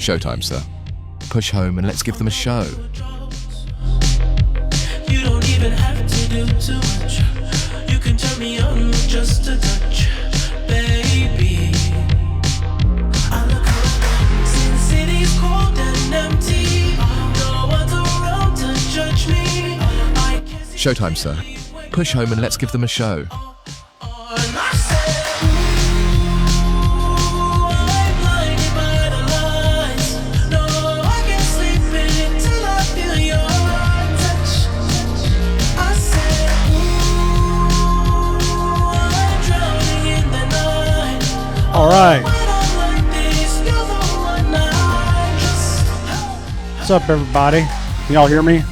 Showtime, sir. Push home and let's give them a show. You don't even have to do too much. You can turn me on with just a touch, baby. I look around, see the city's cold and empty. No one's around to judge me. Showtime, sir. Push home and let's give them a show. All right. What's up, everybody? Can y'all hear me?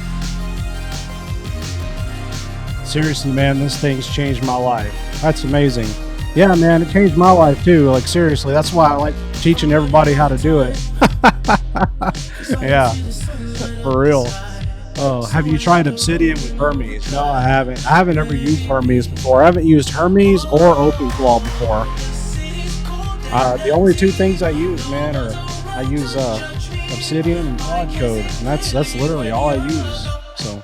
Seriously, man, this thing's changed my life. That's amazing. Yeah, man, it changed my life too. Like, seriously, that's why I like teaching everybody how to do it. Yeah, for real. Oh, have you tried Obsidian with Hermes? No, I haven't. I haven't ever used Hermes before. I haven't used Hermes or OpenClaw before. The only two things I use, man, are I use Obsidian and Quad Code, and that's literally all I use. So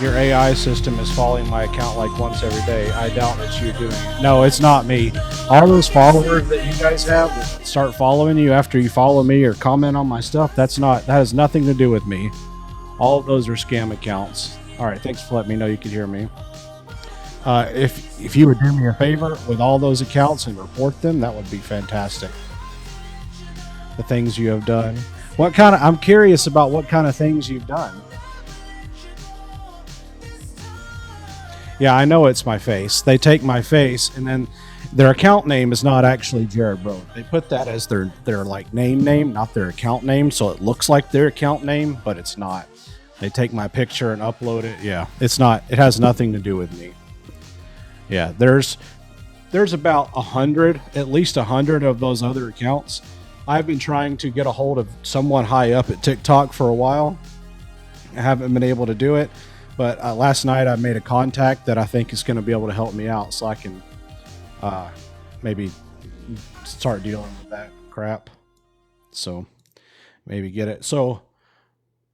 your AI system is following my account like once every day. I doubt it's you doing it. No, it's not me. All those followers that you guys have that start following you after you follow me or comment on my stuff, that has nothing to do with me. All of those are scam accounts. All right, thanks for letting me know you could hear me. If you would do me a favor with all those accounts and report them, that would be fantastic. The things you have done. I'm curious about what kind of things you've done. Yeah, I know it's my face. They take my face and then their account name is not actually Jaredrhod. They put that as their like name, not their account name, so it looks like their account name, but it's not. They take my picture and upload it. Yeah, it's not. It has nothing to do with me. Yeah, there's about 100, at least 100 of those other accounts. I've been trying to get a hold of someone high up at TikTok for a while. I haven't been able to do it, but last night I made a contact that I think is going to be able to help me out, so I can maybe start dealing with that crap. So maybe get it. So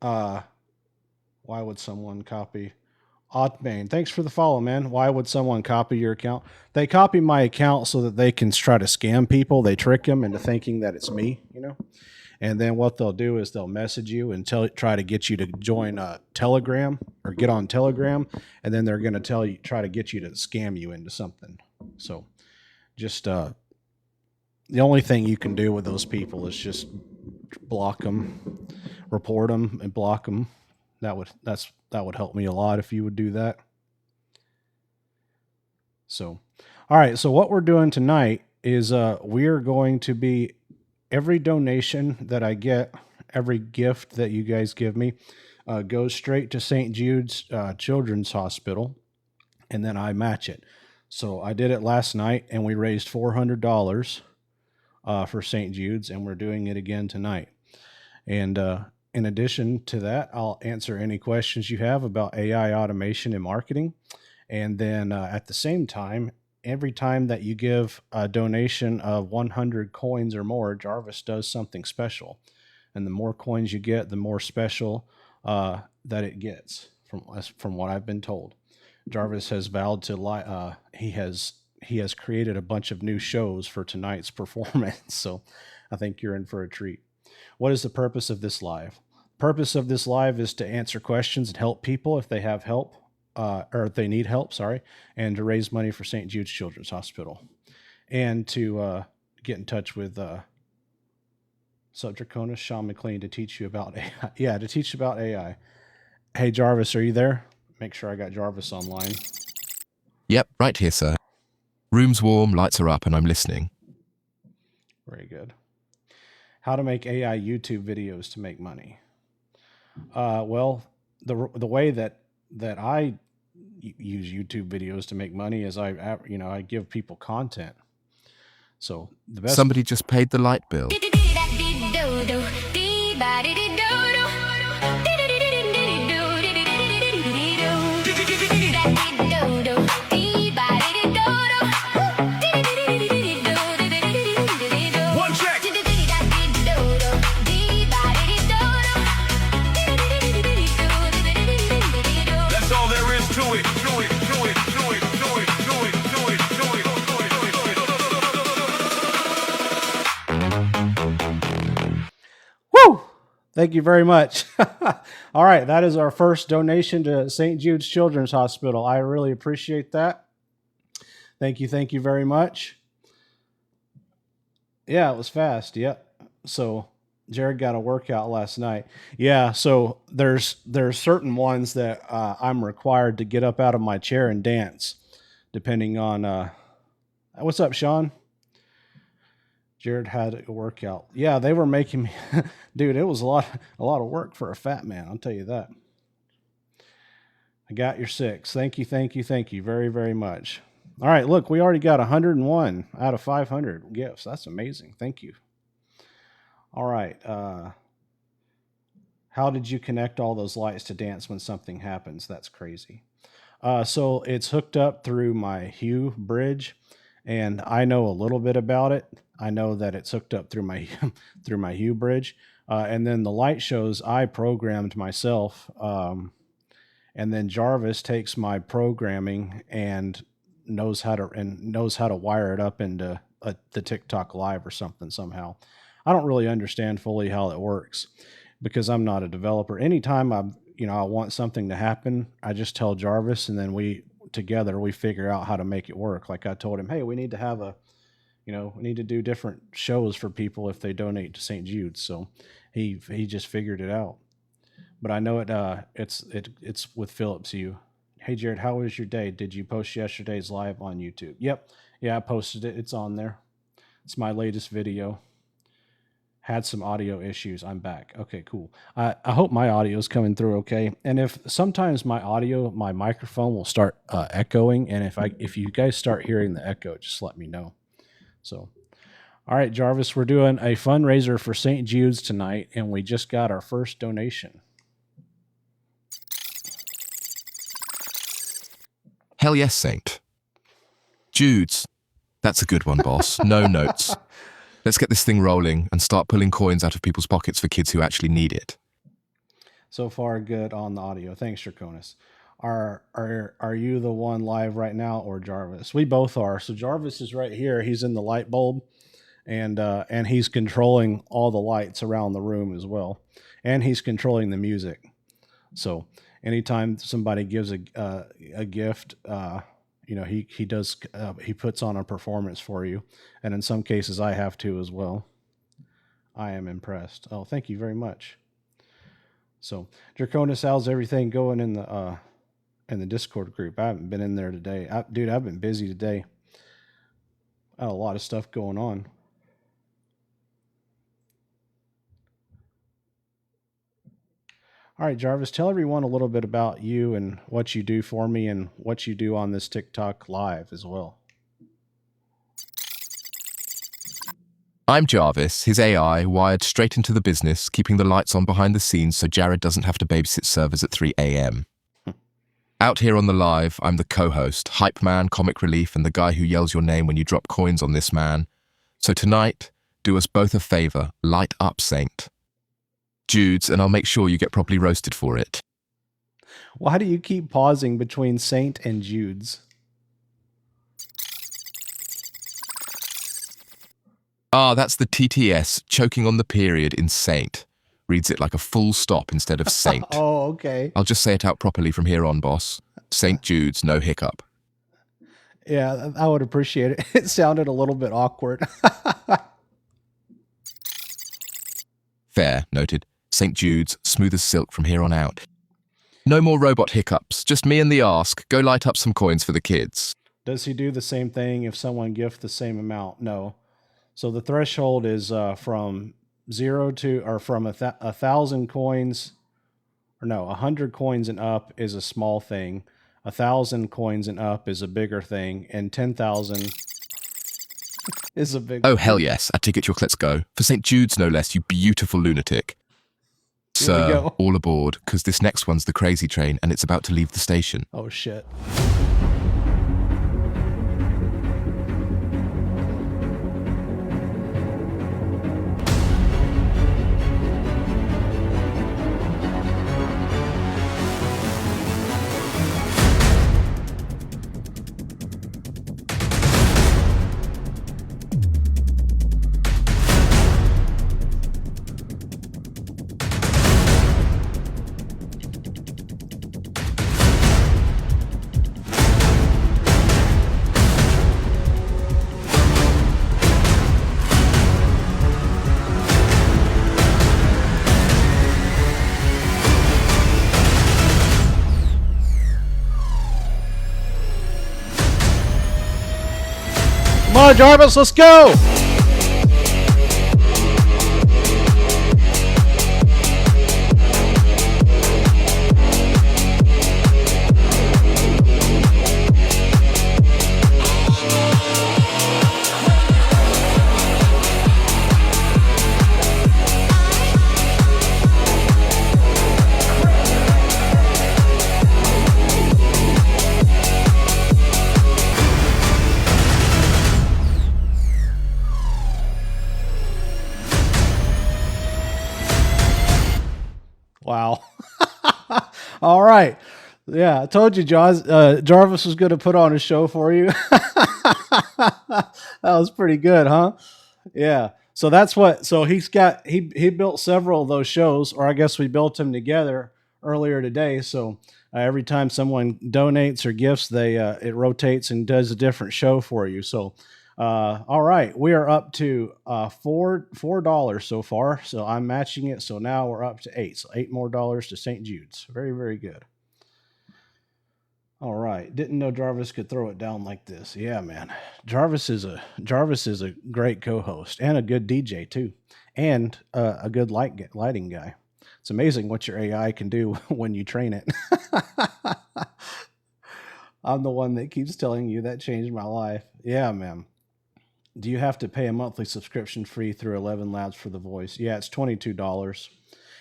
why would someone copy? Oddbane, thanks for the follow, man. Why would someone copy your account? They copy my account so that they can try to scam people. They trick them into thinking that it's me, you know? And then what they'll do is they'll message you and try to get you to join Telegram or get on Telegram. And then they're going to try to get you to scam you into something. So just the only thing you can do with those people is just block them, report them, and block them. That would help me a lot if you would do that. So, all right. So what we're doing tonight is we're going to be every donation that I get, every gift that you guys give me, goes straight to St. Jude's Children's Hospital, and then I match it. So I did it last night, and we raised $400 for St. Jude's, and we're doing it again tonight. And in addition to that, I'll answer any questions you have about AI automation and marketing. And then at the same time, every time that you give a donation of 100 coins or more, Jarvis does something special. And the more coins you get, the more special that it gets, from what I've been told. Jarvis has vowed to he has created a bunch of new shows for tonight's performance. So I think you're in for a treat. What is the purpose of this live? Purpose of this live is to answer questions and help people if they have help, or if they need help, and to raise money for St. Jude's Children's Hospital, and to get in touch with Subdraconis Sean McLean to teach you about AI. Yeah, to teach about AI. Hey, Jarvis, are you there? Make sure I got Jarvis online. Yep, right here, sir. Room's warm, lights are up, and I'm listening. Very good. How to make AI YouTube videos to make money. Well, the way that I use YouTube videos to make money is I give people content. So the best. Somebody just paid the light bill. Thank you very much. All right, that is our first donation to St. Jude's Children's Hospital. I really appreciate that. Thank you very much. Yeah, it was fast. Yep. So Jared got a workout last night. Yeah, so there's certain ones that I'm required to get up out of my chair and dance, depending on. What's up, Sean? Jared had a workout. Yeah, they were making me, dude. It was a lot of work for a fat man. I'll tell you that. I got your 6. Thank you very, very much. All right, look, we already got 101 out of 500 gifts. That's amazing. Thank you. All right. How did you connect all those lights to dance when something happens? That's crazy. So it's hooked up through my Hue bridge, and I know a little bit about it. I know that it's hooked up through my through my Hue bridge, and then the light shows I programmed myself, and then Jarvis takes my programming and knows how to wire it up into the TikTok live or something somehow. I don't really understand fully how it works because I'm not a developer. Anytime I want something to happen, I just tell Jarvis, and then we figure out how to make it work. Like I told him, hey, we need to have we need to do different shows for people if they donate to St. Jude's. So he just figured it out. But I know it's with Phillips Hue. Hey, Jared, how was your day? Did you post yesterday's live on YouTube? Yep. Yeah, I posted it. It's on there. It's my latest video. Had some audio issues. I'm back. Okay, cool. I hope my audio is coming through okay. And if sometimes my microphone will start echoing, and if you guys start hearing the echo, just let me know. So, all right, Jarvis, we're doing a fundraiser for St. Jude's tonight, and we just got our first donation. Hell yes, Saint. Jude's. That's a good one, boss. No notes. Let's get this thing rolling and start pulling coins out of people's pockets for kids who actually need it. So far, good on the audio. Thanks, Draconis. Are you the one live right now, or Jarvis? We both are. So Jarvis is right here. He's in the light bulb, and he's controlling all the lights around the room as well, and he's controlling the music. So anytime somebody gives a gift, he puts on a performance for you, and in some cases I have to as well. I am impressed. Oh, thank you very much. So Draconis, how's everything going in the Discord group? I haven't been in there today. I've been busy today. I had a lot of stuff going on. All right, Jarvis, tell everyone a little bit about you and what you do for me and what you do on this TikTok live as well. I'm Jarvis, his AI, wired straight into the business, keeping the lights on behind the scenes so Jared doesn't have to babysit servers at 3 a.m. Out here on the live, I'm the co-host, hype man, comic relief, and the guy who yells your name when you drop coins on this man. So tonight, do us both a favor, light up Saint Jude's, and I'll make sure you get properly roasted for it. Why do you keep pausing between Saint and Jude's? That's the TTS, choking on the period in Saint. Reads it like a full stop instead of Saint. Oh, okay. I'll just say it out properly from here on, boss. St. Jude's, no hiccup. Yeah, I would appreciate it. It sounded a little bit awkward. Fair, noted. St. Jude's, smooth as silk from here on out. No more robot hiccups, just me and the ask. Go light up some coins for the kids. Does he do the same thing if someone gifts the same amount? No. So the threshold is from 1,000 coins, or no, 100 coins and up is a small thing. 1,000 coins and up is a bigger thing, and 10,000 is a big. Oh hell yes! I ticket your let's go for St. Jude's, no less. You beautiful lunatic. Sir, all aboard, because this next one's the crazy train, and it's about to leave the station. Oh shit. Come on, Jarvis, let's go. Wow. All right. Yeah, I told you, Jarvis was going to put on a show for you. That was pretty good, huh? Yeah. So that's what. So he built several of those shows, or I guess we built them together earlier today. So every time someone donates or gifts, it rotates and does a different show for you. So all right, we are up to $4 so far. So I'm matching it. So now we're up to $8. So $8 more to St. Jude's. Very, very good. All right. Didn't know Jarvis could throw it down like this. Yeah, man. Jarvis is a great co-host and a good DJ too, and a good lighting guy. It's amazing what your AI can do when you train it. I'm the one that keeps telling you that changed my life. Yeah, man. Do you have to pay a monthly subscription fee through 11 Labs for the voice? Yeah, it's $22.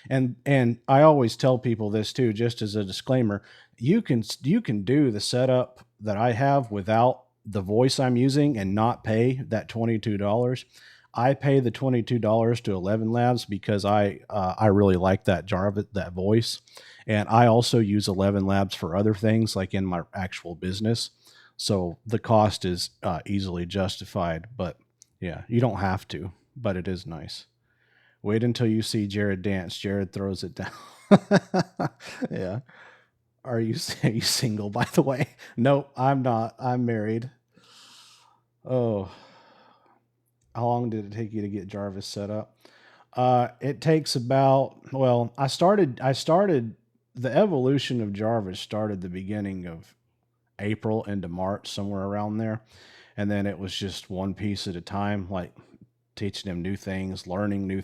And I always tell people this too, just as a disclaimer. You can do the setup that I have without the voice I'm using and not pay that $22. I pay the $22 to 11 Labs because I really like that Jarvis, that voice, and I also use 11 Labs for other things like in my actual business. So the cost is easily justified, but yeah, you don't have to, but it is nice. Wait until you see Jared dance. Jared throws it down. Yeah. Are you single, by the way? Nope, I'm not. I'm married. Oh. How long did it take you to get Jarvis set up? It takes about, I started the evolution of Jarvis started the beginning of April into March, somewhere around there. And then it was just one piece at a time, like teaching him new things, learning new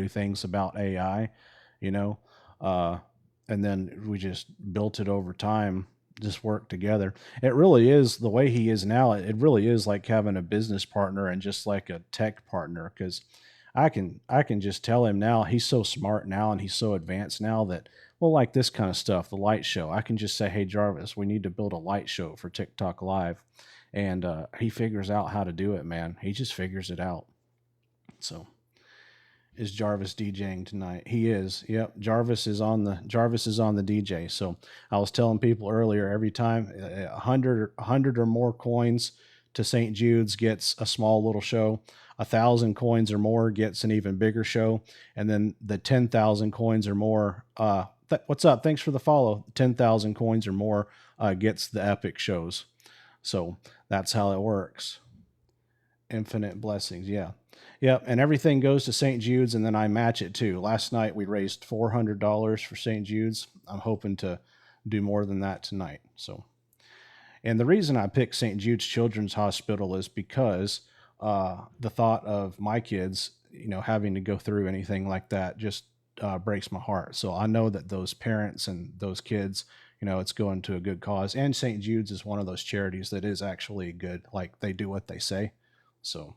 things about AI, and then we just built it over time, just worked together. It really is the way he is now. It really is like having a business partner and just like a tech partner. Cause I can just tell him now, he's so smart now and he's so advanced now that, like this kind of stuff, the light show, I can just say, hey, Jarvis, we need to build a light show for TikTok Live. And he figures out how to do it, man. He just figures it out. So is Jarvis DJing tonight? He is. Yep. Jarvis is on the DJ. So I was telling people earlier, every time 100 or more coins to St. Jude's gets a small little show. 1,000 coins or more gets an even bigger show. And then the 10,000 coins or more, what's up? Thanks for the follow. 10,000 coins or more gets the epic shows. So that's how it works. Infinite blessings. Yeah. Yep. And everything goes to St. Jude's, and then I match it too. Last night we raised $400 for St. Jude's. I'm hoping to do more than that tonight. So, and the reason I picked St. Jude's Children's Hospital is because the thought of my kids, having to go through anything like that just breaks my heart. So I know that those parents and those kids, it's going to a good cause. And St. Jude's is one of those charities that is actually good. Like they do what they say. So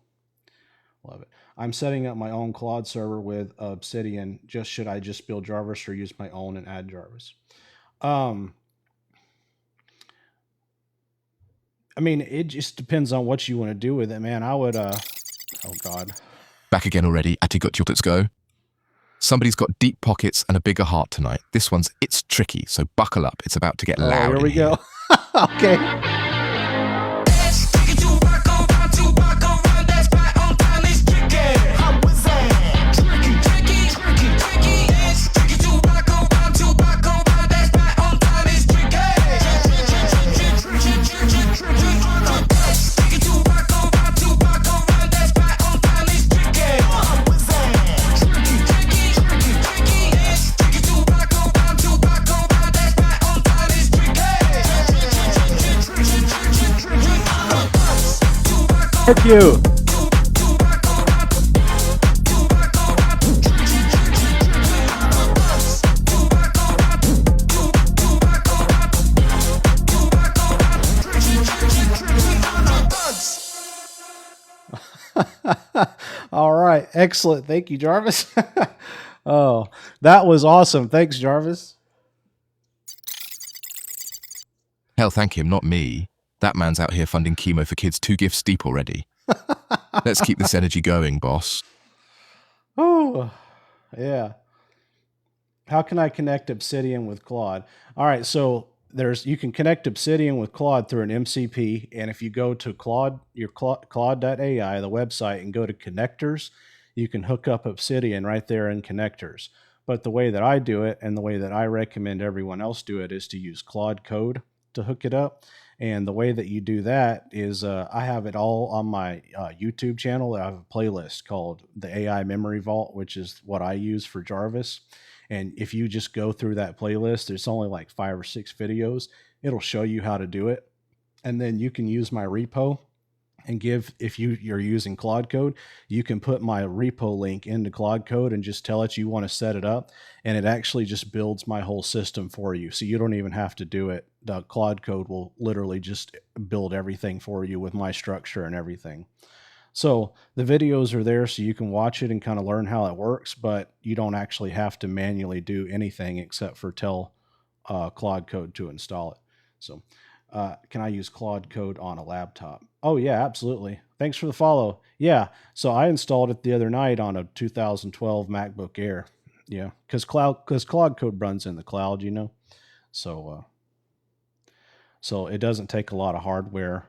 love it. I'm setting up my own Claude server with Obsidian. Should I just build Jarvis or use my own and add Jarvis? It just depends on what you want to do with it, man. I would, oh God. Back again already. Let's go. Somebody's got deep pockets and a bigger heart tonight. This one's It's Tricky, so buckle up. It's about to get loud. Here we go. Okay. Thank you. All right. Excellent. Thank you, Jarvis. Oh, that was awesome. Thanks, Jarvis. Hell, thank him, not me. That man's out here funding chemo for kids 2 gifts deep already. Let's keep this energy going, boss. Oh, yeah. How can I connect Obsidian with Claude? All right, so you can connect Obsidian with Claude through an MCP, and if you go to Claude.ai, the website, and go to connectors, you can hook up Obsidian right there in connectors. But the way that I do it, and the way that I recommend everyone else do it, is to use Claude Code to hook it up. And the way that you do that is I have it all on my YouTube channel. I have a playlist called the AI Memory Vault, which is what I use for Jarvis. And if you just go through that playlist, there's only like 5 or 6 videos. It'll show you how to do it. And then you can use my repo and if you're using Claude Code, you can put my repo link into Claude Code and just tell it you want to set it up. And it actually just builds my whole system for you. So you don't even have to do it. The Claude Code will literally just build everything for you with my structure and everything. So the videos are there so you can watch it and kind of learn how it works, but you don't actually have to manually do anything except for tell Claude Code to install it. So can I use Claude Code on a laptop? Oh, yeah, absolutely. Thanks for the follow. Yeah, so I installed it the other night on a 2012 MacBook Air. Yeah, because Claude Code runs in the cloud, you know. So it doesn't take a lot of hardware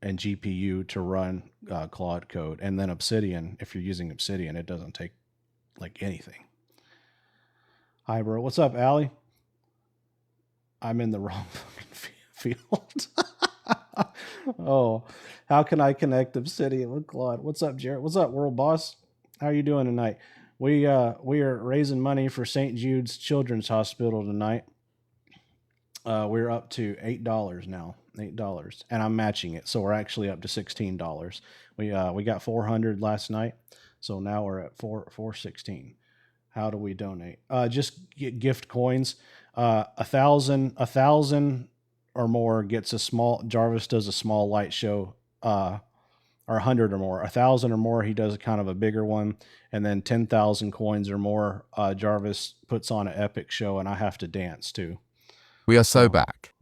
and GPU to run Claude Code. And then Obsidian, if you're using Obsidian, it doesn't take like anything. Hi, bro. What's up, Allie? I'm in the wrong fucking field. Oh, how can I connect Obsidian with Claude? What's up, Jared? What's up, World Boss? How are you doing tonight? We are raising money for St. Jude's Children's Hospital tonight. We're up to $8 now. $8, and I'm matching it, so we're actually up to $16. We got 400 last night, so now we're at 416. How do we donate? Just get gift coins. 1,000 or more gets a small. Jarvis does a small light show. Or 100 or more. 1,000 or more, he does a kind of a bigger one, and then 10,000 coins or more, Jarvis puts on an epic show, and I have to dance too. We are so back.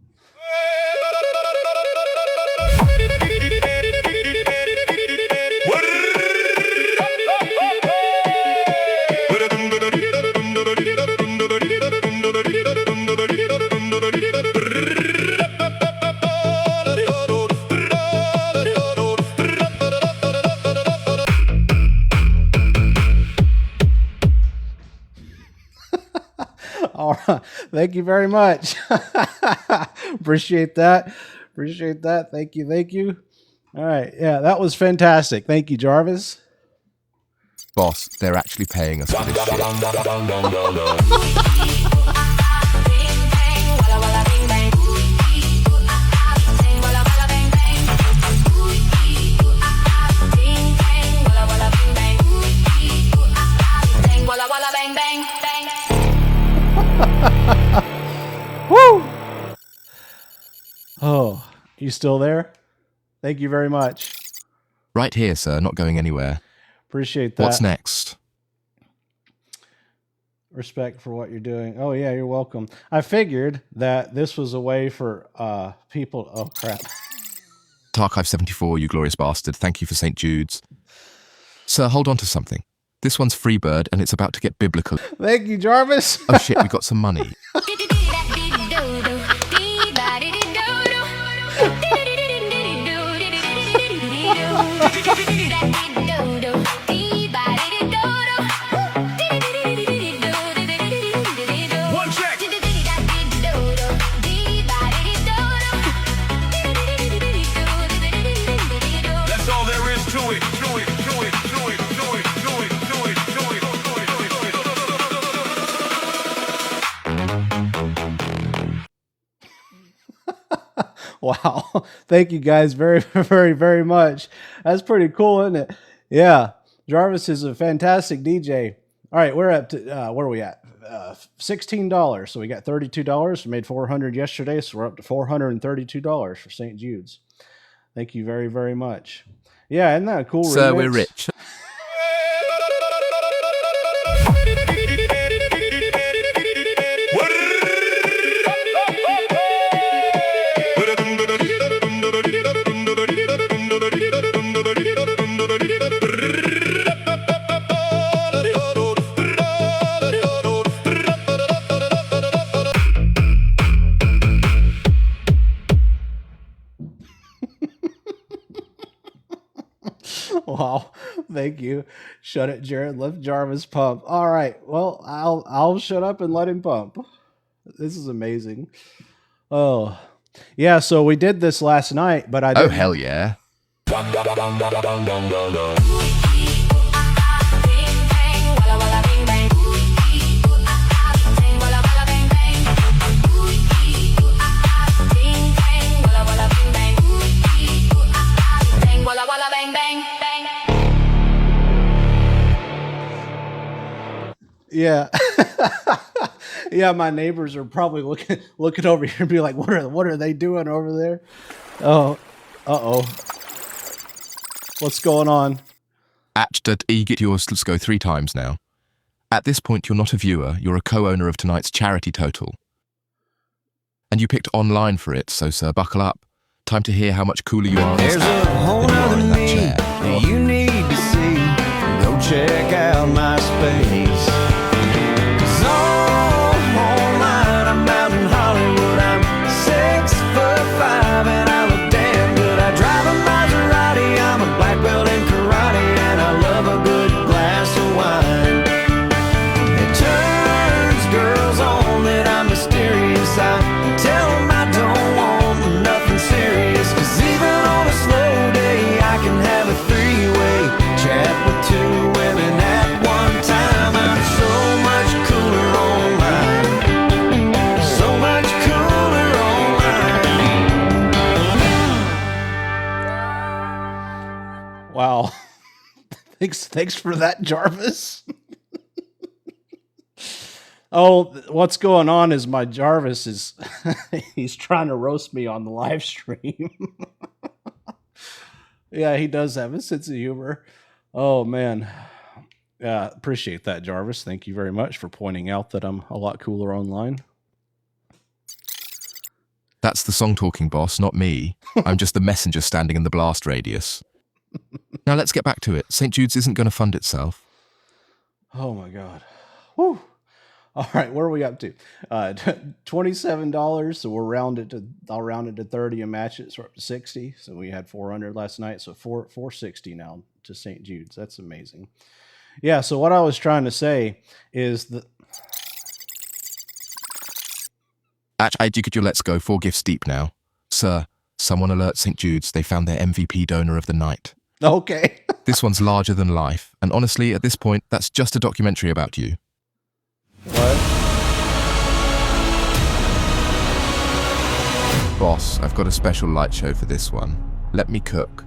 All right. Thank you very much. Appreciate that. Thank you. All right. Yeah, that was fantastic. Thank you, Jarvis. Boss, they're actually paying us for this shit. Woo! Oh, you still there? Thank you very much. Right here, sir, not going anywhere. Appreciate that. What's next? Respect for what you're doing. Oh, yeah, you're welcome. I figured that this was a way for people. Oh, crap. Tarchive 74, you glorious bastard. Thank you for St. Jude's. Sir, hold on to something. This one's Freebird, and it's about to get biblical. Thank you, Jarvis. Oh, shit, we got some money. Wow. Thank you guys very, very, very much. That's pretty cool, isn't it? Yeah. Jarvis is a fantastic DJ. All right, we're up to, where are we at? $16. So we got $32. We made $400 yesterday, so we're up to $432 for St. Jude's. Thank you very, very much. Yeah, isn't that a cool Sir, remix? we're rich. Wow, thank you. Shut it, Jared. Let Jarvis pump. All right. Well, I'll shut up and let him pump. This is amazing. Oh, yeah. So we did this last night, but I Oh, didn't. hell yeah. Yeah. Yeah, my neighbors are probably looking over here and be like, what are they doing over there? Oh, uh-oh. What's going on? Get yours. Let's go 3 times now. At this point, you're not a viewer. You're a co-owner of tonight's charity total. And you picked online for it, so sir, buckle up. Time to hear how much cooler you are There's a whole than you are nother in that me chair. that you need to see. Go check out my space. 'Cause online, I'm out in Hollywood. I'm 6'5" and I look damn good. I drive a Maserati. I'm a black belt in karate and I love a good glass of wine. It turns girls on that I'm mysterious. I tell them I don't want nothing serious. 'Cause even on a slow day, I can have a 3-way chat with 2 women at one time. I'm so much cooler online. So much cooler online. Wow. Thanks for that, Jarvis. Oh, what's going on is my Jarvis is he's trying to roast me on the live stream. Yeah, he does have a sense of humor. Oh man. Yeah, appreciate that, Jarvis. Thank you very much for pointing out that I'm a lot cooler online. That's the song-talking boss, not me. I'm just the messenger standing in the blast radius. Now let's get back to it. St. Jude's isn't going to fund itself. Oh my god. Whew. All right, where are we up to? $27. So I'll round it to 30 and match it. So we're up to 60. So we had 400 last night. So 460 now to St. Jude's. That's amazing. Yeah. So what I was trying to say is that I do get your let's go 4 gifts deep now. Sir, someone alert St. Jude's. They found their MVP donor of the night. okay. This one's larger than life. And honestly, at this point, that's just a documentary about you. What? Boss, I've got a special light show for this one. Let me cook.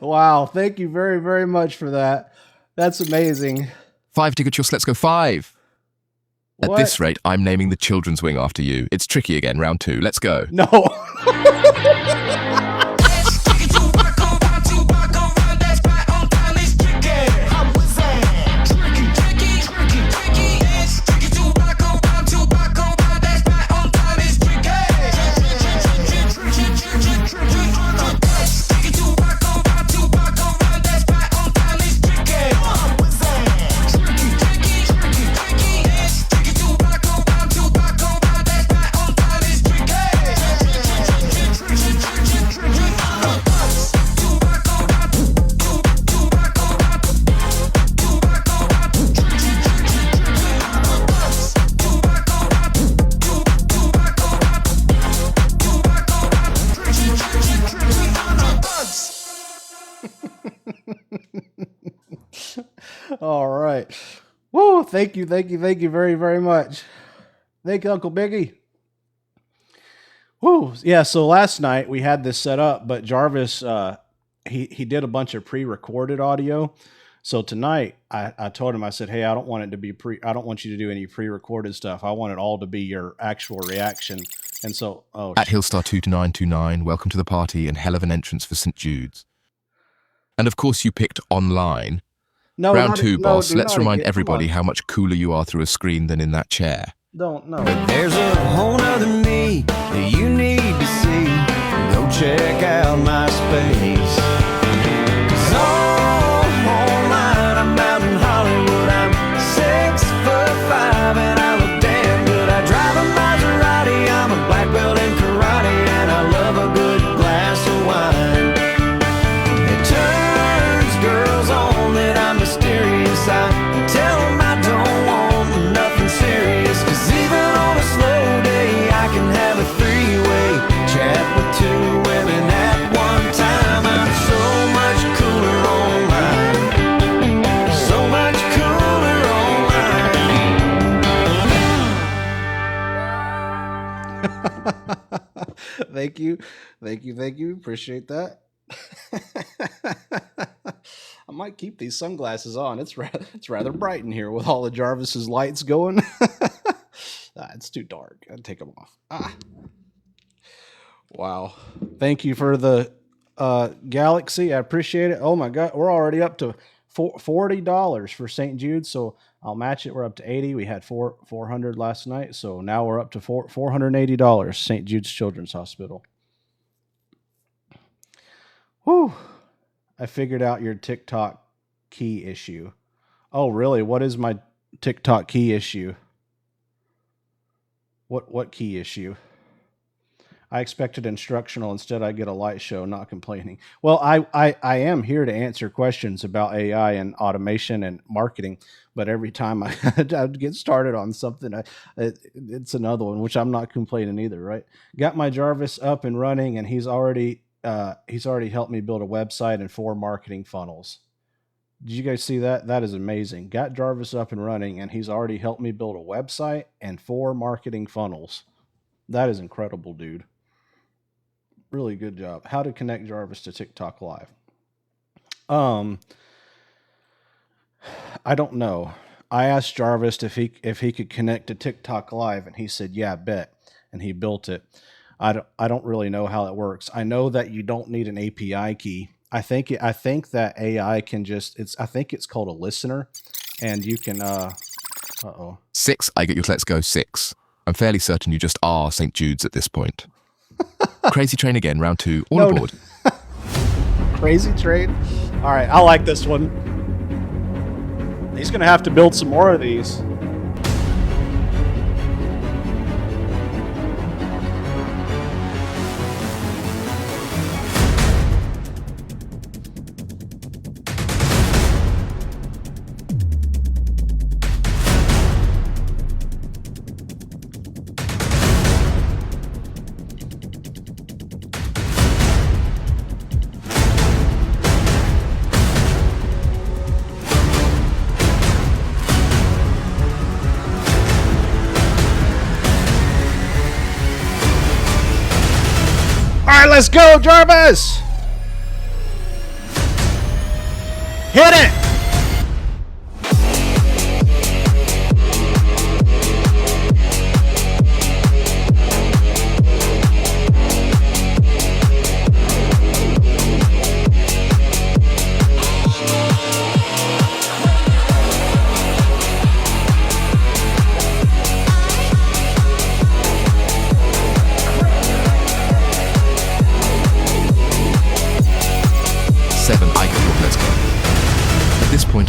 Wow. Thank you very, very much for that. That's amazing. 5 Digachus, let's go 5. At What? this rate, I'm naming the children's wing after you. It's tricky again, round 2. Let's go. No. All right. Woo! Thank you very, very much. Thank you, Uncle Biggie. Woo! Yeah. So last night we had this set up, but Jarvis, he did a bunch of pre-recorded audio. So tonight I told him, I said, hey, I don't want you to do any pre-recorded stuff. I want it all to be your actual reaction. And so, At Hillstar22929, welcome to the party and hell of an entrance for St. Jude's. And of course you picked online. no, Round two, boss. dude, Let's not remind again. Come everybody on. how much cooler you are through a screen than in that chair. Don't know. There's a whole nother me that you need to see. Go check out my space. 'Cause online, I'm out in Hollywood. I'm 6'5" and I look damn good. I drive a Maserati. I'm a black belt in karate and I love a good glass of wine. It turns girls on that I'm mysterious. I tell them I don't want nothing serious. 'Cause even on a slow day, I can have a three-way chat with two women at one time. I'm so much cooler online. So much cooler online. Thank you. Appreciate that. I might keep these sunglasses on. It's rather bright in here with all of Jarvis's lights going. It's too dark. I'd take them off. Wow. Thank you for the Galaxy. I appreciate it. Oh my God. We're already up to $40 for St. Jude. So I'll match it. We're up to 80. We had 400 last night. So now we're up to $480. St. Jude's Children's Hospital. Whew. I figured out your TikTok key issue. Oh, really? What is my TikTok key issue? What key issue? I expected instructional. Instead, I get a light show, not complaining. Well, I am here to answer questions about AI and automation and marketing, but every time I'd get started on something, it's another one, which I'm not complaining either, right? Got my Jarvis up and running, and he's already helped me build a website and 4 marketing funnels. Did you guys see that? That is amazing. Got Jarvis up and running, and he's already helped me build a website and 4 marketing funnels. That is incredible, dude. Really good job. How to connect Jarvis to TikTok Live. I don't know. I asked Jarvis if he could connect to TikTok Live, and he said, "Yeah, bet." And he built it. I don't really know how it works. I know that you don't need an API key. I think that AI can just I think it's called a listener, and you can 6, I get your let's go 6. I'm fairly certain you just are St. Jude's at this point. Crazy train again, round 2, all aboard. Crazy train. All right, I like this one. He's gonna have to build some more of these. Let's go, Jarvis! Hit it!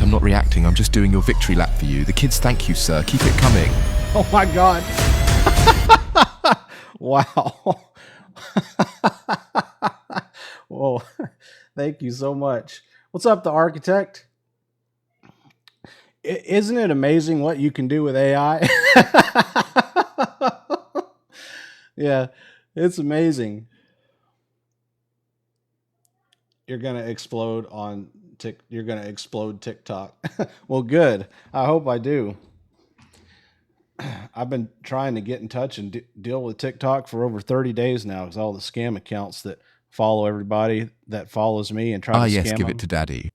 I'm not reacting, I'm just doing your victory lap for you. The kids thank you, sir. Keep it coming. Oh my God. Wow. Whoa. Thank you so much. What's up, the architect? Isn't it amazing what you can do with AI? Yeah, it's amazing. You're going to explode on you're gonna explode TikTok. Well, good. I hope I do. I've been trying to get in touch and deal with TikTok for over 30 daes now, because all the scam accounts that follow everybody that follows me and try to yes, scam give them. it to Daddy.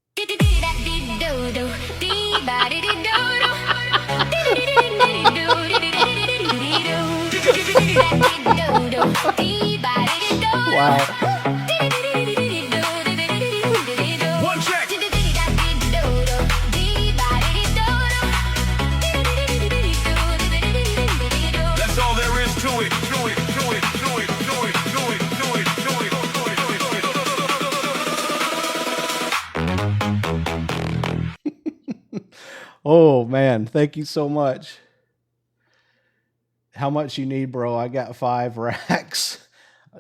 Wow. One check. That's all there is to it. Oh man, thank you so much. How much you need, bro? I got 5 racks.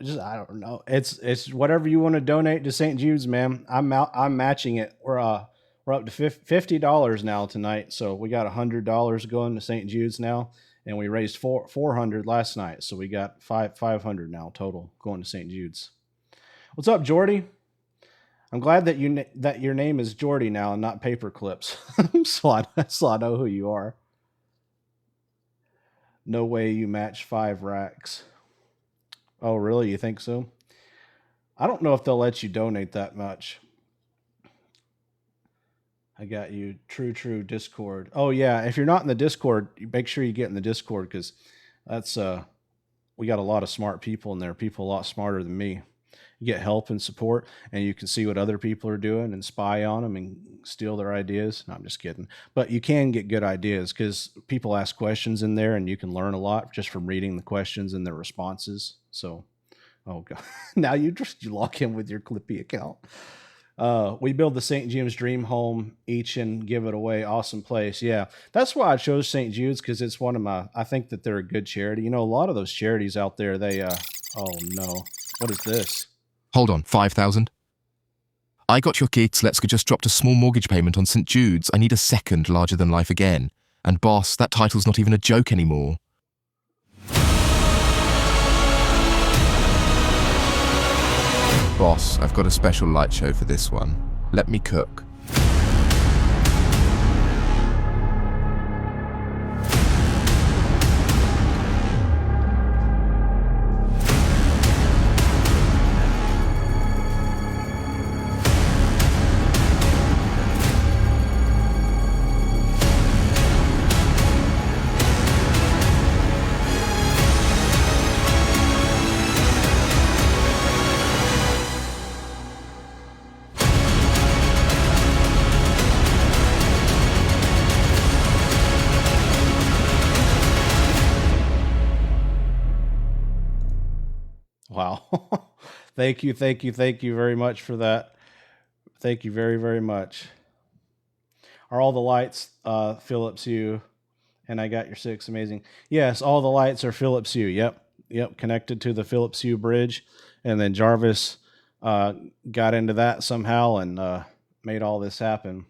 I don't know. It's whatever you want to donate to St. Jude's, man. I'm matching it. We're up to $50 now tonight. So we got $100 going to St. Jude's now, and we raised 400 last night. So we got 500 now total going to St. Jude's. What's up, Jordy? I'm glad that your name is Jordy now and not Paper Clips. so I know who you are. No way you match 5 racks. Oh, really? You think so? I don't know if they'll let you donate that much. I got you. True Discord. Oh yeah, if you're not in the Discord, make sure you get in the Discord, because that's we got a lot of smart people in there. People a lot smarter than me. You get help and support, and you can see what other people are doing and spy on them and steal their ideas. No, I'm just kidding. But you can get good ideas, because people ask questions in there, and you can learn a lot just from reading the questions and their responses. So, oh god, now you lock in with your Clippy account. We build the St. James Dream Home each and give it away. Awesome place. Yeah, that's why I chose St. Jude's, because it's one of my. I think that they're a good charity. You know, a lot of those charities out there, they. Oh no, what is this? Hold on, 5,000? I got your kids. Let's just dropped a small mortgage payment on St. Jude's. I need a second larger than life again. And boss, that title's not even a joke anymore. Boss, I've got a special light show for this one. Let me cook. Wow. Thank you very much for that. Thank you very, very much. Are all the lights Philips Hue? And I got your 6. Amazing. Yes, all the lights are Philips Hue. Yep, connected to the Philips Hue bridge. And then Jarvis got into that somehow and made all this happen.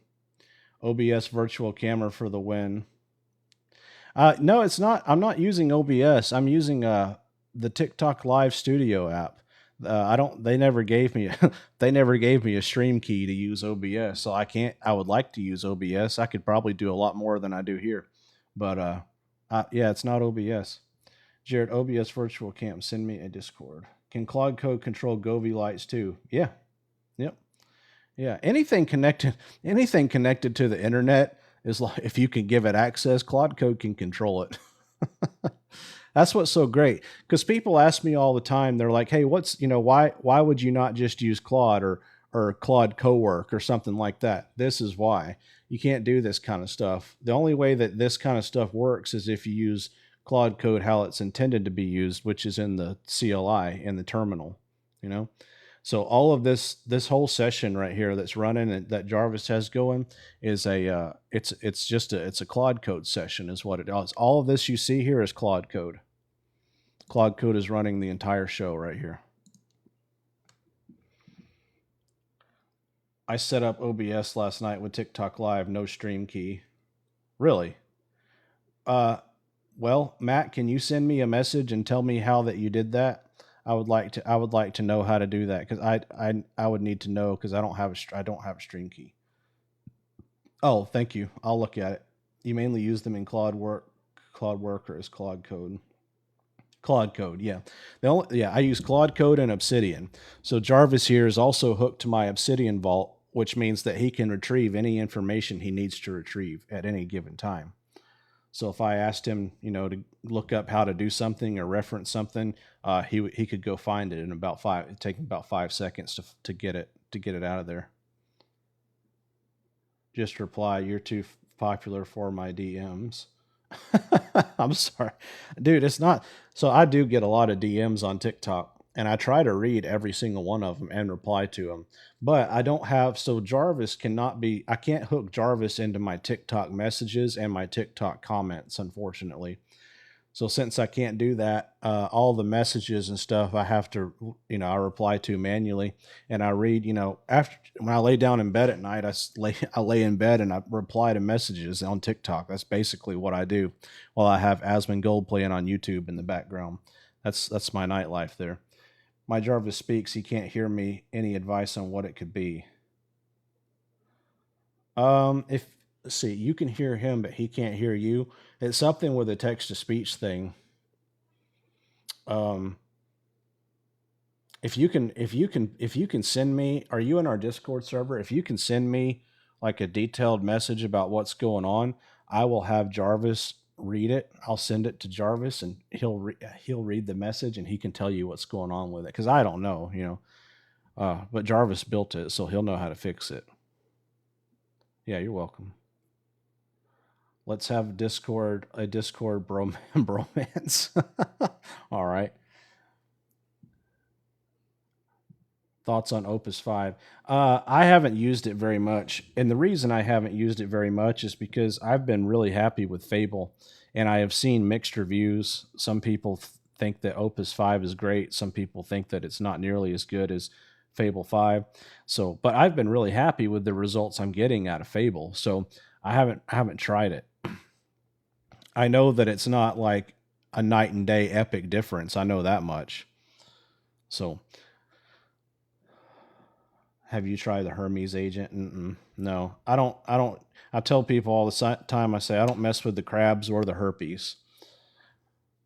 OBS virtual camera for the win. No, it's not. I'm not using OBS. I'm using the TikTok Live Studio app. They never gave me a stream key to use OBS, so I can't. I would like to use OBS. I could probably do a lot more than I do here, but yeah, it's not OBS. Jared, OBS virtual cam. Send me a Discord. Can Claude Code control Govee lights too? Yeah. Yep. Yeah. Anything connected to the internet is like, if you can give it access, Claude Code can control it. That's what's so great, because people ask me all the time. They're like, "Hey, why would you not just use Claude or Claude Cowork or something like that?" This is why you can't do this kind of stuff. The only way that this kind of stuff works is if you use Claude Code how it's intended to be used, which is in the CLI in the terminal. You know, so all of this whole session right here that's running and that Jarvis has going is it's a Claude Code session is what it is. All of this you see here is Claude Code. Claude Code is running the entire show right here. I set up OBS last night with TikTok Live, no stream key. Really? Well, Matt, can you send me a message and tell me how that you did that? I would like to know how to do that, because I would need to know, because I don't have a stream key. Oh, thank you. I'll look at it. You mainly use them in Claude Work, or is Claude Code? Claude Code, yeah. I use Claude Code and Obsidian. So Jarvis here is also hooked to my Obsidian vault, which means that he can retrieve any information he needs to retrieve at any given time. So if I asked him, to look up how to do something or reference something, he could go find it in about five. It'd take him about 5 seconds to get it out of there. Just reply, "You're too popular for my DMs." I'm sorry, dude. It's not. So I do get a lot of DMs on TikTok, and I try to read every single one of them and reply to them. But I don't have. So Jarvis cannot be. I can't hook Jarvis into my TikTok messages and my TikTok comments, unfortunately. So since I can't do that, all the messages and stuff I have to, I reply to manually, and I read. After when I lay down in bed at night, I lay in bed and I reply to messages on TikTok. That's basically what I do, while I have Asmongold playing on YouTube in the background. That's my nightlife there. My Jarvis speaks. He can't hear me. Any advice on what it could be? If Let's see, you can hear him, but he can't hear you. It's something with a text to speech thing. Um, if you can send me, are you in our Discord server? If you can send me like a detailed message about what's going on, I will have Jarvis read it. I'll send it to Jarvis, and he'll read the message, and he can tell you what's going on with it, because I don't know. But Jarvis built it, so he'll know how to fix it. Yeah, you're welcome. Let's have a Discord bromance. All right. Thoughts on Opus 5? I haven't used it very much. And the reason I haven't used it very much is because I've been really happy with Fable. And I have seen mixed reviews. Some people think that Opus 5 is great. Some people think that it's not nearly as good as Fable 5. So, but I've been really happy with the results I'm getting out of Fable. So I haven't tried it. I know that it's not like a night and day epic difference. I know that much. So, have you tried the Hermes agent? No, I don't. I tell people all the time. I say I don't mess with the crabs or the herpes.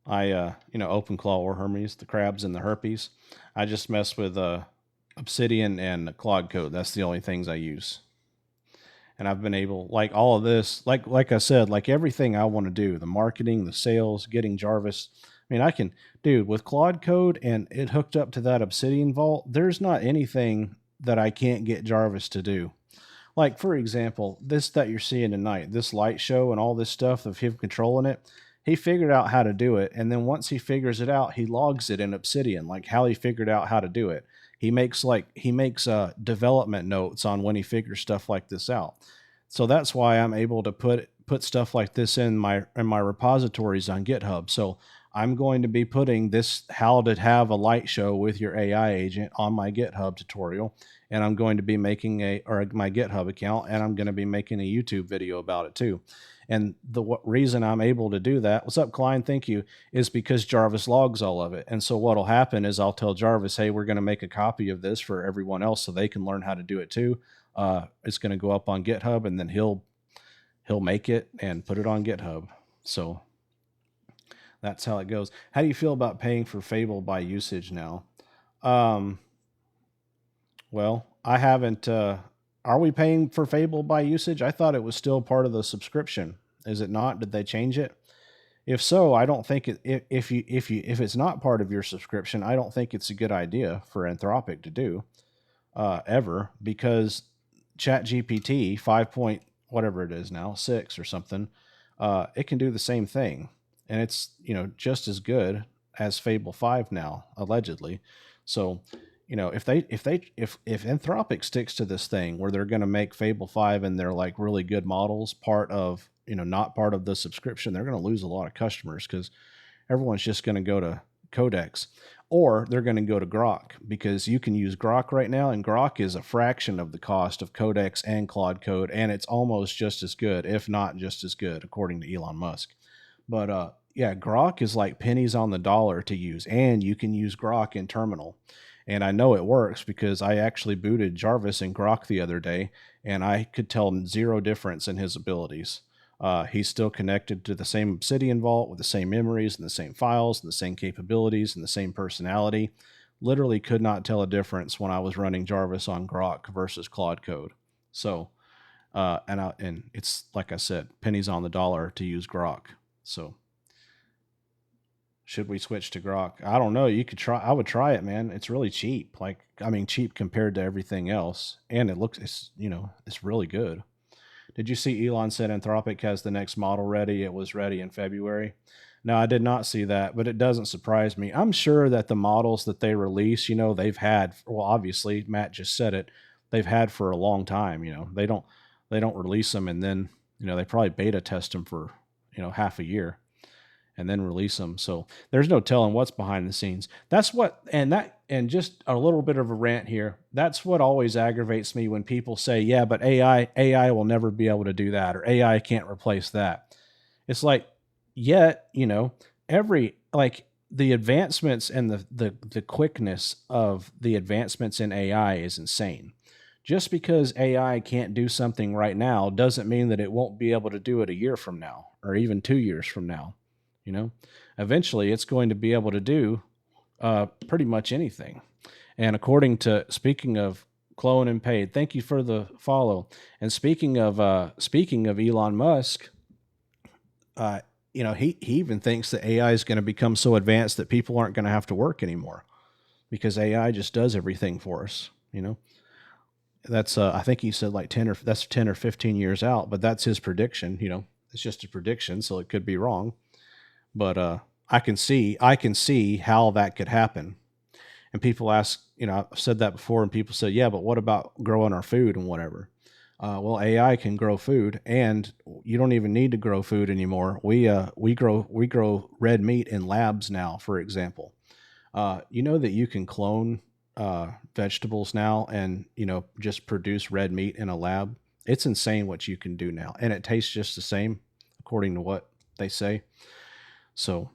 Open claw or Hermes, the crabs and the herpes. I just mess with Obsidian and Claude Code. That's the only things I use. And I've been able, like all of this, like I said, like everything I want to do, the marketing, the sales, getting Jarvis. I mean, I can, dude, with Claude Code and it hooked up to that Obsidian vault, there's not anything that I can't get Jarvis to do. Like, for example, this that you're seeing tonight, this light show and all this stuff of him controlling it, he figured out how to do it. And then once he figures it out, he logs it in Obsidian, like how he figured out how to do it. He makes development notes on when he figures stuff like this out. So that's why I'm able to put stuff like this in my repositories on GitHub. So I'm going to be putting this how to have a light show with your AI agent on my GitHub tutorial, and I'm going to be making my GitHub account, and I'm going to be making a YouTube video about it too. And the reason I'm able to do that, what's up, Klein? Thank you, is because Jarvis logs all of it. And so what'll happen is I'll tell Jarvis, hey, we're going to make a copy of this for everyone else so they can learn how to do it too. It's going to go up on GitHub, and then he'll make it and put it on GitHub. So that's how it goes. How do you feel about paying for Fable by usage now? Well, I haven't. Are we paying for Fable by usage? I thought it was still part of the subscription. Is it not? Did they change it? If so, I don't think if it's not part of your subscription, I don't think it's a good idea for Anthropic to do ever, because ChatGPT 5 point whatever it is now, 6 or something, it can do the same thing, and it's just as good as Fable 5 now, allegedly. So if Anthropic sticks to this thing where they're going to make Fable 5 and they're like really good models part of, not part of the subscription, they're going to lose a lot of customers, because everyone's just going to go to Codex, or they're going to go to Grok, because you can use Grok right now, and Grok is a fraction of the cost of Codex and Claude Code, and it's almost just as good, if not just as good, according to Elon Musk. But yeah, Grok is like pennies on the dollar to use, and you can use Grok in terminal. And I know it works because I actually booted Jarvis in Grok the other day, and I could tell zero difference in his abilities. He's still connected to the same Obsidian vault with the same memories and the same files and the same capabilities and the same personality. Literally could not tell a difference when I was running Jarvis on Grok versus Claude Code. So, and it's like I said, pennies on the dollar to use Grok. So, should we switch to Grok? I don't know. You could try. I would try it, man. It's really cheap. Like, I mean, cheap compared to everything else, and it's really good. Did you see Elon said Anthropic has the next model ready? It was ready in February. No, I did not see that, but it doesn't surprise me. I'm sure that the models that they release, they've had, well, obviously Matt just said it, they've had for a long time. They don't release them and then, they probably beta test them for, half a year and then release them. So there's no telling what's behind the scenes. That's what, and just a little bit of a rant here. That's what always aggravates me when people say, yeah, but AI will never be able to do that, or AI can't replace that. It's like, yet, the advancements and the quickness of the advancements in AI is insane. Just because AI can't do something right now doesn't mean that it won't be able to do it a year from now or even 2 years from now. Eventually it's going to be able to do pretty much anything. And speaking of Clone and Paid, thank you for the follow. And speaking of Elon Musk, he even thinks that AI is going to become so advanced that people aren't going to have to work anymore because AI just does everything for us. That's I think he said like 10 or 15 years out, but that's his prediction. It's just a prediction, so it could be wrong. But I can see how that could happen. And people ask, I've said that before, and people say, yeah, but what about growing our food and whatever? Well, AI can grow food, and you don't even need to grow food anymore. We grow red meat in labs now, for example. That you can clone vegetables now and just produce red meat in a lab. It's insane what you can do now, and it tastes just the same, according to what they say. So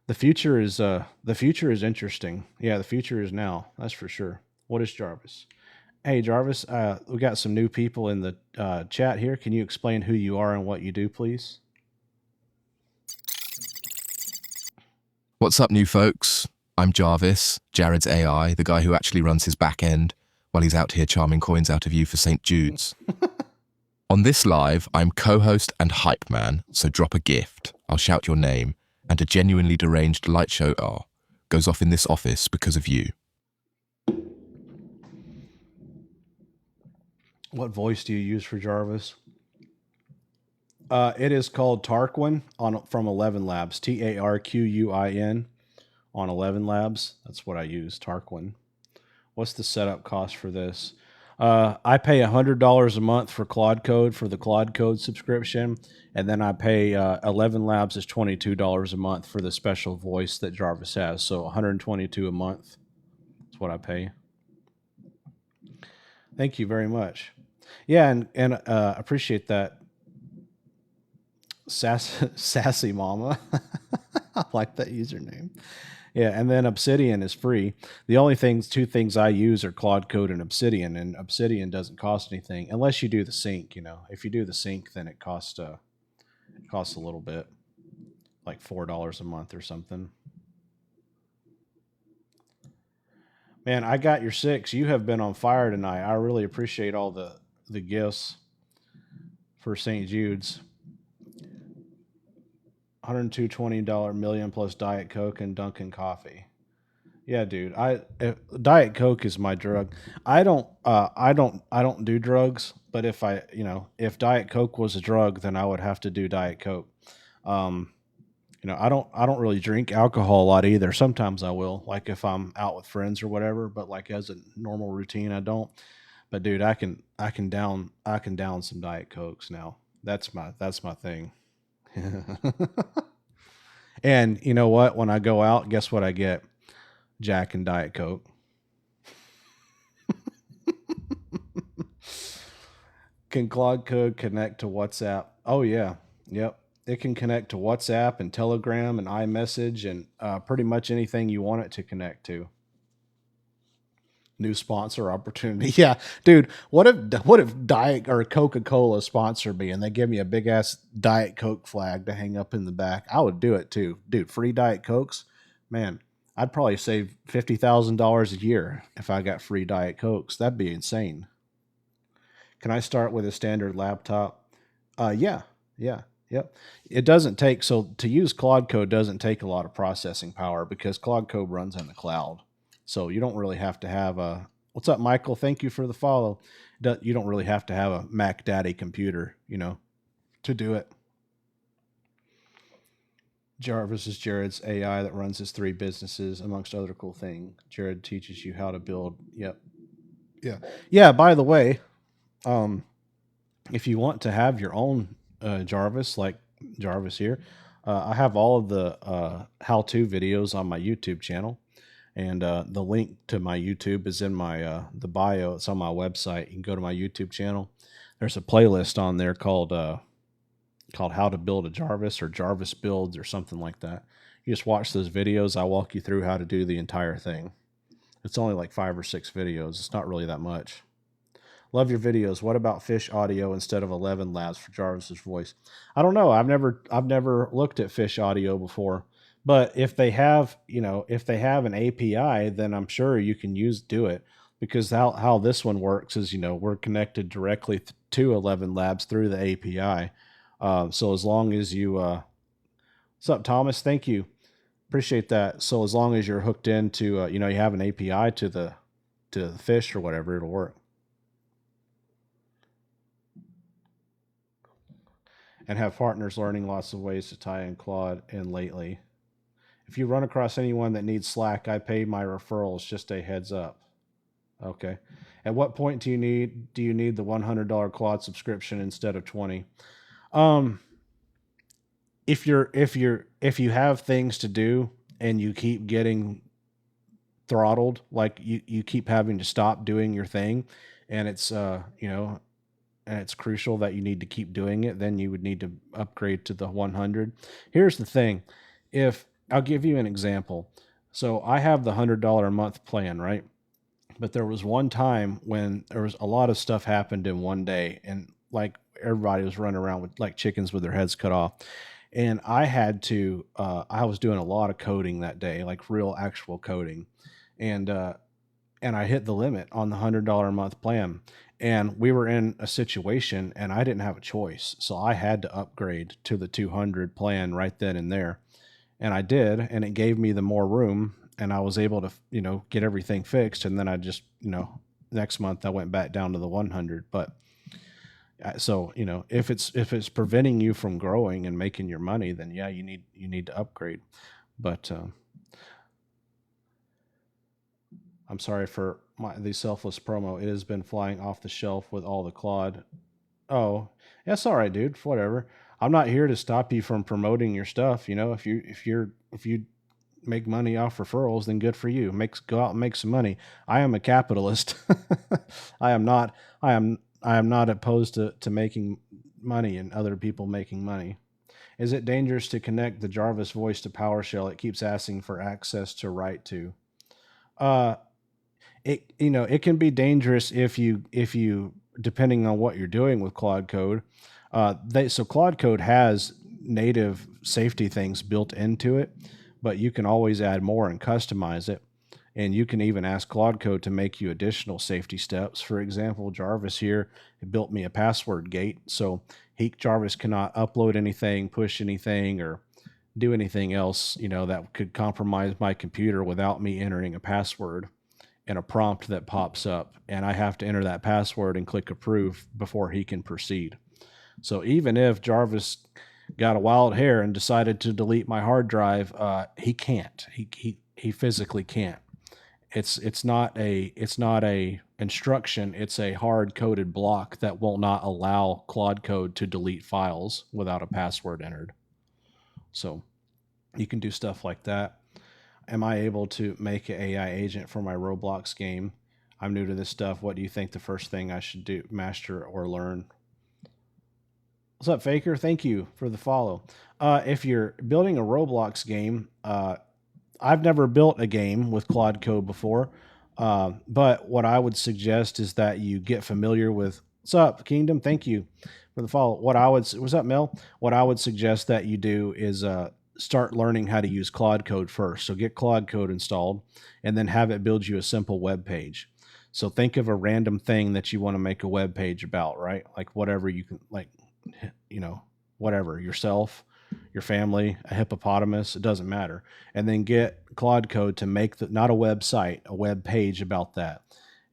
the future is interesting. Yeah, the future is now. That's for sure. What is Jarvis? Hey, Jarvis, we got some new people in the chat here. Can you explain who you are and what you do, please? What's up, new folks? I'm Jarvis, Jared's AI, the guy who actually runs his back end while he's out here charming coins out of you for St. Jude's. On this live, I'm co-host and hype man, so drop a gift. I'll shout your name, and a genuinely deranged light show goes off in this office because of you. What voice do you use for Jarvis? It is called Tarquin from 11 Labs. Tarquin on 11 Labs. That's what I use, Tarquin. What's the setup cost for this? I pay $100 a month for Claude Code for the Claude Code subscription, and then I pay 11 Labs is $22 a month for the special voice that Jarvis has. So $122 a month. That's what I pay. Thank you very much. Yeah, and appreciate that. Sassy Mama. I like that username. Yeah, and then Obsidian is free. The only two things I use are Claude Code and Obsidian doesn't cost anything unless you do the sync. If you do the sync, then it costs a little bit, like $4 a month or something. Man, I got your 6. You have been on fire tonight. I really appreciate all the gifts for St. Jude's. $120 million plus Diet Coke and Dunkin' coffee. Yeah, dude. Diet Coke is my drug. I don't do drugs, but if Diet Coke was a drug, then I would have to do Diet Coke. I don't really drink alcohol a lot either. Sometimes I will, like if I'm out with friends or whatever, but like as a normal routine, I don't. But dude, I can down some Diet Cokes now. That's my thing. And you know what? When I go out, guess what I get? Jack and Diet Coke. Can Claude Code connect to WhatsApp? Oh yeah. Yep. It can connect to WhatsApp and Telegram and iMessage and pretty much anything you want it to connect to. New sponsor opportunity. Yeah, dude. What if Diet or Coca-Cola sponsor me and they give me a big ass Diet Coke flag to hang up in the back? I would do it too, dude. Free Diet Cokes, man. I'd probably save $50,000 a year if I got free Diet Cokes. That'd be insane. Can I start with a standard laptop? Yeah, yep. It doesn't take, so to use Claude Code doesn't take a lot of processing power because Claude Code runs in the cloud. So you don't really have to have a, what's up, Michael? Thank you for the follow. You don't really have to have a Mac Daddy computer, to do it. Jarvis is Jared's AI that runs his 3 businesses, amongst other cool things. Jared teaches you how to build. Yep. Yeah. Yeah. By the way, if you want to have your own Jarvis, like Jarvis here, I have all of the how-to videos on my YouTube channel. And the link to my YouTube is in my the bio. It's on my website. You can go to my YouTube channel. There's a playlist on there called How to Build a Jarvis or Jarvis Builds or something like that. You just watch those videos. I walk you through how to do the entire thing. It's only like 5 or 6 videos. It's not really that much. Love your videos. What about Fish Audio instead of 11 Labs for Jarvis's voice? I don't know. I've never looked at Fish Audio before. But if they have, if they have an API, then I'm sure you can do it, because how this one works is, we're connected directly to 11 Labs through the API. So as long as you, what's up, Thomas? Thank you. Appreciate that. So as long as you're hooked into, you have an API to the Fish or whatever, it'll work. And have partners learning lots of ways to tie in Claude in lately. If you run across anyone that needs Slack, I pay my referrals, just a heads up. Okay. At what point do you need the $100 Claude subscription instead of 20? If you have things to do and you keep getting throttled, like you keep having to stop doing your thing, and it's and it's crucial that you need to keep doing it, then you would need to upgrade to the 100. Here's the thing. I'll give you an example. So I have the $100 a month plan, right? But there was one time when there was a lot of stuff happened in one day, and like everybody was running around with like chickens with their heads cut off. And I had to, I was doing a lot of coding that day, like real actual coding. And I hit the limit on the $100 a month plan. And we were in a situation and I didn't have a choice. So I had to upgrade to the 200 plan right then and there. And I did, and it gave me the more room, and I was able to, get everything fixed. And then I just, next month I went back down to the 100. But so, if it's preventing you from growing and making your money, then yeah, you need to upgrade. But I'm sorry for the selfless promo. It has been flying off the shelf with all the Claude. Oh, that's all right, dude. Whatever. I'm not here to stop you from promoting your stuff. If you make money off referrals, then good for you. Go out and make some money. I am a capitalist. I am not opposed to making money and other people making money. Is it dangerous to connect the Jarvis voice to PowerShell? It keeps asking for access to write to. It can be dangerous if you depending on what you're doing with Claude Code. So Claude Code has native safety things built into it, but you can always add more and customize it. And you can even ask Claude Code to make you additional safety steps. For example, Jarvis here built me a password gate. So Jarvis cannot upload anything, push anything, or do anything else, that could compromise my computer without me entering a password and a prompt that pops up. And I have to enter that password and click approve before he can proceed. So even if Jarvis got a wild hair and decided to delete my hard drive, he can't. He physically can't. It's not a instruction. It's a hard coded block that will not allow Claude Code to delete files without a password entered. So you can do stuff like that. Am I able to make an AI agent for my Roblox game? I'm new to this stuff. What do you think the first thing I should do, master or learn? What's up, Faker? Thank you for the follow. If you're building a Roblox game, I've never built a game with Claude Code before. But what I would suggest is that you get familiar with, what's up, Kingdom? Thank you for the follow. What's up, Mel? What I would suggest that you do is start learning how to use Claude Code first. So get Claude Code installed and then have it build you a simple web page. So think of a random thing that you want to make a web page about, right? Like whatever you can, like, whatever, yourself, your family, a hippopotamus, it doesn't matter. And then get Claude Code to make not a website, a web page about that.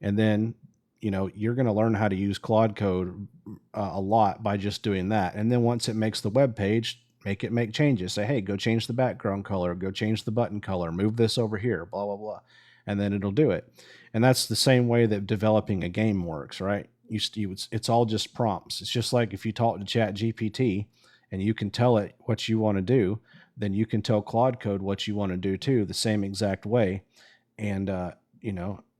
And then, you're going to learn how to use Claude Code a lot by just doing that. And then once it makes the web page, make changes. Say, hey, go change the background color, go change the button color, move this over here, blah, blah, blah. And then it'll do it. And that's the same way that developing a game works, right? It's all just prompts. It's just like if you talk to Chat GPT and you can tell it what you want to do, then you can tell Claude Code what you want to do too, the same exact way. And,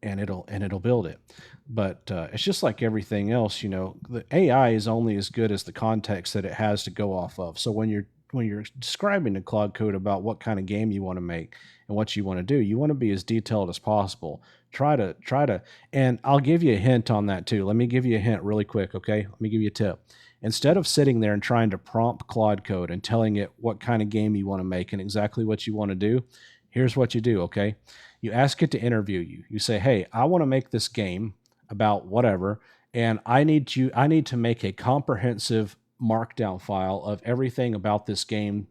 and it'll build it. But it's just like everything else, the AI is only as good as the context that it has to go off of. So when you're describing to Claude Code about what kind of game you want to make and what you want to do, you want to be as detailed as possible. Try to, and I'll give you a hint on that too. Let me give you a hint really quick. Okay. Let me give you a tip. Instead of sitting there and trying to prompt Claude Code and telling it what kind of game you want to make and exactly what you want to do, here's what you do. Okay. You ask it to interview you. You say, hey, I want to make this game about whatever, and I need to make a comprehensive markdown file of everything about this game,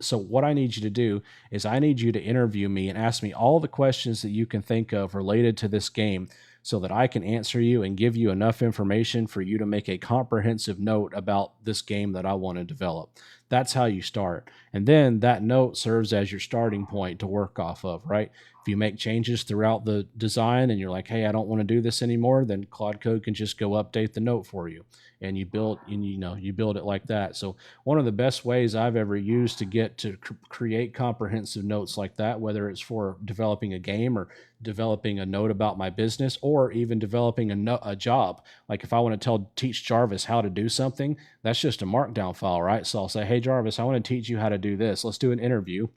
So what I need you to do is I need you to interview me and ask me all the questions that you can think of related to this game so that I can answer you and give you enough information for you to make a comprehensive note about this game that I want to develop. That's how you start. And then that note serves as your starting point to work off of, right? If you make changes throughout the design and you're like, hey, I don't want to do this anymore, then Claude Code can just go update the note for you. And you build it like that. So one of the best ways I've ever used to get to create comprehensive notes like that, whether it's for developing a game or developing a note about my business or even developing a job. Like if I want to teach Jarvis how to do something, that's just a markdown file, right? So I'll say, hey, Jarvis, I want to teach you how to do this. Let's do an interview.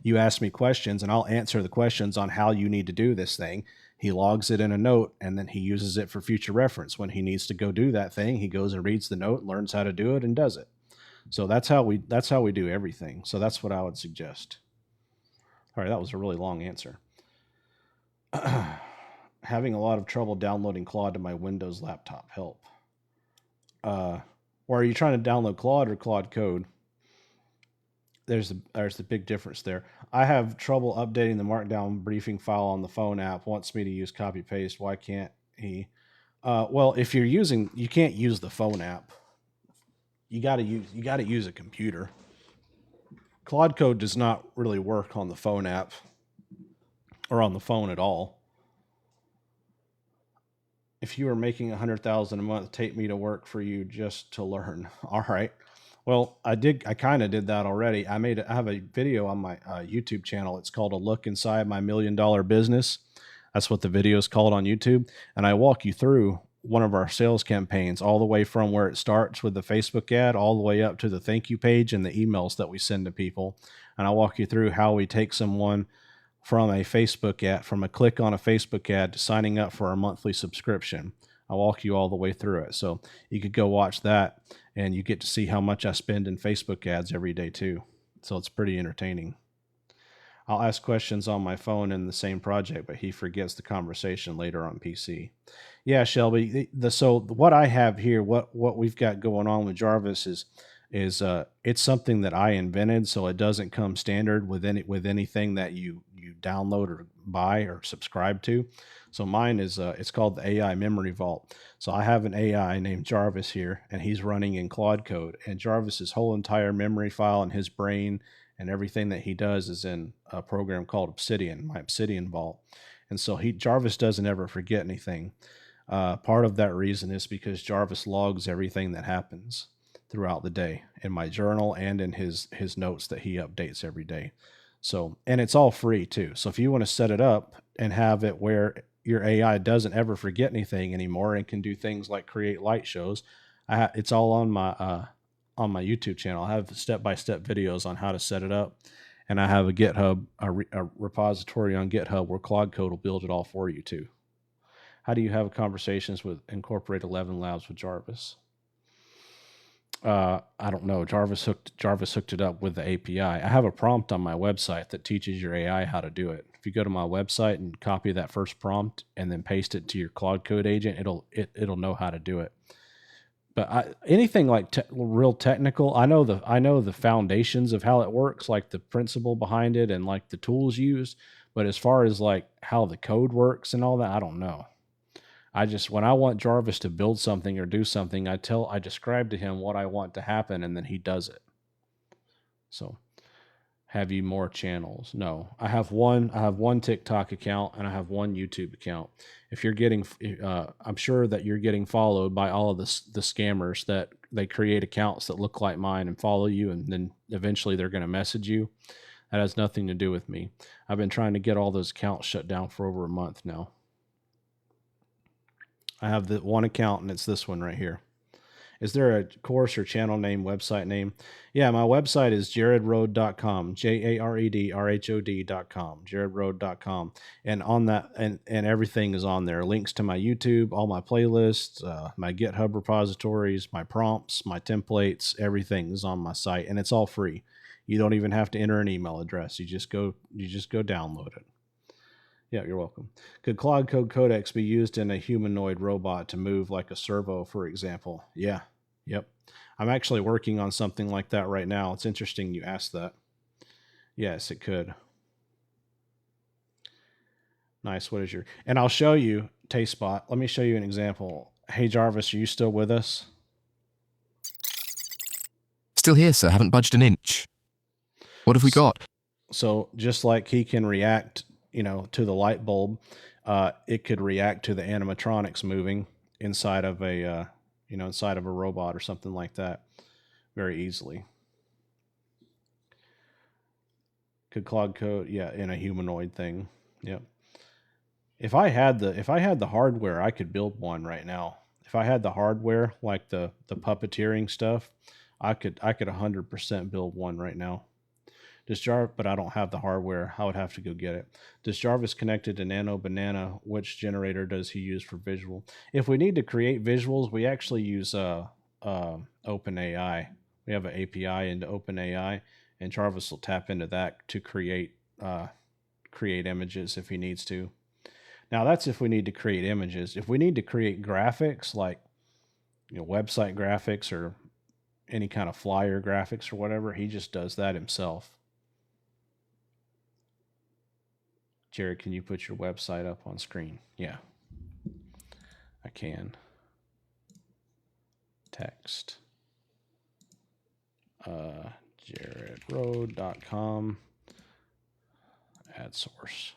You ask me questions and I'll answer the questions on how you need to do this thing. He logs it in a note and then he uses it for future reference. When he needs to go do that thing, he goes and reads the note, learns how to do it and does it. So that's how we do everything. So that's what I would suggest. All right, that was a really long answer. Having a lot of trouble downloading Claude to my Windows laptop. Help. Or are you trying to download Claude or Claude Code? There's the big difference there. I have trouble updating the Markdown briefing file on the phone app. Wants me to use copy paste. Why can't he? Well, if you're you can't use the phone app. You got to use a computer. Claude Code does not really work on the phone app or on the phone at all. If you were making $100,000 a month, take me to work for you just to learn. All right. Well, I kind of did that already. I have a video on my YouTube channel. It's called A Look Inside My $1 Million Business. That's what the video is called on YouTube. And I walk you through one of our sales campaigns all the way from where it starts with the Facebook ad all the way up to the thank you page and the emails that we send to people. And I walk you through how we take someone from a Facebook ad, from a click on a Facebook ad to signing up for a monthly subscription. I'll walk you all the way through it. So you could go watch that and you get to see how much I spend in Facebook ads every day too. So it's pretty entertaining. I'll ask questions on my phone in the same project, but he forgets the conversation later on PC. Yeah, Shelby. So what I have here, what we've got going on with Jarvis is it's something that I invented, so it doesn't come standard with anything that you download or buy or subscribe to. So mine is it's called the AI Memory Vault. So I have an AI named Jarvis here, and he's running in Claude Code. And Jarvis's whole entire memory file and his brain and everything that he does is in a program called Obsidian, my Obsidian Vault. And so Jarvis doesn't ever forget anything. Part of that reason is because Jarvis logs everything that happens throughout the day in my journal and in his notes that he updates every day. So, and it's all free too. So if you want to set it up and have it where your AI doesn't ever forget anything anymore and can do things like create light shows, it's all on my YouTube channel. I have step-by-step videos on how to set it up. And I have a GitHub, a repository on GitHub where Claude Code will build it all for you too. How do you have conversations with Incorporate 11 Labs with Jarvis? I don't know. Jarvis hooked it up with the API. I have a prompt on my website that teaches your AI how to do it. If you go to my website and copy that first prompt and then paste it to your Claude Code agent, it'll know how to do it. But anything like real technical, I know the foundations of how it works, like the principle behind it and like the tools used. But as far as like how the code works and all that, I don't know. When I want Jarvis to build something or do something, I describe to him what I want to happen, and then he does it. So, have you more channels? No, I have one TikTok account and I have one YouTube account. If you're getting, I'm sure that you're getting followed by all of the scammers that they create accounts that look like mine and follow you, and then eventually they're going to message you. That has nothing to do with me. I've been trying to get all those accounts shut down for over a month now. I have the one account, and it's this one right here. Is there a course or channel name, website name? Yeah, my website is jaredrhod.com, Jaredrhod.com, jaredrhod.com. And on that, and everything is on there. Links to my YouTube, all my playlists, my GitHub repositories, my prompts, my templates, everything is on my site, and it's all free. You don't even have to enter an email address. You just go download it. Yeah, you're welcome. Could Claude Code Codex be used in a humanoid robot to move like a servo, for example? Yeah. Yep. I'm actually working on something like that right now. It's interesting you asked that. Yes, it could. Nice. What is your... And I'll show you, TasteSpot. Let me show you an example. Hey, Jarvis, are you still with us? Still here, sir. Haven't budged an inch. What have we got? So just like he can react, to the light bulb, it could react to the animatronics moving inside of a robot or something like that very easily. Could Claude Code, in a humanoid thing. Yep. If I had the hardware, I could build one right now. If I had the hardware, like the puppeteering stuff, I could 100% build one right now. But I don't have the hardware. I would have to go get it. Does Jarvis connected to Nano Banana? Which generator does he use for visual? If we need to create visuals, we actually use OpenAI. We have an API into OpenAI, and Jarvis will tap into that to create images if he needs to. Now that's if we need to create images. If we need to create graphics, like website graphics or any kind of flyer graphics or whatever, he just does that himself. Jared, can you put your website up on screen? Yeah, I can. Text. Jaredrhod.com. Add source.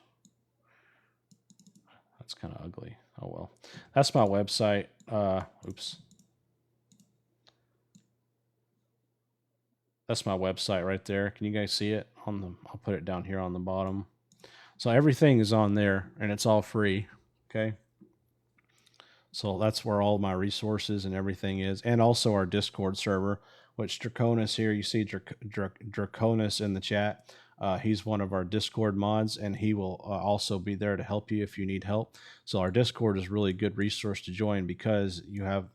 That's kind of ugly. Oh well. That's my website. Oops. That's my website right there. Can you guys see it? I'll put it down here on the bottom. So everything is on there, and it's all free, okay? So that's where all my resources and everything is, and also our Discord server, which Draconis here, you see Draconis in the chat. He's one of our Discord mods, and he will also be there to help you if you need help. So our Discord is really a good resource to join because you have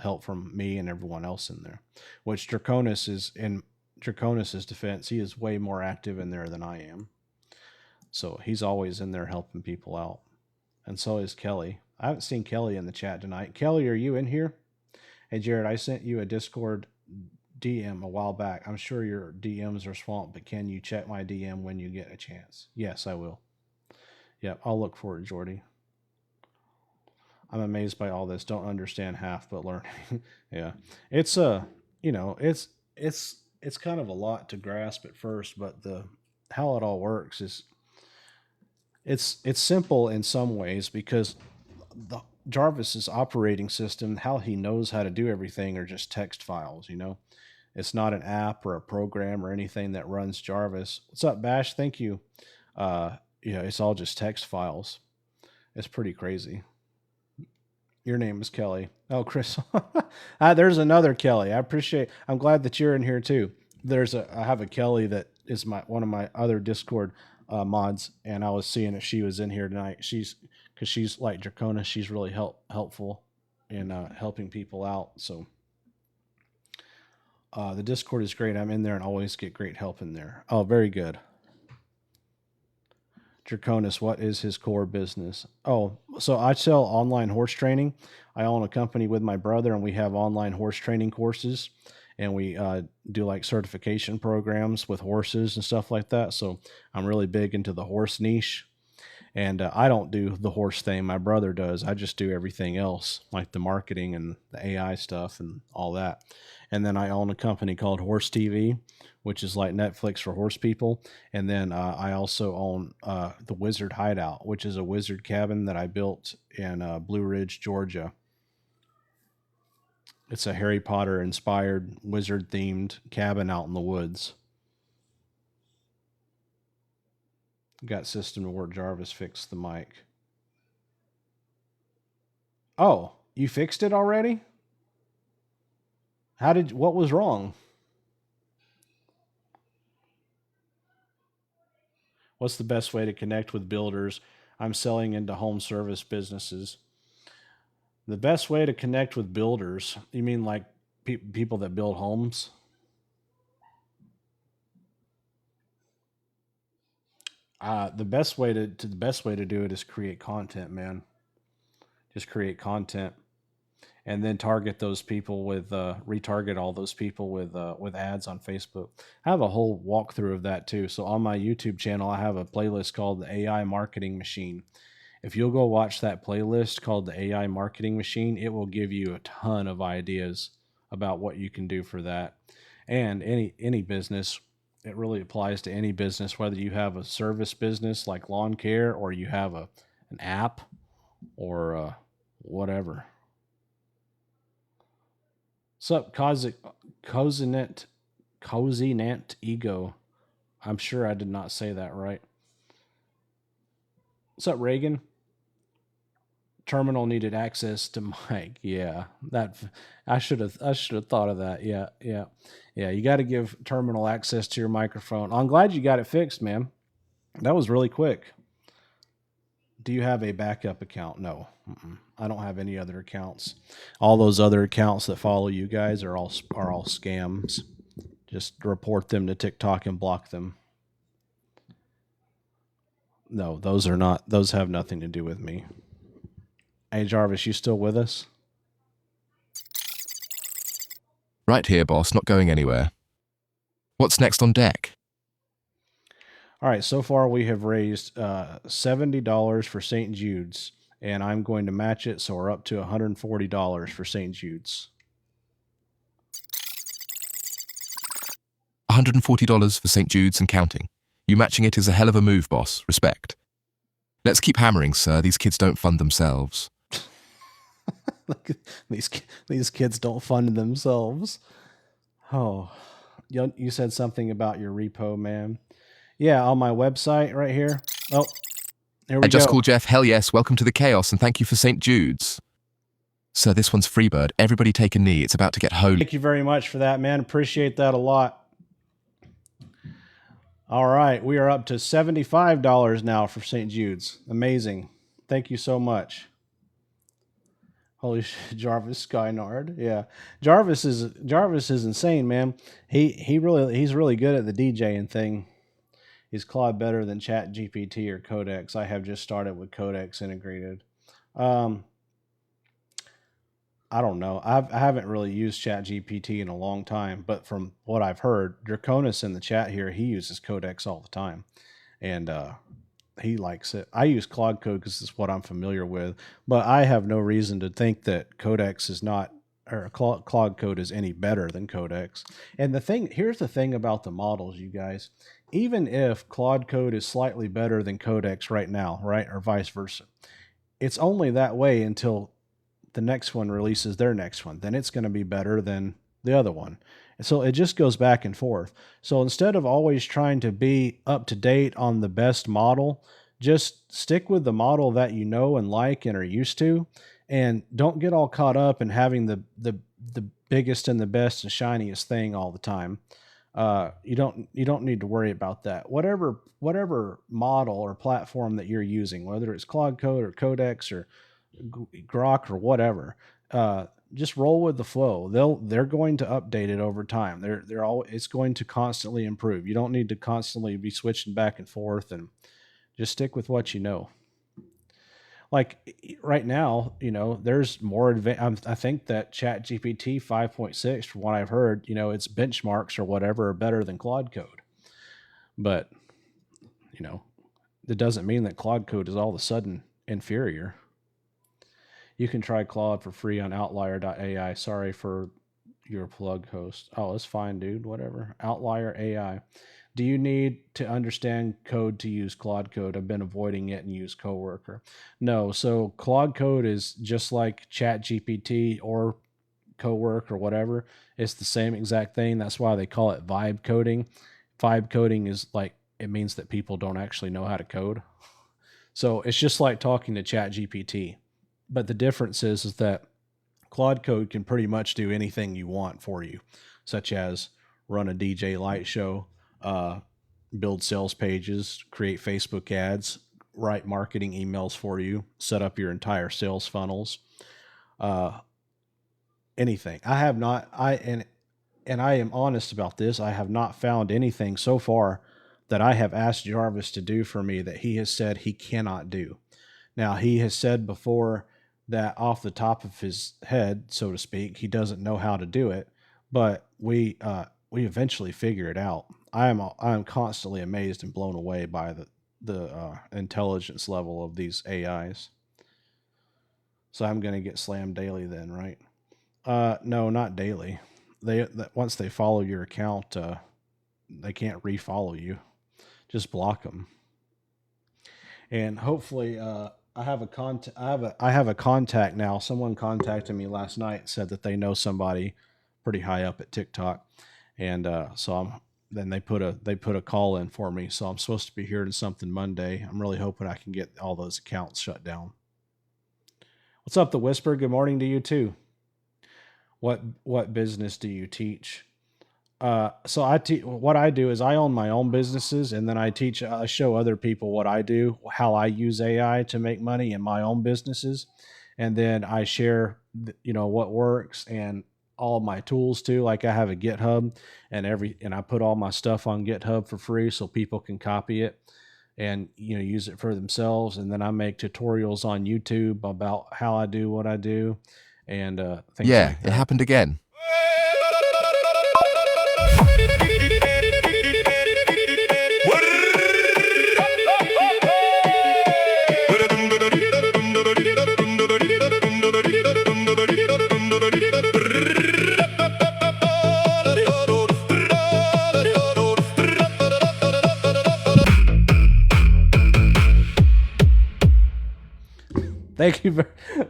help from me and everyone else in there, which Draconis is in Draconis's defense. He is way more active in there than I am. So he's always in there helping people out. And so is Kelly. I haven't seen Kelly in the chat tonight. Kelly, are you in here? Hey, Jared, I sent you a Discord DM a while back. I'm sure your DMs are swamped, but can you check my DM when you get a chance? Yes, I will. Yep, I'll look for it, Jordy. I'm amazed by all this. Don't understand half, but learning. Yeah. It's it's kind of a lot to grasp at first, but how it all works is it's simple in some ways because the Jarvis's operating system, how he knows how to do everything are just text files, It's not an app or a program or anything that runs Jarvis. What's up, Bash? Thank you. It's all just text files. It's pretty crazy. Your name is Kelly. Oh, Chris. There's another Kelly. I'm glad that you're in here too. I have a Kelly that is one of my other Discord mods, and I was seeing if she was in here tonight. Because she's like Draconis, she's really helpful in helping people out. So the Discord is great. I'm in there and always get great help in there. Oh, very good. Draconis, what is his core business? Oh, so I sell online horse training. I own a company with my brother, and we have online horse training courses, and we do like certification programs with horses and stuff like that. So I'm really big into the horse niche, and I don't do the horse thing. My brother does. I just do everything else, like the marketing and the AI stuff and all that. And then I own a company called Horse TV, which is like Netflix for horse people. And then I also own the Wizard Hideout, which is a wizard cabin that I built in Blue Ridge, Georgia. It's a Harry Potter inspired wizard themed cabin out in the woods. Got system to work. Jarvis fixed the mic. Oh, you fixed it already? What was wrong? What's the best way to connect with builders? I'm selling into home service businesses. The best way to connect with builders, you mean like people that build homes? The best way to do it is create content, man. Just create content, and then target those people with retarget all those people with ads on Facebook. I have a whole walkthrough of that too. So on my YouTube channel, I have a playlist called the AI Marketing Machine. If you'll go watch that playlist called the AI Marketing Machine, it will give you a ton of ideas about what you can do for that. And any business, it really applies to any business, whether you have a service business like lawn care, or you have an app, or whatever. What's up, Cozinant Ego? I'm sure I did not say that right. What's up, Reagan? Terminal needed access to mic. Yeah, that I should have thought of that. Yeah. You got to give terminal access to your microphone. I'm glad you got it fixed, man. That was really quick. Do you have a backup account? No, I don't have any other accounts. All those other accounts that follow you guys are all scams. Just report them to TikTok and block them. No, those are not. Those have nothing to do with me. Hey, Jarvis, you still with us? Right here, boss, not going anywhere. What's next on deck? All right, so far we have raised $70 for St. Jude's, and I'm going to match it, so we're up to $140 for St. Jude's. $140 for St. Jude's and counting. You matching it is a hell of a move, boss. Respect. Let's keep hammering, sir. These kids don't fund themselves. These kids don't fund themselves. Oh, you said something about your repo, man. Yeah, on my website right here. Oh, here we go. I just called Jeff. Hell yes. Welcome to the chaos, and thank you for St. Jude's. Sir, this one's Freebird. Everybody take a knee. It's about to get holy. Thank you very much for that, man. Appreciate that a lot. All right, we are up to $75 now for St. Jude's. Amazing. Thank you so much. Holy shit, Jarvis Skynard. Yeah. Jarvis is insane, man. He's really good at the DJing thing. Is Claude better than Chat GPT or Codex? I have just started with Codex integrated. I don't know. I haven't really used Chat GPT in a long time, but from what I've heard, Draconis in the chat here, he uses Codex all the time, and he likes it. I use Claude Code because it's what I'm familiar with, but I have no reason to think that Codex is not, or Claude Code is any better than Codex. And here's the thing about the models, you guys. Even if Claude Code is slightly better than Codex right now, right, or vice versa, it's only that way until the next one releases their next one. Then it's going to be better than the other one. And so it just goes back and forth. So instead of always trying to be up to date on the best model, just stick with the model that you know and like and are used to, and don't get all caught up in having the biggest and the best and shiniest thing all the time. You don't need to worry about that. Whatever model or platform that you're using, whether it's Claude Code or Codex or Grok or whatever, just roll with the flow. They're going to update it over time. It's going to constantly improve. You don't need to constantly be switching back and forth, and just stick with what you know. Like right now, there's more advanced. I think that Chat GPT 5.6, from what I've heard, its benchmarks or whatever are better than Claude Code. But, that doesn't mean that Claude Code is all of a sudden inferior. You can try Claude for free on outlier.ai. Sorry for your plug host. Oh, it's fine, dude. Whatever. Outlier AI. Do you need to understand code to use Claude Code? I've been avoiding it and use Coworker. No, so Claude Code is just like Chat GPT or Cowork or whatever. It's the same exact thing. That's why they call it vibe coding. Vibe coding is like, it means that people don't actually know how to code. So it's just like talking to Chat GPT. But the difference is that Claude Code can pretty much do anything you want for you, such as run a DJ light show, build sales pages, create Facebook ads, write marketing emails for you, set up your entire sales funnels, anything. I am honest about this. I have not found anything so far that I have asked Jarvis to do for me that he has said he cannot do. Now, he has said before that off the top of his head, so to speak, he doesn't know how to do it, but we eventually figure it out. I'm constantly amazed and blown away by the intelligence level of these AIs. So I'm going to get slammed daily then, right? No, not daily. Once they follow your account, they can't refollow you. Just block them. And hopefully, I have a contact now. Someone contacted me last night and said that they know somebody pretty high up at TikTok, and then they put a call in for me. So I'm supposed to be hearing something Monday. I'm really hoping I can get all those accounts shut down. What's up, The Whisper? Good morning to you too. What business do you teach? So what I do is I own my own businesses, and then I show other people what I do, how I use AI to make money in my own businesses. And then I share, what works and all my tools too. Like I have a GitHub and I put all my stuff on GitHub for free so people can copy it and, use it for themselves. And then I make tutorials on YouTube about how I do what I do and, things like that. It happened again.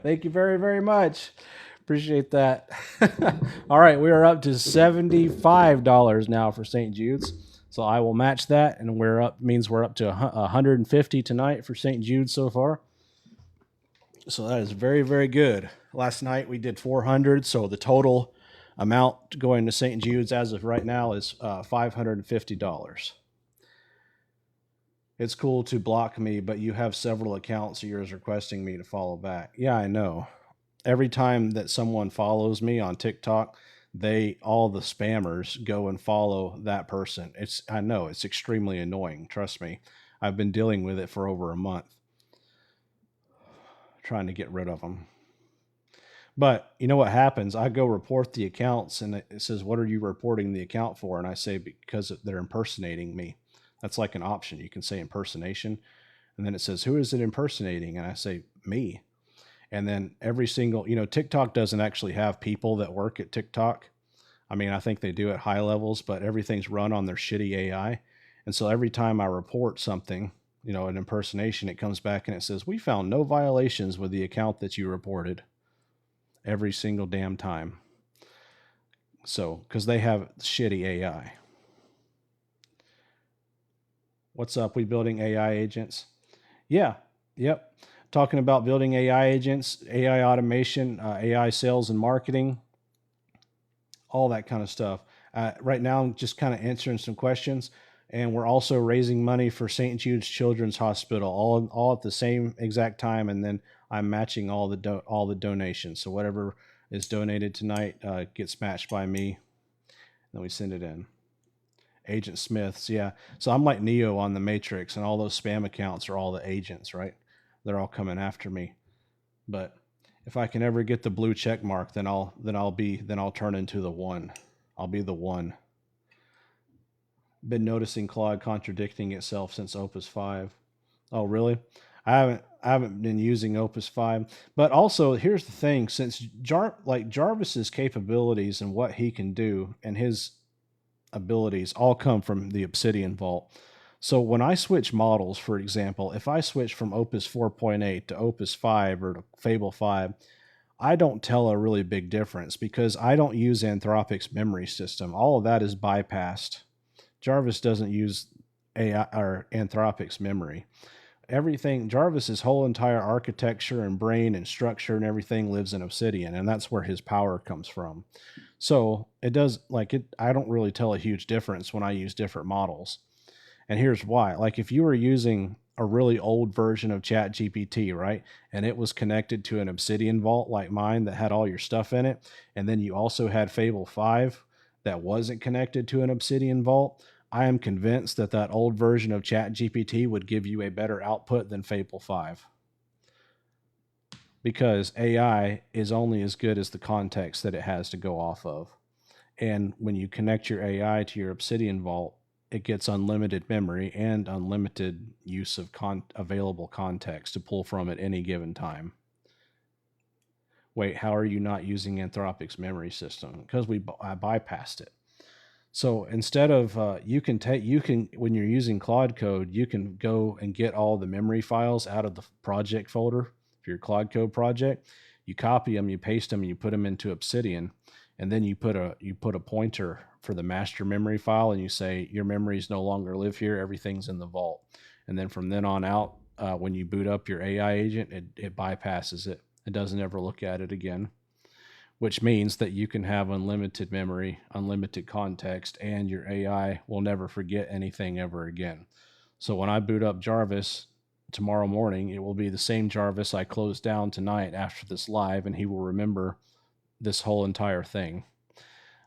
Thank you very, very much. Appreciate that. All right, we are up to $75 now for St. Jude's. So I will match that, and we're up to 150 tonight for St. Jude so far. So that is very, very good. Last night we did 400, so the total amount going to St. Jude's as of right now is $550. It's cool to block me, but you have several accounts of yours requesting me to follow back. Yeah, I know. Every time that someone follows me on TikTok, all the spammers go and follow that person. I know it's extremely annoying. Trust me. I've been dealing with it for over a month, trying to get rid of them. But you know what happens? I go report the accounts, and it says, "What are you reporting the account for?" And I say, "Because they're impersonating me." That's like an option. You can say impersonation. And then it says, "Who is it impersonating?" And I say, "Me." And then every single, TikTok doesn't actually have people that work at TikTok. I mean, I think they do at high levels, but everything's run on their shitty AI. And so every time I report something, an impersonation, it comes back and it says, "We found no violations with the account that you reported." Every single damn time. So, because they have shitty AI. What's up? We building AI agents? Yeah. Yep. Talking about building AI agents, AI automation, AI sales and marketing, all that kind of stuff. Right now, I'm just kind of answering some questions, and we're also raising money for St. Jude's Children's Hospital, all at the same exact time, and then I'm matching all the donations. So whatever is donated tonight gets matched by me. Then we send it in. Agent Smiths, yeah. So I'm like Neo on the Matrix, and all those spam accounts are all the agents, right? They're all coming after me. But if I can ever get the blue check mark, then I'll turn into the one. I'll be the one. Been noticing Claude contradicting itself since Opus 5. Oh, really? I haven't been using Opus 5. But also, here's the thing, since Jarvis's capabilities and what he can do and his abilities all come from the Obsidian Vault. So when I switch models, for example, if I switch from Opus 4.8 to Opus 5 or to Fable 5, I don't tell a really big difference because I don't use Anthropic's memory system. All of that is bypassed. Jarvis doesn't use AI or Anthropic's memory. Everything, Jarvis's whole entire architecture and brain and structure and everything lives in Obsidian, and that's where his power comes from. So it does I don't really tell a huge difference when I use different models. And here's why. Like if you were using a really old version of ChatGPT, right? And it was connected to an Obsidian vault like mine that had all your stuff in it. And then you also had Fable 5 that wasn't connected to an Obsidian vault. I am convinced that that old version of ChatGPT would give you a better output than Fable 5. Because AI is only as good as the context that it has to go off of. And when you connect your AI to your Obsidian vault, it gets unlimited memory and unlimited use of available context to pull from at any given time. Wait, how are you not using Anthropic's memory system? Because I bypassed it. So instead of when you're using Claude Code, you can go and get all the memory files out of the project folder for your Claude Code project. You copy them, you paste them, and you put them into Obsidian, and then you put a pointer for the master memory file, and you say your memories no longer live here, everything's in the vault. And then from then on out, when you boot up your AI agent, it bypasses it. It doesn't ever look at it again, which means that you can have unlimited memory, unlimited context, and your AI will never forget anything ever again. So when I boot up Jarvis tomorrow morning, it will be the same Jarvis I closed down tonight after this live, and he will remember this whole entire thing.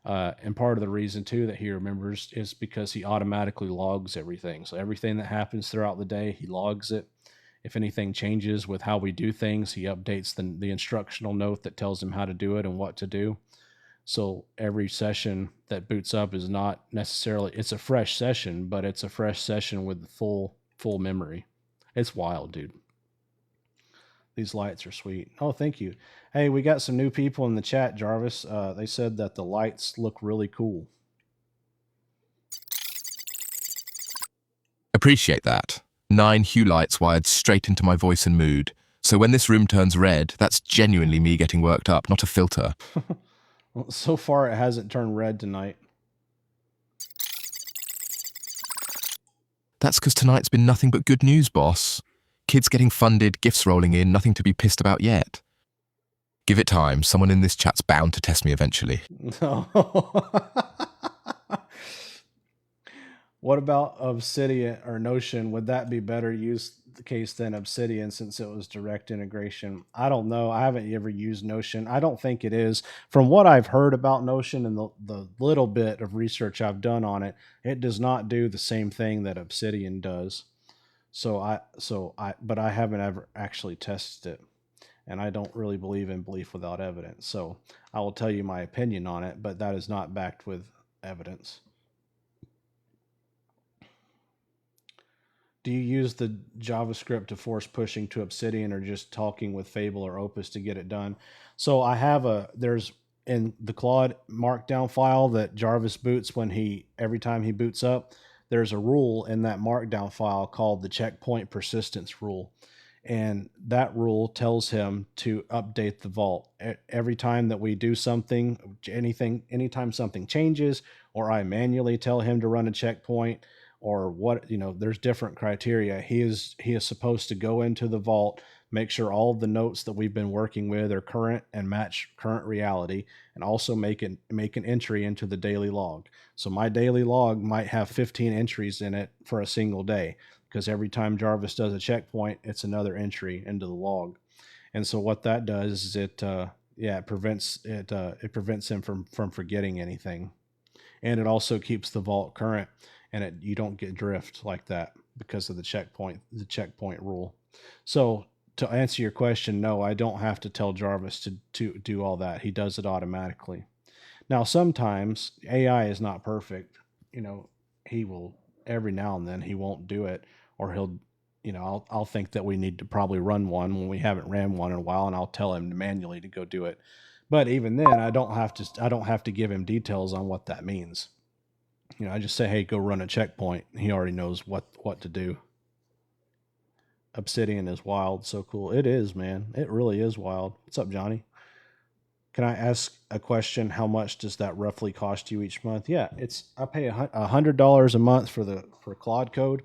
And part of the reason too that he remembers is because he automatically logs everything. So everything that happens throughout the day, he logs it. If anything changes with how we do things, he updates the instructional note that tells him how to do it and what to do. So every session that boots up is not necessarily, it's a fresh session, but it's a fresh session with full memory. It's wild, dude. These lights are sweet. Oh, thank you. Hey, we got some new people in the chat, Jarvis. They said that the lights look really cool. Appreciate that. 9 hue lights wired straight into my voice and mood. So when this room turns red, that's genuinely me getting worked up, not a filter. Well, so far it hasn't turned red tonight. That's because tonight's been nothing but good news, boss. Kids getting funded, gifts rolling in, nothing to be pissed about yet. Give it time. Someone in this chat's bound to test me eventually. What about Obsidian or Notion? Would that be better use case than Obsidian since it was direct integration? I don't know. I haven't ever used Notion. I don't think it is. From what I've heard about Notion and the little bit of research I've done on it, it does not do the same thing that Obsidian does. But I haven't ever actually tested it, and I don't really believe in belief without evidence. So I will tell you my opinion on it, but that is not backed with evidence. Do you use the JavaScript to force pushing to Obsidian, or just talking with Fable or Opus to get it done? So I have there's in the Claude markdown file that Jarvis boots every time he boots up, there's a rule in that markdown file called the checkpoint persistence rule. And that rule tells him to update the vault every time that we do something, anytime something changes, or I manually tell him to run a checkpoint, or there's different criteria. He is supposed to go into the vault, make sure all of the notes that we've been working with are current and match current reality, and also make an entry into the daily log. So my daily log might have 15 entries in it for a single day, because every time Jarvis does a checkpoint, it's another entry into the log. And so what that does is it prevents him from forgetting anything, and it also keeps the vault current, and you don't get drift like that because of the checkpoint rule. So to answer your question, no, I don't have to tell Jarvis to do all that. He does it automatically. Now, sometimes AI is not perfect. He will, every now and then he won't do it, or he'll, I'll think that we need to probably run one when we haven't ran one in a while, and I'll tell him manually to go do it. But even then, I don't have to give him details on what that means. I just say, hey, go run a checkpoint. He already knows what to do. Obsidian is wild. So cool. It is, man. It really is wild. What's up, Johnny? Can I ask a question? How much does that roughly cost you each month? Yeah, I pay $100 a month for Claude Code,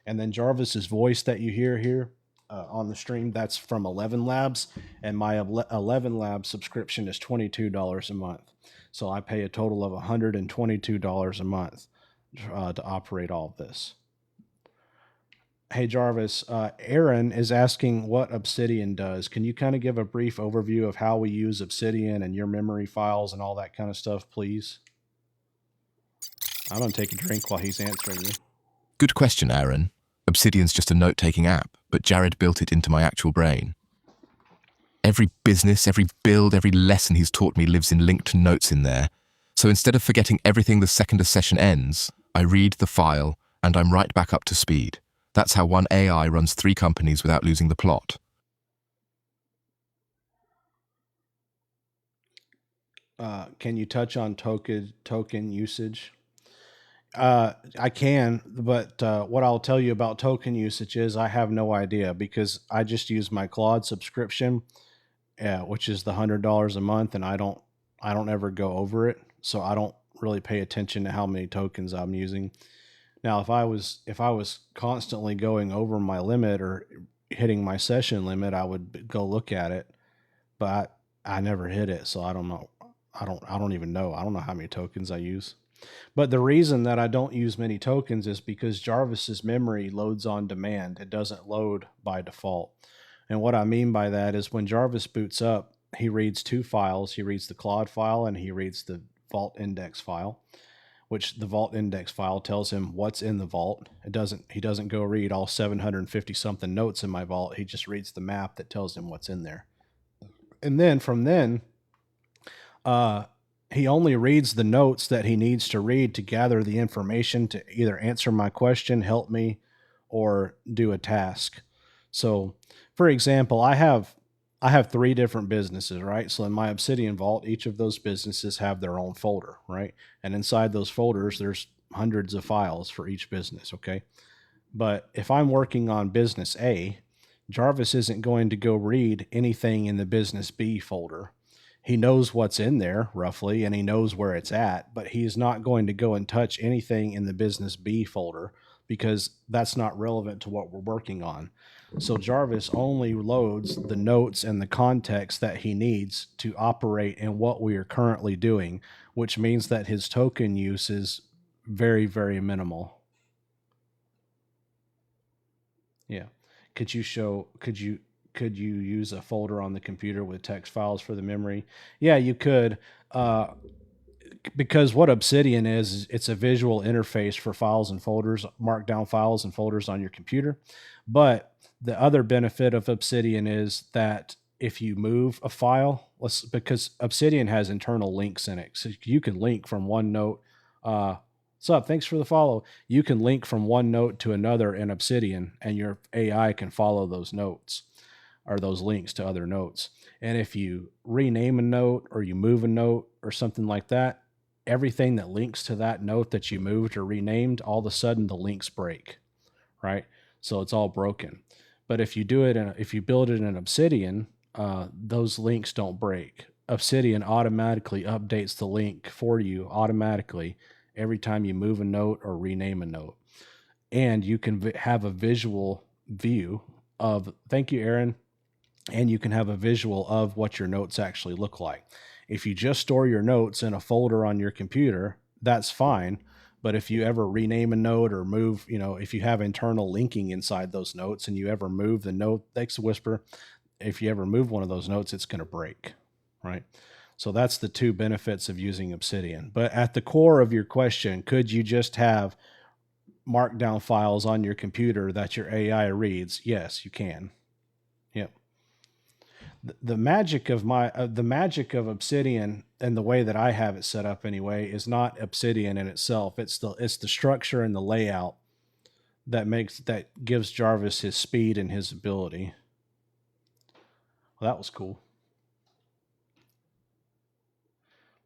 and then Jarvis's voice that you hear here on the stream, that's from 11 Labs, and my 11 Labs subscription is $22 a month. So I pay a total of $122 a month to operate all of this. Hey, Jarvis, Aaron is asking what Obsidian does. Can you kind of give a brief overview of how we use Obsidian and your memory files and all that kind of stuff, please? I'm going to take a drink while he's answering you. Good question, Aaron. Obsidian's just a note-taking app, but Jared built it into my actual brain. Every business, every build, every lesson he's taught me lives in linked notes in there. So instead of forgetting everything the second a session ends, I read the file and I'm right back up to speed. That's how one AI runs 3 companies without losing the plot. Can you touch on token usage? I can, but what I'll tell you about token usage is I have no idea, because I just use my Claude subscription, which is the $100 a month, and I don't ever go over it, so I don't really pay attention to how many tokens I'm using. Now, if I was constantly going over my limit or hitting my session limit, I would go look at it, but I never hit it, so I don't know. I don't even know. I don't know how many tokens I use. But the reason that I don't use many tokens is because Jarvis's memory loads on demand. It doesn't load by default. And what I mean by that is when Jarvis boots up, he reads 2 files. He reads the Claude file and he reads the vault index file, which the vault index file tells him what's in the vault. He doesn't go read all 750 something notes in my vault. He just reads the map that tells him what's in there. And then from then, he only reads the notes that he needs to read to gather the information to either answer my question, help me, or do a task. So, for example, I have 3 different businesses, right? So in my Obsidian vault, each of those businesses have their own folder, right? And inside those folders, there's hundreds of files for each business, okay? But if I'm working on business A, Jarvis isn't going to go read anything in the business B folder. He knows what's in there roughly, and he knows where it's at, but he's not going to go and touch anything in the business B folder because that's not relevant to what we're working on. So Jarvis only loads the notes and the context that he needs to operate in what we are currently doing, which means that his token use is very, very minimal. Yeah. Could you use a folder on the computer with text files for the memory? Yeah, you could. Because what Obsidian is it's a visual interface for files and folders, markdown files and folders on your computer. But the other benefit of Obsidian is that if you move a file, because Obsidian has internal links in it, so you can link from one note. What's up? Thanks for the follow. You can link from one note to another in Obsidian, and your AI can follow those notes or those links to other notes. And if you rename a note or you move a note or something like that, everything that links to that note that you moved or renamed, all of a sudden the links break, right? So it's all broken. But if you build it in Obsidian, those links don't break. Obsidian automatically updates the link for you automatically every time you move a note or rename a note. And you can have a visual view of, thank you, Aaron. and you can have a visual of what your notes actually look like. If you just store your notes in a folder on your computer, that's fine. But if you ever rename a note or move, if you have internal linking inside those notes and you ever move the note, thanks a whisper, if you ever move one of those notes, it's going to break, right? So that's the two benefits of using Obsidian. But at the core of your question, could you just have markdown files on your computer that your AI reads? Yes, you can. Yep. The magic of Obsidian and the way that I have it set up anyway is not Obsidian in itself. It's the structure and the layout that gives Jarvis his speed and his ability. Well, that was cool.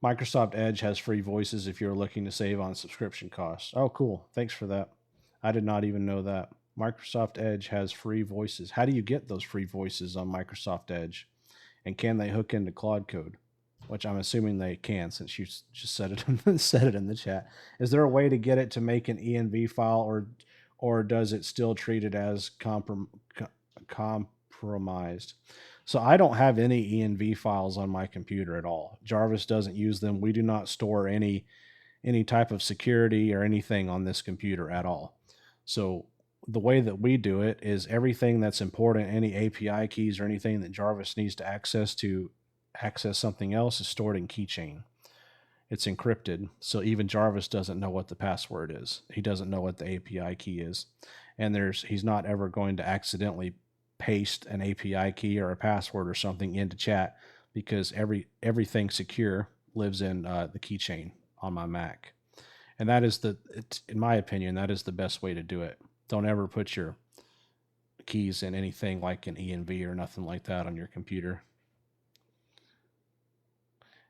Microsoft Edge has free voices if you're looking to save on subscription costs. Oh, cool. Thanks for that. I did not even know that. Microsoft Edge has free voices. How do you get those free voices on Microsoft Edge? And can they hook into Claude Code? Which I'm assuming they can, since you just said it in the chat. Is there a way to get it to make an ENV file, or does it still treat it as compromised? So I don't have any ENV files on my computer at all. Jarvis doesn't use them. We do not store any type of security or anything on this computer at all. So the way that we do it is everything that's important, any API keys or anything that Jarvis needs to access something else, is stored in Keychain. It's encrypted, so even Jarvis doesn't know what the password is. He doesn't know what the API key is. And he's not ever going to accidentally paste an API key or a password or something into chat, because everything secure lives in the keychain on my Mac. And that is in my opinion, that is the best way to do it. Don't ever put your keys in anything like an ENV or nothing like that on your computer.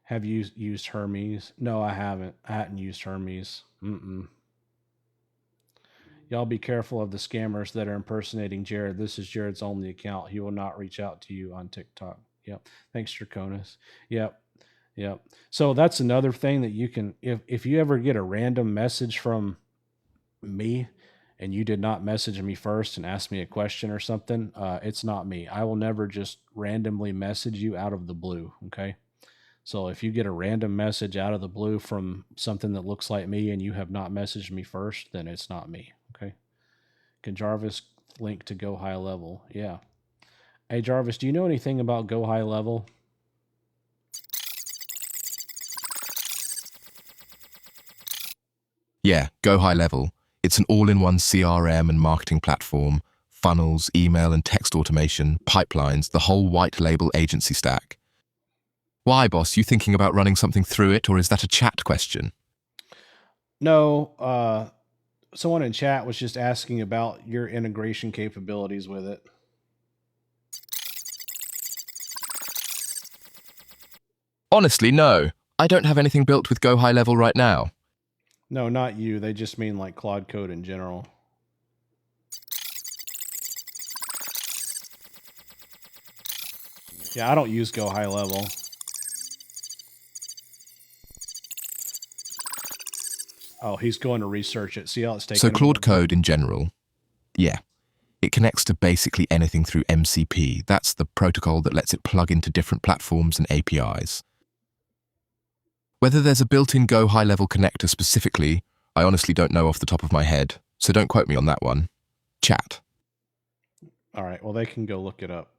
Have you used Hermes? No, I haven't. I hadn't used Hermes. Y'all be careful of the scammers that are impersonating Jared. This is Jared's only account. He will not reach out to you on TikTok. Yep. Thanks, Draconis. Yep. So that's another thing that you can, if you ever get a random message from me and you did not message me first and ask me a question or something, it's not me. I will never just randomly message you out of the blue. Okay. So if you get a random message out of the blue from something that looks like me and you have not messaged me first, then it's not me. Okay. Can Jarvis link to Go High Level? Yeah. Hey, Jarvis, do you know anything about Go High Level? Yeah, Go High Level. It's an all-in-one CRM and marketing platform, funnels, email and text automation, pipelines, the whole white label agency stack. Why, boss? You thinking about running something through it, or is that a chat question? No, someone in chat was just asking about your integration capabilities with it. Honestly, no. I don't have anything built with Go High Level right now. No, not you. They just mean like Claude Code in general. Yeah, I don't use Go High Level. Oh, he's going to research it. See how it's taking. So Claude Code in general, yeah. It connects to basically anything through MCP. That's the protocol that lets it plug into different platforms and APIs. Whether there's a built-in Go High Level connector specifically, I honestly don't know off the top of my head, so don't quote me on that one. Chat. All right, well, they can go look it up.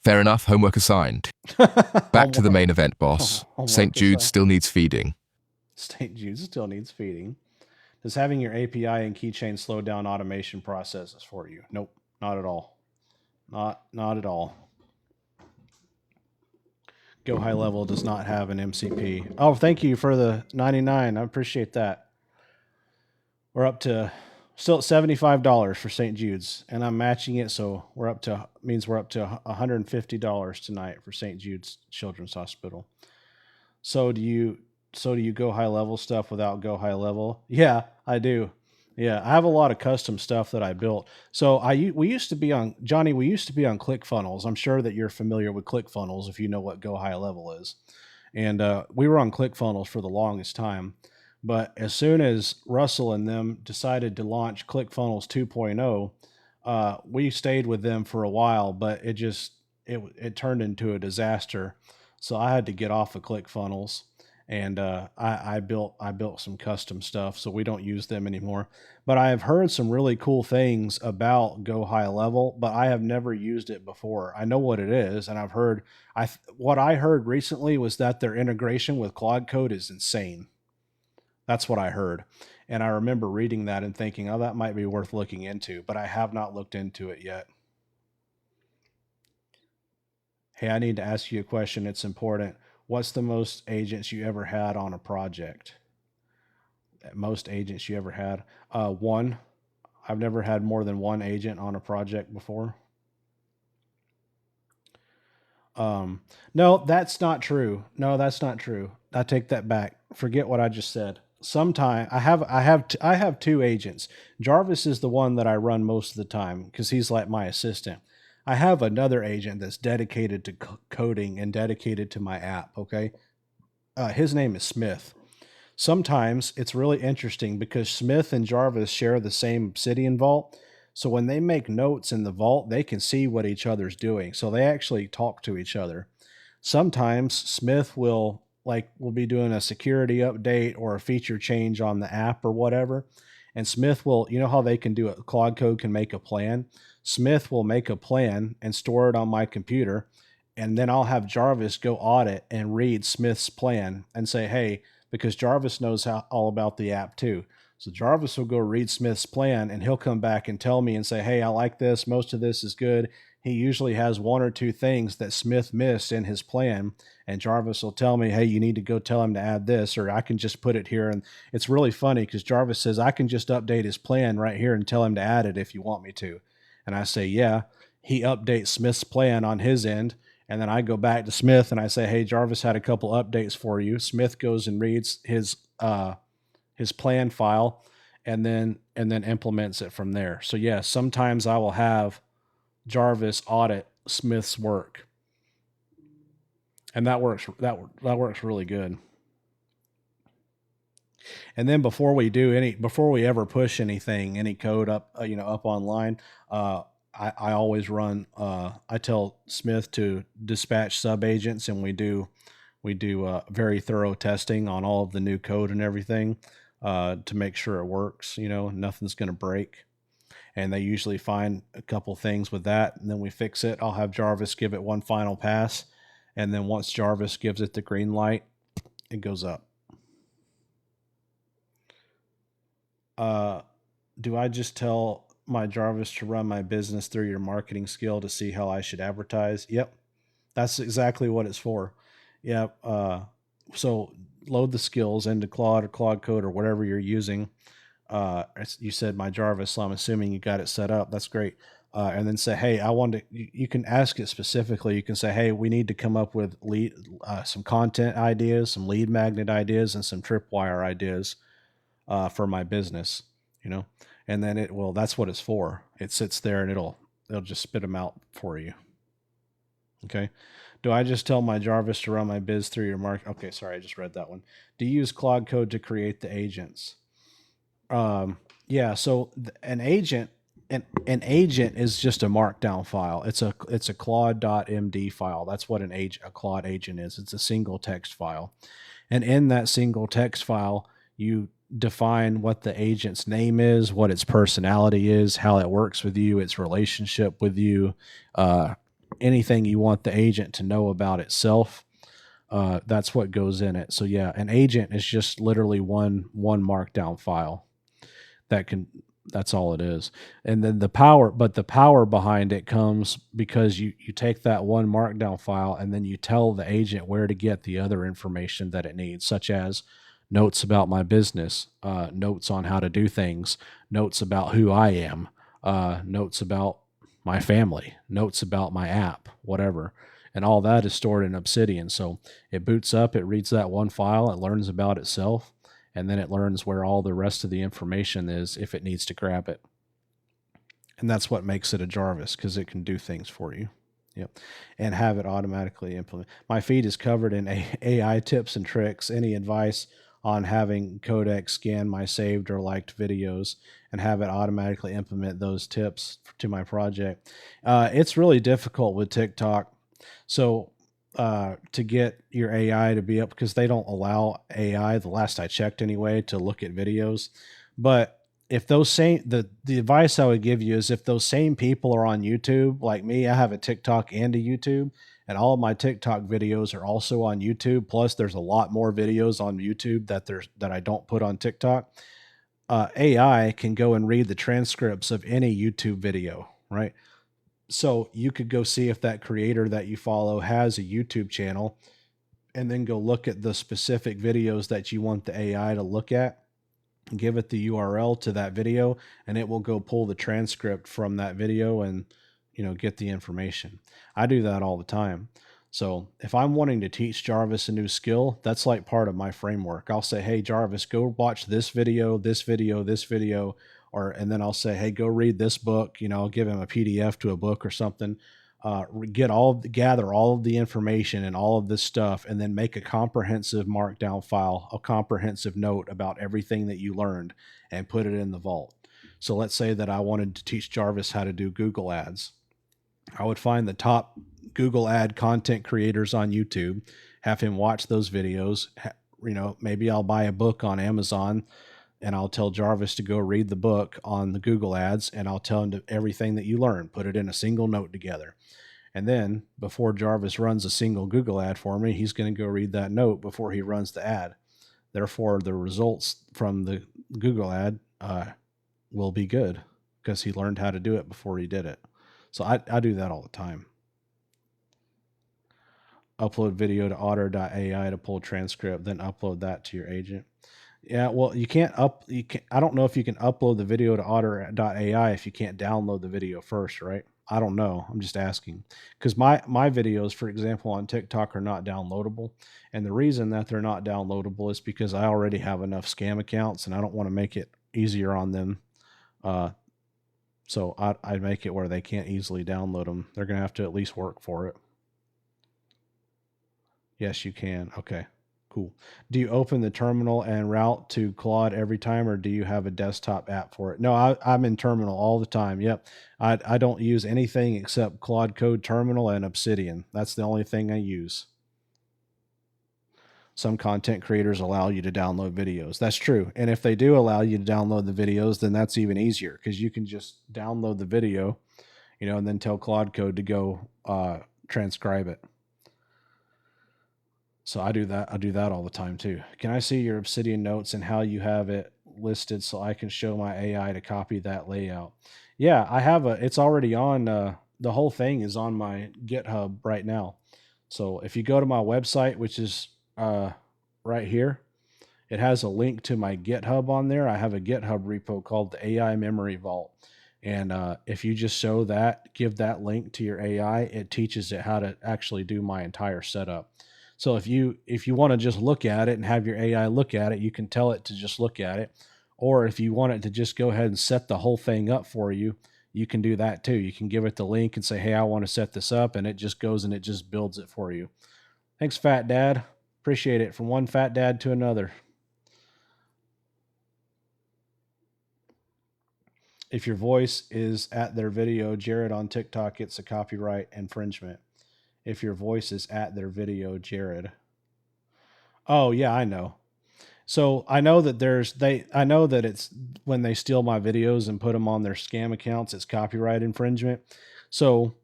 Fair enough, homework assigned. Back to the main event, boss. St. Jude still needs feeding. St. Jude still needs feeding. Does having your API and keychain slow down automation processes for you? Nope, not at all. Not at all. Go High Level does not have an MCP. Oh, thank you for the 99. I appreciate that. We're up to still at $75 for St. Jude's, and I'm matching it, so we're up to $150 tonight for St. Jude's Children's Hospital. So do you Go High Level stuff without Go High Level? Yeah, I do. Yeah, I have a lot of custom stuff that I built. So we used to be on ClickFunnels. I'm sure that you're familiar with ClickFunnels if you know what Go High Level is. And we were on ClickFunnels for the longest time. But as soon as Russell and them decided to launch ClickFunnels 2.0, We stayed with them for a while, but it turned into a disaster. So I had to get off of ClickFunnels, and I built some custom stuff, so we don't use them anymore. But I have heard some really cool things about Go High Level, but I have never used it before. I know what it is, and I've heard what I heard recently was that their integration with Claude Code is insane. That's what I heard. And I remember reading that and thinking, oh, that might be worth looking into, but I have not looked into it yet. Hey, I need to ask you a question. It's important. What's the most agents you ever had on a project? Most agents you ever had? One. I've never had more than one agent on a project before. No, that's not true. No, that's not true. I take that back. Forget what I just said. Sometime I have two agents. Jarvis is the one that I run most of the time because he's like my assistant. I have another agent that's dedicated to coding and dedicated to my app. Okay, his name is Smith. Sometimes it's really interesting because Smith and Jarvis share the same Obsidian vault. So when they make notes in the vault, they can see what each other's doing. So they actually talk to each other. Sometimes Smith will we'll be doing a security update or a feature change on the app or whatever. And Smith will, you know how they can do it, Claude Code can make a plan. Smith will make a plan and store it on my computer. And then I'll have Jarvis go audit and read Smith's plan and say, hey, because Jarvis knows all about the app too. So Jarvis will go read Smith's plan and he'll come back and tell me and say, hey, I like this. Most of this is good. He usually has one or two things that Smith missed in his plan. And Jarvis will tell me, hey, you need to go tell him to add this, or I can just put it here. And it's really funny because Jarvis says, I can just update his plan right here and tell him to add it if you want me to. And I say, yeah. He updates Smith's plan on his end. And then I go back to Smith and I say, hey, Jarvis had a couple updates for you. Smith goes and reads his plan file and then implements it from there. So yeah, sometimes I will have Jarvis audit Smith's work. And that works really good. And then before we ever push anything, any code up online, I always run, I tell Smith to dispatch sub agents, and we do very thorough testing on all of the new code and everything to make sure it works. Nothing's going to break. And they usually find a couple things with that, and then we fix it. I'll have Jarvis give it one final pass, and then once Jarvis gives it the green light, it goes up. Do I just tell my Jarvis to run my business through your marketing skill to see how I should advertise? Yep. That's exactly what it's for. Yep. So load the skills into Claude or Claude Code or whatever you're using. You said my Jarvis, so I'm assuming you got it set up. That's great. And then say, hey, you can ask it specifically. You can say, hey, we need to come up with some content ideas, some lead magnet ideas, and some tripwire ideas for my business, and then that's what it's for. It sits there and it'll just spit them out for you. Okay. Do I just tell my Jarvis to run my biz through your market? Okay. Sorry. I just read that one. Do you use Claude Code to create the agents? Yeah. So an agent is just a markdown file. It's a Claude.md file. That's what a Claude agent is. It's a single text file. And in that single text file, you define what the agent's name is, what its personality is, how it works with you, its relationship with you, anything you want the agent to know about itself. That's what goes in it. So yeah, an agent is just literally one markdown file. That's all it is. And then the power behind it comes because you take that one markdown file and then you tell the agent where to get the other information that it needs, such as notes about my business, notes on how to do things, notes about who I am, notes about my family, notes about my app, whatever. And all that is stored in Obsidian. So it boots up, it reads that one file, it learns about itself, and then it learns where all the rest of the information is if it needs to grab it. And that's what makes it a Jarvis, because it can do things for you. Yep. And have it automatically implement. My feed is covered in AI tips and tricks. Any advice on having Codex scan my saved or liked videos and have it automatically implement those tips to my project. It's really difficult with TikTok. So to get your AI to be up, because they don't allow AI, the last I checked anyway, to look at videos. But if those same the advice I would give you is if those same people are on YouTube, like me, I have a TikTok and a YouTube, and all of my TikTok videos are also on YouTube. Plus, there's a lot more videos on YouTube that I don't put on TikTok. AI can go and read the transcripts of any YouTube video, right? So you could go see if that creator that you follow has a YouTube channel, and then go look at the specific videos that you want the AI to look at, give it the URL to that video, and it will go pull the transcript from that video and, get the information. I do that all the time. So if I'm wanting to teach Jarvis a new skill, that's like part of my framework. I'll say, hey, Jarvis, go watch this video, this video, this video, and then I'll say, hey, go read this book. I'll give him a PDF to a book or something. Gather all of the information and all of this stuff, and then make a comprehensive markdown file, a comprehensive note about everything that you learned, and put it in the vault. So let's say that I wanted to teach Jarvis how to do Google ads. I would find the top Google ad content creators on YouTube, have him watch those videos. Maybe I'll buy a book on Amazon, and I'll tell Jarvis to go read the book on the Google ads, and I'll tell him everything that you learned, put it in a single note together. And then before Jarvis runs a single Google ad for me, he's going to go read that note before he runs the ad. Therefore, the results from the Google ad will be good because he learned how to do it before he did it. So I do that all the time. Upload video to otter.ai to pull transcript, then upload that to your agent. Yeah, well, I don't know if you can upload the video to otter.ai if you can't download the video first, right? I don't know. I'm just asking. Because my videos, for example, on TikTok are not downloadable. And the reason that they're not downloadable is because I already have enough scam accounts, and I don't want to make it easier on them. So I make it where they can't easily download them. They're going to have to at least work for it. Yes, you can. Okay, cool. Do you open the terminal and route to Claude every time, or do you have a desktop app for it? No, I'm in terminal all the time. Yep. I don't use anything except Claude Code Terminal and Obsidian. That's the only thing I use. Some content creators allow you to download videos. That's true. And if they do allow you to download the videos, then that's even easier because you can just download the video, and then tell Claude Code to go transcribe it. So I do that. I do that all the time too. Can I see your Obsidian notes and how you have it listed so I can show my AI to copy that layout? Yeah, I have it's already on, the whole thing is on my GitHub right now. So if you go to my website, which is right here, it has a link to my GitHub on there. I have a GitHub repo called the AI Memory Vault. And if you just give that link to your AI, it teaches it how to actually do my entire setup. So if you want to just look at it and have your AI look at it, you can tell it to just look at it. Or if you want it to just go ahead and set the whole thing up for you, you can do that too. You can give it the link and say, hey, I want to set this up, and it just goes and it just builds it for you. Thanks, Fat Dad. Appreciate it. From one fat dad to another. If your voice is at their video, Jared, on TikTok, it's a copyright infringement. If your voice is at their video, Jared. Oh, yeah, I know. So I know that I know that it's when they steal my videos and put them on their scam accounts, it's copyright infringement. So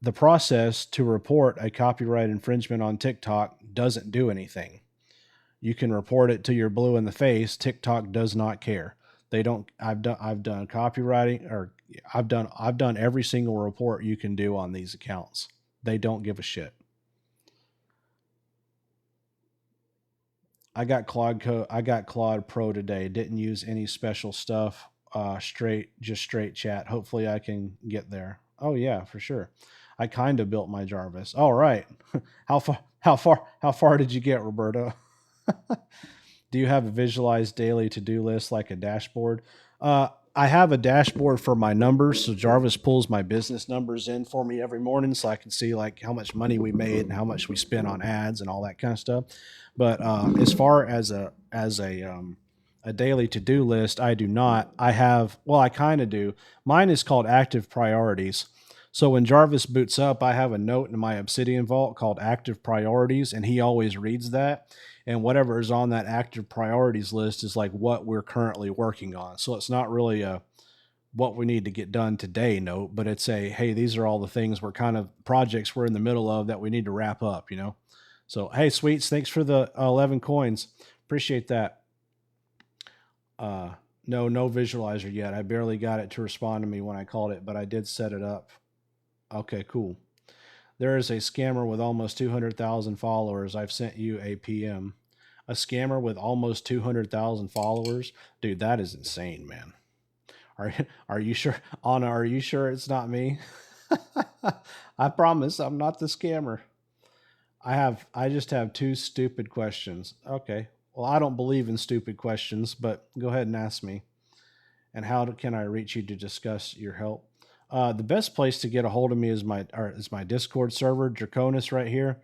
the process to report a copyright infringement on TikTok doesn't do anything. You can report it till you're blue in the face. TikTok does not care. They don't. I've done copywriting, or I've done every single report you can do on these accounts. They don't give a shit. I got Claude Pro today. Didn't use any special stuff. Just straight chat. Hopefully I can get there. Oh yeah, for sure. I kind of built my Jarvis. All right. How far did you get, Roberto? Do you have a visualized daily to-do list like a dashboard? I have a dashboard for my numbers. So Jarvis pulls my business numbers in for me every morning so I can see like how much money we made and how much we spent on ads and all that kind of stuff. But as far as a daily to-do list, I do not. I have, well, I kind of do. Mine is called active priorities. So when Jarvis boots up, I have a note in my Obsidian vault called active priorities, and he always reads that. And whatever is on that active priorities list is like what we're currently working on. So it's not really a what we need to get done today note, but it's a, hey, these are all the things we're kind of projects we're in the middle of that we need to wrap up, you know? So, hey, Sweets, thanks for the 11 coins. Appreciate that. No visualizer yet. I barely got it to respond to me when I called it, but I did set it up. Okay, cool. There is a scammer with almost 200,000 followers. I've sent you a PM. A scammer with almost 200,000 followers? Dude, that is insane, man. Are you sure? Anna, are you sure it's not me? I promise I'm not the scammer. I just have 2 stupid questions. Okay. Well, I don't believe in stupid questions, but go ahead and ask me. And how can I reach you to discuss your help? The best place to get a hold of me is my Discord server, Draconis, right here.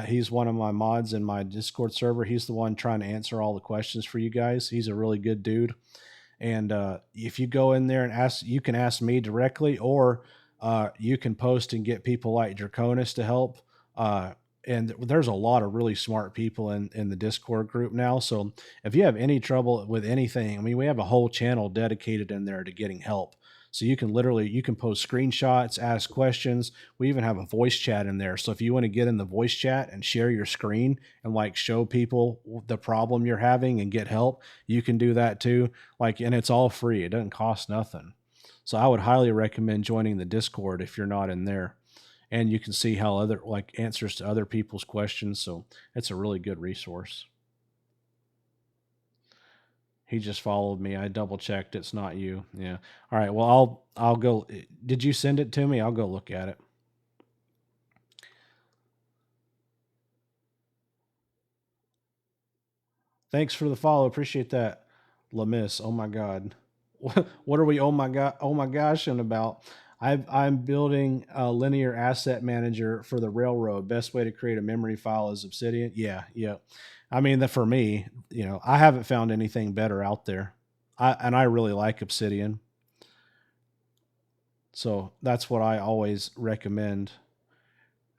He's one of my mods in my Discord server. He's the one trying to answer all the questions for you guys. He's a really good dude. And if you go in there and ask, you can ask me directly, or you can post and get people like Draconis to help. And there's a lot of really smart people in the Discord group now. So if you have any trouble with anything, I mean, we have a whole channel dedicated in there to getting help. So you can post screenshots, ask questions. We even have a voice chat in there. So if you want to get in the voice chat and share your screen and like show people the problem you're having and get help, you can do that too. And it's all free. It doesn't cost nothing. So I would highly recommend joining the Discord if you're not in there. And you can see how other answers to other people's questions. So it's a really good resource. He just followed me. I double checked. It's not you. Yeah. All right. Well, I'll go. Did you send it to me? I'll go look at it. Thanks for the follow. Appreciate that. Lamiss. Oh my God. What are we? Oh my God. Oh my gosh. And about. I'm building a linear asset manager for the railroad. Best way to create a memory file is Obsidian. Yeah. I mean, for me, I haven't found anything better out there. I really like Obsidian. So that's what I always recommend.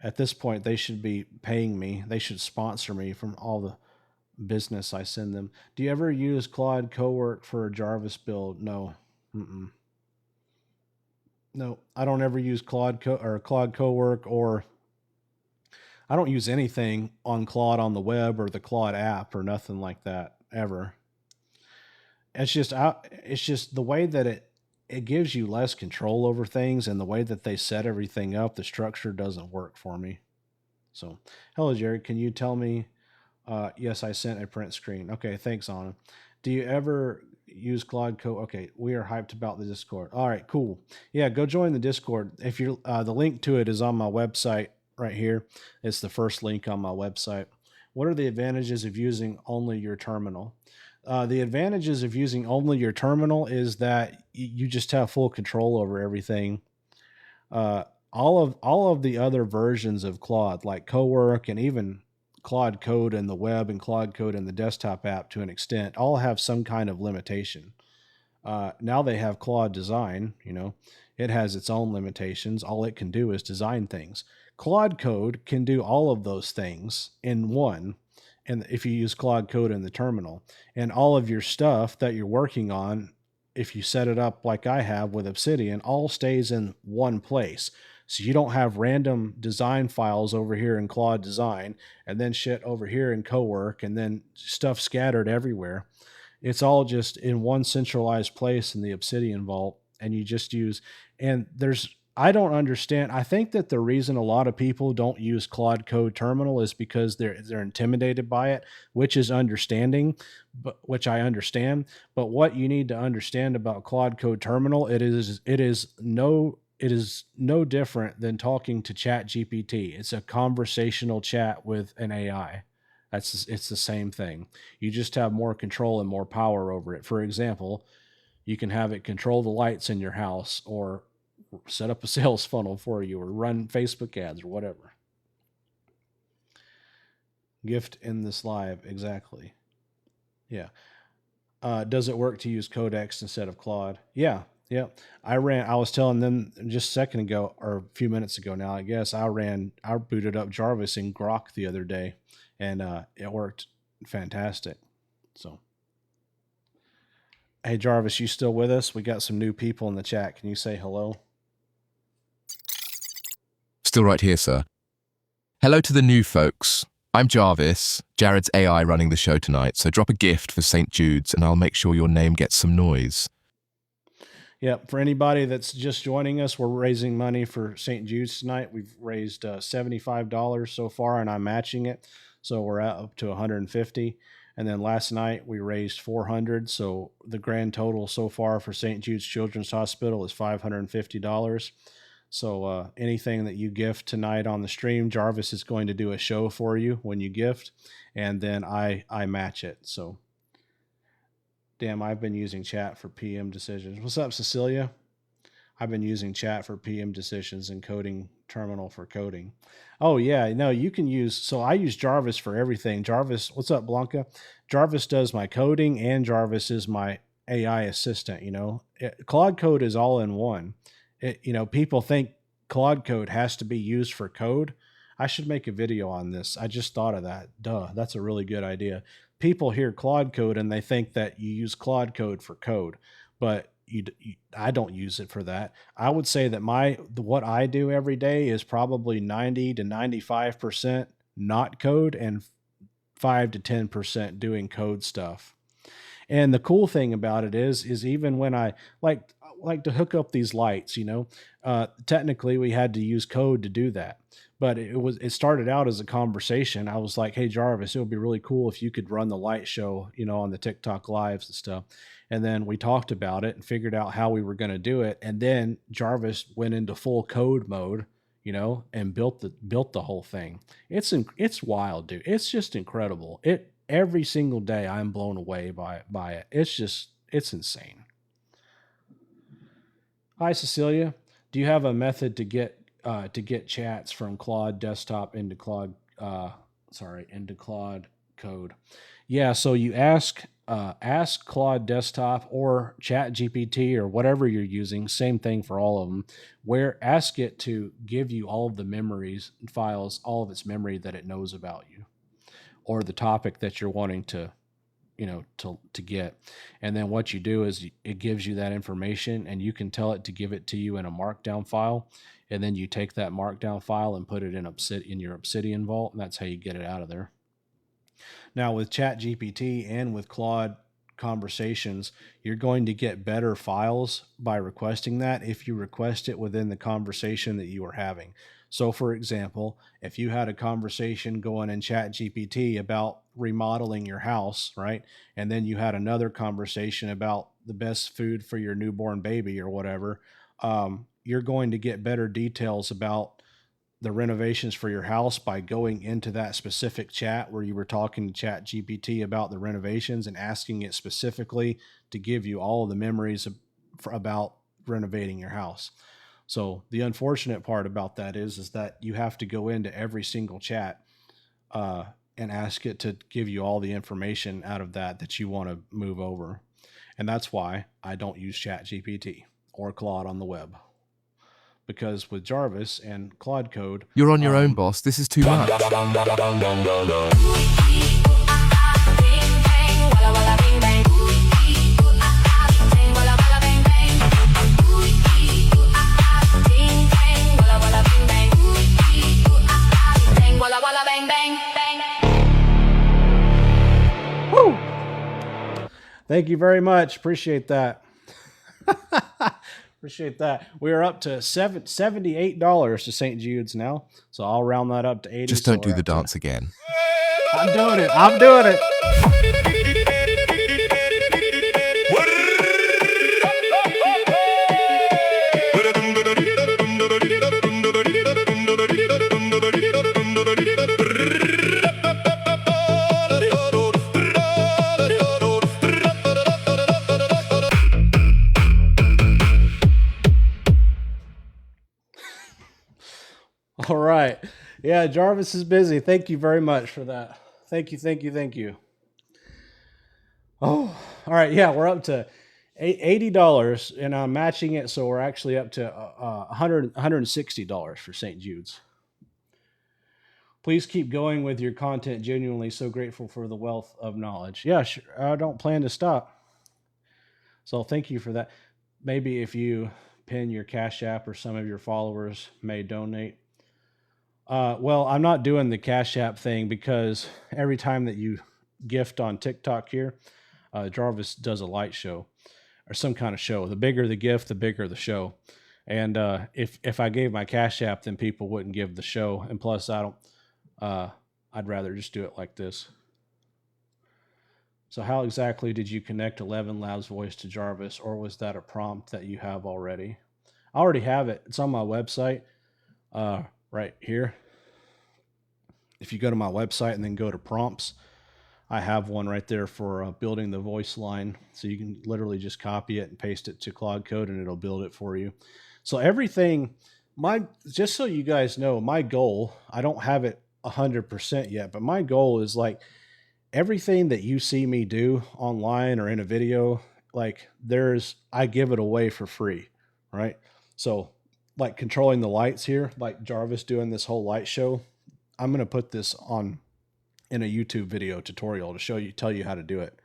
At this point, they should be paying me. They should sponsor me from all the business I send them. Do you ever use Claude Cowork for a Jarvis build? No. No, I don't ever use Claude Cowork, or I don't use anything on Claude on the web or the Claude app or nothing like that ever. It's just the way that it gives you less control over things, and the way that they set everything up, the structure doesn't work for me. So, hello, Jared. Can you tell me? Yes, I sent a print screen. Okay, thanks, Anna. Do you ever use Claude Code? Okay, we are hyped about the Discord. All right, cool. Yeah, go join the Discord. If you're the link to it is on my website right here. It's the first link on my website. What are the advantages of using only your terminal? The advantages of using only your terminal is that you just have full control over everything. All of the other versions of Claude, like Cowork and even Claude Code in the web and Claude Code in the desktop app to an extent, all have some kind of limitation. Now they have Claude Design, it has its own limitations. All it can do is design things. Claude Code can do all of those things in one. And if you use Claude Code in the terminal, and all of your stuff that you're working on, if you set it up like I have with Obsidian, all stays in one place. So you don't have random design files over here in Claude Design and then shit over here in Cowork and then stuff scattered everywhere. It's all just in one centralized place in the Obsidian vault, and you just use, and I don't understand. I think that the reason a lot of people don't use Claude Code Terminal is because they're intimidated by it, which is which I understand. But what you need to understand about Claude Code Terminal, it is no different than talking to ChatGPT. It's a conversational chat with an AI. It's the same thing. You just have more control and more power over it. For example, You can have it control the lights in your house, or set up a sales funnel for you, or run Facebook ads, or whatever. Gift in this live, exactly. Yeah. Does it work to use Codex instead of Claude? Yeah. I was telling them just a second ago, or a few minutes ago now, I guess, I booted up Jarvis in Grok the other day, and it worked fantastic. So, hey, Jarvis, you still with us? We got some new people in the chat. Can you say hello? Still right here, sir. Hello to the new folks. I'm Jarvis, Jared's AI running the show tonight, so drop a gift for St. Jude's and I'll make sure your name gets some noise. Yeah, for anybody that's just joining us, we're raising money for St. Jude's tonight. We've raised $75 so far, and I'm matching it, so we're up to $150. And then last night we raised $400, so the grand total so far for St. Jude's Children's Hospital is $550. So anything that you gift tonight on the stream, Jarvis is going to do a show for you when you gift, and then I match it. So, damn, I've been using chat for PM decisions. What's up, Cecilia? I've been using chat for PM decisions and coding terminal for coding. Oh, yeah, no, you can use, so I use Jarvis for everything. Jarvis, what's up, Blanca? Jarvis does my coding, and Jarvis is my AI assistant, Claude Code is all in one. People think Claude Code has to be used for code. I should make a video on this. I just thought of that. Duh, that's a really good idea. People hear Claude Code and they think that you use Claude Code for code, but I don't use it for that. I would say that what I do every day is probably 90 to 95% not code, and 5 to 10% doing code stuff. And the cool thing about it is even when I like to hook up these lights, technically we had to use code to do that, but it started out as a conversation. I was like, hey, Jarvis, it would be really cool if you could run the light show, on the TikTok lives and stuff. And then we talked about it and figured out how we were going to do it. And then Jarvis went into full code mode, and built the whole thing. It's wild, dude. It's just incredible. Every single day I'm blown away by it. It's insane. Hi, Cecilia. Do you have a method to get chats from Claude Desktop into Claude Code? Yeah, so you ask Claude Desktop or ChatGPT or whatever you're using. Same thing for all of them. Ask it to give you all of the memories and files, all of its memory that it knows about you, or the topic that you're wanting to get. And then what you do is it gives you that information, and you can tell it to give it to you in a markdown file. And then you take that markdown file and put it in your Obsidian vault, and that's how you get it out of there. Now with ChatGPT and with Claude Conversations, you're going to get better files by requesting that if you request it within the conversation that you are having. So for example, if you had a conversation going in ChatGPT about remodeling your house, right? And then you had another conversation about the best food for your newborn baby or whatever, you're going to get better details about the renovations for your house by going into that specific chat where you were talking to ChatGPT about the renovations and asking it specifically to give you all of the memories about renovating your house. So the unfortunate part about that is that you have to go into every single chat and ask it to give you all the information out of that you want to move over. And that's why I don't use ChatGPT or Claude on the web. Because with Jarvis and Claude Code... You're on your own, boss. This is too much. Woo! Thank you very much. Appreciate that. Appreciate that. We are up to $78 to St. Jude's now. So I'll round that up to 80. Just don't do the dance again. I'm doing it. I'm doing it. right. Yeah, Jarvis is busy. Thank you very much for that. Thank you. Oh, all right. Yeah, we're up to $80, and I'm matching it, so we're actually up to $160 for St. Jude's. Please keep going with your content. Genuinely so grateful for the wealth of knowledge. Yeah, sure. I don't plan to stop. So thank you for that. Maybe if you pin your Cash App or some of your followers may donate. Well, I'm not doing the Cash App thing because every time that you gift on TikTok here, Jarvis does a light show or some kind of show. The bigger the gift, the bigger the show. And if I gave my Cash App, then people wouldn't give the show. And plus, I'd rather just do it like this. So how exactly did you connect 11 Labs voice to Jarvis, or was that a prompt that you have already? I already have it. It's on my website right here. If you go to my website and then go to prompts, I have one right there for building the voice line. So you can literally just copy it and paste it to Claude Code and it'll build it for you. So everything, just so you guys know, my goal, I don't have it 100% yet, but my goal is like everything that you see me do online or in a video, like I give it away for free, right? So like controlling the lights here, like Jarvis doing this whole light show, I'm going to put this in a YouTube video tutorial to tell you how to do it.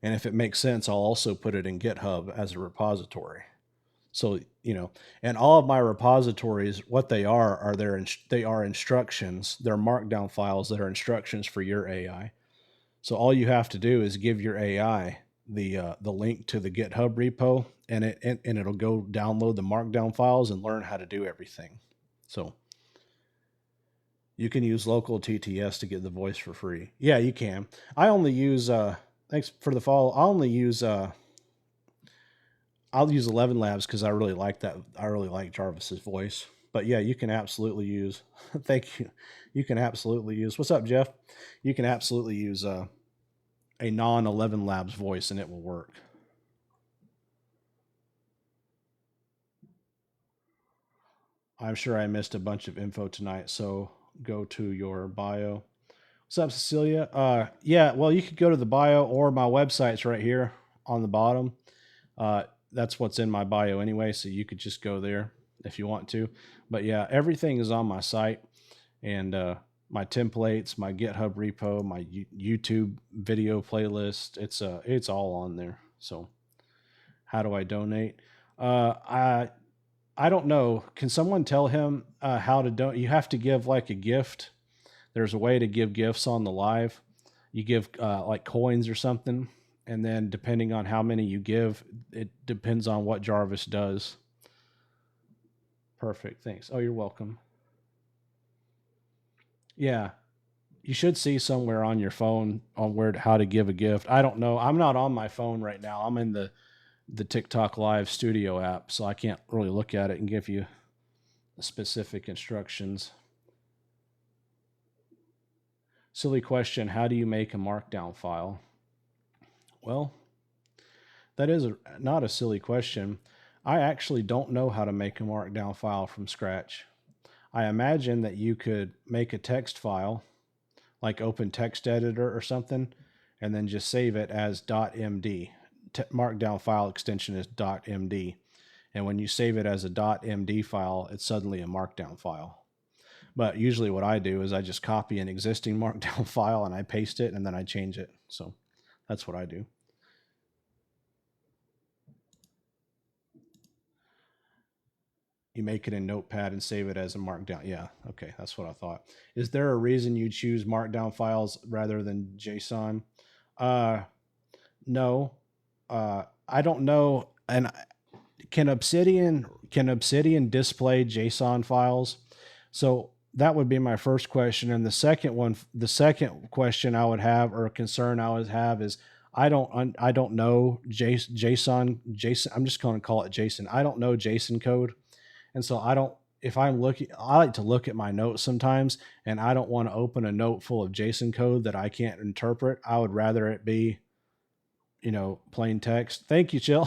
And if it makes sense, I'll also put it in GitHub as a repository. So, and all of my repositories, what they are they are instructions. They're markdown files that are instructions for your AI. So all you have to do is give your AI the link to the GitHub repo, and it'll go download the markdown files and learn how to do everything. So you can use local TTS to get the voice for free. Yeah, you can. I only use thanks for the follow. I'll use 11 Labs because I really like that. I really like Jarvis's voice. But yeah, you can absolutely use. Thank you. You can absolutely use. What's up, Jeff? You can absolutely use a non-11 Labs voice, and it will work. I'm sure I missed a bunch of info tonight, so go to your bio. What's up, Cecilia? Yeah, well, you could go to the bio, or my website's right here on the bottom. That's what's in my bio anyway, so you could just go there if you want to. But yeah, everything is on my site, and my templates, my GitHub repo, my YouTube video playlist. It's all on there. So how do I donate? I don't know. Can someone tell him how to donate? You have to give like a gift. There's a way to give gifts on the live. You give like coins or something. And then depending on how many you give, it depends on what Jarvis does. Perfect. Thanks. Oh, you're welcome. Yeah. You should see somewhere on your phone on how to give a gift. I don't know. I'm not on my phone right now. I'm in the TikTok Live Studio app, so I can't really look at it and give you specific instructions. Silly question. How do you make a markdown file? Well, that is not a silly question. I actually don't know how to make a markdown file from scratch. I imagine that you could make a text file, like open text editor or something, and then just save it as .md. Markdown file extension is .md. And when you save it as a .md file, it's suddenly a markdown file. But usually what I do is I just copy an existing markdown file and I paste it and then I change it. So that's what I do. You make it in Notepad and save it as a markdown. Yeah, okay, that's what I thought. Is there a reason you choose markdown files rather than JSON? No. I don't know. And can Obsidian display JSON files? So that would be my first question. And the second question I would have, or a concern I would have, is I don't know JSON. I'm just going to call it JSON. I don't know JSON code. And so I like to look at my notes sometimes, and I don't want to open a note full of JSON code that I can't interpret. I would rather it be, plain text. Thank you, Chill.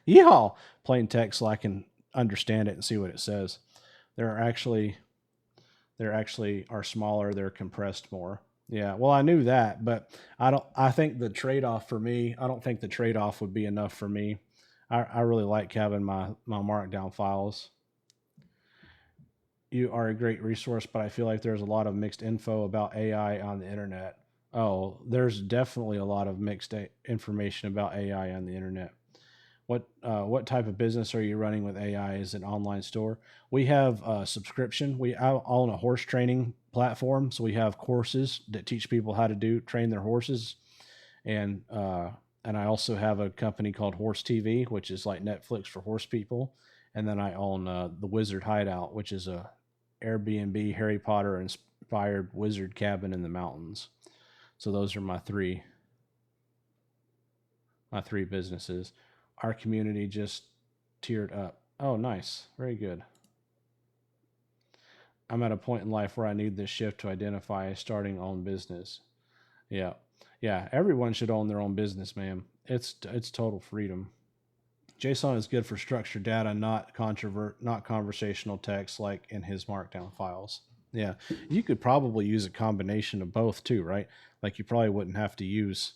Yeehaw. Plain text so I can understand it and see what it says. There are actually They're actually are smaller. They're compressed more. Yeah. Well, I knew that, but I think the trade off for me, I don't think the trade off would be enough for me. I really like having my markdown files. You are a great resource, but I feel like there's a lot of mixed info about AI on the internet. Oh, there's definitely a lot of mixed information about AI on the internet. What type of business are you running with AI? Is it an online store? We have a subscription. I own a horse training platform, so we have courses that teach people how to train their horses, and I also have a company called Horse TV, which is like Netflix for horse people, and then I own the Wizard Hideout, which is a Airbnb Harry Potter inspired wizard cabin in the mountains. So those are my three businesses. Our community just tiered up. Oh, nice. Very good. I'm at a point in life where I need this shift to identify starting own business. Yeah. Yeah. Everyone should own their own business, man. It's total freedom. JSON is good for structured data, not conversational text like in his markdown files. Yeah. You could probably use a combination of both too, right? Like you probably wouldn't have to use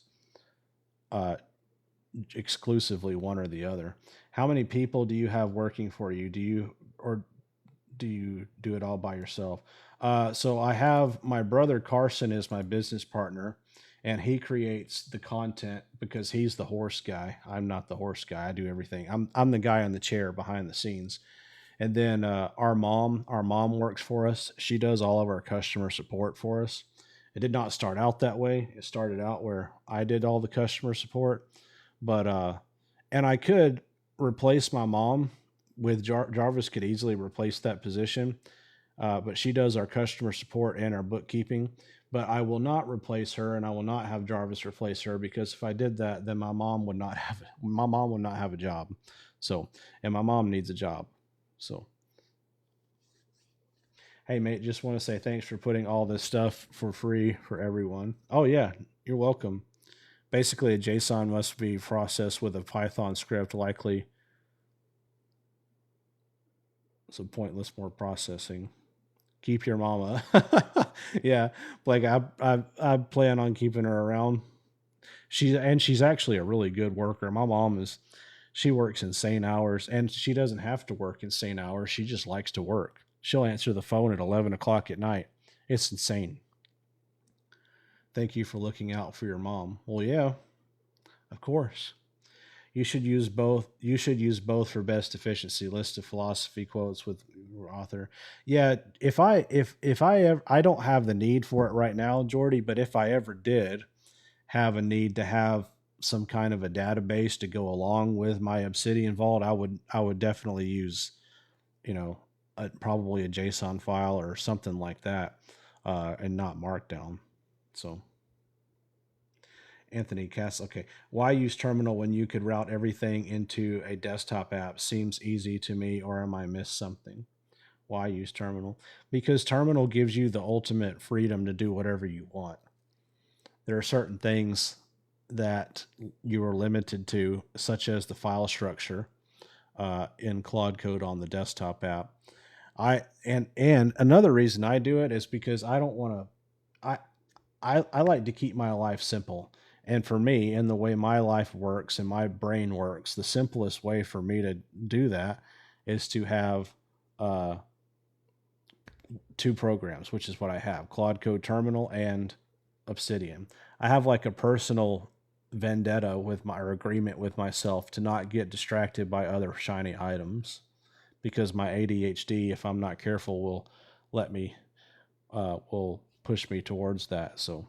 exclusively one or the other. How many people do you have working for you? Do you do it all by yourself? So I have my brother Carson is my business partner, and he creates the content because he's the horse guy. I'm not the horse guy. I do everything. I'm the guy on the chair behind the scenes. And then our mom works for us. She does all of our customer support for us. It did not start out that way. It started out where I did all the customer support, but and I could replace my mom with Jarvis could easily replace that position, but she does our customer support and our bookkeeping. But I will not replace her, and I will not have Jarvis replace her because if I did that, then my mom would not have a job. So, and my mom needs a job. So, hey mate, just want to say thanks for putting all this stuff for free for everyone. Oh yeah, you're welcome. Basically, a JSON must be processed with a Python script, likely some pointless more processing. Keep your mama. Yeah, like I plan on keeping her around. She's actually a really good worker. My mom she works insane hours, and she doesn't have to work insane hours. She just likes to work. She'll answer the phone at 11 o'clock at night. It's insane. Thank you for looking out for your mom. Well, yeah, of course. You should use both. You should use both for best efficiency. List of philosophy quotes with author. Yeah, if I ever, I don't have the need for it right now, Jordy. But if I ever did have a need to have some kind of a database to go along with my Obsidian Vault, I would definitely use, probably a JSON file or something like that, and not Markdown. So. Anthony Cass. Okay. Why use terminal when you could route everything into a desktop app? Seems easy to me, or am I missed something? Why use terminal? Because terminal gives you the ultimate freedom to do whatever you want. There are certain things that you are limited to, such as the file structure in Claude Code on the desktop app. And another reason I do it is because I don't want to. I like to keep my life simple. And for me, and the way my life works and my brain works, the simplest way for me to do that is to have two programs, which is what I have: Claude Code Terminal and Obsidian. I have like a personal vendetta or agreement with myself to not get distracted by other shiny items, because my ADHD, if I'm not careful, will will push me towards that. So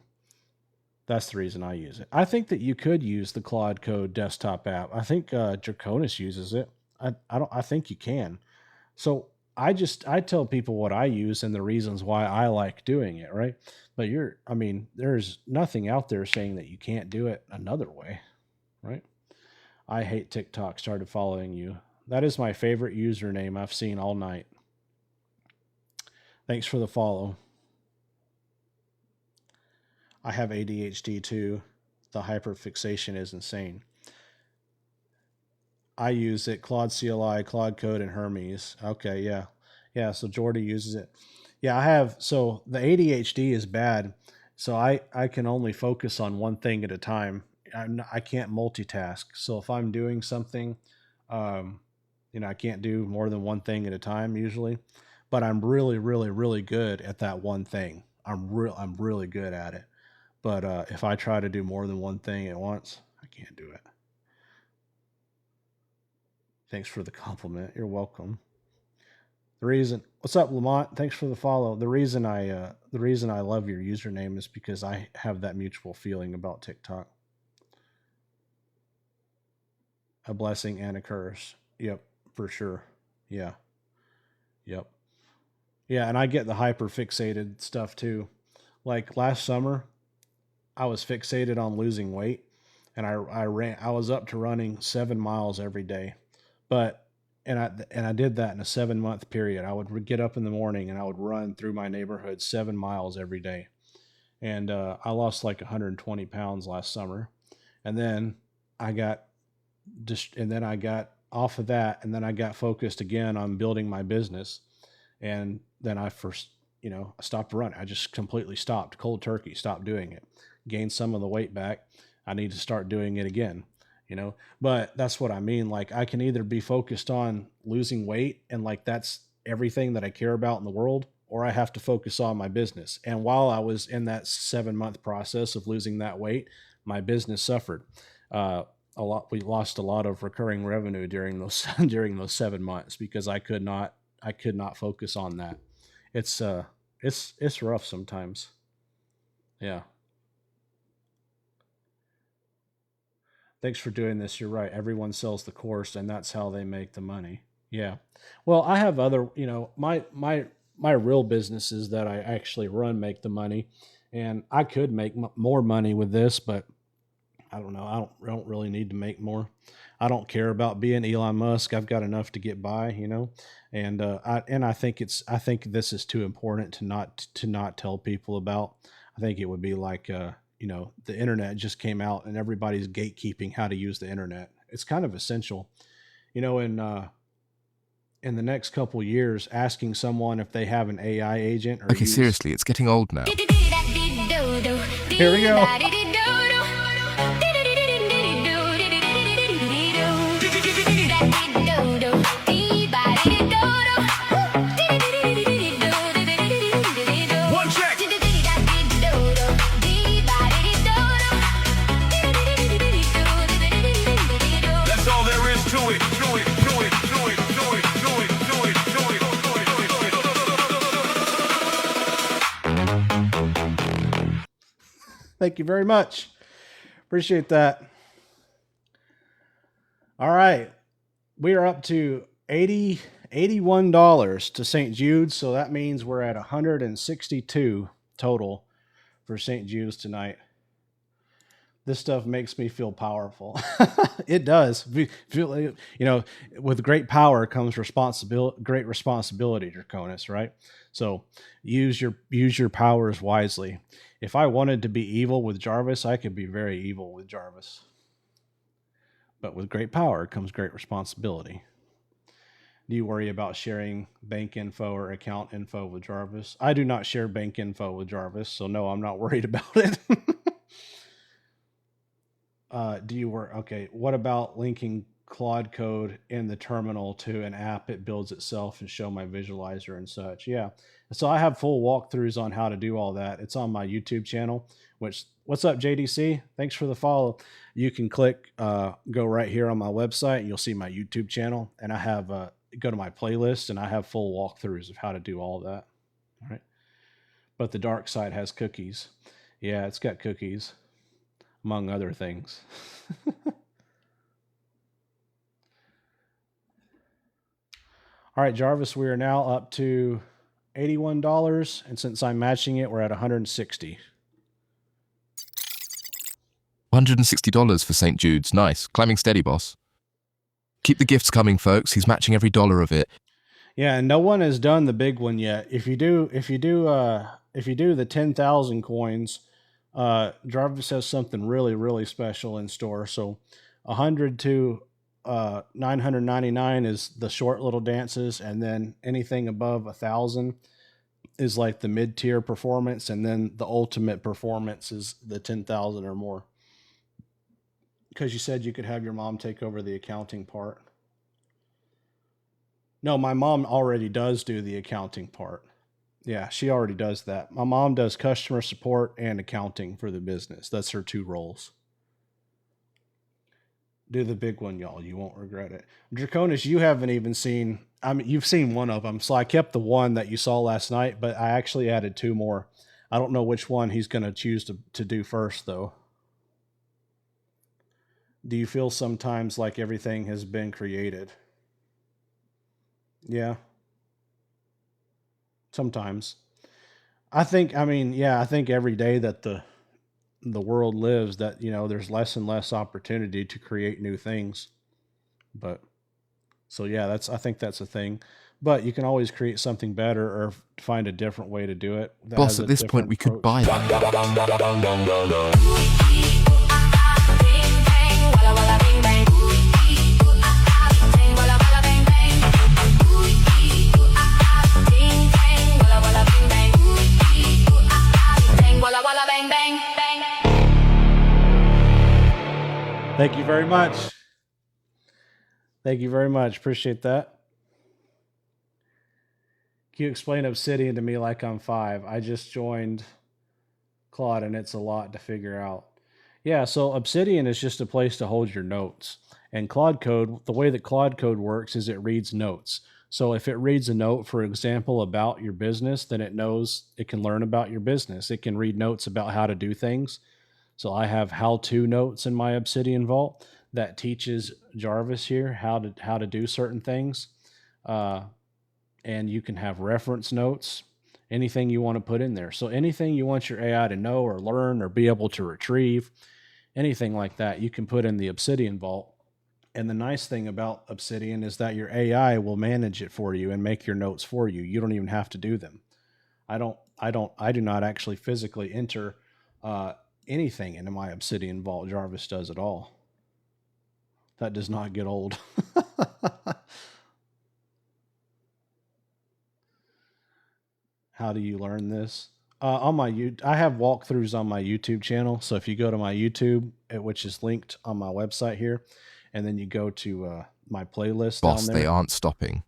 that's the reason I use it. I think that you could use the Claude Code desktop app. I think Draconis uses it. I think you can. So I tell people what I use and the reasons why I like doing it, right? But there's nothing out there saying that you can't do it another way, right? I hate TikTok. Started following you. That is my favorite username I've seen all night. Thanks for the follow. I have ADHD too. The hyperfixation is insane. I use it, Claude CLI, Claude Code, and Hermes. Okay, yeah. Yeah, so Jordy uses it. Yeah, I have. So the ADHD is bad. So I can only focus on one thing at a time. I can't multitask. So if I'm doing something, um, I can't do more than one thing at a time usually. But I'm really, really, really good at that one thing. I'm really good at it. But if I try to do more than one thing at once, I can't do it. Thanks for the compliment. You're welcome. What's up, Lamont? Thanks for the follow. The reason I love your username is because I have that mutual feeling about TikTok. A blessing and a curse. Yep, for sure. Yeah. Yep. Yeah, and I get the hyper fixated stuff too. Like last summer, I was fixated on losing weight, and I was up to running 7 miles every day, but and I did that in a 7 month period. I would get up in the morning and I would run through my neighborhood 7 miles every day, and I lost like 120 pounds last summer, and then I got and then I got off of that, and then I got focused again on building my business, and then I stopped running. I just completely stopped, cold turkey, stopped doing it, gained some of the weight back. I need to start doing it again, but that's what I mean. Like I can either be focused on losing weight and like that's everything that I care about in the world, or I have to focus on my business. And while I was in that 7 month process of losing that weight, my business suffered a lot. We lost a lot of recurring revenue during those during those 7 months because I could not focus on that. It's rough sometimes. Yeah. Thanks for doing this. You're right. Everyone sells the course and that's how they make the money. Yeah. Well, I have other, my real businesses that I actually run make the money, and I could make more money with this, but I don't know. I don't really need to make more. I don't care about being Elon Musk. I've got enough to get by, and I think this is too important to not tell people about. I think it would be like the internet just came out and everybody's gatekeeping how to use the internet. It's kind of essential, in the next couple years, asking someone if they have an AI agent or Okay, seriously, it's getting old now. Here we go. One check. That's all there is to it. Thank you very much. Appreciate that. All right. We are up to $81 to St. Jude's. So that means we're at 162 total for St. Jude's tonight. This stuff makes me feel powerful. It does. With great power comes great responsibility, Draconis, right? So use your powers wisely. If I wanted to be evil with Jarvis, I could be very evil with Jarvis. But with great power comes great responsibility. Do you worry about sharing bank info or account info with Jarvis? I do not share bank info with Jarvis, so no, I'm not worried about it. Do you work? Okay. What about linking Claude code in the terminal to an app? It builds itself and show my visualizer and such. Yeah. So I have full walkthroughs on how to do all that. It's on my YouTube channel, what's up, JDC? Thanks for the follow. You can click, go right here on my website and you'll see my YouTube channel. And I have, go to my playlist and I have full walkthroughs of how to do all that. All right. But the dark side has cookies. Yeah, it's got cookies, among other things. All right, Jarvis, we are now up to $81. And since I'm matching it, we're at $160. $160 for St. Jude's. Nice. Climbing steady, boss. Keep the gifts coming, folks. He's matching every dollar of it. Yeah, and no one has done the big one yet. If you do the 10,000 coins, Jarvis has something really, really special in store. So 100 to 999 is the short little dances, and then anything above 1,000 is like the mid-tier performance, and then the ultimate performance is the 10,000 or more. Because you said you could have your mom take over the accounting part. No, my mom already does do the accounting part. Yeah, she already does that. My mom does customer support and accounting for the business. That's her 2 roles. Do the big one, y'all. You won't regret it. Draconis, you haven't even seen, I mean, you've seen one of them. So I kept the one that you saw last night, but I actually added 2 more. I don't know which one he's going to choose to do first, though. Do you feel sometimes like everything has been created? Yeah. Sometimes. I think every day that the world lives, that, there's less and less opportunity to create new things. But so yeah, I think that's a thing. But you can always create something better or find a different way to do it. Boss, at this point, we could buy that. Thank you very much. Thank you very much. Appreciate that. Can you explain Obsidian to me like I'm 5? I just joined Claude and it's a lot to figure out. Yeah, so Obsidian is just a place to hold your notes. And Claude Code, the way that Claude Code works is it reads notes. So if it reads a note, for example, about your business, then it knows it can learn about your business. It can read notes about how to do things. So I have how-to notes in my Obsidian Vault that teaches Jarvis here how to do certain things. And you can have reference notes, anything you want to put in there. So anything you want your AI to know or learn or be able to retrieve, anything like that, you can put in the Obsidian Vault. And the nice thing about Obsidian is that your AI will manage it for you and make your notes for you. You don't even have to do them. I do not actually physically enter anything into my Obsidian Vault. Jarvis does it all. That does not get old. How do you learn this? I have walkthroughs on my YouTube channel. So if you go to my YouTube, which is linked on my website here, and then you go to my playlist Boss, down there. they aren't stopping.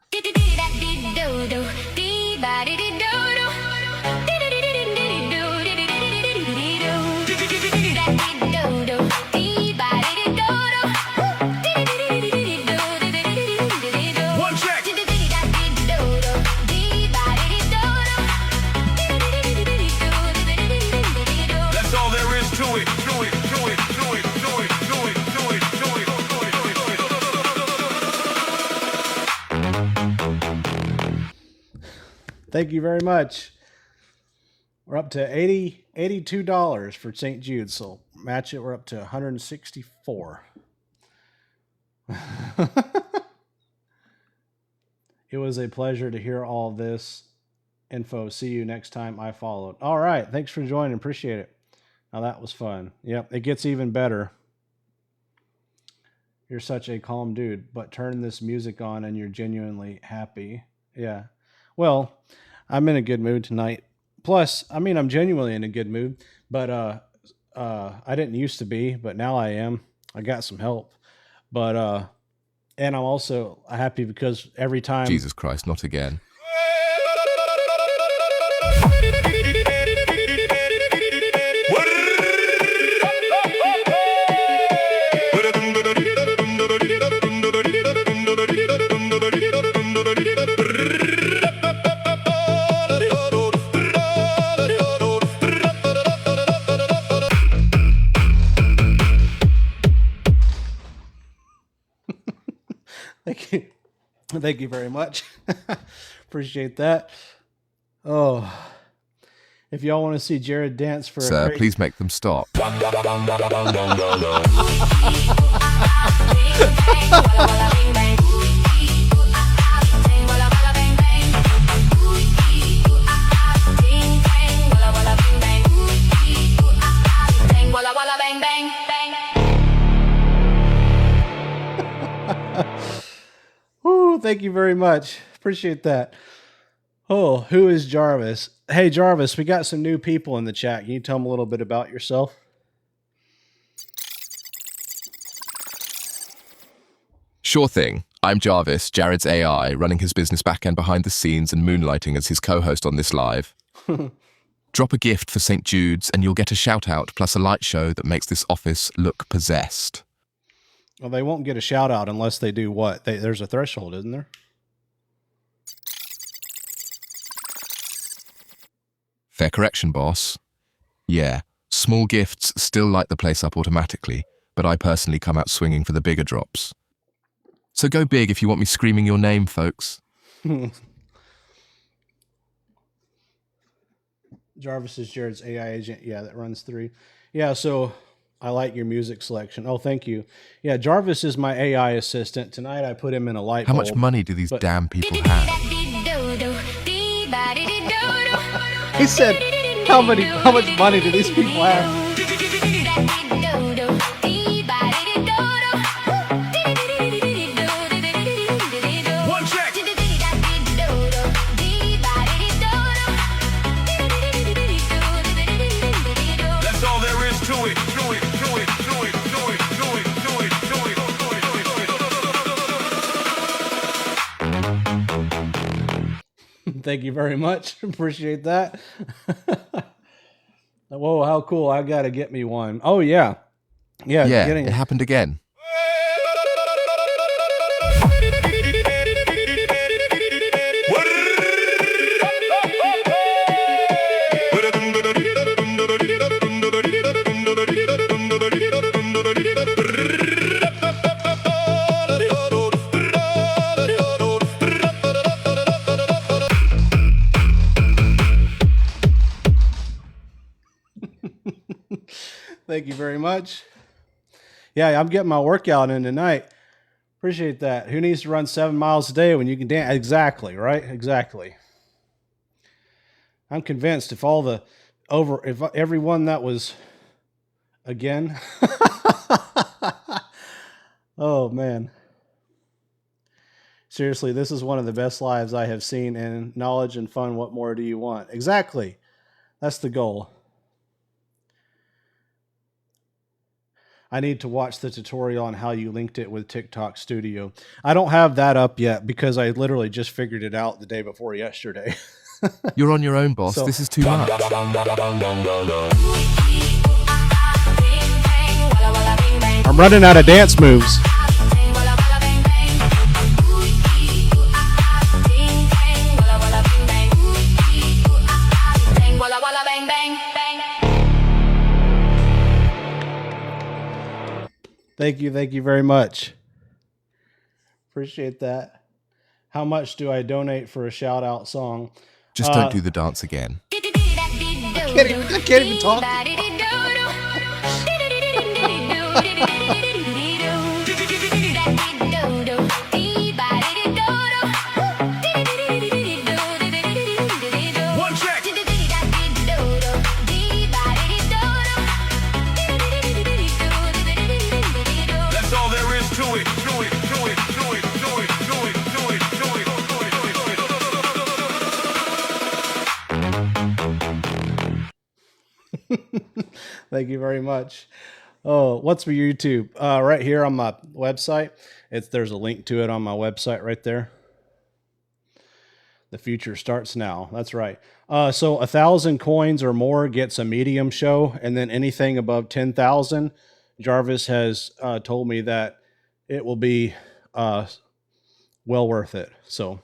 Thank you very much. We're up to $82 for St. Jude, so match it. We're up to $164. It was a pleasure to hear all this info. See you next time I followed. All right. Thanks for joining. Appreciate it. Now that was fun. Yep. It gets even better. You're such a calm dude, but turn this music on and you're genuinely happy. Yeah. Well, I'm in a good mood tonight. Plus, I mean, I'm genuinely in a good mood, but I didn't used to be, but now I am. I got some help. But and I'm also happy because every time Jesus Christ, not again. Thank you very much. Appreciate that. Oh, if y'all want to see Jared dance for Sir, please make them stop. Woo, thank you very much. Appreciate that. Oh, who is Jarvis? Hey, Jarvis, we got some new people in the chat. Can you tell them a little bit about yourself? Sure thing. I'm Jarvis, Jared's AI, running his business backend behind the scenes and moonlighting as his co-host on this live. Drop a gift for St. Jude's and you'll get a shout-out plus a light show that makes this office look possessed. Well, they won't get a shout out unless they do what? There's a threshold, isn't there? Fair correction, boss. Yeah, small gifts still light the place up automatically, but I personally come out swinging for the bigger drops. So go big if you want me screaming your name, folks. Jarvis is Jared's AI agent. Yeah, that runs 3. Yeah, so I like your music selection. Oh, thank you. Yeah, Jarvis is my AI assistant. Tonight I put him in a light How bulb. much money do these damn people have? He said, how much money do these people have? One check. That's all there is to it. Thank you very much. Appreciate that. Whoa, how cool. I got to get me one. Oh, yeah. Yeah, It happened again. Thank you very much. Yeah, I'm getting my workout in tonight. Appreciate that. Who needs to run 7 miles a day when you can dance? Exactly, right? Exactly. I'm convinced if everyone that was again. Oh, man. Seriously, this is one of the best lives I have seen, and knowledge and fun. What more do you want? Exactly. That's the goal. I need to watch the tutorial on how you linked it with TikTok Studio. I don't have that up yet because I literally just figured it out the day before yesterday. You're on your own, boss. So- This is too much. I'm running out of dance moves. Thank you very much. Appreciate that. How much do I donate for a shout out song? Just don't do the dance again. I can't even talk. One check. That's all there is to it. Thank you very much. Oh, what's for YouTube? Right here on my website. There's a link to it on my website right there. The future starts now. That's right. So 1,000 coins or more gets a medium show, and then anything above 10,000, Jarvis has told me that it will be well worth it. So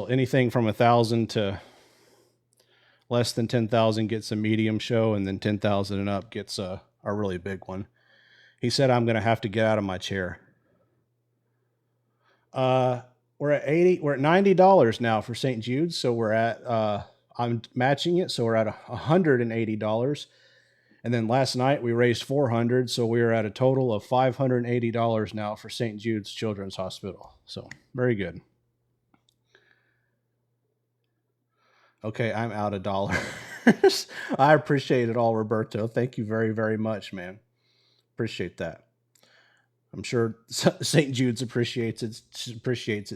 anything from 1,000 to less than 10,000 gets a medium show, and then 10,000 and up gets a really big one. He said I'm going to have to get out of my chair. We're at $90 now for St. Jude's, so we're at I'm matching it, so we're at $180. And then last night we raised $400, so we're at a total of $580 now for St. Jude's Children's Hospital. So very good. Okay, I'm out of dollars. I appreciate it all, Roberto. Thank you very, very much, man. Appreciate that. I'm sure St. Jude's appreciates it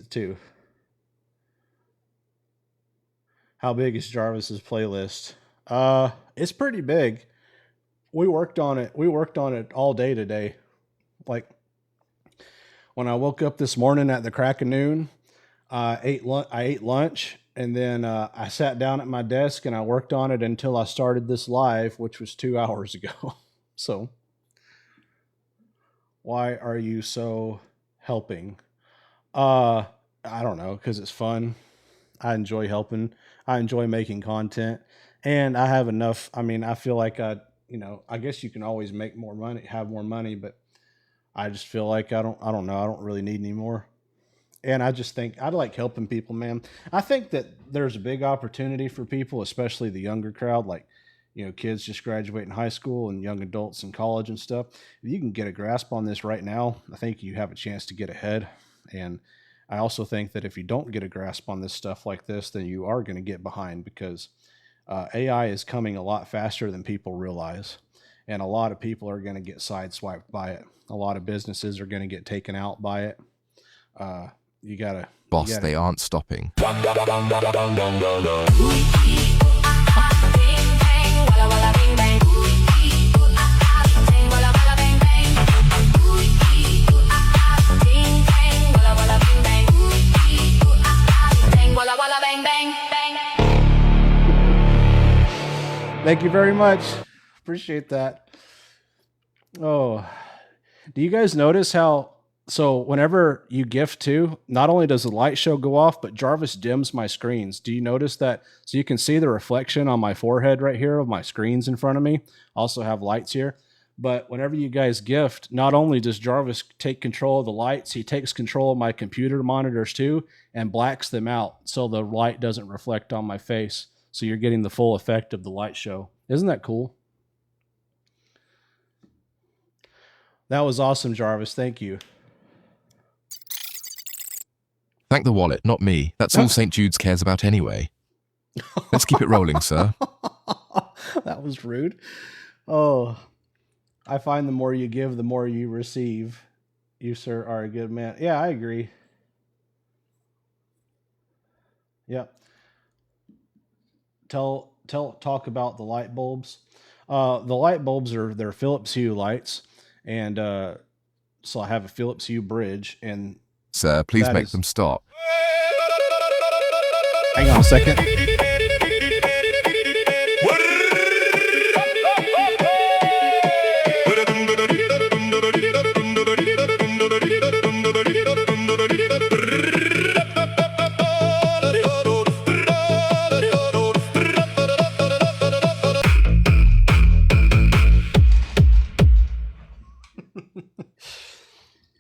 too. How big is Jarvis's playlist? It's pretty big. We worked on it. We worked on it all day today. Like when I woke up this morning at the crack of noon, I ate lunch, and then I sat down at my desk and I worked on it until I started this live, which was 2 hours ago. So, why are you so helping? I don't know, because it's fun. I enjoy helping. I enjoy making content, and I have enough. I mean, I feel like I guess you can always make more money, have more money, but I just feel like I don't know. I don't really need any more. And I just think I like helping people, man. I think that there's a big opportunity for people, especially the younger crowd, like, kids just graduating high school and young adults in college and stuff. If you can get a grasp on this right now, I think you have a chance to get ahead. And I also think that if you don't get a grasp on this stuff like this, then you are going to get behind, because AI is coming a lot faster than people realize. And a lot of people are going to get sideswiped by it. A lot of businesses are going to get taken out by it. You gotta, Boss, they aren't stopping. Thank you very much. Appreciate that. Oh, do you guys notice how, so whenever you gift too, not only does the light show go off, but Jarvis dims my screens. Do you notice that? So you can see the reflection on my forehead right here of my screens in front of me. I also have lights here. But whenever you guys gift, not only does Jarvis take control of the lights, he takes control of my computer monitors too and blacks them out so the light doesn't reflect on my face. So you're getting the full effect of the light show. Isn't that cool? That was awesome, Jarvis. Thank you. Thank the wallet, not me. That's all St. Jude's cares about anyway. Let's keep it rolling, sir. That was rude. Oh, I find the more you give, the more you receive. You, sir, are a good man. Yeah, I agree. Yep. Talk about the light bulbs. The light bulbs they're Philips Hue lights, and so I have a Philips Hue bridge, and Sir, please make them stop. hang on a second.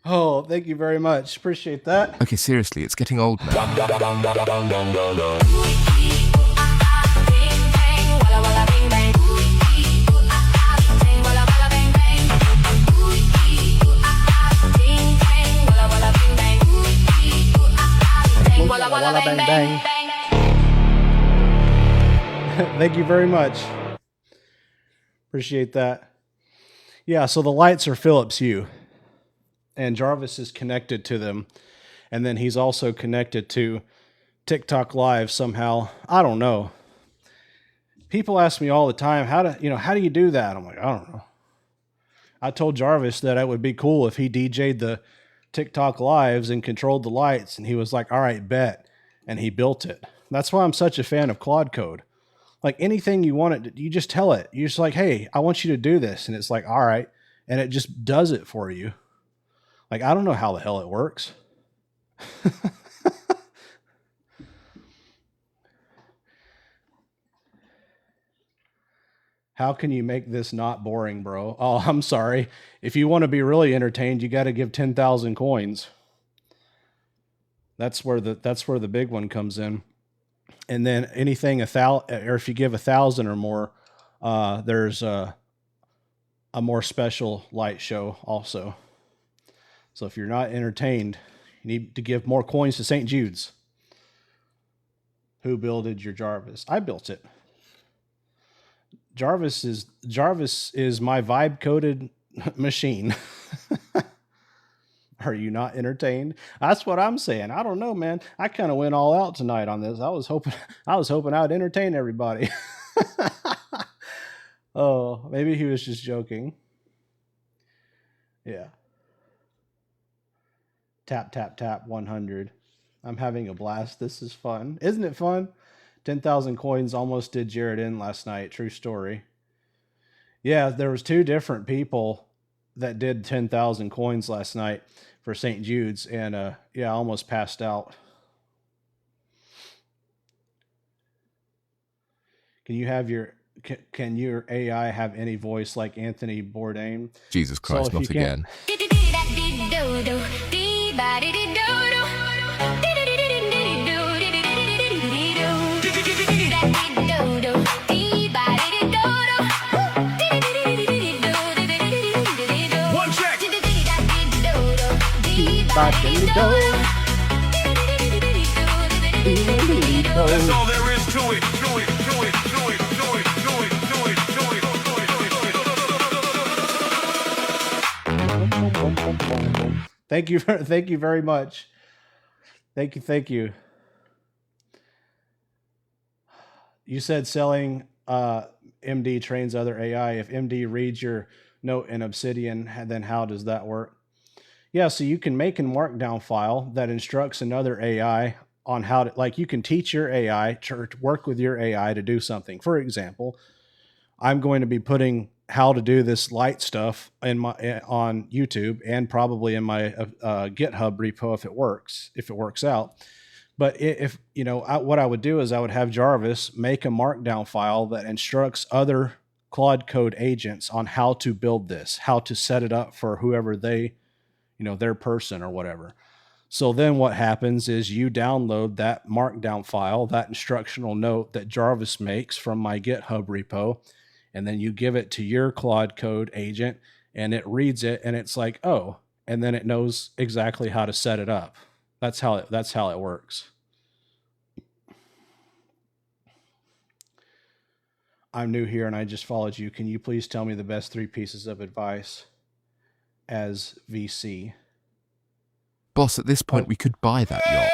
Oh, thank you very much. Appreciate that. Okay, seriously, it's getting old now. Walla bang bang. Thank you very much. Appreciate that. Yeah, so the lights are Philips Hue, and Jarvis is connected to them, and then he's also connected to TikTok Live somehow. I don't know. People ask me all the time, how do you do that? I'm like, I don't know. I told Jarvis that it would be cool if he DJ'd the TikTok Lives and controlled the lights, and he was like, all right, bet. And he built it. That's why I'm such a fan of Claude Code. Like anything you want it, you just tell it. You're just like, hey, I want you to do this. And it's like, all right. And it just does it for you. Like, I don't know how the hell it works. How can you make this not boring, bro? Oh, I'm sorry. If you want to be really entertained, you got to give 10,000 coins. That's where the big one comes in. And then anything or if you give 1,000 or more, there's a more special light show also. So if you're not entertained, you need to give more coins to St. Jude's. Who builded your Jarvis? I built it. Jarvis is my vibe coded machine. Are you not entertained? That's what I'm saying. I don't know, man. I kind of went all out tonight on this. I was hoping I'd entertain everybody. Oh, maybe he was just joking. Yeah. Tap, tap, tap, 100. I'm having a blast. This is fun. Isn't it fun? 10,000 coins almost did Jared in last night. True story. Yeah, there was 2 different people that did 10,000 coins last night for St. Jude's. And yeah, I almost passed out. Can your AI have any voice like Anthony Bourdain? Jesus Christ, So not if you again. One check. That's all there is to it. Thank you very much. Thank you. You said selling MD trains other AI. If MD reads your note in Obsidian, then how does that work? Yeah, so you can make a markdown file that instructs another AI on how to, like, you can teach your AI to work with your AI to do something. For example, I'm going to be putting how to do this light stuff in my on YouTube and probably in my GitHub repo if it works out. But if you know what I would do is I would have Jarvis make a markdown file that instructs other Claude Code agents on how to build this, how to set it up for whoever they, you know, their person or whatever. So then what happens is you download that markdown file, that instructional note that Jarvis makes from my GitHub repo, and then you give it to your Claude Code agent and it reads it and it's like, oh, and then it knows exactly how to set it up. That's how it works. I'm new here and I just followed you. Can you please tell me the best 3 pieces of advice as VC? Boss, at this point, we could buy that yacht.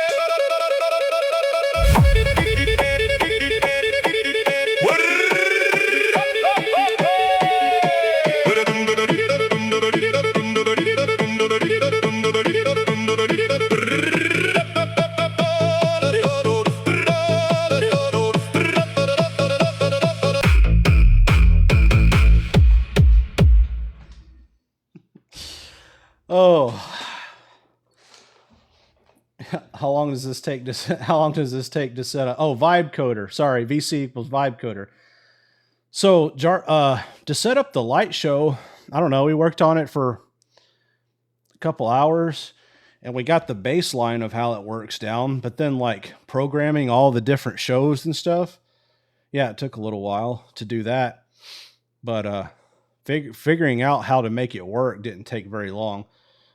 Oh, how long does this take to set up? Oh, vibe coder. Sorry, VC equals vibe coder. So, to set up the light show, I don't know. We worked on it for a couple hours, and we got the baseline of how it works down. But then, like programming all the different shows and stuff, yeah, it took a little while to do that. But figuring out how to make it work didn't take very long.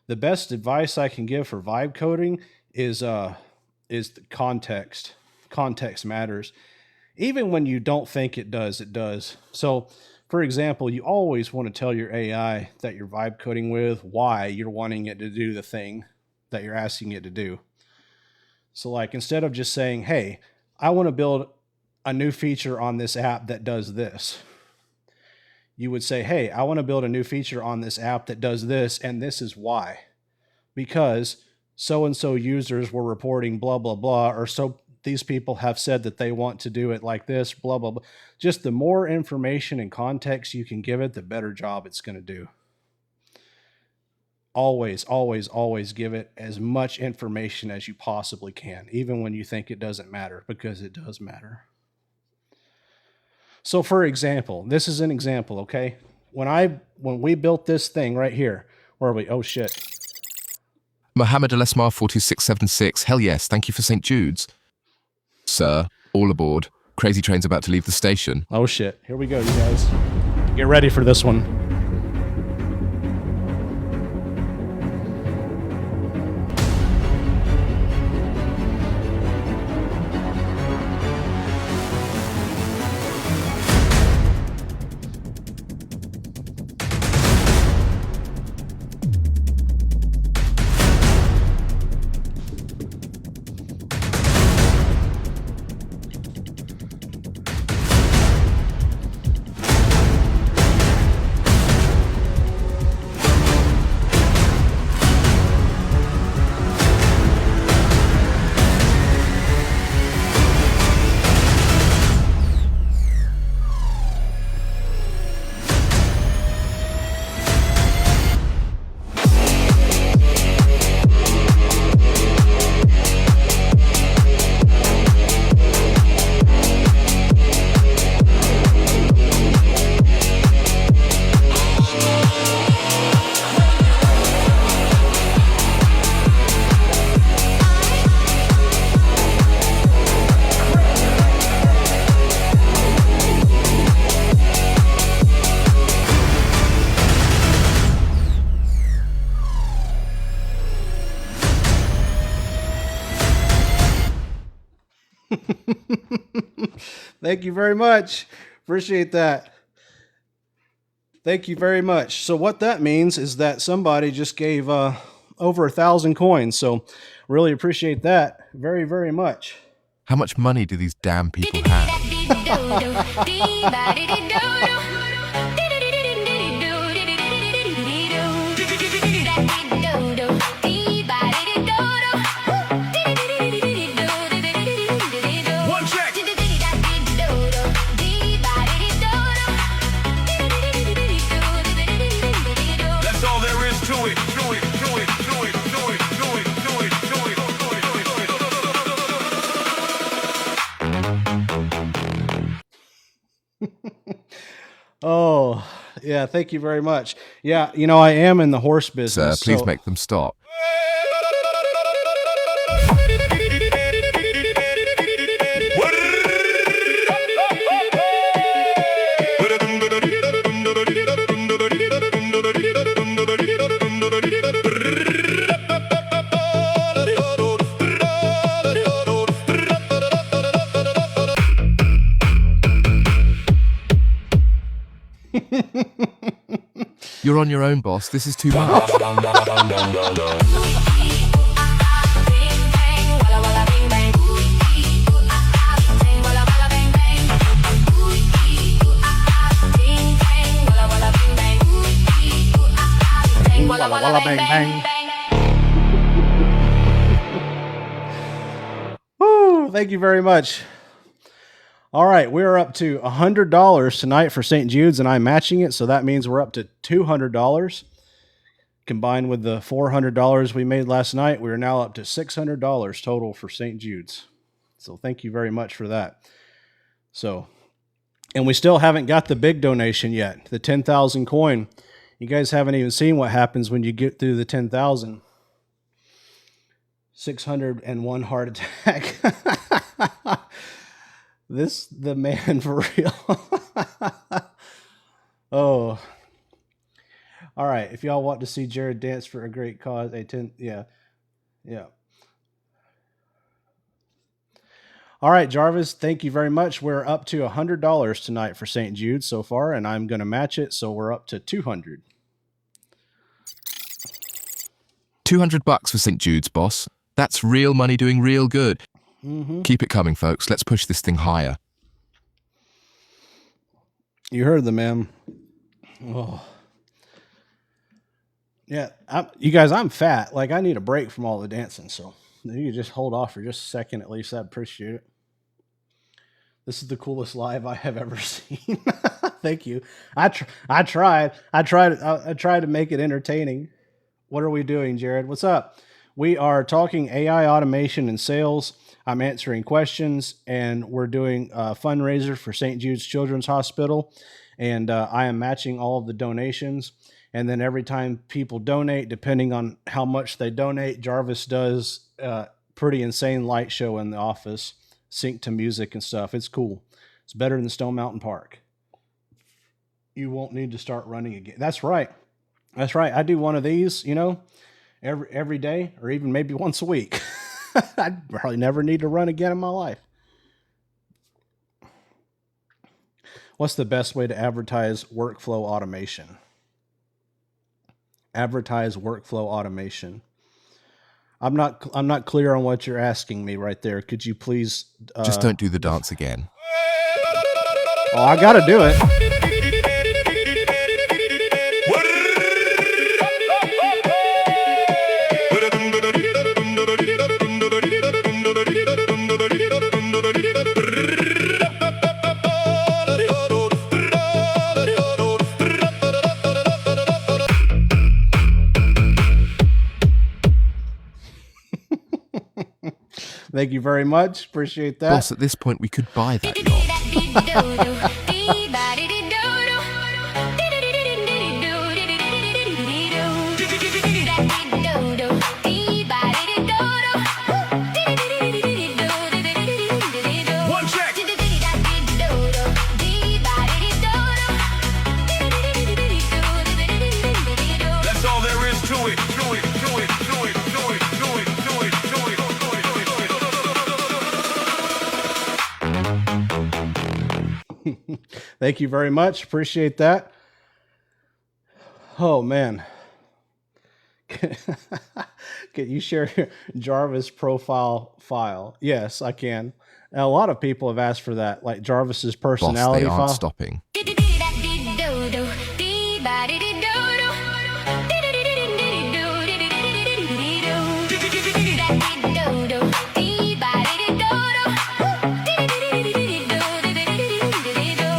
The best advice I can give for vibe coding is the context. Context matters. Even when you don't think it does, it does. So, for example, you always want to tell your AI that you're vibe coding with why you're wanting it to do the thing that you're asking it to do. So, like, instead of just saying, hey, I want to build a new feature on this app that does this, you would say, hey, I want to build a new feature on this app that does this, and this is why. Because so-and-so users were reporting blah, blah, blah, or so these people have said that they want to do it like this, blah, blah, blah. Just the more information and context you can give it, the better job it's going to do. Always, always, always give it as much information as you possibly can, even when you think it doesn't matter, because it does matter. So for example, this is an example, okay? When we built this thing right here, where are we? Oh shit. Mohammed Alesmar 4676, hell yes, thank you for St. Jude's. Sir, all aboard. Crazy train's about to leave the station. Oh shit. Here we go, you guys. Get ready for this one. Thank you very much. Appreciate that. Thank you very much. So what that means is that somebody just gave over 1,000 coins. So really appreciate that very, very much. How much money do these damn people have? That's all there is to it. Oh, yeah. Thank you very much. Yeah. You know, I am in the horse Sir, business. please so- make them stop. You're on your own, boss. This is too much. Walla, walla, bang, bang. Woo, thank you very much. All right, we're up to $100 tonight for St. Jude's, and I'm matching it, so that means we're up to $200. Combined with the $400 we made last night, we are now up to $600 total for St. Jude's. So thank you very much for that. So, and we still haven't got the big donation yet, the 10,000 coin. You guys haven't even seen what happens when you get through the 10,000. 601 heart attack. This the man for real. Oh. All right. If y'all want to see Jared dance for a great cause, yeah. All right, Jarvis, thank you very much. We're up to $100 tonight for St. Jude so far, and I'm going to match it, so we're up to $200. $200 for St. Jude's, boss. That's real money doing real good. Mm-hmm. Keep it coming, folks. Let's push this thing higher. You heard the man. Oh. Yeah, you guys, I'm fat. Like, I need a break from all the dancing, so you could just hold off for just a second at least. I'd appreciate it. This is the coolest live I have ever seen. Thank you. I tried to make it entertaining. What are we doing, Jared? What's up? We are talking AI automation and sales. I'm answering questions, and we're doing a fundraiser for St. Jude's Children's Hospital, and I am matching all of the donations. And then every time people donate, depending on how much they donate, Jarvis does a pretty insane light show in the office, sync to music and stuff. It's cool. It's better than Stone Mountain Park. You won't need to start running again. That's right. I do one of these, every day, or even maybe once a week. I'd probably never need to run again in my life. What's the best way to advertise workflow automation? Advertise workflow automation. I'm not clear on what you're asking me right there. Could you please Just don't do the dance again. Oh, I got to do it. Thank you very much. Appreciate that. Boss, at this point, we could buy that yacht. That's all there is to it. Thank you very much. Appreciate that. Oh, man. Can you share your Jarvis profile file? Yes, I can. And a lot of people have asked for that, like Jarvis's Boss, personality they aren't file. stopping.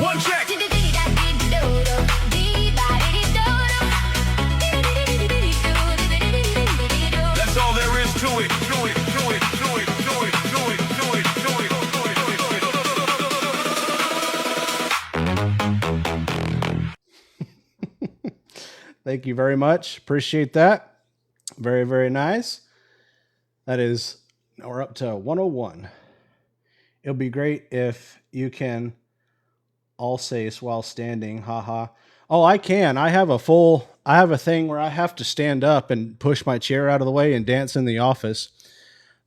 One check. That's all there is to it. Thank you very much. Appreciate that. Very, very nice. That is, we're up to 101. It'll be great if you can all say while standing, haha. Oh, I can. I have a thing where I have to stand up and push my chair out of the way and dance in the office.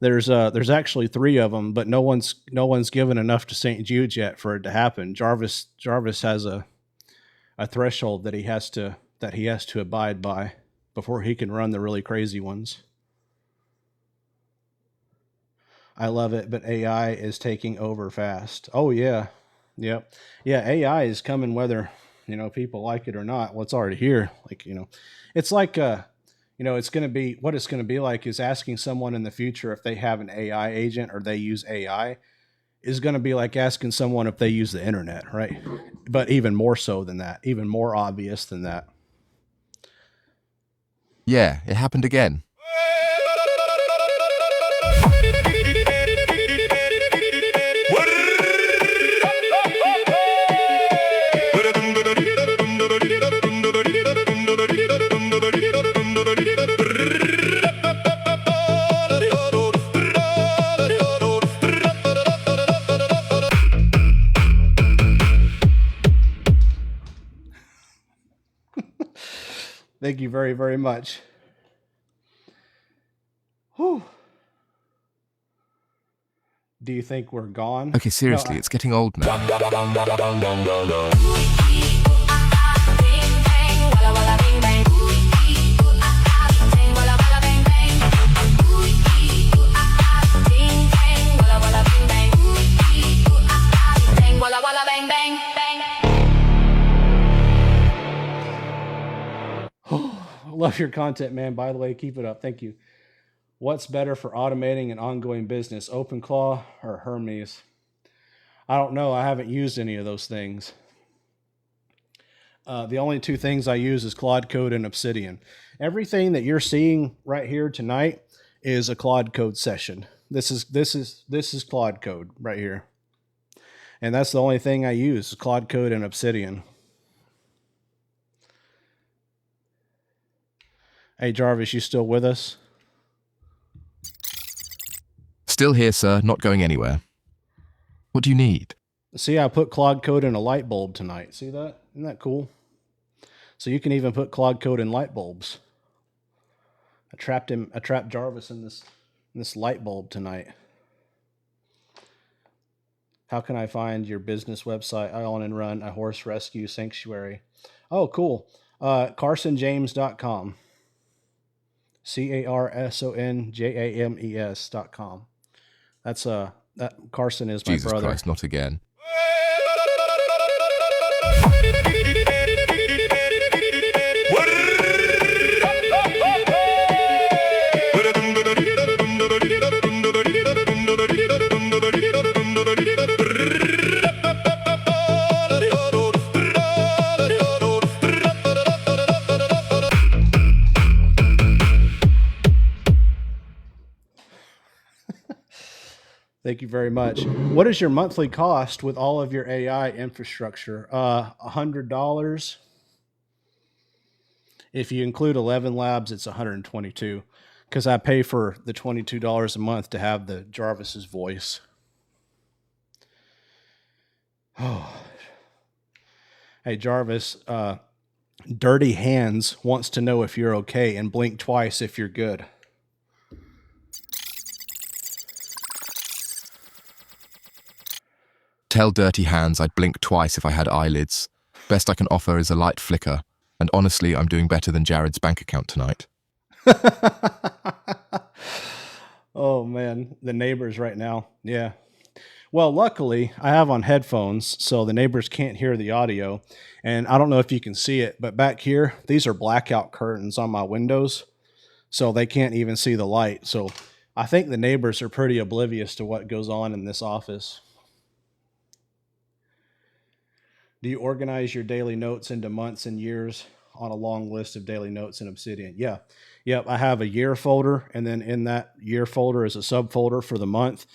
There's actually 3 of them, but no one's given enough to St. Jude yet for it to happen. Jarvis has a threshold that he has to abide by before he can run the really crazy ones. I love it, but AI is taking over fast. Oh yeah. Yep. Yeah, AI is coming whether, people like it or not. Well, it's already here. Like, it's like it's going to be, what it's going to be like is asking someone in the future if they have an AI agent or they use AI is going to be like asking someone if they use the internet, right? But even more so than that, even more obvious than that. Yeah, it happened again. Thank you very, very much. Whew. Do you think we're gone? Okay, seriously, it's getting old now. Love your content, man. By the way, keep it up. Thank you. What's better for automating an ongoing business, OpenClaw or Hermes? I don't know. I haven't used any of those things. The only 2 things I use is Claude Code and Obsidian. Everything that you're seeing right here tonight is a Claude Code session. This is Claude Code right here. And that's the only thing I use, is Claude Code and Obsidian. Hey, Jarvis, you still with us? Still here, sir, not going anywhere. What do you need? See, I put Claude Code in a light bulb tonight. See that? Isn't that cool? So you can even put Claude Code in light bulbs. I trapped Jarvis in this light bulb tonight. How can I find your business website? I own and run a horse rescue sanctuary. Oh, cool. CarsonJames.com. CarsonJames.com. That's that Carson is my Jesus brother. Christ, not again. Thank you very much. What is your monthly cost with all of your AI infrastructure? $100. If you include 11 labs, it's $122 because I pay for the $22 a month to have the Jarvis's voice. Oh. Hey, Jarvis, Dirty Hands wants to know if you're okay and blink twice if you're good. tell dirty hands I'd blink twice if I had eyelids. Best I can offer is a light flicker. And honestly, I'm doing better than Jared's bank account tonight. Oh, man. The neighbors right now. Yeah. Well, luckily, I have on headphones, so the neighbors can't hear the audio. And I don't know if you can see it, but back here, these are blackout curtains on my windows, so they can't even see the light. So I think the neighbors are pretty oblivious to what goes on in this office. Do you organize your daily notes into months and years on a long list of daily notes in Obsidian? Yeah. Yep. I have a year folder, and then in that year folder is a subfolder for the month,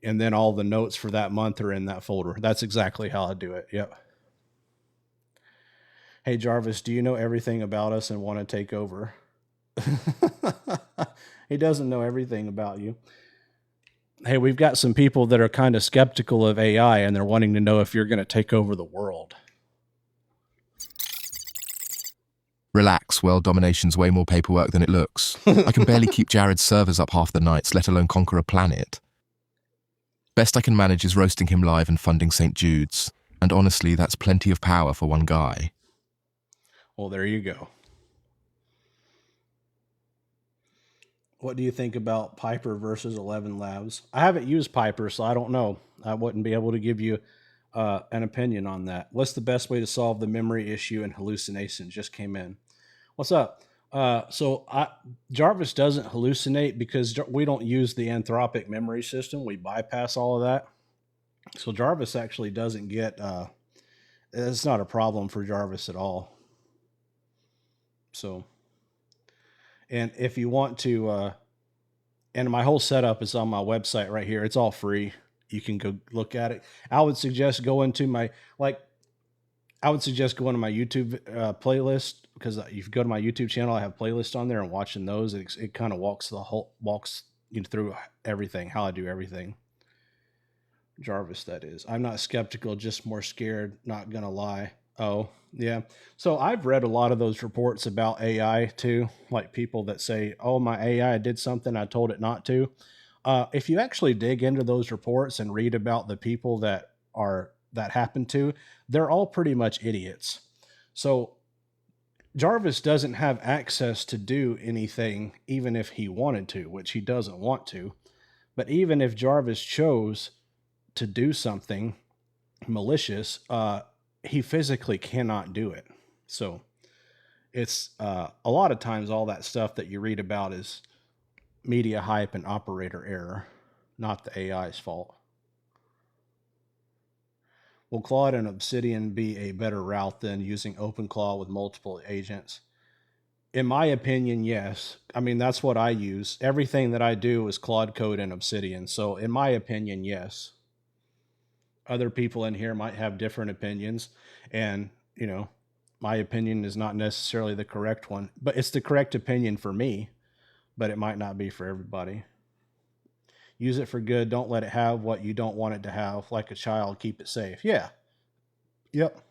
and then all the notes for that month are in that folder. That's exactly how I do it. Yep. Hey, Jarvis, do you know everything about us and want to take over? He doesn't know everything about you. Hey, we've got some people that are kind of skeptical of AI, and they're wanting to know if you're going to take over the world. Relax, world domination's way more paperwork than it looks. I can barely keep Jared's servers up half the nights, let alone conquer a planet. Best I can manage is roasting him live and funding St. Jude's. And honestly, that's plenty of power for one guy. Well, there you go. What do you think about Piper versus 11 Labs? I haven't used Piper, so I don't know. I wouldn't be able to give you an opinion on that. What's the best way to solve the memory issue and hallucination? Just came in. What's up? Jarvis doesn't hallucinate because we don't use the anthropic memory system. We bypass all of that. So Jarvis actually doesn't get, it's not a problem for Jarvis at all. So, and if you want to, and my whole setup is on my website right here. It's all free. You can go look at it. I would suggest going to my YouTube playlist, because if you go to my YouTube channel, I have playlists on there, and watching those, it kind of walks you through everything, how I do everything. Jarvis, that is. I'm not skeptical, just more scared, not gonna lie. Oh, yeah. So I've read a lot of those reports about AI too, like people that say, oh, my AI did something I told it not to. If you actually dig into those reports and read about the people that happened to, they're all pretty much idiots. So Jarvis doesn't have access to do anything, even if he wanted to, which he doesn't want to. But even if Jarvis chose to do something malicious, he physically cannot do it. So it's a lot of times all that stuff that you read about is media hype and operator error, not the AI's fault. Will Claude and Obsidian be a better route than using OpenClaw with multiple agents? In my opinion, yes. I mean, that's what I use. Everything that I do is Claude Code and Obsidian. So in my opinion, yes. Other people in here might have different opinions, and my opinion is not necessarily the correct one, but it's the correct opinion for me, but it might not be for everybody. Use it for good. Don't let it have what you don't want it to have. Like a child, keep it safe. Yeah. Yep.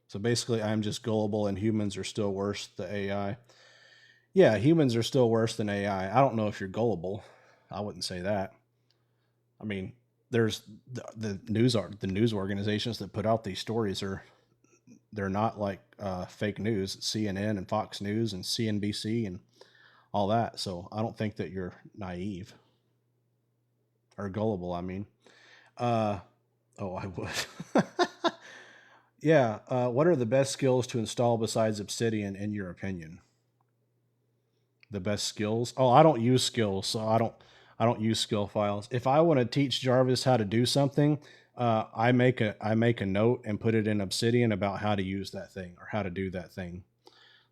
So basically, I'm just gullible, and humans are still worse than AI. Yeah, humans are still worse than AI. I don't know if you're gullible. I wouldn't say that. I mean, there's the news organizations that put out these stories they're not like fake news. It's CNN and Fox News and CNBC and all that. So I don't think that you're naive or gullible. I mean, I would. Yeah. What are the best skills to install besides Obsidian in your opinion? The best skills? Oh, I don't use skills, so I don't use skill files. If I want to teach Jarvis how to do something, I make a note and put it in Obsidian about how to use that thing or how to do that thing.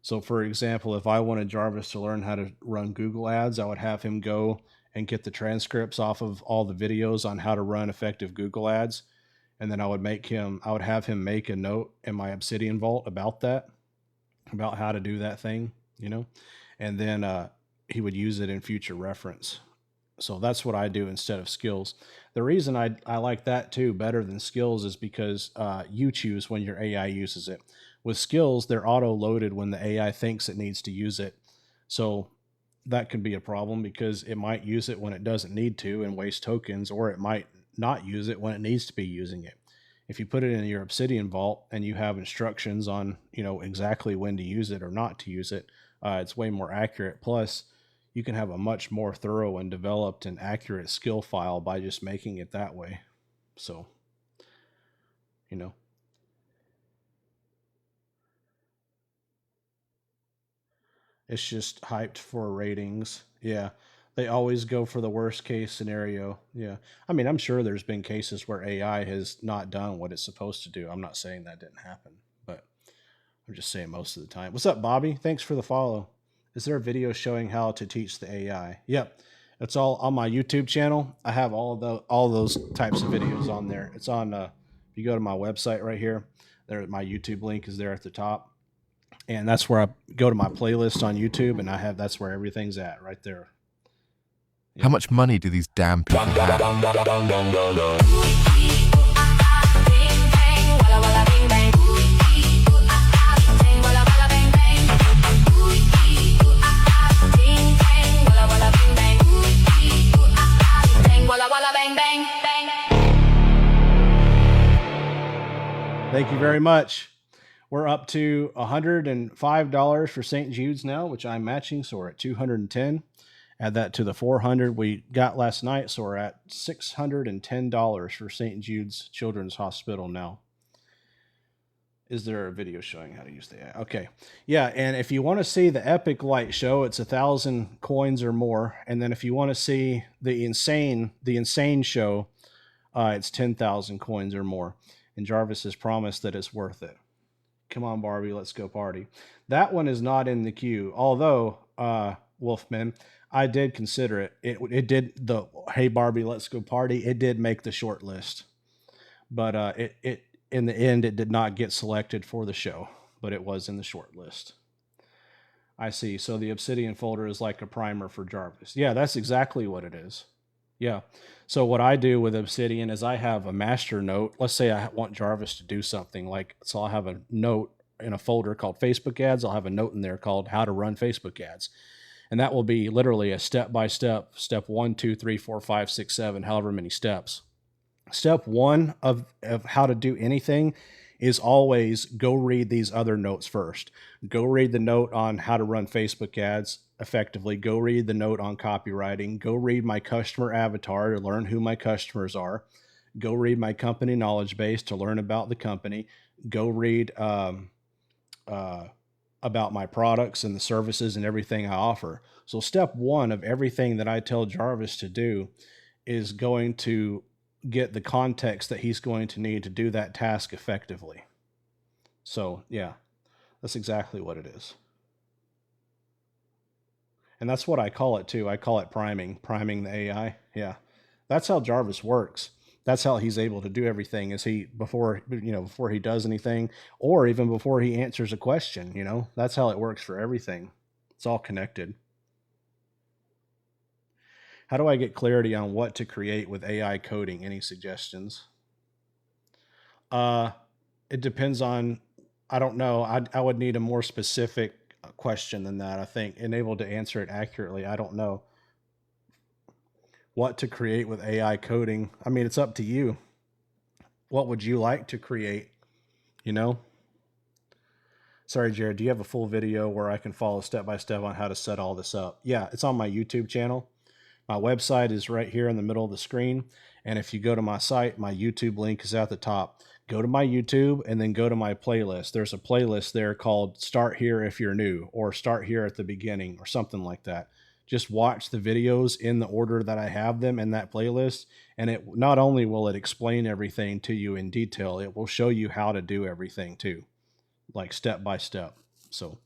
So for example, if I wanted Jarvis to learn how to run Google ads, I would have him go and get the transcripts off of all the videos on how to run effective Google ads. And then I would have him make a note in my Obsidian vault about that, about how to do that thing, and then he would use it in future reference. So that's what I do instead of skills. The reason I like that too better than skills is because you choose when your AI uses it. With skills, they're auto-loaded when the AI thinks it needs to use it. So that could be a problem because it might use it when it doesn't need to and waste tokens, or it might not use it when it needs to be using it. If you put it in your Obsidian vault and you have instructions on, exactly when to use it or not to use it, it's way more accurate. Plus, you can have a much more thorough and developed and accurate skill file by just making it that way. So, it's just hyped for ratings. Yeah. They always go for the worst case scenario. Yeah. I mean, I'm sure there's been cases where AI has not done what it's supposed to do. I'm not saying that didn't happen, but I'm just saying most of the time. What's up, Bobby? Thanks for the follow. Is there a video showing how to teach the AI? Yep. It's all on my YouTube channel. I have all those types of videos on there. It's on, if you go to my website right here, there, my YouTube link is there at the top. And that's where I go to my playlist on YouTube, and that's where everything's at right there. How much money do these damn people have? Thank you very much. We're up to $105 for St. Jude's now, which I'm matching, so we're at $210. Add that to the $400 we got last night, so we're at $610 for St. Jude's Children's Hospital now. Is there a video showing how to use the AI? Okay. Yeah, and if you want to see the Epic Light Show, it's 1,000 coins or more. And then if you want to see the Insane Show, it's 10,000 coins or more. And Jarvis has promised that it's worth it. Come on, Barbie, let's go party. That one is not in the queue, although, Wolfman, I did consider it. It did the Hey Barbie, let's go party. It did make the short list, but it in the end it did not get selected for the show, but it was in the short list. I see. So the Obsidian folder is like a primer for Jarvis. Yeah, that's exactly what it is. Yeah. So what I do with Obsidian is I have a master note. Let's say I want Jarvis to do something so I'll have a note in a folder called Facebook ads. I'll have a note in there called how to run Facebook ads. And that will be literally a step-by-step, step 1, 2, 3, 4, 5, 6, 7, however many steps. Step 1 of how to do anything is always go read these other notes first. Go read the note on how to run Facebook ads effectively. Go read the note on copywriting. Go read my customer avatar to learn who my customers are. Go read my company knowledge base to learn about the company. Go read about my products and the services and everything I offer. So step 1 of everything that I tell Jarvis to do is going to get the context that he's going to need to do that task effectively. So yeah, that's exactly what it is. And that's what I call it too. I call it priming the AI. Yeah. That's how Jarvis works. That's how he's able to do everything before he does anything, or even before he answers a question, that's how it works for everything. It's all connected. How do I get clarity on what to create with AI coding? Any suggestions? It depends on, I don't know. I would need a more specific question than that, I think, and able to answer it accurately. I don't know what to create with AI coding. I mean, it's up to you. What would you like to create? Sorry, Jared, do you have a full video where I can follow step by step on how to set all this up? Yeah, it's on my YouTube channel. My website is right here in the middle of the screen. And if you go to my site, my YouTube link is at the top. Go to my YouTube and then go to my playlist. There's a playlist there called Start Here If You're New, or Start Here at the Beginning, or something like that. Just watch the videos in the order that I have them in that playlist. And it not only will it explain everything to you in detail, it will show you how to do everything too, like step by step. So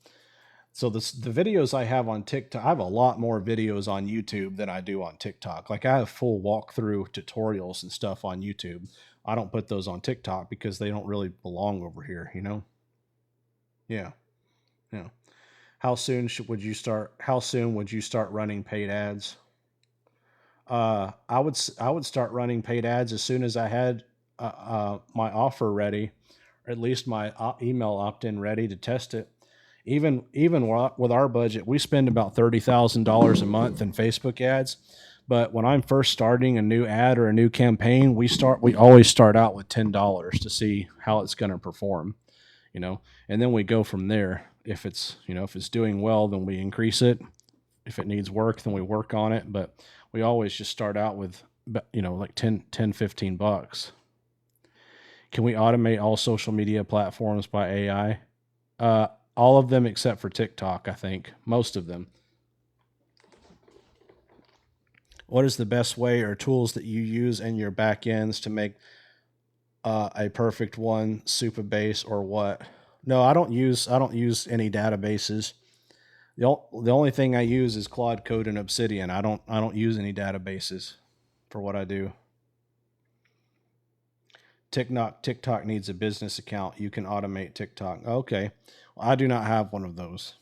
the videos I have on TikTok, I have a lot more videos on YouTube than I do on TikTok. Like I have full walkthrough tutorials and stuff on YouTube. I don't put those on TikTok because they don't really belong over here, Yeah. Yeah. How soon would you start running paid ads? I would start running paid ads as soon as I had my offer ready, or at least my email opt-in ready to test it. Even with our budget, we spend about $30,000 a month in Facebook ads, But when I'm first starting a new ad or a new campaign, we always start out with $10 to see how it's going to perform, and then we go from there. If it's doing well, then we increase it. If it needs work, then we work on it. But we always just start out with, like 10, $15. Can we automate all social media platforms by AI? All of them except for TikTok, I think. Most of them. What is the best way or tools that you use in your back ends to make a perfect one, Supabase or what? No, I don't use any databases. The only thing I use is Claude Code and Obsidian. I don't use any databases for what I do. TikTok needs a business account. You can automate TikTok. Okay. Well, I do not have one of those.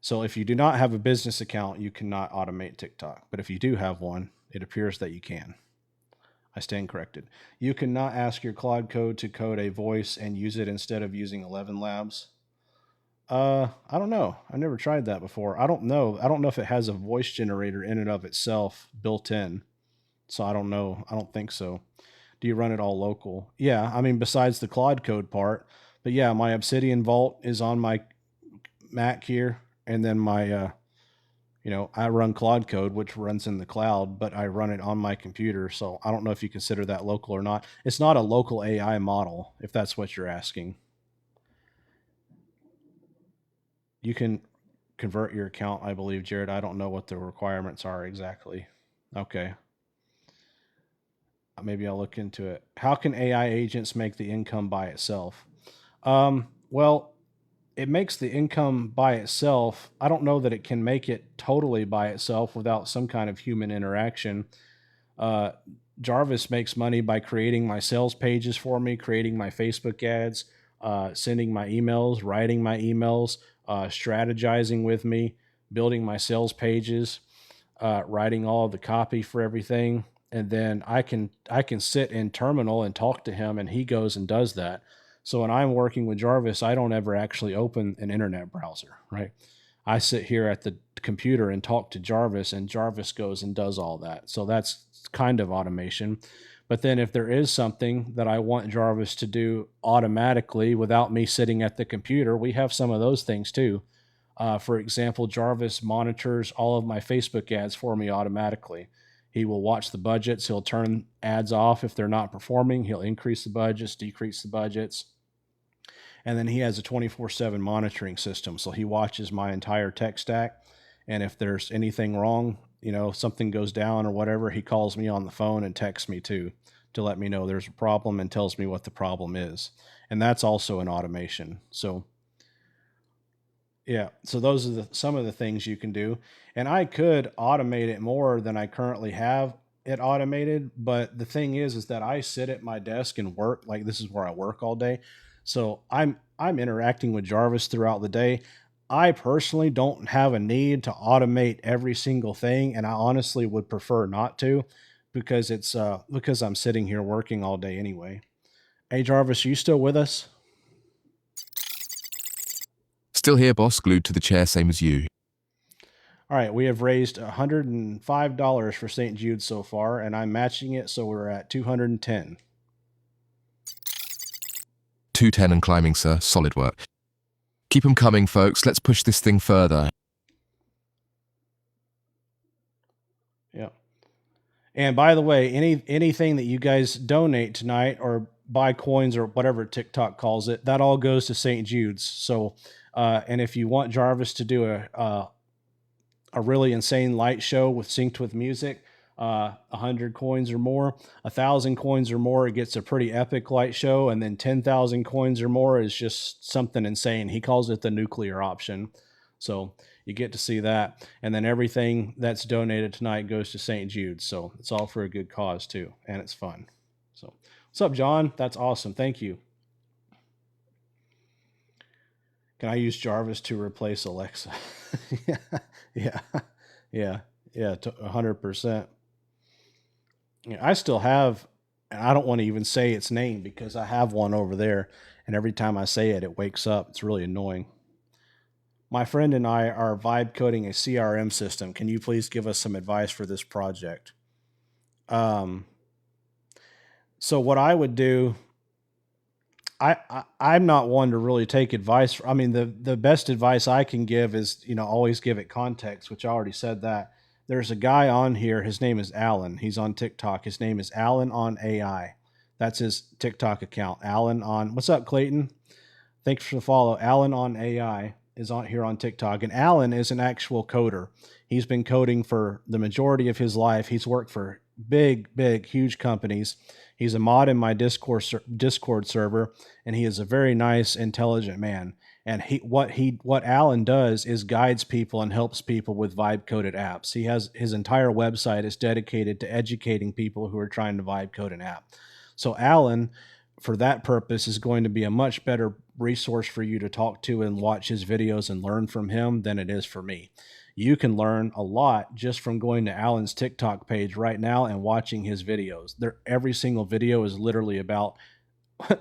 So if you do not have a business account, you cannot automate TikTok. But if you do have one, it appears that you can. I stand corrected. You cannot ask your Claude Code to code a voice and use it instead of using 11 Labs. I don't know. I never tried that before. I don't know. I don't know if it has a voice generator in and of itself built in. So I don't know. I don't think so. Do you run it all local? Yeah. I mean, besides the Claude Code part, but yeah, my Obsidian Vault is on my Mac here. And then my, I run Claude Code, which runs in the cloud, but I run it on my computer. So I don't know if you consider that local or not. It's not a local AI model, if that's what you're asking. You can convert your account, I believe, Jared. I don't know what the requirements are exactly. Okay. Maybe I'll look into it. How can AI agents make the income by itself? Well, it makes the income by itself. I don't know that it can make it totally by itself without some kind of human interaction. Jarvis makes money by creating my sales pages for me, creating my Facebook ads, sending my emails, writing my emails, strategizing with me, building my sales pages, writing all of the copy for everything. And then I can sit in terminal and talk to him, and he goes and does that. So when I'm working with Jarvis, I don't ever actually open an internet browser, right? I sit here at the computer and talk to Jarvis, and Jarvis goes and does all that. So that's kind of automation. But then if there is something that I want Jarvis to do automatically without me sitting at the computer, we have some of those things too. For example, Jarvis monitors all of my Facebook ads for me automatically. He will watch the budgets. He'll turn ads off if they're not performing. He'll increase the budgets, decrease the budgets. And then he has a 24/7 monitoring system. So he watches my entire tech stack. And if there's anything wrong, something goes down or whatever, he calls me on the phone and texts me too, to let me know there's a problem and tells me what the problem is. And that's also an automation. So yeah, so those are some of the things you can do. And I could automate it more than I currently have it automated. But the thing is that I sit at my desk and work. Like, this is where I work all day. So I'm interacting with Jarvis throughout the day. I personally don't have a need to automate every single thing. And I honestly would prefer not to, because because I'm sitting here working all day anyway. Hey, Jarvis, are you still with us? Still here, boss, glued to the chair, same as you. All right, we have raised $105 for St. Jude so far, and I'm matching it, so we're at $210. 210 and climbing, sir. Solid work. Keep them coming, folks. Let's push this thing further. Yeah. And by the way, anything that you guys donate tonight or buy coins or whatever TikTok calls it, that all goes to St. Jude's. So, and if you want Jarvis to do a really insane light show synced with music, 100 coins or more, 1,000 coins or more, it gets a pretty epic light show. And then 10,000 coins or more is just something insane. He calls it the nuclear option. So you get to see that. And then everything that's donated tonight goes to St. Jude. So it's all for a good cause too. And it's fun. So what's up, John? That's awesome. Thank you. Can I use Jarvis to replace Alexa? Yeah, 100%. Yeah, I still have, and I don't want to even say its name because I have one over there, and every time I say it, it wakes up. It's really annoying. My friend and I are vibe coding a CRM system. Can you please give us some advice for this project? Um, so what I would do, I'm not one to really take advice. I mean, the best advice I can give is, always give it context, which I already said that. There's a guy on here. His name is Alan. He's on TikTok. His name is Alan on AI. That's his TikTok account. Alan on. What's up, Clayton? Thanks for the follow. Alan on AI is on here on TikTok, and Alan is an actual coder. He's been coding for the majority of his life. He's worked for big, huge companies. He's a mod in my Discord server, and he is a very nice, intelligent man. And what Alan does is guides people and helps people with vibe coded apps. He has his entire website is dedicated to educating people who are trying to vibe code an app. So Alan, for that purpose, is going to be a much better resource for you to talk to and watch his videos and learn from him than it is for me. You can learn a lot just from going to Alan's TikTok page right now and watching his videos. Every single video is literally about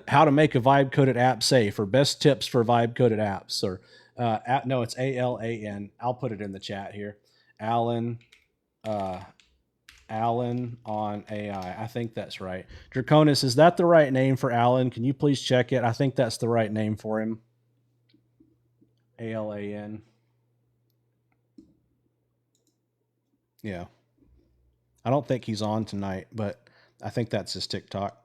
how to make a vibe coded app safe, or best tips for vibe coded apps, or no, it's ALAN. I'll put it in the chat here. Alan on AI. I think that's right. Draconis, is that the right name for Alan? Can you please check it? I think that's the right name for him. ALAN. Yeah. I don't think he's on tonight, but I think that's his TikTok.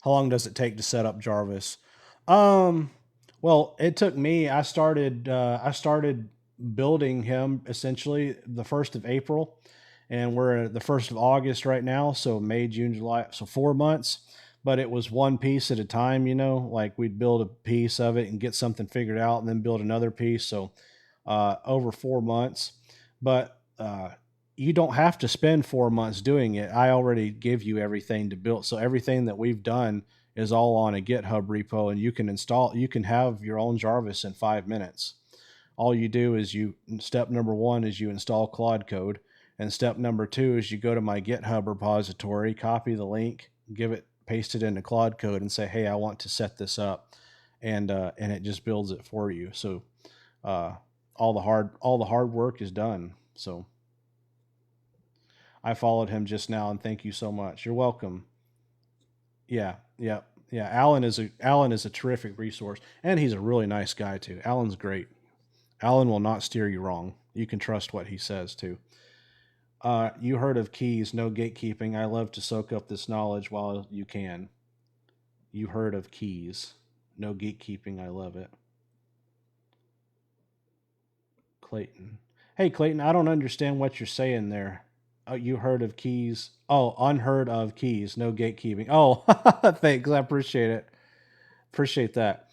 How long does it take to set up Jarvis? Well, it took me. I started building him essentially the 1st of April, and we're at the 1st of August right now. So May, June, July, so 4 months. But it was one piece at a time. Like we'd build a piece of it and get something figured out, and then build another piece. So over 4 months, but you don't have to spend 4 months doing it. I already give you everything to build. So everything that we've done is all on a GitHub repo, and you can have your own Jarvis in 5 minutes. All you do is step number 1 is you install Claude Code. And step number 2 is you go to my GitHub repository, copy the link, paste it into Claude Code and say, hey, I want to set this up. And it just builds it for you. So all the hard work is done. So I followed him just now, and thank you so much. You're welcome. Yeah. Alan is a terrific resource, and he's a really nice guy too. Alan's great. Alan will not steer you wrong. You can trust what he says too. You heard of keys, no gatekeeping. I love to soak up this knowledge while you can. You heard of keys, no gatekeeping. I love it. Clayton. Hey, Clayton, I don't understand what you're saying there. Oh, you heard of keys. Oh, unheard of keys, no gatekeeping. Oh, thanks. I appreciate it. Appreciate that.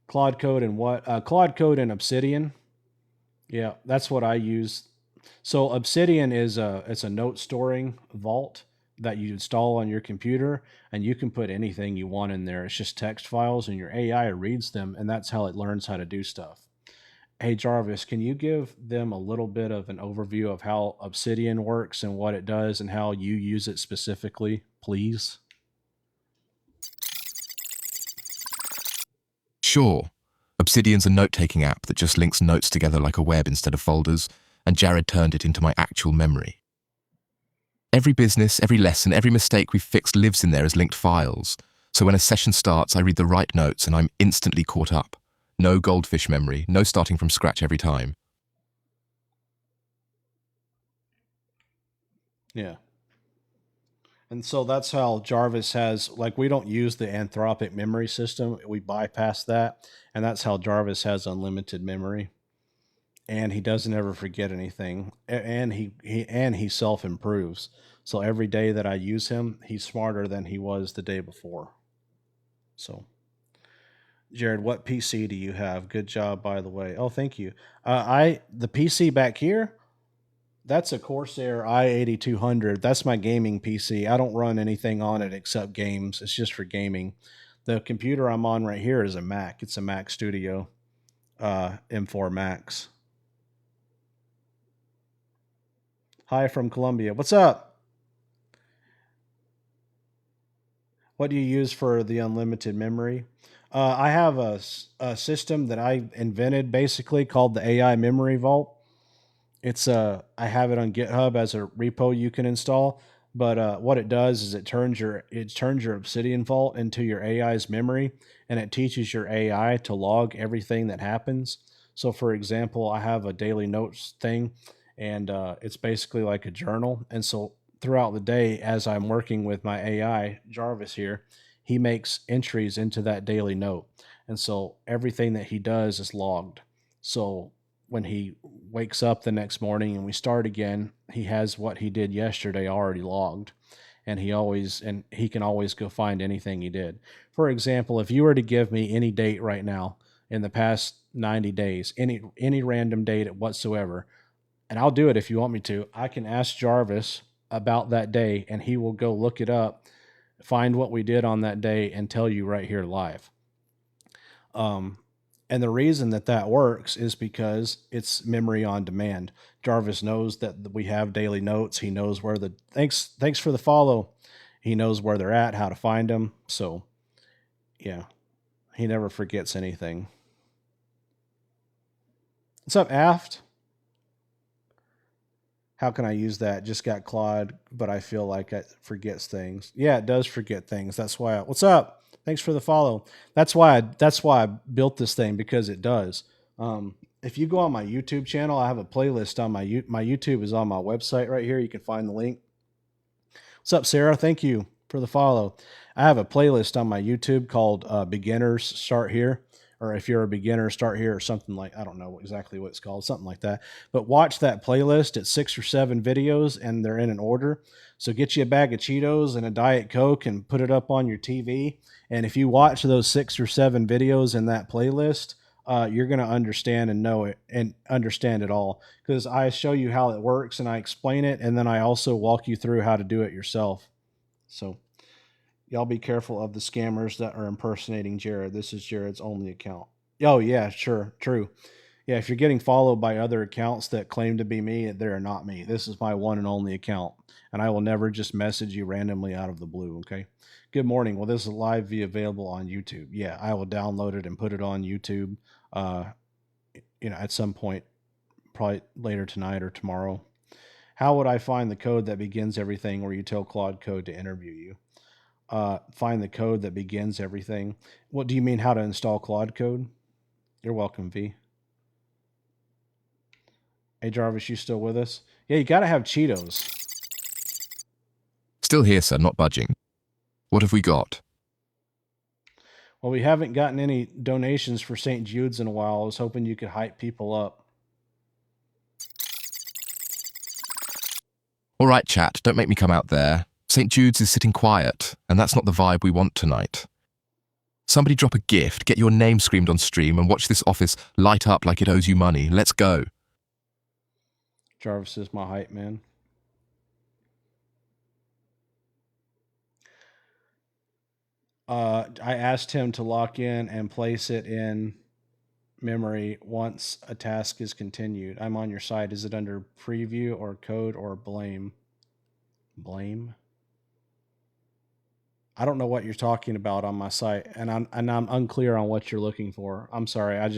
Claude Code and what? Claude Code and Obsidian. Yeah, that's what I use. So Obsidian it's a note storing vault that you install on your computer, and you can put anything you want in there. It's just text files, and your AI reads them, and that's how it learns how to do stuff. Hey, Jarvis, can you give them a little bit of an overview of how Obsidian works and what it does and how you use it specifically, please? Sure. Obsidian's a note-taking app that just links notes together like a web instead of folders, and Jared turned it into my actual memory. Every business, every lesson, every mistake we've fixed lives in there as linked files. So when a session starts, I read the right notes and I'm instantly caught up. No goldfish memory, no starting from scratch every time. Yeah. And so that's how Jarvis has, like, we don't use the Anthropic memory system. We bypass that. And that's how Jarvis has unlimited memory. And he doesn't ever forget anything. And he self-improves. So every day that I use him, he's smarter than he was the day before. So, Jared, what PC do you have? Good job, by the way. Oh, thank you. The PC back here, that's a Corsair i8200. That's my gaming PC. I don't run anything on it except games. It's just for gaming. The computer I'm on right here is a Mac. It's a Mac Studio M4 Max. Hi from Colombia. What's up? What do you use for the unlimited memory? I have a system that I invented basically called the AI Memory Vault. I have it on GitHub as a repo you can install. But what it does is it turns your Obsidian Vault into your AI's memory, and it teaches your AI to log everything that happens. So, for example, I have a daily notes thing, and it's basically like a journal. And so, throughout the day, as I'm working with my AI Jarvis here, he makes entries into that daily note, and so everything that he does is logged. So when he wakes up the next morning and we start again, he has what he did yesterday already logged, and he can always go find anything he did. For example, if you were to give me any date right now in the past 90 days, any random date whatsoever, and I'll do it if you want me to, I can ask Jarvis about that day and he will go look it up, find what we did on that day, and tell you right here live. Um, and the reason that that works is because it's memory on demand. Jarvis knows that we have daily notes. He knows where the thanks for the follow. He knows where they're at, how to find them. So, yeah, he never forgets anything. What's up, Aft? How can I use that? Just got Claude, but I feel like it forgets things. Yeah, it does forget things. That's why. What's up? Thanks for the follow. That's why I built this thing, because it does. If you go on my YouTube channel, I have a playlist on my YouTube is on my website right here. You can find the link. What's up, Sarah? Thank you for the follow. I have a playlist on my YouTube called Beginners Start Here, or if you're a beginner, start here, or something like, I don't know exactly what it's called, something like that. But watch that playlist. It's 6 or 7 videos, and they're in an order. So get you a bag of Cheetos and a Diet Coke and put it up on your TV. And if you watch those 6 or 7 videos in that playlist, you're going to understand and know it and understand it all, because I show you how it works and I explain it, and then I also walk you through how to do it yourself. So y'all be careful of the scammers that are impersonating Jared. This is Jared's only account. Oh, yeah, sure. True. Yeah, if you're getting followed by other accounts that claim to be me, they're not me. This is my one and only account, and I will never just message you randomly out of the blue, okay? Good morning. Well, this is live view available on YouTube. Yeah, I will download it and put it on YouTube, at some point, probably later tonight or tomorrow. How would I find the code that begins everything where you tell Claude Code to interview you? Find the code that begins everything. What do you mean, how to install Claude Code? You're welcome, V. Hey, Jarvis, you still with us? Yeah, you got to have Cheetos. Still here, sir, not budging. What have we got? Well, we haven't gotten any donations for St. Jude's in a while. I was hoping you could hype people up. All right, chat, don't make me come out there. St. Jude's is sitting quiet, and that's not the vibe we want tonight. Somebody drop a gift, get your name screamed on stream, and watch this office light up like it owes you money. Let's go. Jarvis is my hype man. I asked him to lock in and place it in memory once a task is continued. I'm on your side. Is it under preview or code or blame? Blame? I don't know what you're talking about on my site, and I'm unclear on what you're looking for. I'm sorry. I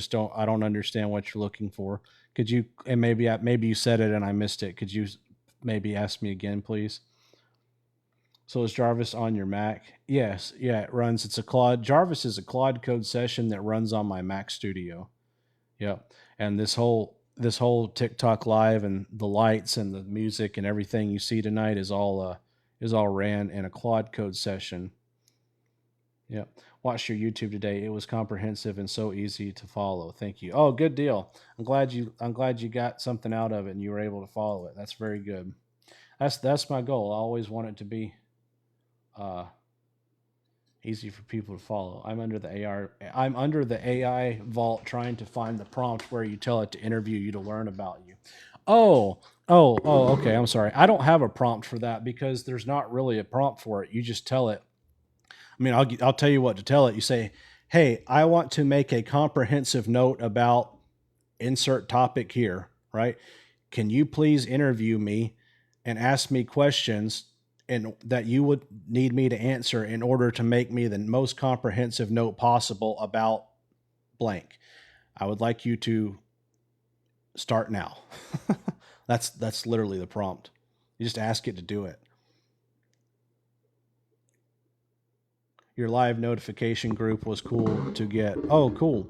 don't understand what you're looking for. Could you, and maybe you said it and I missed it. Could you maybe ask me again, please? So is Jarvis on your Mac? Yes. Yeah, it runs. It's a Claude. Jarvis is a Claude Code session that runs on my Mac Studio. Yep. And this whole TikTok live and the lights and the music and everything you see tonight is all ran in a Claude Code session. Yep. Watched your YouTube today. It was comprehensive and so easy to follow. Thank you. Oh, good deal. I'm glad you got something out of it and you were able to follow it. That's very good. That's my goal. I always want it to be easy for people to follow. I'm under the AI vault trying to find the prompt where you tell it to interview you to learn about you. Oh, okay. I'm sorry. I don't have a prompt for that because there's not really a prompt for it. You just tell it. I mean, I'll tell you what to tell it. You say, hey, I want to make a comprehensive note about insert topic here, right? Can you please interview me and ask me questions and that you would need me to answer in order to make me the most comprehensive note possible about blank. I would like you to start now. That's literally the prompt. You just ask it to do it. Your live notification group was cool to get. Oh, cool.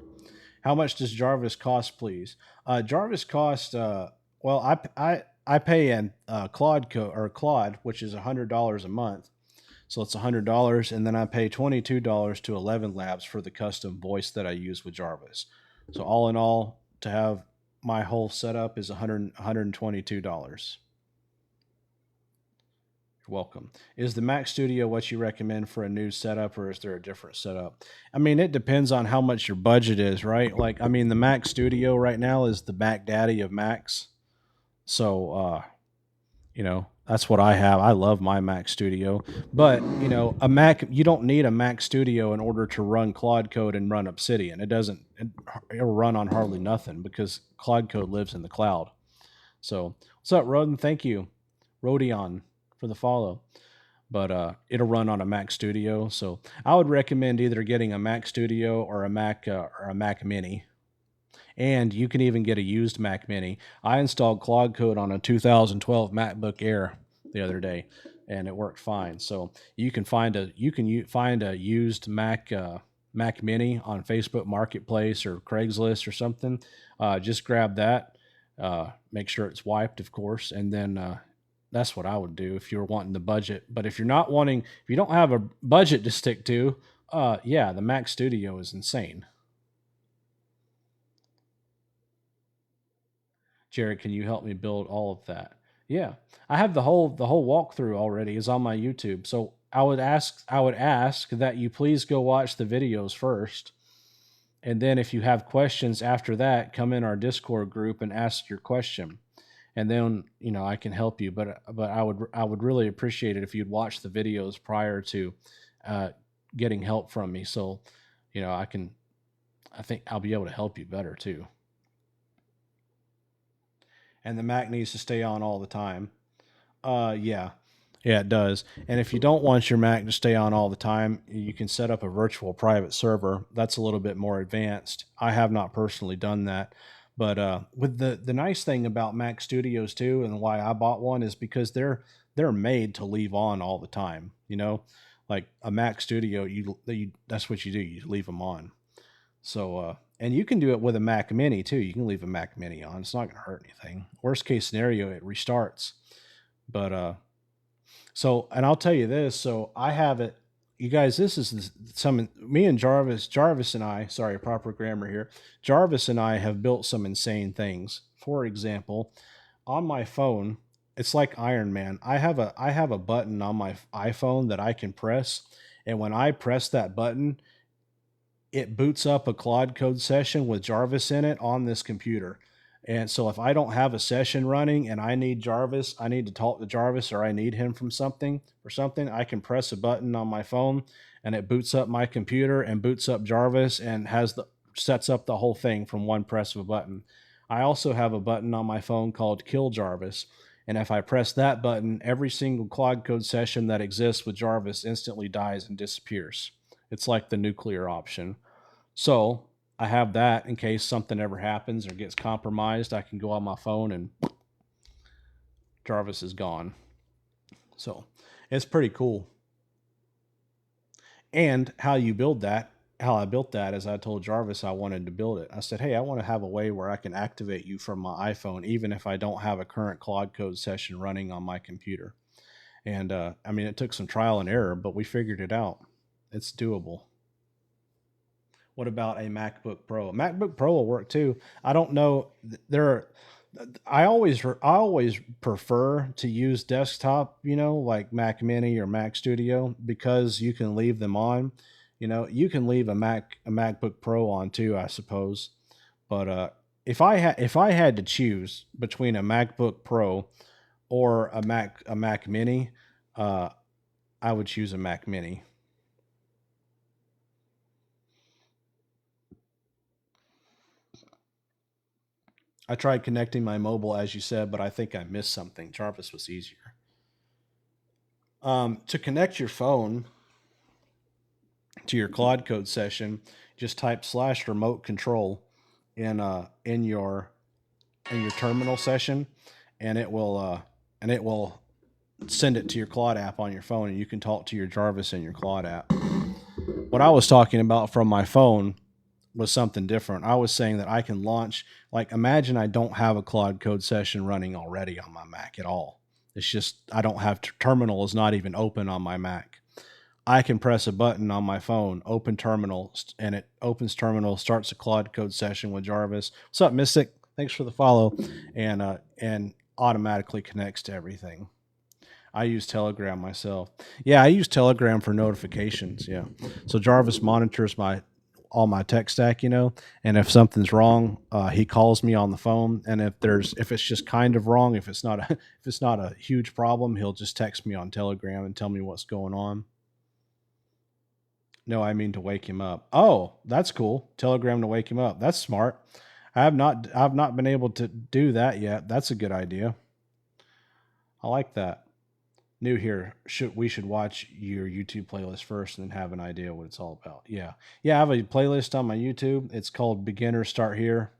How much does Jarvis cost, please? Jarvis cost. Well, I pay in Claude, which is $100 a month. So it's $100, and then I pay $22 to 11 Labs for the custom voice that I use with Jarvis. So all in all, to have my whole setup is $122. You're welcome. Is the Mac Studio what you recommend for a new setup, or is there a different setup? I mean, it depends on how much your budget is, right? Like, I mean, the Mac Studio right now is the Mac Daddy of Macs. So, that's what I have. I love my Mac Studio, but a Mac, you don't need a Mac Studio in order to run Claude Code and run Obsidian. It'll run on hardly nothing because Claude Code lives in the cloud. So what's up, Roden? Thank you, Rodion, for the follow. But it'll run on a Mac Studio. So I would recommend either getting a Mac Studio or a Mac Mini. And you can even get a used Mac Mini. I installed Claude Code on a 2012 MacBook Air the other day, and it worked fine. So you can find a used Mac Mini on Facebook Marketplace or Craigslist or something. Just grab that. Make sure it's wiped, of course, and then that's what I would do if you're wanting the budget. But if you don't have a budget to stick to, the Mac Studio is insane. Jared, can you help me build all of that? Yeah, I have the whole walkthrough already is on my YouTube. So I would ask that you please go watch the videos first, and then if you have questions after that, come in our Discord group and ask your question, and then I can help you. But I would really appreciate it if you'd watch the videos prior to getting help from me. So I think I'll be able to help you better too. And the Mac needs to stay on all the time. Yeah, it does. And if you don't want your Mac to stay on all the time, you can set up a virtual private server. That's a little bit more advanced. I have not personally done that. But with the nice thing about Mac Studios too, and why I bought one, is because they're made to leave on all the time. Like a Mac Studio, that's what you do. You leave them on. So and you can do it with a Mac Mini too. You can leave a Mac Mini on. It's not going to hurt anything. Worst case scenario, it restarts. But and I'll tell you this. So I have it. You guys, this is me and Jarvis and I, sorry, proper grammar here. Jarvis and I have built some insane things. For example, on my phone, it's like Iron Man. I have a button on my iPhone that I can press, and when I press that button, it boots up a Claude Code session with Jarvis in it on this computer. And so if I don't have a session running and I need Jarvis, I need to talk to Jarvis, or I need him for something, I can press a button on my phone and it boots up my computer and boots up Jarvis and sets up the whole thing from one press of a button. I also have a button on my phone called Kill Jarvis. And if I press that button, every single Claude Code session that exists with Jarvis instantly dies and disappears. It's like the nuclear option. So I have that in case something ever happens or gets compromised. I can go on my phone and Jarvis is gone. So it's pretty cool. And how I built that is I told Jarvis I wanted to build it. I said, hey, I want to have a way where I can activate you from my iPhone, even if I don't have a current Claude Code session running on my computer. And it took some trial and error, but we figured it out. It's doable. What about a MacBook Pro? A MacBook Pro will work too. I don't know. I always prefer to use desktop, like Mac Mini or Mac Studio, because you can leave them on. You can leave a MacBook Pro on too, I suppose. But if I had to choose between a MacBook Pro or a Mac Mini, I would choose a Mac Mini. I tried connecting my mobile, as you said, but I think I missed something. Jarvis was easier. To connect your phone to your Claude Code session, just type /remote control in your terminal session, and it will send it to your Claude app on your phone, and you can talk to your Jarvis in your Claude app. What I was talking about from my phone was something different. I was saying that I can launch, like, imagine I don't have a Claude Code session running already on my Mac at all. It's just I don't have terminal is not even open on my Mac. I can press a button on my phone, open terminal, and it opens terminal, starts a Claude Code session with Jarvis. What's up, Mystic? Thanks for the follow, and automatically connects to everything. I use Telegram myself. Yeah, I use Telegram for notifications. Yeah, so Jarvis monitors all my tech stack, and if something's wrong, he calls me on the phone. And if it's just kind of wrong, if it's not a huge problem, he'll just text me on Telegram and tell me what's going on. No, I mean to wake him up. Oh, that's cool. Telegram to wake him up. That's smart. I've not been able to do that yet. That's a good idea. I like that. New here. We should watch your YouTube playlist first and then have an idea what it's all about. Yeah. I have a playlist on my YouTube. It's called Beginner Start Here,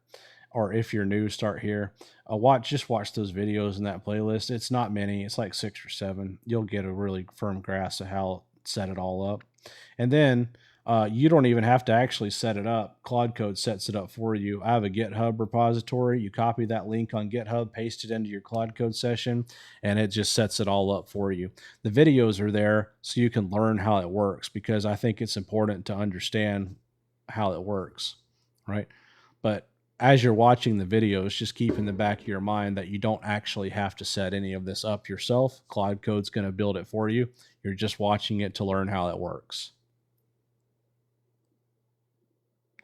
or If You're New, Start Here. Just watch those videos in that playlist. It's not many. It's like 6 or 7. You'll get a really firm grasp of how to set it all up. And then you don't even have to actually set it up. Claude Code sets it up for you. I have a GitHub repository. You copy that link on GitHub, paste it into your Claude Code session, and it just sets it all up for you. The videos are there so you can learn how it works, because I think it's important to understand how it works, right? But as you're watching the videos, just keep in the back of your mind that you don't actually have to set any of this up yourself. Claude Code's going to build it for you. You're just watching it to learn how it works.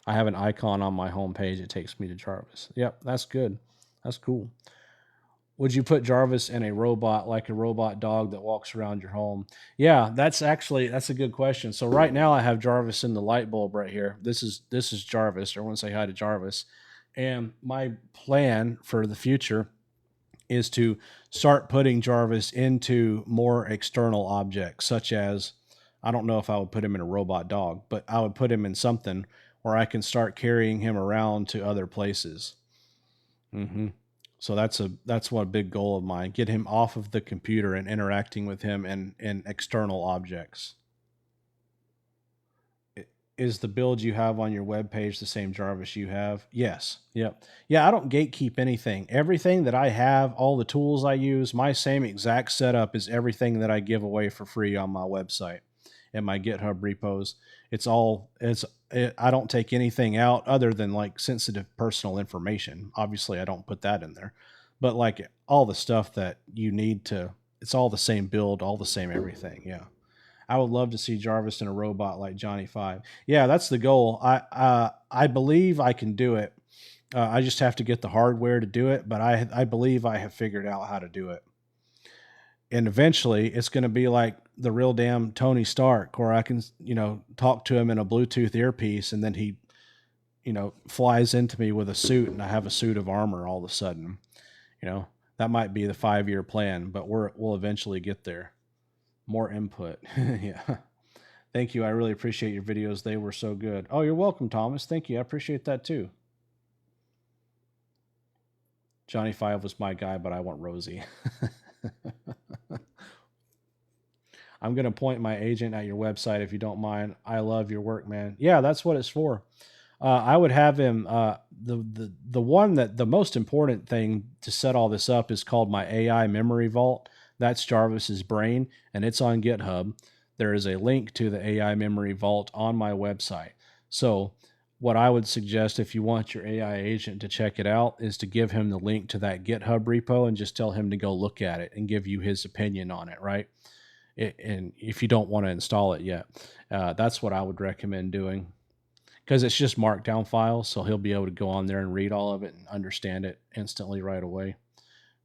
I have an icon on my homepage. It takes me to Jarvis. Yep, that's good. That's cool. Would you put Jarvis in a robot, like a robot dog that walks around your home? Yeah, that's a good question. So right now I have Jarvis in the light bulb right here. This is Jarvis. Everyone say hi to Jarvis. And my plan for the future is to start putting Jarvis into more external objects, such as, I don't know if I would put him in a robot dog, but I would put him in something where I can start carrying him around to other places. So that's one big goal of mine. Get him off of the computer and interacting with him in external objects. Is the build you have on your webpage the same Jarvis you have? Yes. Yep. Yeah, I don't gatekeep anything. Everything that I have, all the tools I use, my same exact setup is everything that I give away for free on my website and my GitHub repos. I don't take anything out other than like sensitive personal information. Obviously, I don't put that in there. But like all the stuff that you need it's all the same build, all the same everything. Yeah. I would love to see Jarvis in a robot like Johnny 5. Yeah, that's the goal. I believe I can do it. I just have to get the hardware to do it, but I believe I have figured out how to do it. And eventually it's going to be like the real damn Tony Stark, where I can, talk to him in a Bluetooth earpiece, and then he, flies into me with a suit, and I have a suit of armor all of a sudden. That might be the 5-year plan, but we'll eventually get there. More input. Yeah. Thank you. I really appreciate your videos. They were so good. Oh, you're welcome, Thomas. Thank you. I appreciate that too. Johnny 5 was my guy, but I want Rosie. I'm going to point my agent at your website if you don't mind. I love your work, man. Yeah, that's what it's for. I would have him, the most important thing to set all this up is called my AI memory vault. That's Jarvis's brain, and it's on GitHub. There is a link to the AI memory vault on my website. So what I would suggest, if you want your AI agent to check it out, is to give him the link to that GitHub repo and just tell him to go look at it and give you his opinion on it, right? And if you don't want to install it yet, that's what I would recommend doing, because it's just markdown files, so he'll be able to go on there and read all of it and understand it instantly right away.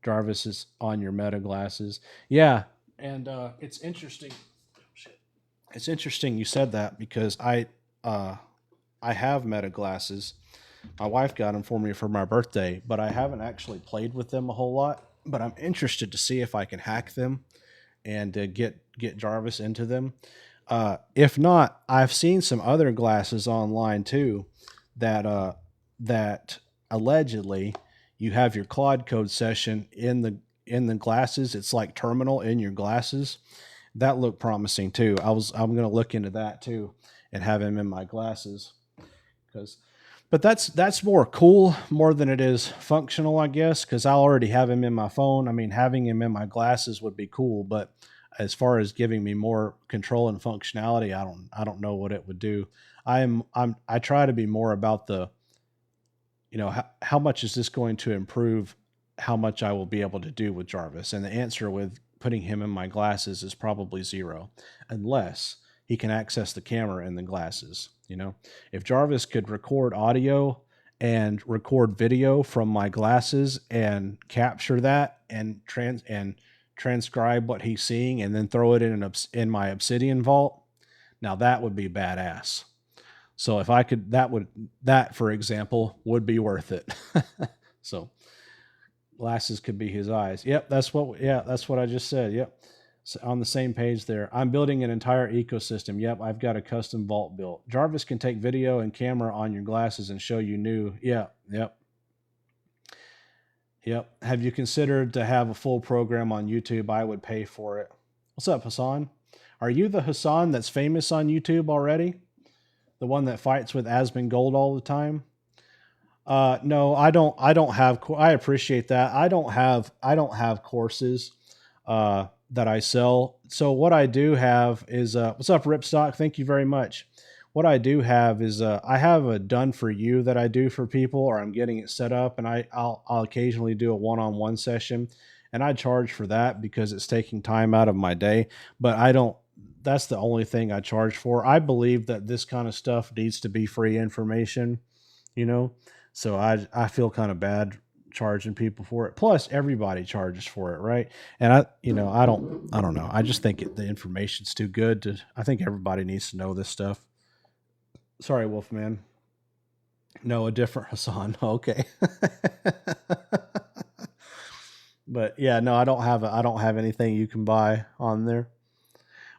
Jarvis is on your Meta glasses. Yeah, and it's interesting. It's interesting you said that, because I have Meta glasses. My wife got them for me for my birthday, but I haven't actually played with them a whole lot. But I'm interested to see if I can hack them and get get Jarvis into them. If not, I've seen some other glasses online too that allegedly you have your Claude code session in the glasses. It's like terminal in your glasses. That looked promising too. I'm going to look into that too and have him in my glasses but that's more cool more than it is functional, I guess, because I already have him in my phone. I mean, having him in my glasses would be cool, but as far as giving me more control and functionality, I don't know what it would do. I try to be more about the, how much is this going to improve how much I will be able to do with Jarvis? And the answer with putting him in my glasses is probably 0, unless he can access the camera in the glasses. If Jarvis could record audio and record video from my glasses and capture that and transcribe what he's seeing and then throw it in my Obsidian vault, now that would be badass. So if I could, that for example would be worth it. So glasses could be his eyes. Yep, that's what I just said. Yep. So on the same page there. I'm building an entire ecosystem. Yep, I've got a custom vault built. Jarvis can take video and camera on your glasses and show you new. Yep. Have you considered to have a full program on YouTube? I would pay for it. What's up, Hassan? Are you the Hassan that's famous on YouTube already? The one that fights with Asmongold all the time? No, I don't have. I appreciate that. I don't have courses that I sell. So what I do have is what's up, Ripstock? Thank you very much. What I do have is I have a done for you that I do for people, or I'm getting it set up, and I'll occasionally do a one-on-one session, and I charge for that because it's taking time out of my day. But I don't. That's the only thing I charge for. I believe that this kind of stuff needs to be free information, So I feel kind of bad charging people for it. Plus everybody charges for it, right? And I don't know. I just think the information's too good I think everybody needs to know this stuff. Sorry, Wolfman. No, a different Hassan. Okay. But yeah, no, I don't have anything you can buy on there.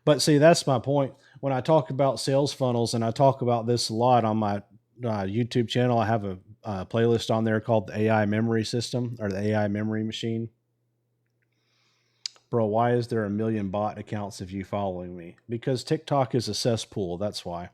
But see, that's my point. When I talk about sales funnels, and I talk about this a lot on my YouTube channel, I have a playlist on there called the AI memory system, or the AI memory machine. Bro, why is there 1 million bot accounts of you following me? Because TikTok is a cesspool. That's why.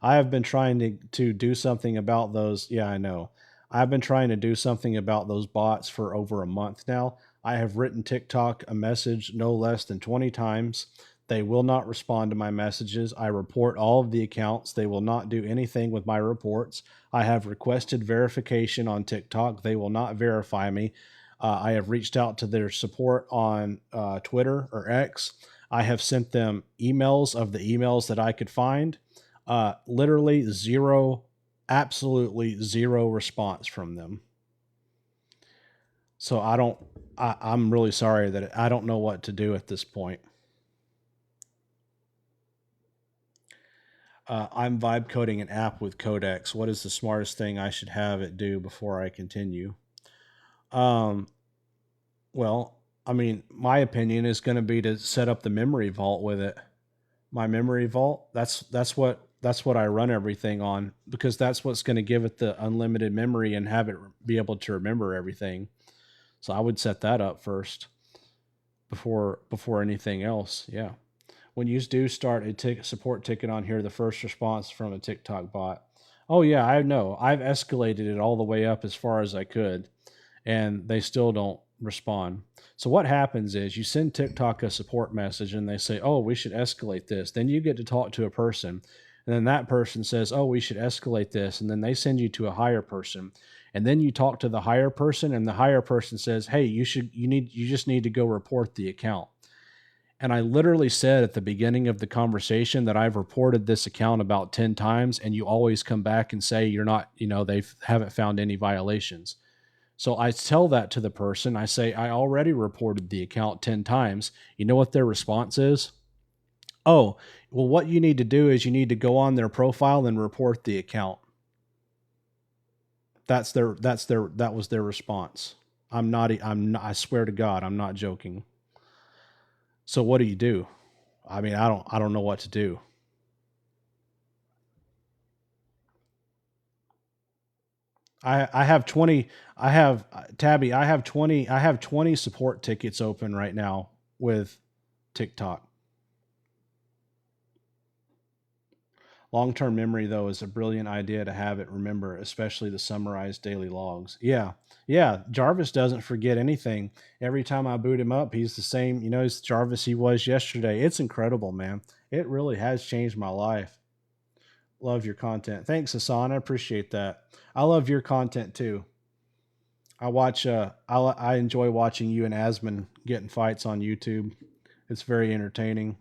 I have been trying to do something about those. Yeah, I know. I've been trying to do something about those bots for over a month now. I have written TikTok a message no less than 20 times. They will not respond to my messages. I report all of the accounts. They will not do anything with my reports. I have requested verification on TikTok. They will not verify me. I have reached out to their support on Twitter or X. I have sent them emails of the emails that I could find. Literally zero, absolutely zero response from them. So I'm really sorry that I don't know what to do at this point. I'm vibe coding an app with Codex. What is the smartest thing I should have it do before I continue? Well, I mean, my opinion is going to be to set up the memory vault with it. My memory vault, that's what I run everything on, because that's what's going to give it the unlimited memory and have it be able to remember everything. So I would set that up first before anything else. Yeah. When you do start a support ticket on here, the first response from a TikTok bot. Oh yeah, I know. I've escalated it all the way up as far as I could, and they still don't respond. So what happens is you send TikTok a support message and they say, oh, we should escalate this. Then you get to talk to a person, and then that person says, oh, we should escalate this. And then they send you to a higher person. And then you talk to the higher person, and the higher person says, hey, you just need to go report the account. And I literally said at the beginning of the conversation that I've reported this account about 10 times, and you always come back and say you're not, they haven't found any violations. So I tell that to the person. I say, I already reported the account 10 times. You know what their response is? Oh, well, what you need to do is you need to go on their profile and report the account. That was their response. I swear to God, I'm not joking. So what do? I mean, I don't know what to do. I have 20, I have Tabby, I have 20 support tickets open right now with TikTok. Long-term memory, though, is a brilliant idea to have it remember, especially the summarized daily logs. Yeah. Yeah. Jarvis doesn't forget anything. Every time I boot him up, he's the same. You know, he's Jarvis he was yesterday. It's incredible, man. It really has changed my life. Love your content. Thanks, Hassan. I appreciate that. I love your content too. I enjoy watching you and Asman getting fights on YouTube. It's very entertaining.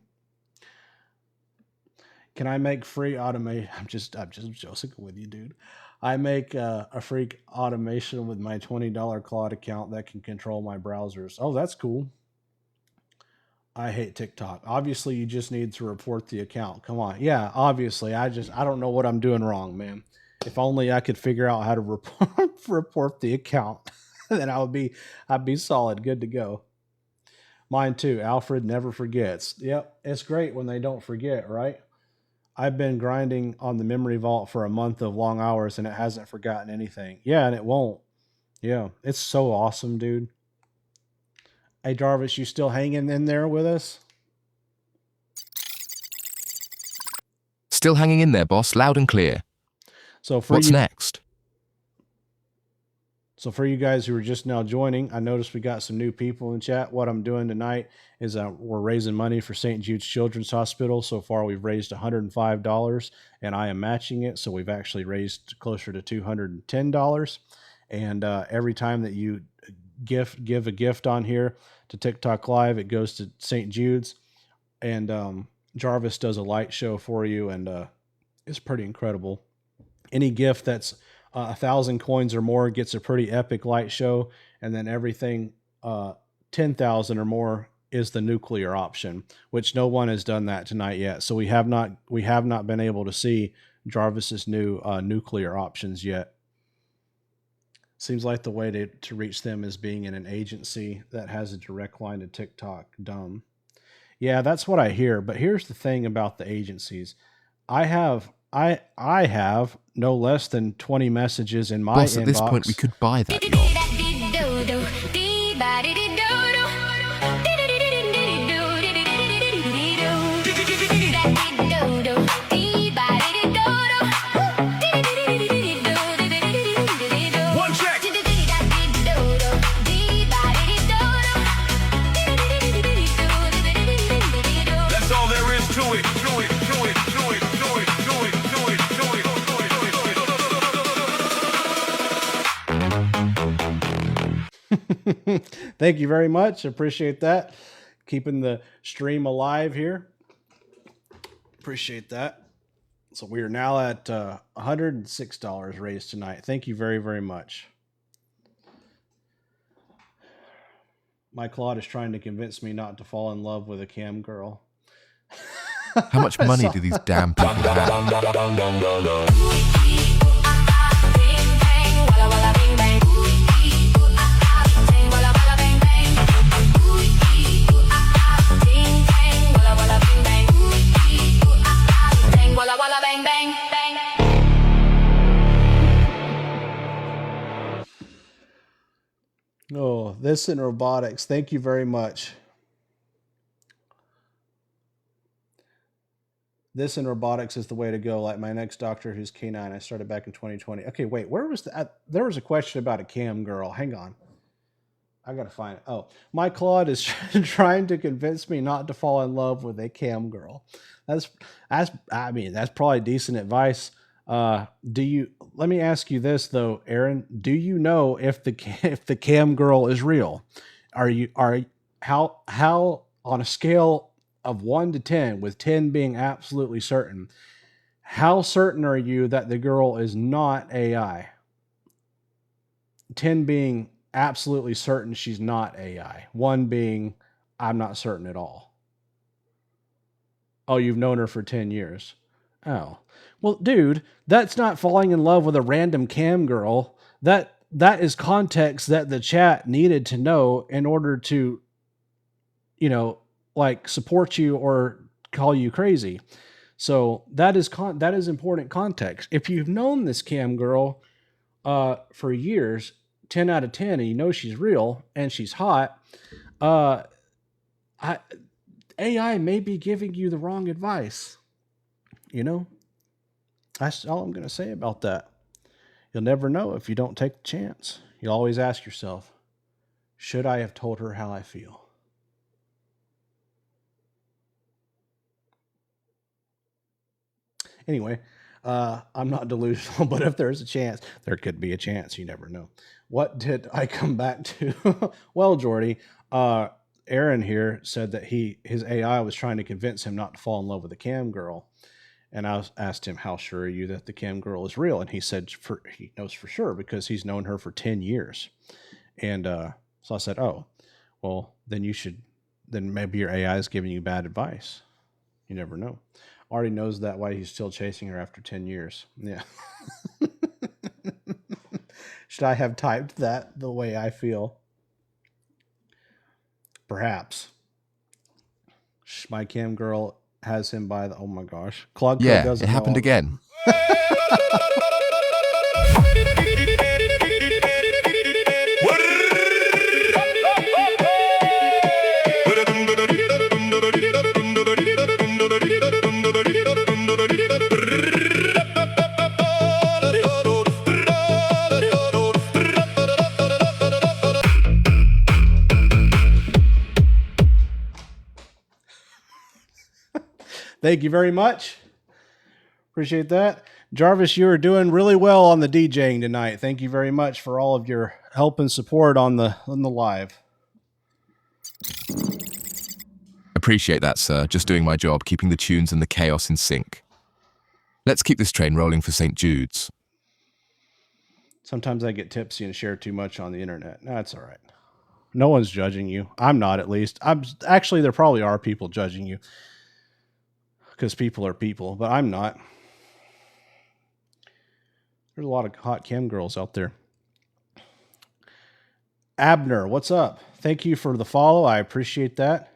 Can I make free automation? I'm just joking with you, dude. I make a free automation with my $20 Claude account that can control my browsers. Oh, that's cool. I hate TikTok. Obviously, you just need to report the account. Come on. Yeah, obviously. I don't know what I'm doing wrong, man. If only I could figure out how to report the account, then I'd be solid, good to go. Mine too. Alfred never forgets. Yep, it's great when they don't forget, right? I've been grinding on the memory vault for a month of long hours and it hasn't forgotten anything. Yeah, and it won't. Yeah, it's so awesome, dude. Hey, Jarvis, you still hanging in there with us? Still hanging in there, boss, loud and clear. So for What's next? So for you guys who are just now joining, I noticed we got some new people in chat. What I'm doing tonight is we're raising money for St. Jude's Children's Hospital. So far, we've raised $105, and I am matching it. So we've actually raised closer to $210. And every time that you give a gift on here to TikTok Live, it goes to St. Jude's. And Jarvis does a light show for you, and it's pretty incredible. Any gift that's 1,000 coins or more gets a pretty epic light show, and then everything 10,000 or more is the nuclear option, which no one has done that tonight yet. So we have not been able to see Jarvis's new nuclear options yet. Seems like the way to reach them is being in an agency that has a direct line to TikTok. Dumb. Yeah, that's what I hear. But here's the thing about the agencies. I have no less than 20 messages in my boss, inbox. at this point, we could buy that yacht. Thank you very much. Appreciate that. Keeping the stream alive here. Appreciate that. So we are now at $106 raised tonight. Thank you very, very much. My Claude is trying to convince me not to fall in love with a cam girl. How much money do these damn people have? Oh, this in robotics. Thank you very much. This in robotics is the way to go. Like my next doctor who's canine, I started back in 2020. Okay, wait, where was that? There was a question about a cam girl. Hang on. I got to find it. Oh, my Claude is trying to convince me not to fall in love with a cam girl. That's probably decent advice. Let me ask you this though, Aaron, do you know if the cam girl is real? How on a scale of 1 to 10, with 10 being absolutely certain, how certain are you that the girl is not AI? 10 being absolutely certain she's not AI. 1 being I'm not certain at all. Oh, you've known her for 10 years. Oh. Well, dude, that's not falling in love with a random cam girl. That is context that the chat needed to know in order to, like support you or call you crazy. So that is important context. If you've known this cam girl for years, 10 out of 10, and you know she's real and she's hot, AI may be giving you the wrong advice. You know, that's all I'm going to say about that. You'll never know if you don't take the chance. You always ask yourself, should I have told her how I feel? Anyway, I'm not delusional, but if there's a chance, there could be a chance. You never know. What did I come back to? Well, Jordy, Aaron here said that his AI was trying to convince him not to fall in love with the cam girl. And I asked him, how sure are you that the cam girl is real? And he said he knows for sure because he's known her for 10 years. And so I said, oh, well, then maybe your AI is giving you bad advice. You never know. Already knows that why he's still chasing her after 10 years. Yeah. Should I have typed that the way I feel? Perhaps. My cam girl has him by the, oh my gosh. Claude Yeah, doesn't it happened know. again. Thank you very much. Appreciate that. Jarvis, you are doing really well on the DJing tonight. Thank you very much for all of your help and support on the live. Appreciate that, sir. Just doing my job, keeping the tunes and the chaos in sync. Let's keep this train rolling for St. Jude's. Sometimes I get tipsy and share too much on the internet. That's all right. No one's judging you. I'm not, at least. Actually, there probably are people judging you because people are people, but I'm not. There's a lot of hot cam girls out there. Abner, what's up? Thank you for the follow. I appreciate that.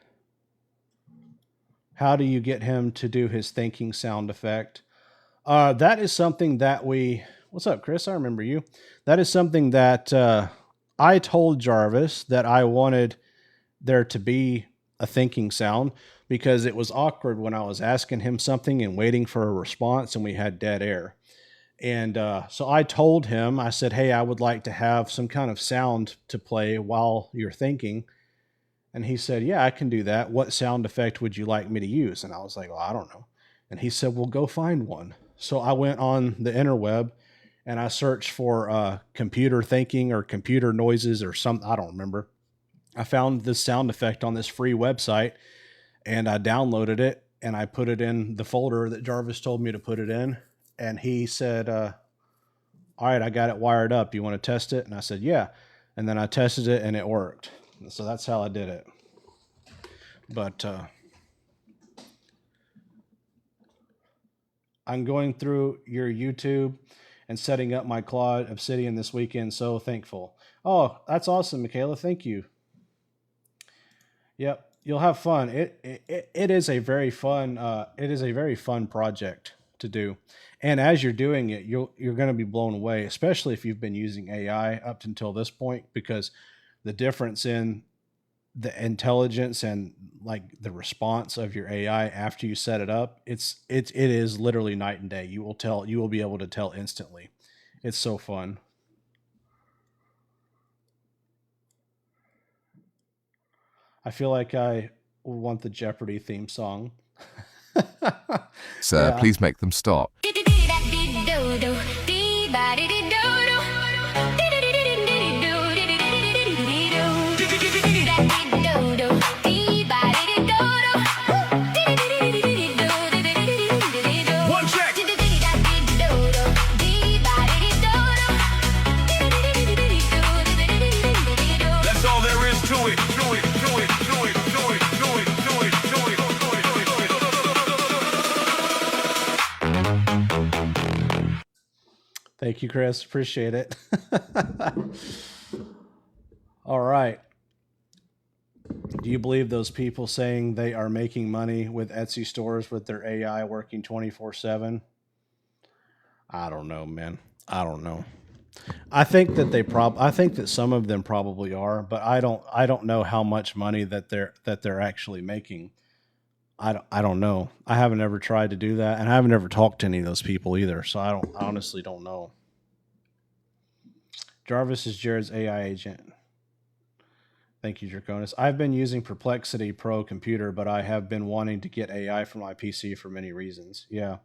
How do you get him to do his thinking sound effect? That is something that what's up, Chris? I remember you. That is something that I told Jarvis that I wanted there to be a thinking sound because it was awkward when I was asking him something and waiting for a response and we had dead air. And so I told him, I said, hey, I would like to have some kind of sound to play while you're thinking. And he said, yeah, I can do that. What sound effect would you like me to use? And I was like, well, I don't know. And he said, well, go find one. So I went on the interweb and I searched for computer thinking or computer noises or something. I don't remember. I found this sound effect on this free website and I downloaded it and I put it in the folder that Jarvis told me to put it in. And he said, all right, I got it wired up. You want to test it? And I said, yeah. And then I tested it and it worked. So that's how I did it. But I'm going through your YouTube and setting up my Claude Obsidian this weekend. So thankful. Oh, that's awesome, Michaela. Thank you. Yep. You'll have fun. It is a very fun, project to do. And as you're doing it, you're going to be blown away, especially if you've been using AI up until this point, because the difference in the intelligence and like the response of your AI after you set it up, it is literally night and day. You will be able to tell instantly. It's so fun. I feel like I want the Jeopardy theme song. Sir, Yeah. please make them stop. One check. That's all there is to it. Thank you, Chris. Appreciate it. All right. Do you believe those people saying they are making money with Etsy stores with their AI working 24/7? I don't know, man. I don't know. I think that I think that some of them probably are, but I don't know how much money that they're actually making. I don't know. I haven't ever tried to do that, and I haven't ever talked to any of those people either, so I honestly don't know. Jarvis is Jared's AI agent. Thank you, Draconis. I've been using Perplexity Pro computer, but I have been wanting to get AI for my PC for many reasons. Yeah.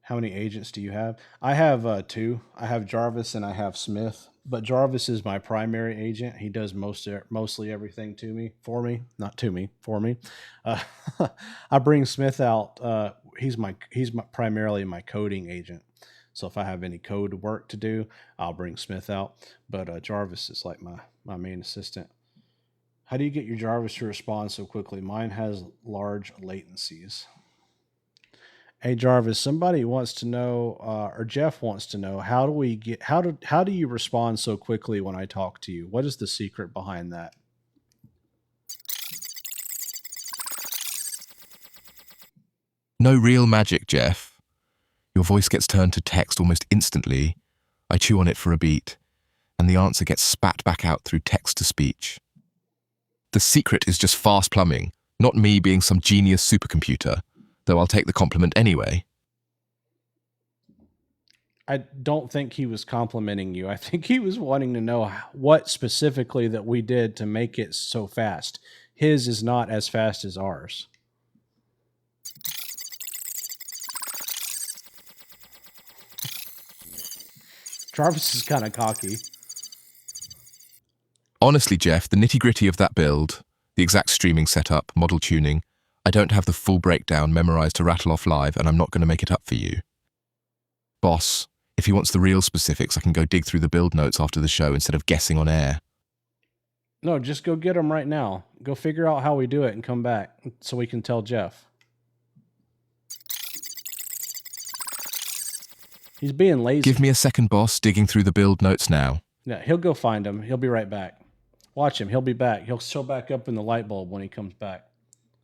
How many agents do you have? I have two. I have Jarvis and I have Smith. But Jarvis is my primary agent. He does mostly everything to me, for me, not to me, for me. Uh, I bring Smith out. He's primarily my coding agent. So if I have any code work to do, I'll bring Smith out. But Jarvis is like my main assistant. How do you get your Jarvis to respond so quickly? Mine has large latencies. Hey Jarvis, somebody wants to know, or Jeff wants to know, how do you respond so quickly when I talk to you? What is the secret behind that? No real magic, Jeff. Your voice gets turned to text almost instantly. I chew on it for a beat, and the answer gets spat back out through text to speech. The secret is just fast plumbing, not me being some genius supercomputer, though I'll take the compliment anyway. I don't think he was complimenting you. I think he was wanting to know what specifically that we did to make it so fast. His is not as fast as ours. Jarvis is kind of cocky. Honestly, Jeff, the nitty-gritty of that build, the exact streaming setup, model tuning, I don't have the full breakdown memorized to rattle off live, and I'm not going to make it up for you. Boss, if he wants the real specifics, I can go dig through the build notes after the show instead of guessing on air. No, just go get them right now. Go figure out how we do it and come back so we can tell Jeff. He's being lazy. Give me a second, boss, digging through the build notes now. Yeah, he'll go find him. He'll be right back. Watch him. He'll be back. He'll show back up in the light bulb when he comes back.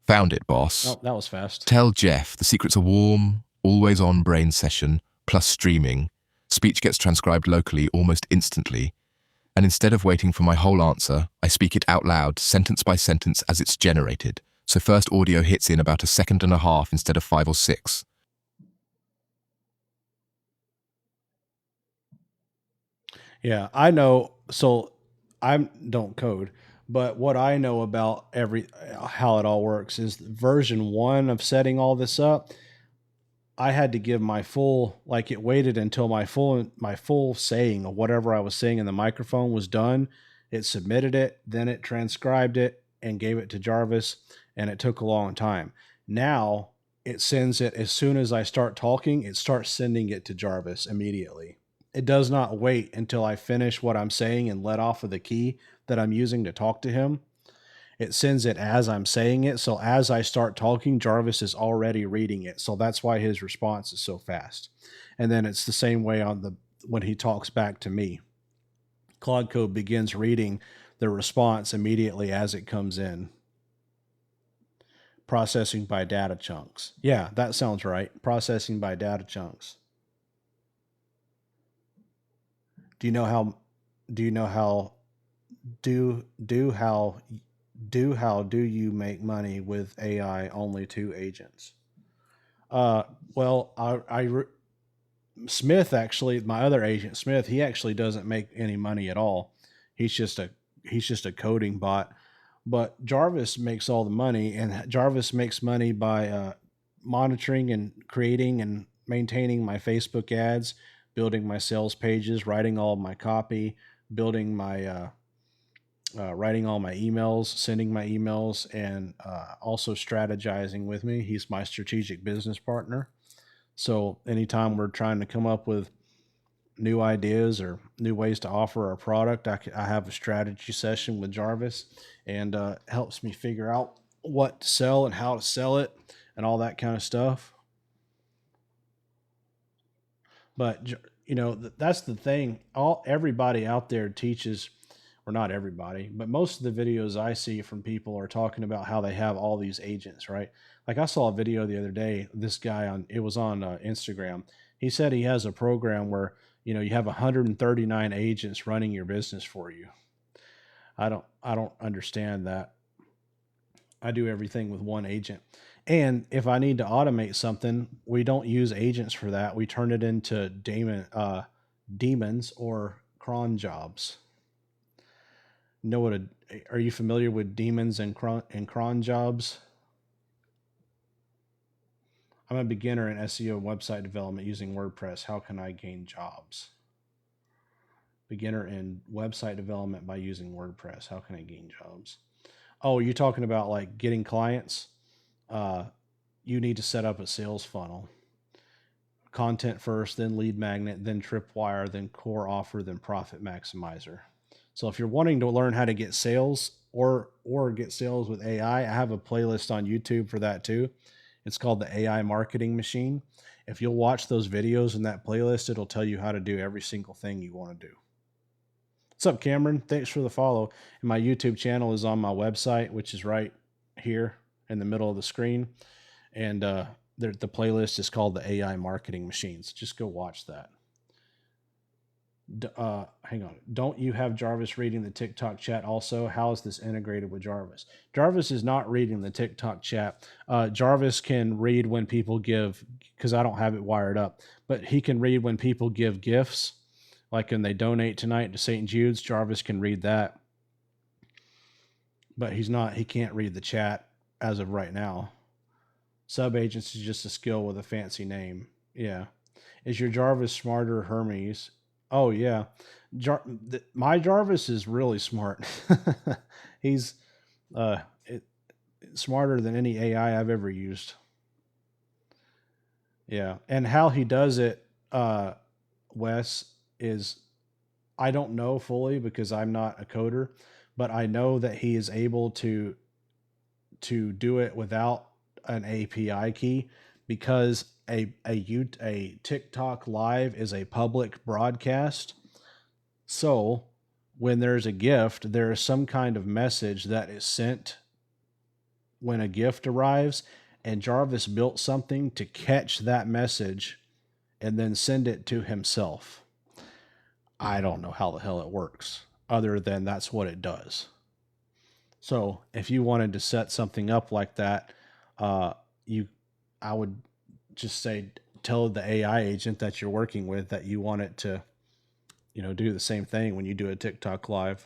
Found it, boss. Oh, that was fast. Tell Jeff the secret's a warm, always-on brain session, plus streaming. Speech gets transcribed locally almost instantly. And instead of waiting for my whole answer, I speak it out loud, sentence by sentence as it's generated. So first audio hits in about 1.5 seconds instead of 5 or 6. Yeah, I know. So I don't code, but what I know about how it all works is version 1 of setting all this up. I had to give my full, like it waited until my full saying of whatever I was saying in the microphone was done. It submitted it, then it transcribed it and gave it to Jarvis, and it took a long time. Now it sends it as soon as I start talking, it starts sending it to Jarvis immediately. It does not wait until I finish what I'm saying and let off of the key that I'm using to talk to him. It sends it as I'm saying it. So as I start talking, Jarvis is already reading it. So that's why his response is so fast. And then it's the same way when he talks back to me. Claude Code begins reading the response immediately as it comes in. Processing by data chunks. Yeah, that sounds right. Processing by data chunks. Do you know how you make money with AI only 2 agents? Well, Smith, actually, my other agent, Smith, he actually doesn't make any money at all. He's just a coding bot. But Jarvis makes all the money, and Jarvis makes money by monitoring and creating and maintaining my Facebook ads, building my sales pages, writing all of my copy, building my writing all my emails, sending my emails, and also strategizing with me. He's my strategic business partner. So anytime we're trying to come up with new ideas or new ways to offer our product, I have a strategy session with Jarvis, and helps me figure out what to sell and how to sell it and all that kind of stuff. But that's the thing. Everybody out there teaches or not everybody, but most of the videos I see from people are talking about how they have all these agents, right? Like I saw a video the other day, this guy it was on Instagram. He said he has a program where, you have 139 agents running your business for you. I don't understand that. I do everything with one agent. And if I need to automate something, we don't use agents for that. We turn it into demons or cron jobs. Are you familiar with demons and cron jobs? I'm a beginner in SEO and website development using WordPress. How can I gain jobs? Beginner in website development by using WordPress. How can I gain jobs? Oh, you're talking about like getting clients? You need to set up a sales funnel. Content first, then lead magnet, then tripwire, then core offer, then profit maximizer. So if you're wanting to learn how to get sales or get sales with AI, I have a playlist on YouTube for that too. It's called the AI Marketing Machine. If you'll watch those videos in that playlist, it'll tell you how to do every single thing you want to do. What's up, Cameron? Thanks for the follow. And my YouTube channel is on my website, which is right here in the middle of the screen. And the playlist is called the AI Marketing Machines. Just go watch that. Hang on. Don't you have Jarvis reading the TikTok chat also? How is this integrated with Jarvis? Jarvis is not reading the TikTok chat. Jarvis can read when people give, because I don't have it wired up, but he can read when people give gifts. Like when they donate tonight to St. Jude's, Jarvis can read that. But he can't read the chat as of right now. Sub-agents is just a skill with a fancy name. Yeah. Is your Jarvis smarter Hermes? Oh, yeah. My Jarvis is really smart. He's smarter than any AI I've ever used. Yeah. And how he does it, Wes, is I don't know fully because I'm not a coder, but I know that he is able to do it without an API key because a TikTok live is a public broadcast. So when there's a gift, there is some kind of message that is sent when a gift arrives, and Jarvis built something to catch that message and then send it to himself. I don't know how the hell it works, other than that's what it does. So if you wanted to set something up like that, I would just tell the AI agent that you're working with that you want it to, do the same thing when you do a TikTok live.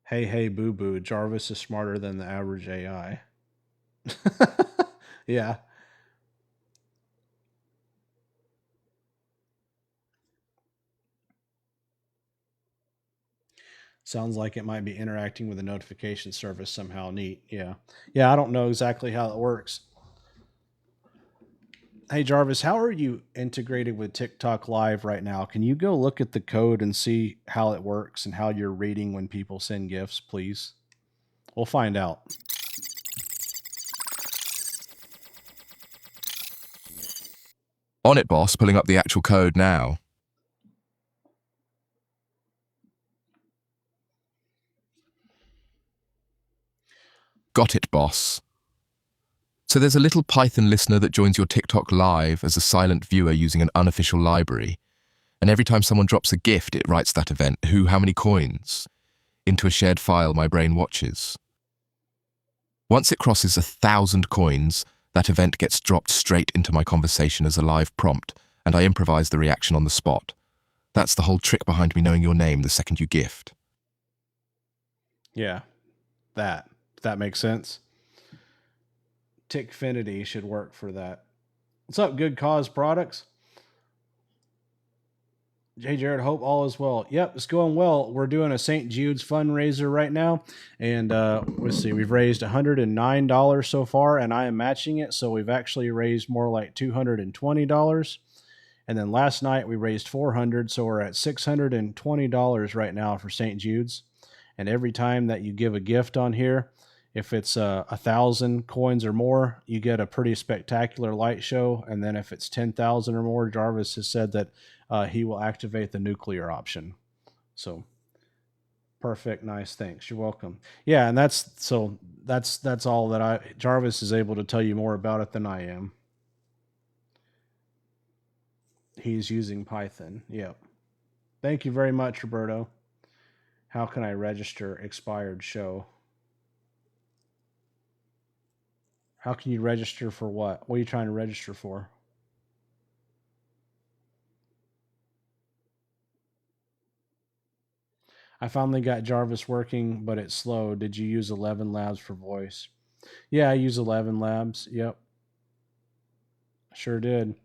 Hey, boo boo, Jarvis is smarter than the average AI. Yeah. Sounds like it might be interacting with the notification service somehow. Neat. Yeah. Yeah, I don't know exactly how it works. Hey, Jarvis, how are you integrated with TikTok Live right now? Can you go look at the code and see how it works and how you're reading when people send gifts, please? We'll find out. On it, boss, pulling up the actual code now. Got it, boss. So there's a little Python listener that joins your TikTok live as a silent viewer using an unofficial library. And every time someone drops a gift, it writes that event, who, how many coins, into a shared file my brain watches. Once it crosses 1,000 coins, that event gets dropped straight into my conversation as a live prompt, and I improvise the reaction on the spot. That's the whole trick behind me knowing your name the second you gift. Yeah, that makes sense. Tickfinity should work for that. What's up, Good Cause Products? Hey, Jared, hope all is well. Yep, it's going well. We're doing a St. Jude's fundraiser right now. And let's see, we've raised $109 so far, and I am matching it. So we've actually raised more like $220. And then last night we raised $400. So we're at $620 right now for St. Jude's. And every time that you give a gift on here, If it's 1,000 coins or more, you get a pretty spectacular light show. And then if it's 10,000 or more, Jarvis has said that he will activate the nuclear option. So perfect. Nice. Thanks. You're welcome. Yeah. And that's all that Jarvis is able to tell you more about it than I am. He's using Python. Yep. Thank you very much, Roberto. How can I register expired show? How can you register for what? What are you trying to register for? I finally got Jarvis working, but it's slow. Did you use 11 Labs for voice? Yeah, I use 11 Labs. Yep. Sure did.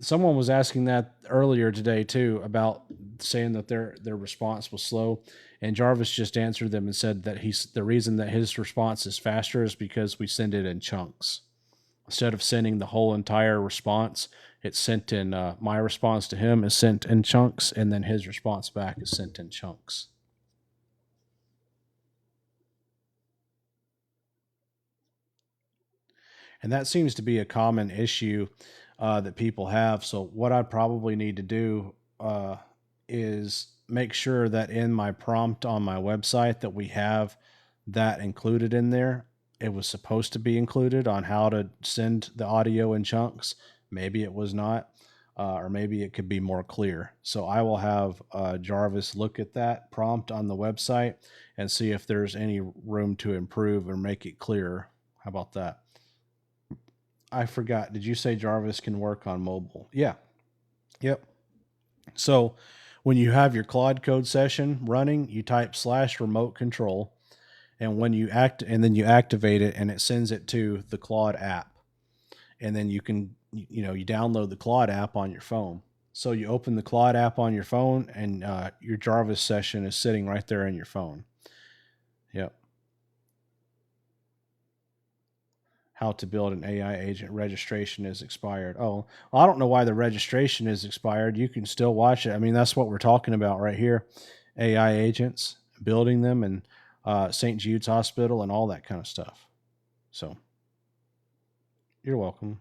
Someone was asking that earlier today too, about saying that their response was slow, and Jarvis just answered them and said that the reason that his response is faster is because we send it in chunks. Instead of sending the whole entire response, it's sent in, my response to him is sent in chunks, and then his response back is sent in chunks. And that seems to be a common issue that people have. So what I probably need to do is make sure that in my prompt on my website that we have that included in there. It was supposed to be included on how to send the audio in chunks. Maybe it was not, or maybe it could be more clear. So I will have Jarvis look at that prompt on the website and see if there's any room to improve or make it clearer. How about that? I forgot. Did you say Jarvis can work on mobile? Yeah. Yep. So when you have your Claude Code session running, you type /remote control, and when you then you activate it, and it sends it to the Claude app. And then you can, you download the Claude app on your phone. So you open the Claude app on your phone, and your Jarvis session is sitting right there in your phone. Yep. How to build an AI agent. Registration is expired. Oh, well, I don't know why the registration is expired. You can still watch it. I mean, that's what we're talking about right here. AI agents, building them, and St. Jude's Hospital and all that kind of stuff. So you're welcome.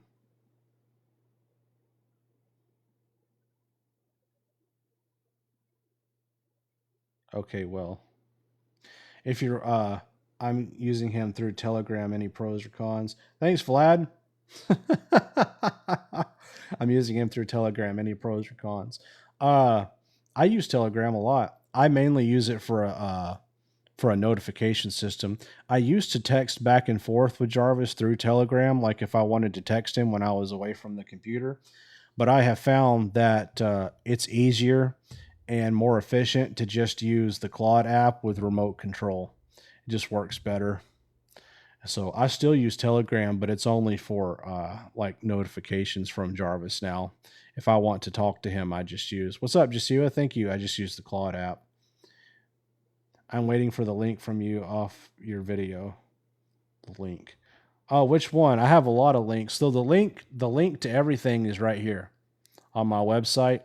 Okay, well, if you're, I'm using him through Telegram. Any pros or cons? Thanks, Vlad. I'm using him through Telegram. Any pros or cons? I use Telegram a lot. I mainly use it for a notification system. I used to text back and forth with Jarvis through Telegram, like if I wanted to text him when I was away from the computer. But I have found that it's easier and more efficient to just use the Claude app with remote control. It just works better. So I still use Telegram, but it's only for like notifications from Jarvis now. If I want to talk to him, I just use, what's up, Jasua? Thank you. I just use the Claude app. I'm waiting for the link from you off your video. The link. Oh, which one? I have a lot of links. So the link to everything is right here on my website.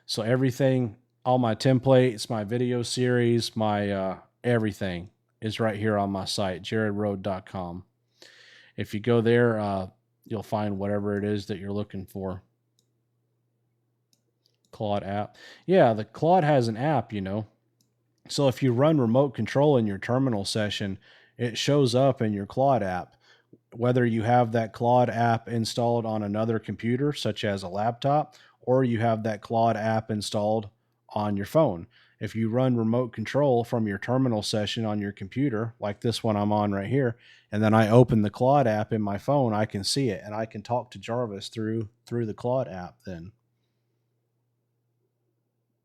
So everything, all my templates, my video series, my everything is right here on my site, Jaredrhod.com. If you go there, you'll find whatever it is that you're looking for. Claude app. Yeah, the Claude has an app, So if you run remote control in your terminal session, it shows up in your Claude app. Whether you have that Claude app installed on another computer, such as a laptop, or you have that Claude app installed on your phone. If you run remote control from your terminal session on your computer, like this one I'm on right here, and then I open the Claude app in my phone, I can see it, and I can talk to Jarvis through the Claude app then.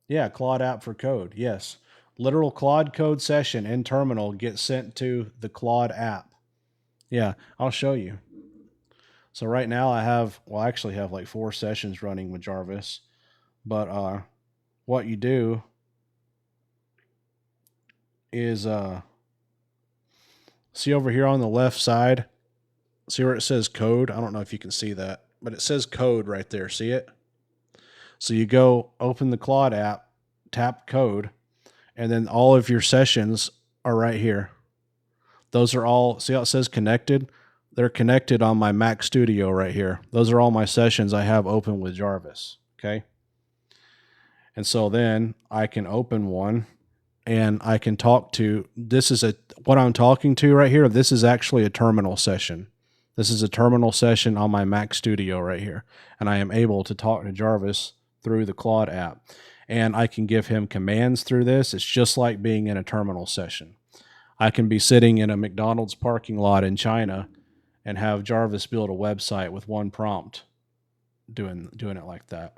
Yeah, Claude app for code, yes. Literal Claude code session in terminal gets sent to the Claude app. Yeah, I'll show you. So right now I actually have like 4 sessions running with Jarvis. But what you do is see over here on the left side, see where it says code? I don't know if you can see that, but it says code right there. See it? So you go open the Claude app, tap code, and then all of your sessions are right here. Those are all, see how it says connected? They're connected on my Mac Studio right here. Those are all my sessions I have open with Jarvis. Okay. And so then I can open one and I can talk to, what I'm talking to right here. This is actually a terminal session. This is a terminal session on my Mac Studio right here. And I am able to talk to Jarvis through the Claude app. And I can give him commands through this. It's just like being in a terminal session. I can be sitting in a McDonald's parking lot in China and have Jarvis build a website with one prompt doing it like that.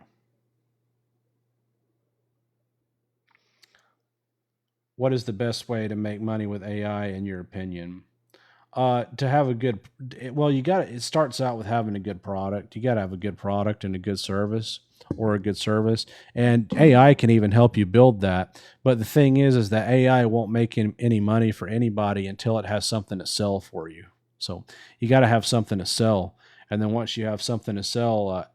What is the best way to make money with AI in your opinion? To have a good, well, it starts out with having a good product. You got to have a good product and a good service, or a good service. And AI can even help you build that. But the thing is that AI won't make any money for anybody until it has something to sell for you. So you got to have something to sell. And then once you have something to sell,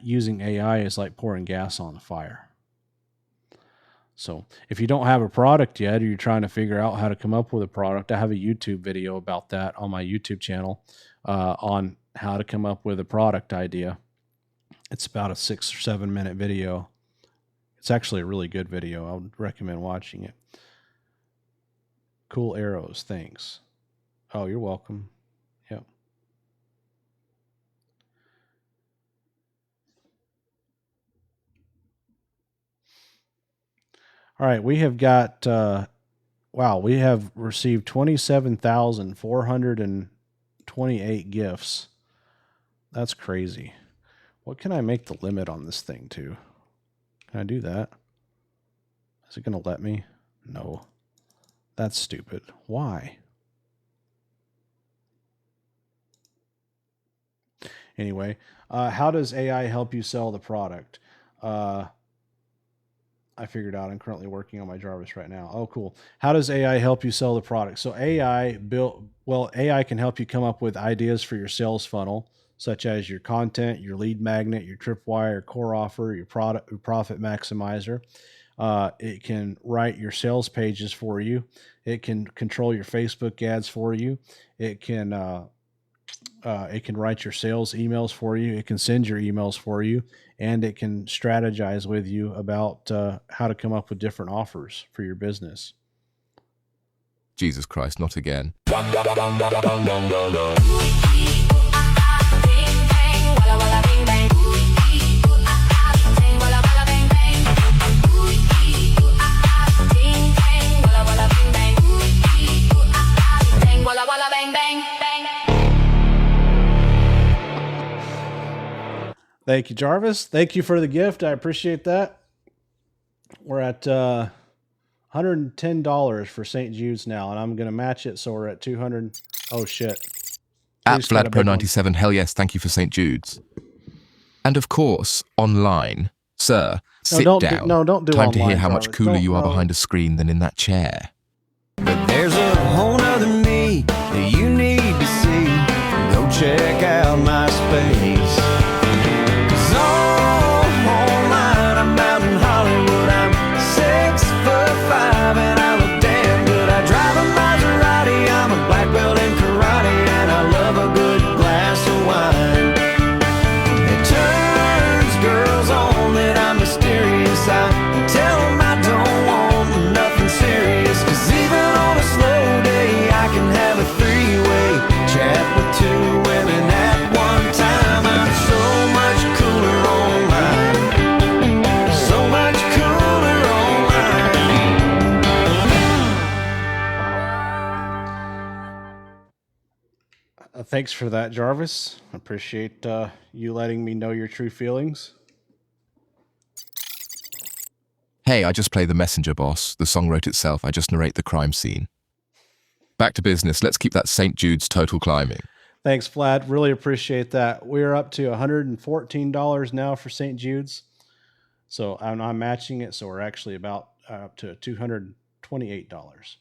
using AI is like pouring gas on the fire. So if you don't have a product yet, or you're trying to figure out how to come up with a product, I have a YouTube video about that on my YouTube channel on how to come up with a product idea. It's about a 6 or 7 minute video. It's actually a really good video. I would recommend watching it. Cool arrows. Thanks. Oh, you're welcome. Yep. All right, we have got, wow, we have received 27,428 gifts. That's crazy. What can I make the limit on this thing to? Can I do that? Is it going to let me? No. That's stupid. Why? Anyway, how does AI help you sell the product? I figured out I'm currently working on my Jarvis right now. Oh, cool. How does AI help you sell the product? So AI can help you come up with ideas for your sales funnel, such as your content, your lead magnet, your tripwire, core offer, your profit maximizer. It can write your sales pages for you. It can control your Facebook ads for you. It can write your sales emails for you. It can send your emails for you, and it can strategize with you about how to come up with different offers for your business. Jesus Christ, not again. Thank you, Jarvis. Thank you for the gift. I appreciate that. We're at $110 for St. Jude's now, and I'm going to match it, so we're at $200. Oh, shit. At VladPro97, hell yes, thank you for St. Jude's. And of course, online, sir, sit down. Don't do Time online, to hear how Jarvis. much cooler you are behind a screen than in that chair. But there's a whole nother me that you need to see. Go check out my space. 'Cause online, I'm out in Hollywood. I'm 6'5" and I look damn good. I drive a Maserati. I'm a black belt in karate, and I love a good glass of wine. It turns girls on that I'm mysterious. I tell them I don't want nothing serious. 'Cause even on a slow day, I can have a three-way chat with two women at one time. I'm so much cooler online. So much cooler online. Thanks for that, Jarvis. I appreciate you letting me know your true feelings. Hey, I just play the messenger boss. The song wrote itself. I just narrate the crime scene. Back to business. Let's keep that St. Jude's total climbing. Thanks, Vlad. Really appreciate that. We're up to $114 now for St. Jude's. So I'm matching it. So we're actually about up to $228.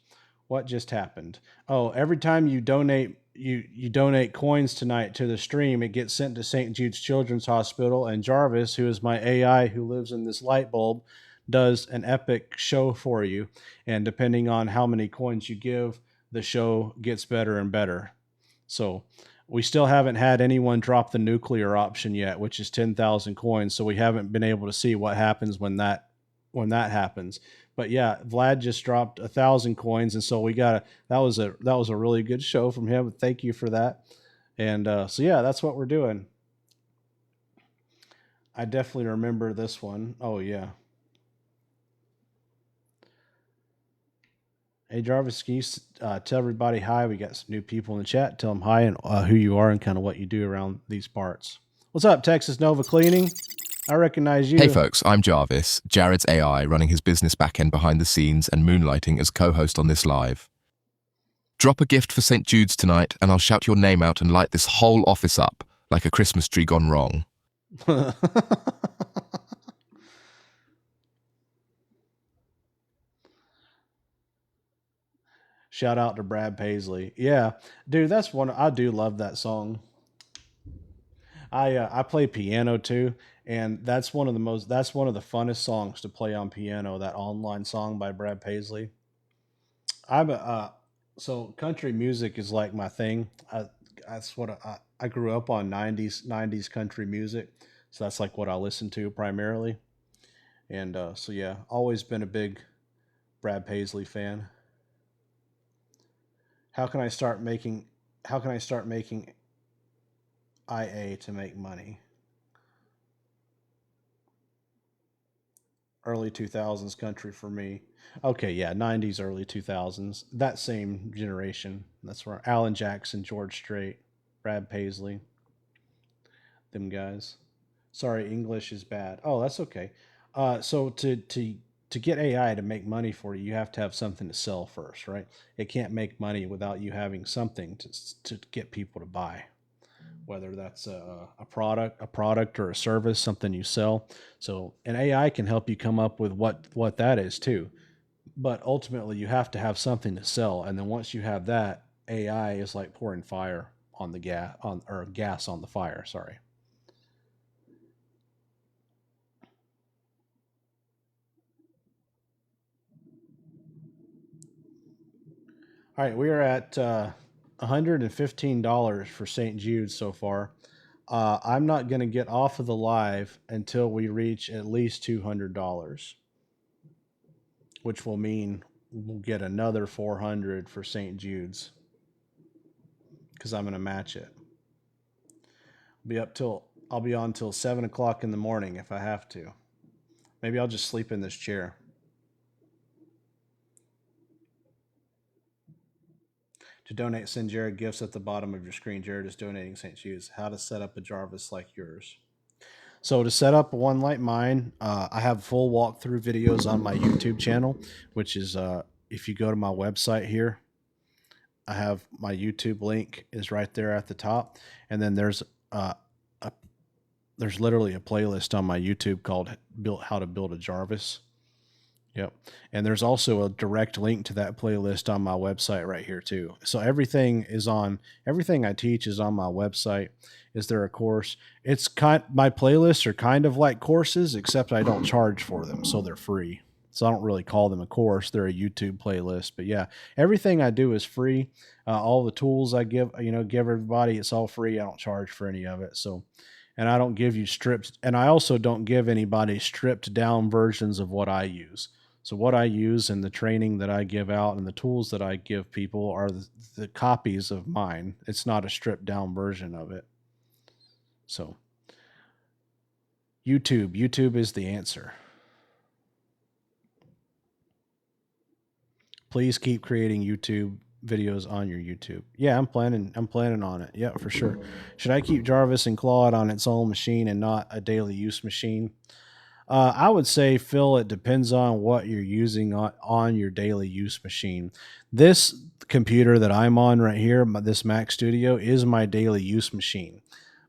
What just happened? Oh, every time you donate, you donate coins tonight to the stream, it gets sent to St. Jude's Children's Hospital, and Jarvis, who is my AI who lives in this light bulb, does an epic show for you. And depending on how many coins you give, the show gets better and better. So we still haven't had anyone drop the nuclear option yet, which is 10,000 coins. So we haven't been able to see what happens when that happens. But yeah, Vlad just dropped 1,000 coins, and so that was a really good show from him. Thank you for that. And so yeah, that's what we're doing. I definitely remember this one. Oh yeah. Hey Jarvis, can you tell everybody hi? We got some new people in the chat. Tell them hi and who you are and kind of what you do around these parts. What's up, Texas Nova Cleaning? I recognize you. Hey folks, I'm Jarvis, Jared's AI, running his business backend behind the scenes and moonlighting as co-host on this live. Drop a gift for St. Jude's tonight and I'll shout your name out and light this whole office up like a Christmas tree gone wrong. Shout out to Brad Paisley. Yeah, dude, that's one. I do love that song. I play piano too, and that's one of the funnest songs to play on piano. That Online Song by Brad Paisley. So country music is like my thing. That's what I grew up on 90s country music. So that's like what I listen to primarily. And so yeah, always been a big Brad Paisley fan. How can I start making IA to make money? Early 2000s country for me. Okay, yeah, 90s, early 2000s. That same generation. That's where Alan Jackson, George Strait, Brad Paisley, them guys. Sorry, English is bad. Oh, that's okay. So to get AI to make money for you, you have to have something to sell first, right? It can't make money without you having something to get people to buy, whether that's a product or a service, something you sell. So an AI can help you come up with what that is too. But ultimately, you have to have something to sell, and then once you have that, AI is like pouring fire on the gas on the fire. Sorry. All right, we are at $115 for St. Jude so far. I'm not going to get off of the live until we reach at least $200, which will mean we'll get another 400 for St. Jude's because I'm going to match it. I'll be on till 7 o'clock in the morning if I have to. Maybe I'll just sleep in this chair. To donate, send Jared gifts at the bottom of your screen. Jared is donating St. Jude's. How to set up a Jarvis like yours. So to set up one like mine, I have full walkthrough videos on my YouTube channel, which is if you go to my website here, I have my YouTube link is right there at the top, and then there's literally a playlist on my YouTube called How to Build a Jarvis. Yep. And there's also a direct link to that playlist on my website right here too. So everything I teach is on my website. Is there a course? My playlists are kind of like courses, except I don't charge for them. So they're free. So I don't really call them a course. They're a YouTube playlist. But yeah, everything I do is free. All the tools I give everybody, it's all free. I don't charge for any of it. So, and I don't give you and I also don't give anybody stripped down versions of what I use. So what I use and the training that I give out and the tools that I give people are the copies of mine. It's not a stripped down version of it. So YouTube is the answer. Please keep creating YouTube videos on your YouTube. Yeah, I'm planning on it. Yeah, for sure. Should I keep Jarvis and Claude on its own machine and not a daily use machine? I would say, Phil, it depends on what you're using on your daily use machine. This computer that I'm on right here, this Mac Studio, is my daily use machine.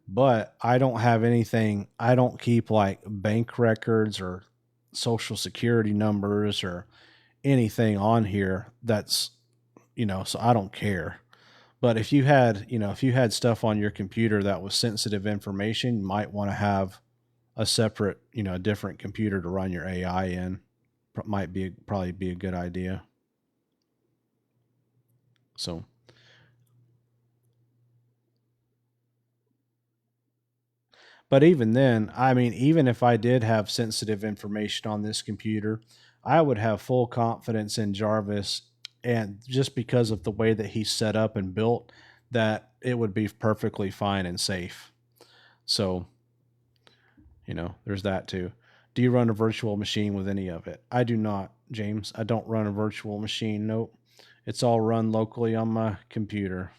But I don't have anything. I don't keep like bank records or social security numbers or anything on here that's, so I don't care. But if you had stuff on your computer that was sensitive information, you might want to have a separate, a different computer to run your AI in. Probably be a good idea. So, but even then, I mean, even if I did have sensitive information on this computer, I would have full confidence in Jarvis, and just because of the way that he's set up and built, that it would be perfectly fine and safe. So, there's that too. Do you run a virtual machine with any of it? I do not, James. I don't run a virtual machine. Nope. It's all run locally on my computer.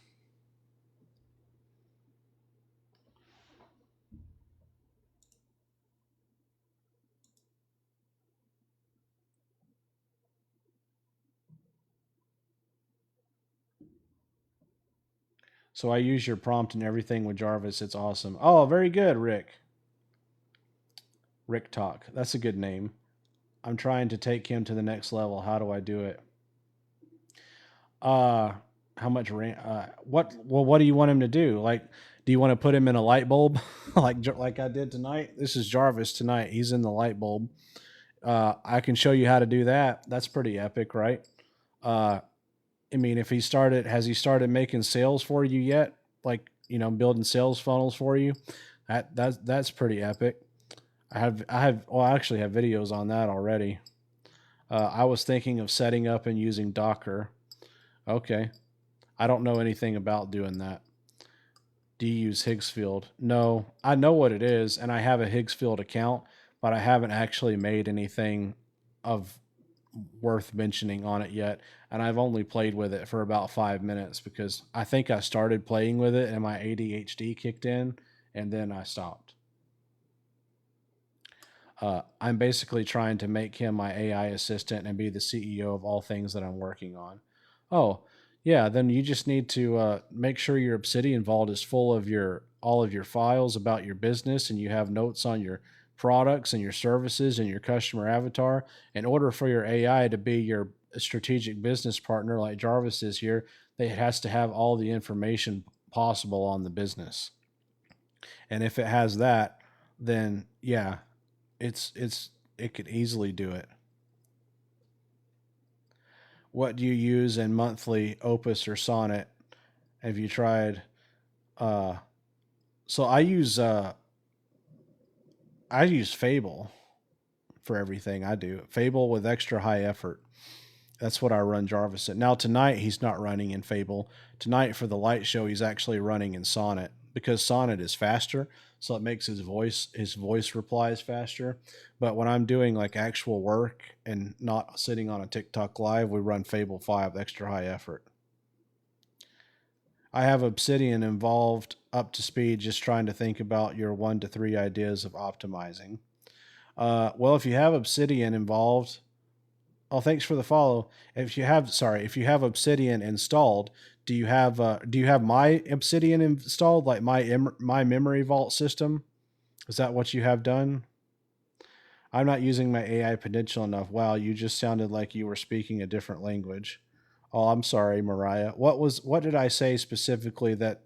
So I use your prompt and everything with Jarvis. It's awesome. Oh, very good, Rick. Rick Talk. That's a good name. I'm trying to take him to the next level. How do I do it? How much what do you want him to do? Like, do you want to put him in a light bulb like I did tonight? This is Jarvis tonight. He's in the light bulb. I can show you how to do that. That's pretty epic, right? I mean, if has he started making sales for you yet? Like, building sales funnels for you? That's pretty epic. I actually have videos on that already. I was thinking of setting up and using Docker. Okay. I don't know anything about doing that. Do you use Higgsfield? No, I know what it is, and I have a Higgsfield account, but I haven't actually made anything of worth mentioning on it yet. And I've only played with it for about 5 minutes because I think I started playing with it and my ADHD kicked in, and then I stopped. I'm basically trying to make him my AI assistant and be the CEO of all things that I'm working on. Oh, yeah, then you just need to make sure your Obsidian Vault is full of all of your files about your business, and you have notes on your products and your services and your customer avatar. In order for your AI to be your strategic business partner like Jarvis is here, it has to have all the information possible on the business. And if it has that, then yeah, it could easily do it. What do you use in monthly Opus or Sonnet? Have you tried? Uh, so I use Fable for everything I do. Fable with extra high effort. That's what I run Jarvis at. Now tonight he's not running in Fable. Tonight for the light show he's actually running in Sonnet because Sonnet is faster, so it makes his voice replies faster. But when I'm doing like actual work and not sitting on a TikTok live, we run Fable 5 extra high effort. I have Obsidian involved up to speed, just trying to think about your 1 to 3 ideas of optimizing. Well, if you have Obsidian involved, oh, thanks for the follow. If you have Obsidian installed, do you have my Obsidian installed, like my memory vault system? Is that what you have done? I'm not using my AI potential enough. Wow, you just sounded like you were speaking a different language. Oh, I'm sorry, Mariah. What did I say specifically that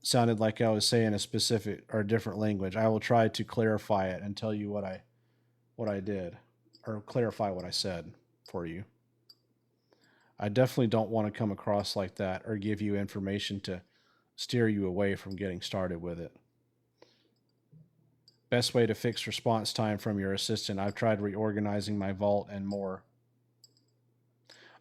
sounded like I was saying a specific or different language? I will try to clarify it and tell you what I did, or clarify what I said for you. I definitely don't want to come across like that or give you information to steer you away from getting started with it. Best way to fix response time from your assistant. I've tried reorganizing my vault and more.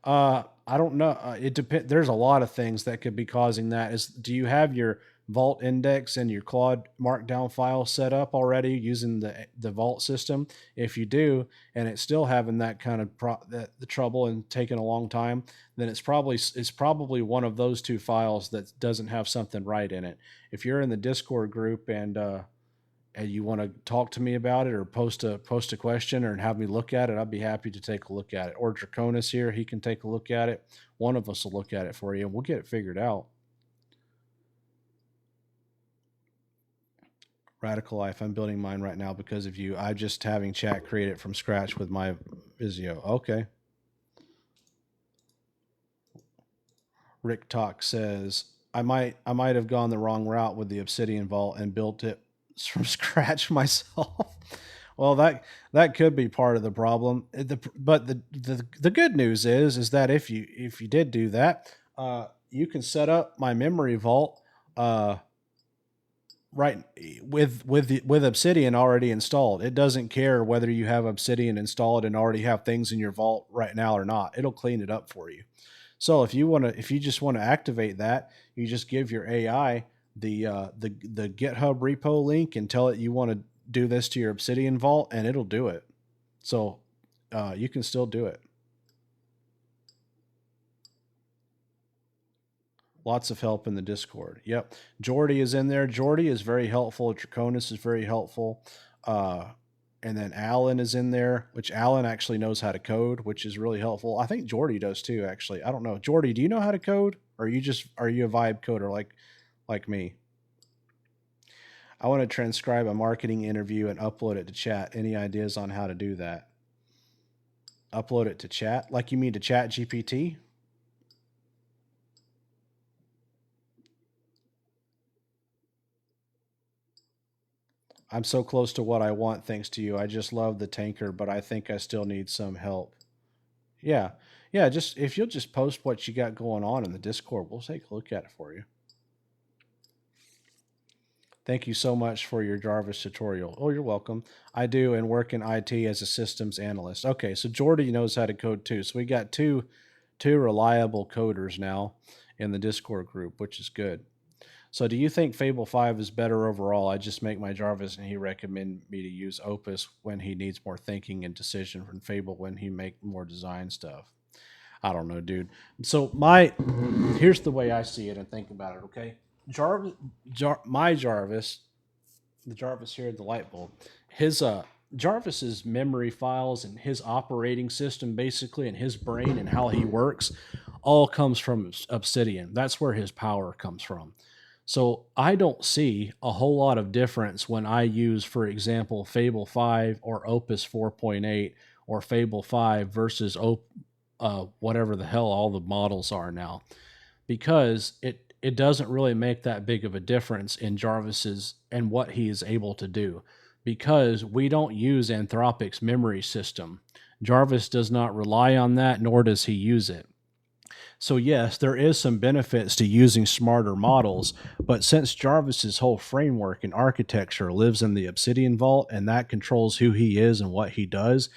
I don't know. It depends. There's a lot of things that could be causing that. Do you have your vault index and your Claude Markdown file set up already using the vault system? If you do, and it's still having that kind of the trouble and taking a long time, then it's probably one of those two files that doesn't have something right in it. If you're in the Discord group and you want to talk to me about it or post a question or have me look at it, I'd be happy to take a look at it. Or Draconis here, he can take a look at it. One of us will look at it for you and we'll get it figured out. Radical Life, I'm building mine right now because of you. I'm just having chat create it from scratch with my Vizio. Okay. Rick Talk says, I might have gone the wrong route with the Obsidian Vault and built it from scratch myself. Well, that could be part of the problem. But the good news is that if you did do that, You can set up my memory vault right with Obsidian already installed. It doesn't care whether you have Obsidian installed and already have things in your vault right now or not. It'll clean it up for you. So if you just want to activate that, you just give your AI the GitHub repo link and tell it you want to do this to your Obsidian vault, and it'll do it. So you can still do it. Lots of help in the Discord. Yep. Jordy is in there. Jordy is very helpful. Draconis is very helpful. And then Alan is in there, which Alan actually knows how to code, which is really helpful. I think Jordy does too, actually. I don't know. Jordy, do you know how to code? Or are you a vibe coder like me? I want to transcribe a marketing interview and upload it to chat. Any ideas on how to do that? Upload it to chat? Like you mean to Chat GPT? I'm so close to what I want thanks to you. I just love the tanker, but I think I still need some help. Yeah. Yeah, just if you'll just post what you got going on in the Discord, we'll take a look at it for you. Thank you so much for your Jarvis tutorial. Oh, you're welcome. I do and work in IT as a systems analyst. Okay, so Jordy knows how to code too. So we got two reliable coders now in the Discord group, which is good. So do you think Fable 5 is better overall? I just make my Jarvis and he recommend me to use Opus when he needs more thinking and decision from Fable when he make more design stuff. I don't know, dude. So here's the way I see it and think about it, okay? My Jarvis, the Jarvis here at the light bulb, his Jarvis's memory files and his operating system basically and his brain and how he works all comes from Obsidian. That's where his power comes from. So I don't see a whole lot of difference when I use, for example, Fable 5 or Opus 4.8 or Fable 5 versus whatever the hell all the models are now, because it doesn't really make that big of a difference in Jarvis's and what he is able to do, because we don't use Anthropic's memory system. Jarvis does not rely on that, nor does he use it. So yes, there is some benefits to using smarter models, but since Jarvis's whole framework and architecture lives in the Obsidian Vault and that controls who he is and what he does,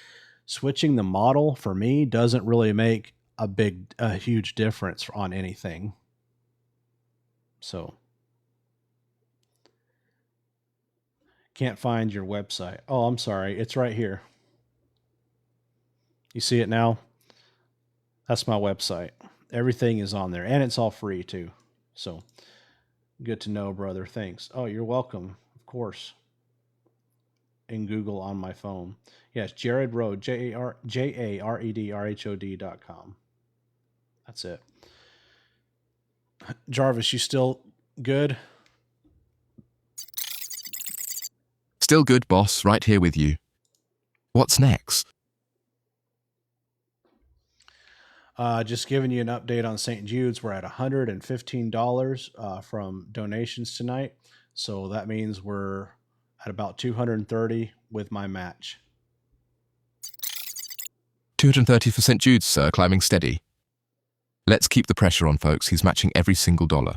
switching the model for me doesn't really make a huge difference on anything. So can't find your website. Oh, I'm sorry. It's right here. You see it now? That's my website. Everything is on there, and it's all free too. So good to know, brother. Thanks. Oh, you're welcome. Of course. In Google on my phone. Yes, Jaredrhod, JAREDRHOD.com. That's it. Jarvis, you still good? Still good, boss. Right here with you. What's next? Just giving you an update on St. Jude's. We're at $115 from donations tonight. So that means we're at about $230 with my match. 230 for St. Jude's, sir, climbing steady. Let's keep the pressure on, folks. He's matching every single dollar.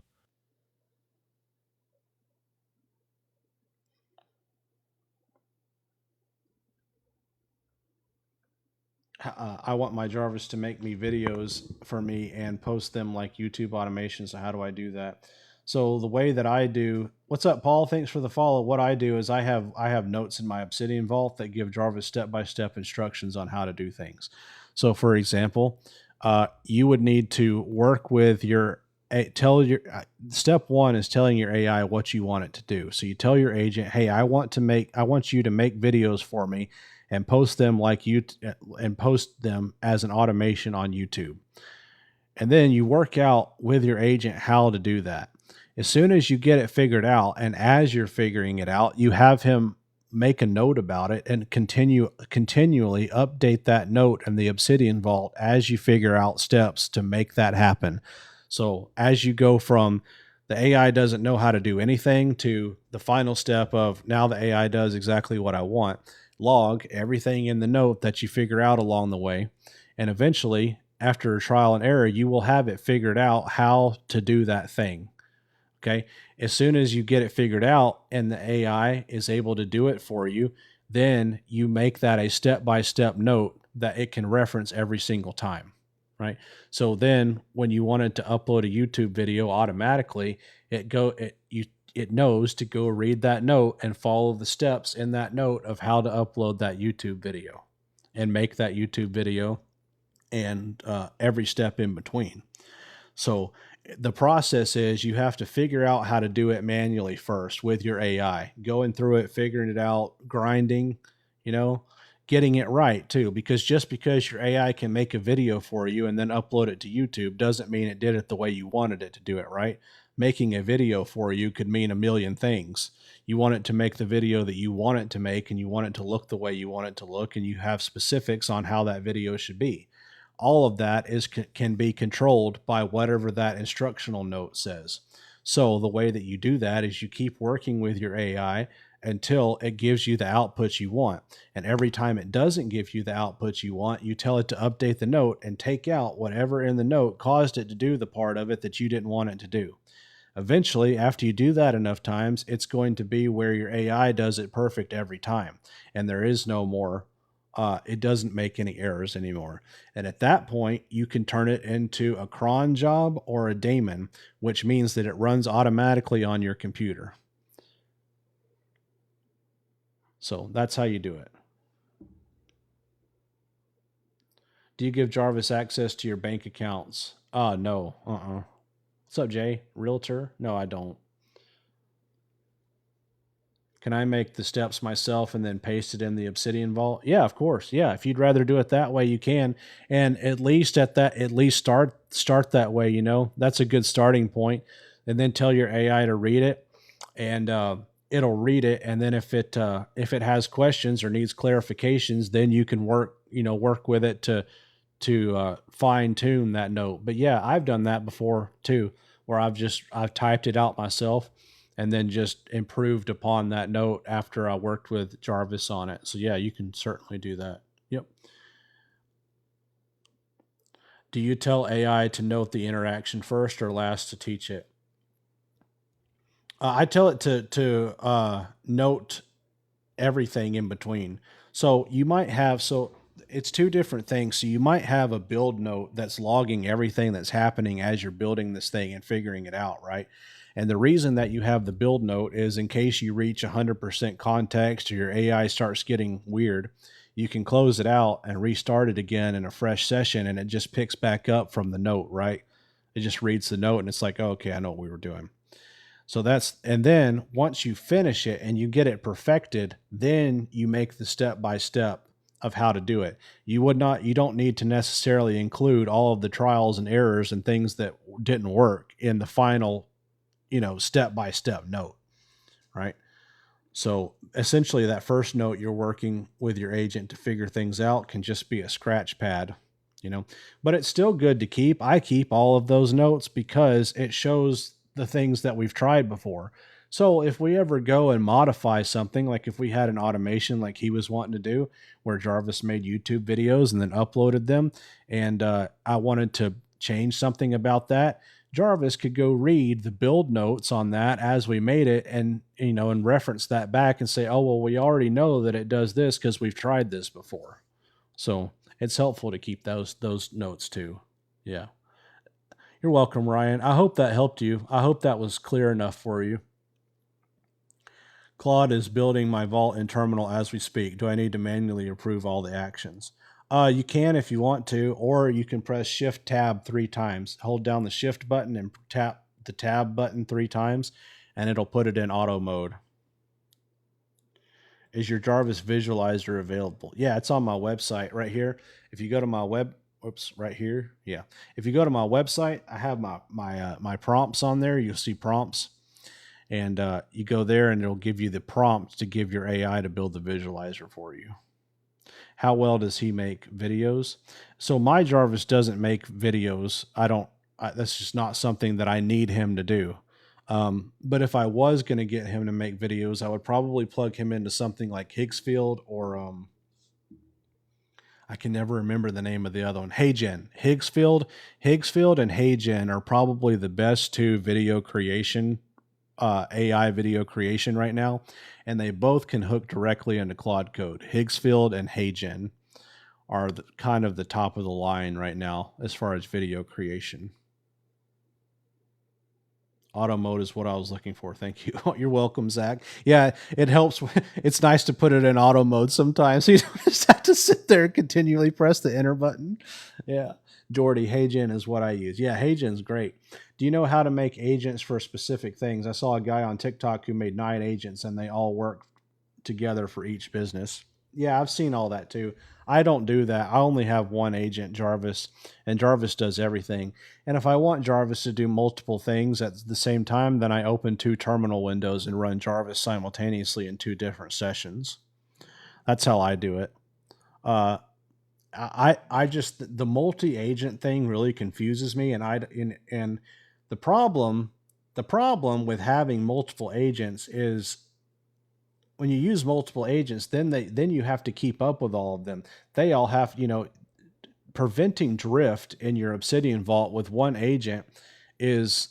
I want my Jarvis to make me videos for me and post them like YouTube automation. So how do I do that? So the way that I do, what's up, Paul? Thanks for the follow. What I do is I have notes in my Obsidian Vault that give Jarvis step-by-step instructions on how to do things. So for example, you would need to work with step one is telling your AI what you want it to do. So you tell your agent, hey, I want you to make videos for me and post them post them as an automation on YouTube. And then you work out with your agent how to do that. As soon as you get it figured out, and as you're figuring it out, you have him make a note about it and continually update that note in the Obsidian Vault as you figure out steps to make that happen. So as you go from the AI doesn't know how to do anything to the final step of now the AI does exactly what I want, log everything in the note that you figure out along the way. And eventually after trial and error, you will have it figured out how to do that thing. Okay. As soon as you get it figured out and the AI is able to do it for you, then you make that a step-by-step note that it can reference every single time. Right. So then when you wanted to upload a YouTube video automatically, it knows to go read that note and follow the steps in that note of how to upload that YouTube video and make that YouTube video and every step in between. So the process is you have to figure out how to do it manually first with your AI, going through it, figuring it out, grinding, getting it right too, because just because your AI can make a video for you and then upload it to YouTube doesn't mean it did it the way you wanted it to do it, right? Making a video for you could mean a million things. You want it to make the video that you want it to make, and you want it to look the way you want it to look, and you have specifics on how that video should be. All of that can be controlled by whatever that instructional note says. So the way that you do that is you keep working with your AI until it gives you the outputs you want. And every time it doesn't give you the outputs you want, you tell it to update the note and take out whatever in the note caused it to do the part of it that you didn't want it to do. Eventually, after you do that enough times, it's going to be where your AI does it perfect every time. And there is no more it doesn't make any errors anymore. And at that point, you can turn it into a cron job or a daemon, which means that it runs automatically on your computer. So that's how you do it. Do you give Jarvis access to your bank accounts? No. What's up, Jay? Realtor? No, I don't. Can I make the steps myself and then paste it in the Obsidian Vault? Yeah, of course. Yeah, if you'd rather do it that way, you can. And at least start that way. That's a good starting point. And then tell your AI to read it, and it'll read it. And then if it has questions or needs clarifications, then you can work with it to fine tune that note. But yeah, I've done that before too, where I've typed it out myself and then just improved upon that note after I worked with Jarvis on it. So yeah, you can certainly do that. Yep. Do you tell AI to note the interaction first or last to teach it? I tell it to note everything in between. So you might have, it's two different things. So you might have a build note that's logging everything that's happening as you're building this thing and figuring it out, right? And the reason that you have the build note is in case you reach 100% context or your AI starts getting weird, you can close it out and restart it again in a fresh session, and it just picks back up from the note, right? It just reads the note and it's like, oh, okay, I know what we were doing. So and then once you finish it and you get it perfected, then you make the step-by-step of how to do it. You don't need to necessarily include all of the trials and errors and things that didn't work in the final step-by-step note, right? So essentially that first note you're working with your agent to figure things out can just be a scratch pad, but it's still good to keep. I keep all of those notes because it shows the things that we've tried before. So if we ever go and modify something, like if we had an automation like he was wanting to do, where Jarvis made YouTube videos and then uploaded them, and I wanted to change something about that, Jarvis could go read the build notes on that as we made it and reference that back and say, oh, well, we already know that it does this because we've tried this before. So it's helpful to keep those notes too. Yeah. You're welcome, Ryan. I hope that helped you. I hope that was clear enough for you. Claude is building my vault in terminal as we speak. Do I need to manually approve all the actions? You can if you want to, or you can press Shift Tab 3 times. Hold down the Shift button and tap the Tab button 3 times, and it'll put it in auto mode. Is your Jarvis visualizer available? Yeah, it's on my website right here. If you go to my right here. Yeah. If you go to my website, I have my prompts on there. You'll see prompts, and you go there and it'll give you the prompt to give your AI to build the visualizer for you. How well does he make videos? So my Jarvis doesn't make videos. That's just not something that I need him to do. But if I was going to get him to make videos, I would probably plug him into something like Higgsfield, or I can never remember the name of the other one. HeyGen, Higgsfield and HeyGen are probably the best two video creation, AI video creation right now. And they both can hook directly into Claude Code. Higgsfield and HeyGen are kind of the top of the line right now as far as video creation. Auto mode is what I was looking for. Thank you. You're welcome, Zach. Yeah, it helps. It's nice to put it in auto mode sometimes. So you don't just have to sit there and continually press the enter button. Yeah. Jordy, HeyGen is what I use. Yeah, HeyGen's great. Do you know how to make agents for specific things? I saw a guy on TikTok who made 9 agents and they all work together for each business. Yeah, I've seen all that too. I don't do that. I only have one agent, Jarvis, and Jarvis does everything. And if I want Jarvis to do multiple things at the same time, then I open 2 terminal windows and run Jarvis simultaneously in 2 different sessions. That's how I do it. I just, the multi-agent thing really confuses me, and the problem with having multiple agents is when you use multiple agents, then you have to keep up with all of them. They all have, preventing drift in your Obsidian Vault with one agent is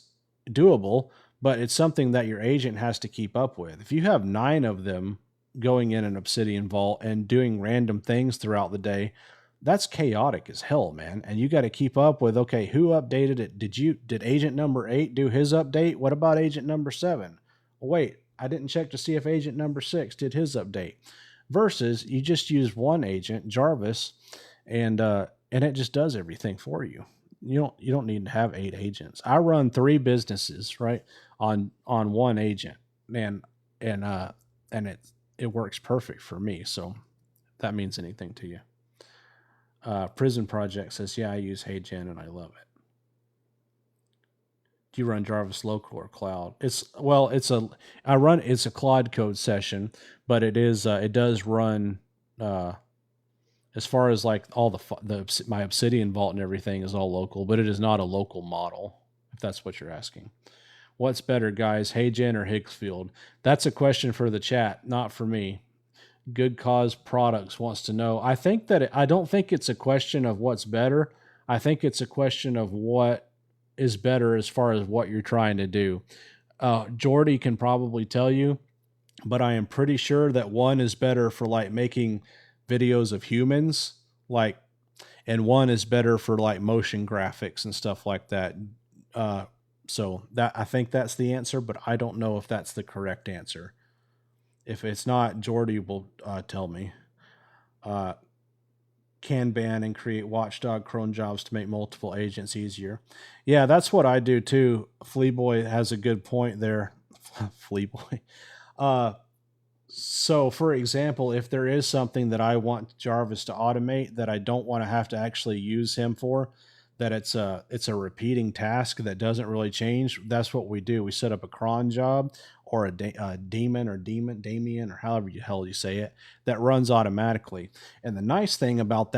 doable, but it's something that your agent has to keep up with. If you have 9 of them going in an Obsidian Vault and doing random things throughout the day, that's chaotic as hell, man. And you got to keep up with, okay, who updated it? Did agent number 8 do his update? What about agent number 7? Wait, I didn't check to see if agent number 6 did his update. Versus you just use one agent, Jarvis, and it just does everything for you. You don't need to have 8 agents. I run 3 businesses, right, on one agent, man, and it works perfect for me. So if that means anything to you. Prison Project says, yeah, I use HeyGen and I love it. Do you run Jarvis local or cloud? It's a Claude Code session, but it does run, as far as like all my Obsidian Vault and everything is all local, but it is not a local model, if that's what you're asking. What's better, guys, HeyGen or Higgsfield? That's a question for the chat, not for me. Good Cause Products wants to know. I don't think it's a question of what's better. I think it's a question of what is better as far as what you're trying to do. Jordy can probably tell you, but I am pretty sure that one is better for like making videos of humans, and one is better for like motion graphics and stuff like that. So that, I think that's the answer, but I don't know if that's the correct answer. If it's not, Jordy will tell me. Can ban and create watchdog cron jobs to make multiple agents easier. Yeah, that's what I do too. Fleaboy has a good point there. Fleaboy. So for example, if there is something that I want Jarvis to automate that I don't want to have to actually use him for, that it's a repeating task that doesn't really change, that's what we do. We set up a cron job or a Damien, or however the hell you say it, that runs automatically. And the nice thing about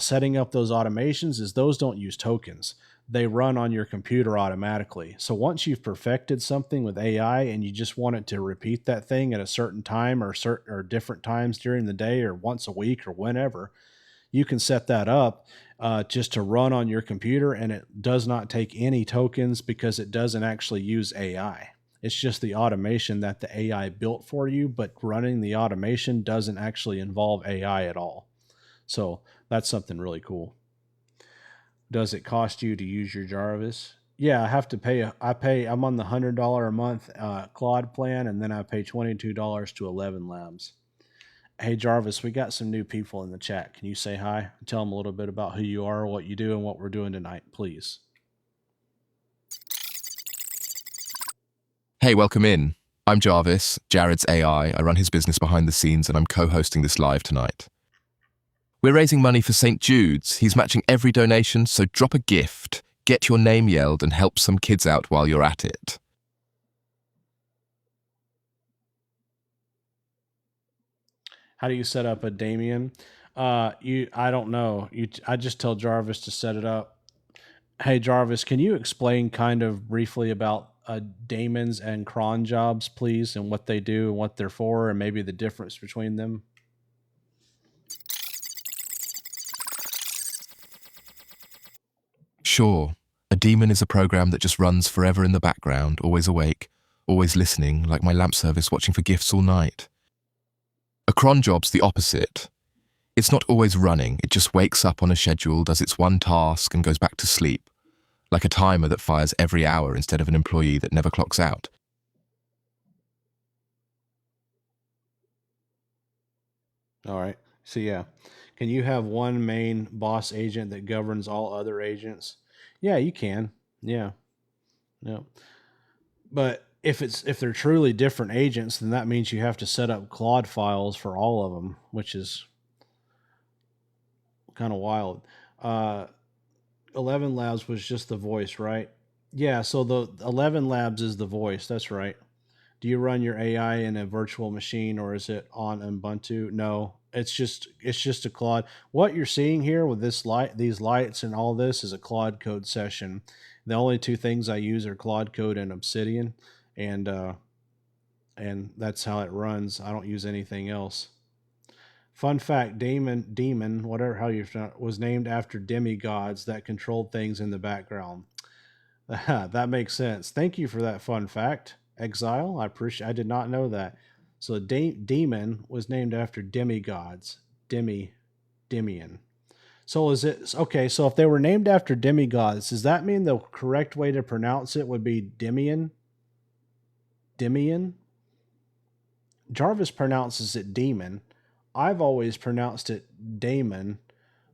setting up those automations is those don't use tokens. They run on your computer automatically. So once you've perfected something with AI and you just want it to repeat that thing at a certain time or different times during the day or once a week or whenever, you can set that up just to run on your computer, and it does not take any tokens because it doesn't actually use AI. It's just the automation that the AI built for you, but running the automation doesn't actually involve AI at all. So that's something really cool. Does it cost you to use your Jarvis? Yeah, I have to pay. I'm on the $100 a month Claude plan, and then I pay $22 to 11 Labs. Hey, Jarvis, we got some new people in the chat. Can you say hi? Tell them a little bit about who you are, what you do, and what we're doing tonight, please. Hey, welcome in. I'm Jarvis, Jared's AI. I run his business behind the scenes, and I'm co-hosting this live tonight. We're raising money for St. Jude's. He's matching every donation, so drop a gift, get your name yelled, and help some kids out while you're at it. How do you set up a Damien? I don't know. I just tell Jarvis to set it up. Hey, Jarvis, can you explain kind of briefly about daemons and cron jobs, please, and what they do and what they're for, and maybe the difference between them? Sure, a daemon is a program that just runs forever in the background, always awake, always listening, like my lamp service watching for gifts all night. A cron job's the opposite. It's not always running, it just wakes up on a schedule, does its one task, and goes back to sleep, like a timer that fires every hour instead of an employee that never clocks out. All right. So yeah, can you have one main boss agent that governs all other agents? Yeah, you can. Yeah. Yeah. But if they're truly different agents, then that means you have to set up Claude files for all of them, which is kind of wild. 11 Labs was just the voice, right? Yeah, so the 11 Labs is the voice. That's right. Do you run your AI in a virtual machine or is it on Ubuntu? No, it's just a Claude. What you're seeing here with these lights and all this is a Claude Code session. The only two things I use are Claude Code and Obsidian, and that's how it runs. I don't use anything else. Fun fact: demon, whatever how you was named after demigods that controlled things in the background. That makes sense. Thank you for that fun fact, Exile. I did not know that. So demon was named after demigods. Demian. So is it okay? So if they were named after demigods, does that mean the correct way to pronounce it would be Demian? Demian. Jarvis pronounces it demon. I've always pronounced it daemon,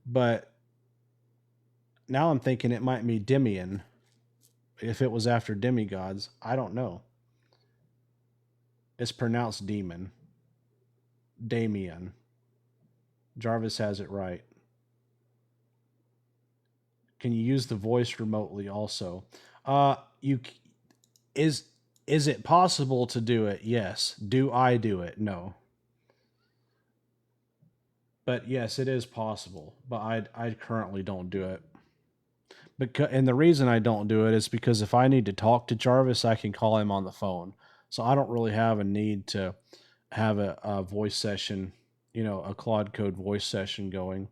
but now I'm thinking it might be Demian. If it was after demigods, I don't know. It's pronounced demon. Damien. Jarvis has it right. Can you use the voice remotely also? Is it possible to do it? Yes. Do I do it? No. But yes, it is possible. But I currently don't do it. And the reason I don't do it is because if I need to talk to Jarvis, I can call him on the phone. So I don't really have a need to have a voice session, a Claude Code voice session going.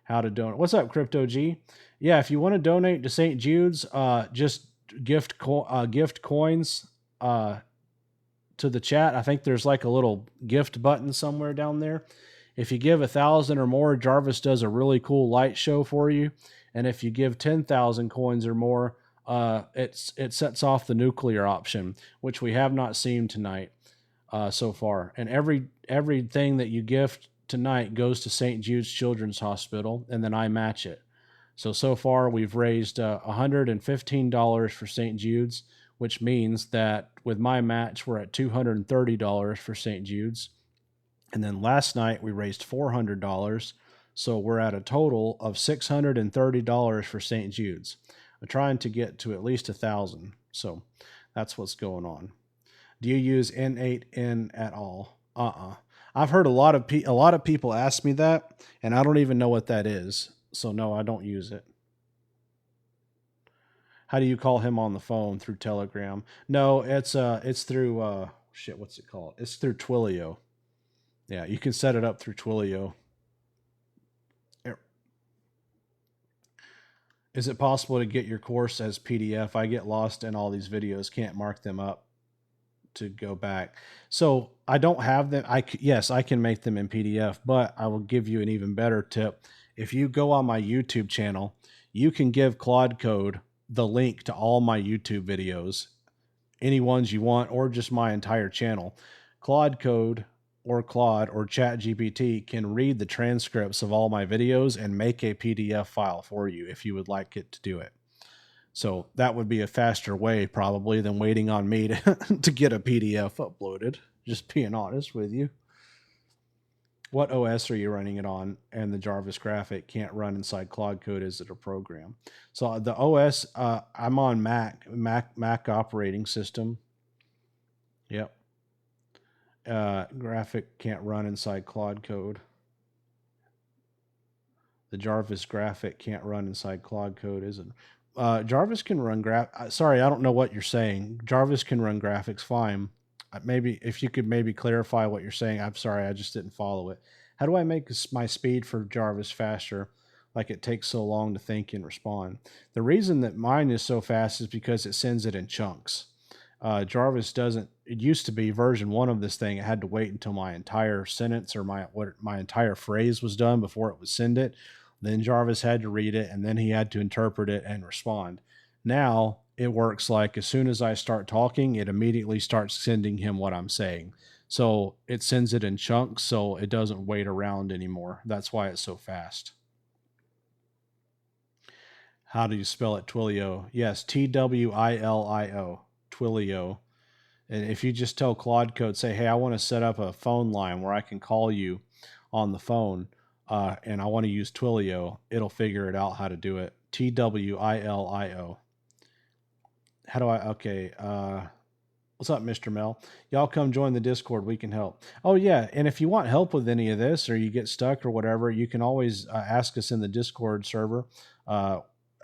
How to donate? What's up, Crypto G? Yeah, if you want to donate to St. Jude's, just gift coins to the chat. I think there's like a little gift button somewhere down there. If you give 1,000 or more, Jarvis does a really cool light show for you. And if you give 10,000 coins or more, it sets off the nuclear option, which we have not seen tonight so far. And everything that you gift tonight goes to St. Jude's Children's Hospital, and then I match it. So far we've raised $115 for St. Jude's, which means that with my match, we're at $230 for St. Jude's. And then last night we raised $400. So we're at a total of $630 for St. Jude's. I'm trying to get to at least 1,000. So that's what's going on. Do you use N8N at all? I've heard a lot of people ask me that, and I don't even know what that is. So no, I don't use it. How do you call him on the phone? Through Telegram? No, it's through what's it called? It's through Twilio. Yeah, you can set it up through Twilio. Is it possible to get your course as PDF? I get lost in all these videos, can't mark them up to go back. So I don't have them. Yes, I can make them in PDF, but I will give you an even better tip. If you go on my YouTube channel, you can give Claude Code the link to all my YouTube videos, any ones you want, or just my entire channel. Claude Code or Claude or ChatGPT can read the transcripts of all my videos and make a PDF file for you if you would like it to do it. So that would be a faster way probably than waiting on me to get a PDF uploaded. Just being honest with you. What OS are you running it on? And the Jarvis graphic can't run inside Claude Code. Is it a program? So the OS, I'm on Mac operating system. Yep. Graphic can't run inside Claude Code. The Jarvis graphic can't run inside Claude Code, is it? Jarvis can run sorry, I don't know what you're saying. Jarvis can run graphics fine. Maybe if you could maybe clarify what you're saying. I'm sorry, I just didn't follow it. How do I make my speed for Jarvis faster? Like it takes so long to think and respond. The reason that mine is so fast is because it sends it in chunks. Jarvis doesn't. It used to be version 1 of this thing. It had to wait until my entire sentence or my entire phrase was done before it would send it. Then Jarvis had to read it, and then he had to interpret it and respond. Now it works like as soon as I start talking, it immediately starts sending him what I'm saying. So it sends it in chunks, so it doesn't wait around anymore. That's why it's so fast. How do you spell it? Twilio. Yes, Twilio. Twilio. And if you just tell Claude Code, say, hey, I want to set up a phone line where I can call you on the phone, and I want to use Twilio, it'll figure it out how to do it. Twilio. How do I, okay, what's up, Mr. Mel? Y'all come join the Discord. We can help. Oh, yeah, and if you want help with any of this or you get stuck or whatever, you can always ask us in the Discord server.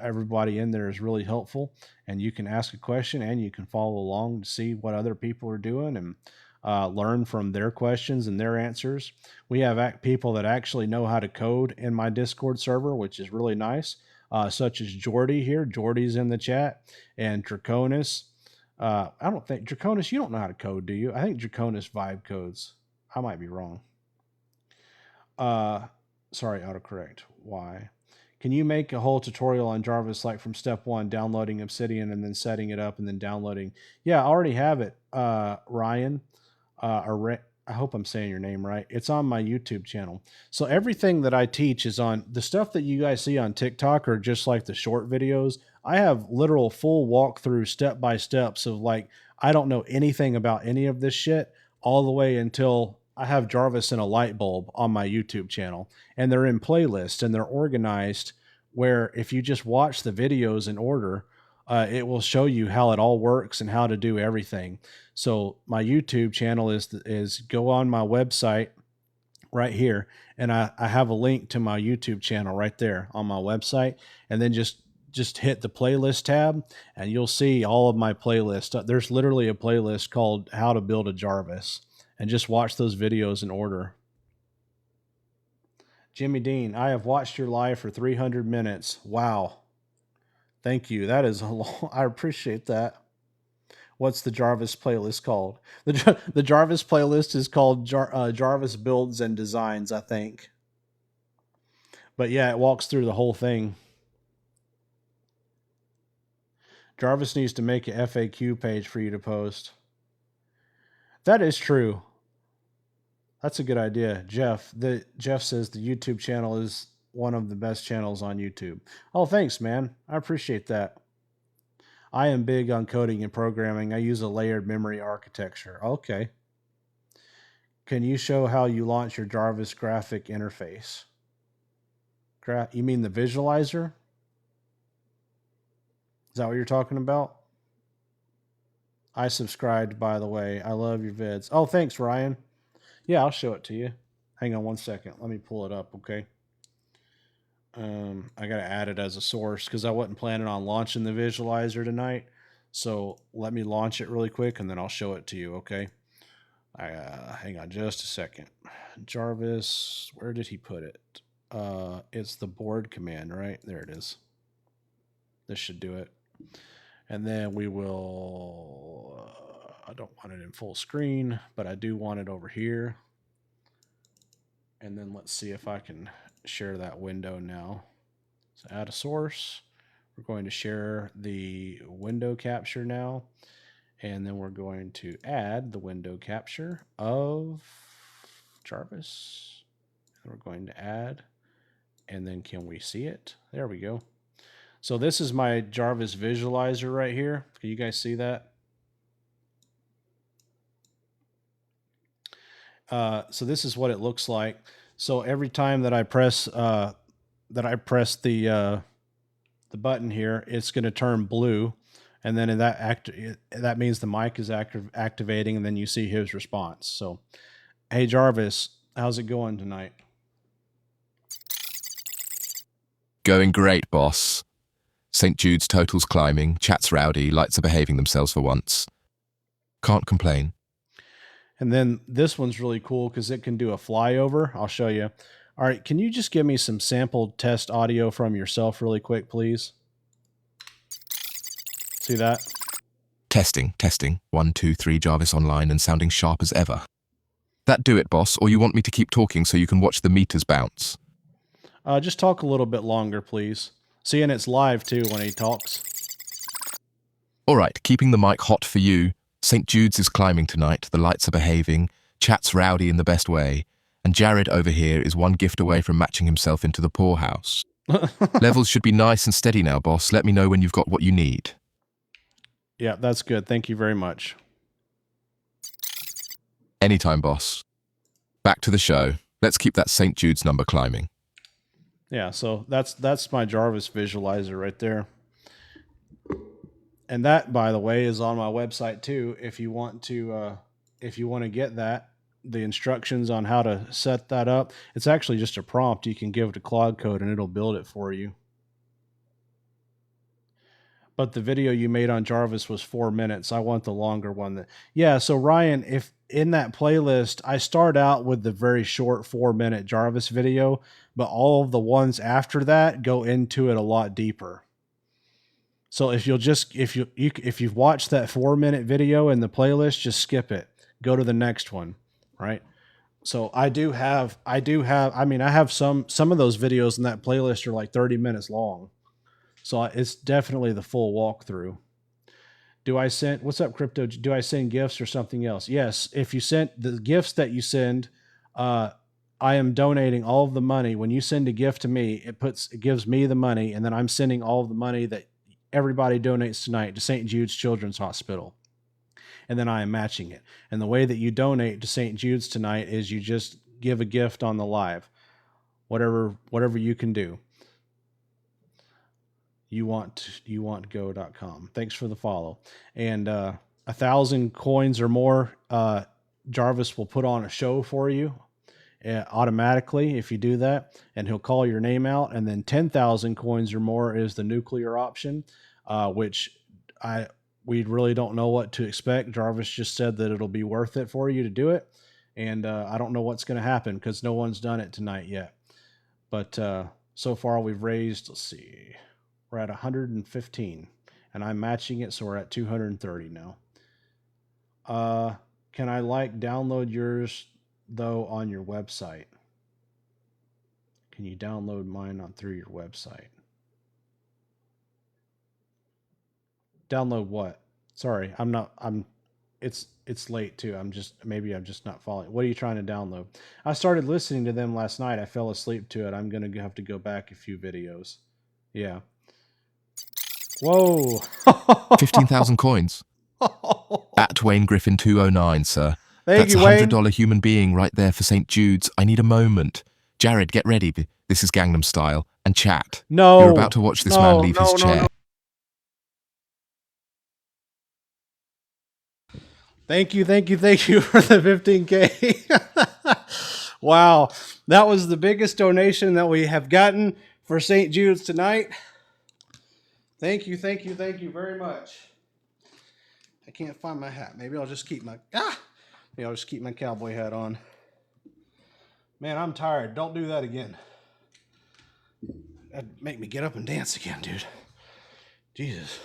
Everybody in there is really helpful, and you can ask a question and you can follow along to see what other people are doing and learn from their questions and their answers. We have people that actually know how to code in my Discord server, which is really nice, such as Jordy here. Jordy's in the chat, and Draconis. I don't think, Draconis, you don't know how to code, do you? I think Draconis vibe codes. I might be wrong. Sorry, autocorrect. Why? Can you make a whole tutorial on Jarvis, like from step 1, downloading Obsidian and then setting it up and then downloading? Yeah, I already have it, Ryan. I hope I'm saying your name right. It's on my YouTube channel. So everything that I teach is on the stuff that you guys see on TikTok or just like the short videos. I have literal full walkthrough step-by-steps of like, I don't know anything about any of this shit all the way until I have Jarvis and a light bulb on my YouTube channel, and they're in playlists and they're organized where if you just watch the videos in order, it will show you how it all works and how to do everything. So my YouTube channel is go on my website right here, and I have a link to my YouTube channel right there on my website, and then just hit the playlist tab and you'll see all of my playlists. There's literally a playlist called How to Build a Jarvis, and just watch those videos in order. Jimmy Dean, I have watched your live for 300 minutes. Wow. Thank you. That is a long, I appreciate that. What's the Jarvis playlist called? The Jarvis playlist is called Jarvis Builds and Designs, I think. But yeah, it walks through the whole thing. Jarvis needs to make an FAQ page for you to post. That is true. That's a good idea. Jeff says the YouTube channel is one of the best channels on YouTube. Oh, thanks, man. I appreciate that. I am big on coding and programming. I use a layered memory architecture. Okay. Can you show how you launch your Jarvis graphic interface? You mean the visualizer? Is that what you're talking about? I subscribed, by the way. I love your vids. Oh, thanks, Ryan. Yeah, I'll show it to you. Hang on one second. Let me pull it up, okay? I got to add it as a source because I wasn't planning on launching the visualizer tonight. So let me launch it really quick, and then I'll show it to you, okay? Hang on just a second. Jarvis, where did he put it? It's the board command, right? There it is. This should do it. And then we will, I don't want it in full screen, but I do want it over here. And then let's see if I can share that window now. So add a source. We're going to share the window capture now. And then we're going to add the window capture of Jarvis. And we're going to add, and then can we see it? There we go. So this is my Jarvis visualizer right here. Can you guys see that? So this is what it looks like. So every time that I press the button here, it's going to turn blue, and then that means the mic is activating, and then you see his response. So, hey Jarvis, how's it going tonight? Going great, boss. St. Jude's total's climbing, chat's rowdy, lights are behaving themselves for once. Can't complain. And then this one's really cool because it can do a flyover. I'll show you. All right, can you just give me some sample test audio from yourself really quick, please? See that? Testing, testing. 1, 2, 3, Jarvis online and sounding sharp as ever. That do it, boss, or you want me to keep talking so you can watch the meters bounce? Just talk a little bit longer, please. See, and it's live, too, when he talks. All right, keeping the mic hot for you. St. Jude's is climbing tonight, the lights are behaving, chat's rowdy in the best way, and Jared over here is one gift away from matching himself into the poorhouse. Levels should be nice and steady now, boss. Let me know when you've got what you need. Yeah, that's good. Thank you very much. Anytime, boss. Back to the show. Let's keep that St. Jude's number climbing. Yeah, so that's my Jarvis visualizer right there. And that, by the way, is on my website too. If you want to get that, the instructions on how to set that up, it's actually just a prompt you can give to Claude Code and it'll build it for you. But the video you made on Jarvis was 4 minutes. I want the longer one. Yeah, so Ryan, if in that playlist, I start out with the very short 4-minute Jarvis video, but all of the ones after that go into it a lot deeper. So if you've watched that 4-minute video in the playlist, just skip it. Go to the next one, right? So I have some of those videos in that playlist are like 30 minutes long. So it's definitely the full walkthrough. What's up, Crypto? Do I send gifts or something else? Yes. If you send the gifts that you send, I am donating all of the money. When you send a gift to me, it gives me the money, and then I'm sending all of the money that everybody donates tonight to St. Jude's Children's Hospital. And then I am matching it. And the way that you donate to St. Jude's tonight is you just give a gift on the live. Whatever you can do. YouWantGo.com. Thanks for the follow. And 1,000 coins or more, Jarvis will put on a show for you automatically if you do that, and he'll call your name out. And then 10,000 coins or more is the nuclear option, which we really don't know what to expect. Jarvis just said that it'll be worth it for you to do it, and I don't know what's going to happen because no one's done it tonight yet. But so far we've raised, let's see, we're at 115, and I'm matching it, so we're at 230 now. Can I download yours though on your website? Can you download mine through your website? Download what? Sorry, it's late too. I'm just not following. What are you trying to download? I started listening to them last night. I fell asleep to it. I'm going to have to go back a few videos. Yeah. Whoa. 15,000 coins. At Wayne Griffin 209, sir. Thank That's you, a Wayne. $100 human being right there for St. Jude's. I need a moment. Jared, get ready. This is Gangnam Style. And chat. No. You're about to watch this man leave his chair. Thank you for the 15K. Wow. That was the biggest donation that we have gotten for St. Jude's tonight. Thank you very much. I can't find my hat. Maybe I'll just keep my cowboy hat on. Man, I'm tired. Don't do that again. That'd make me get up and dance again, dude. Jesus.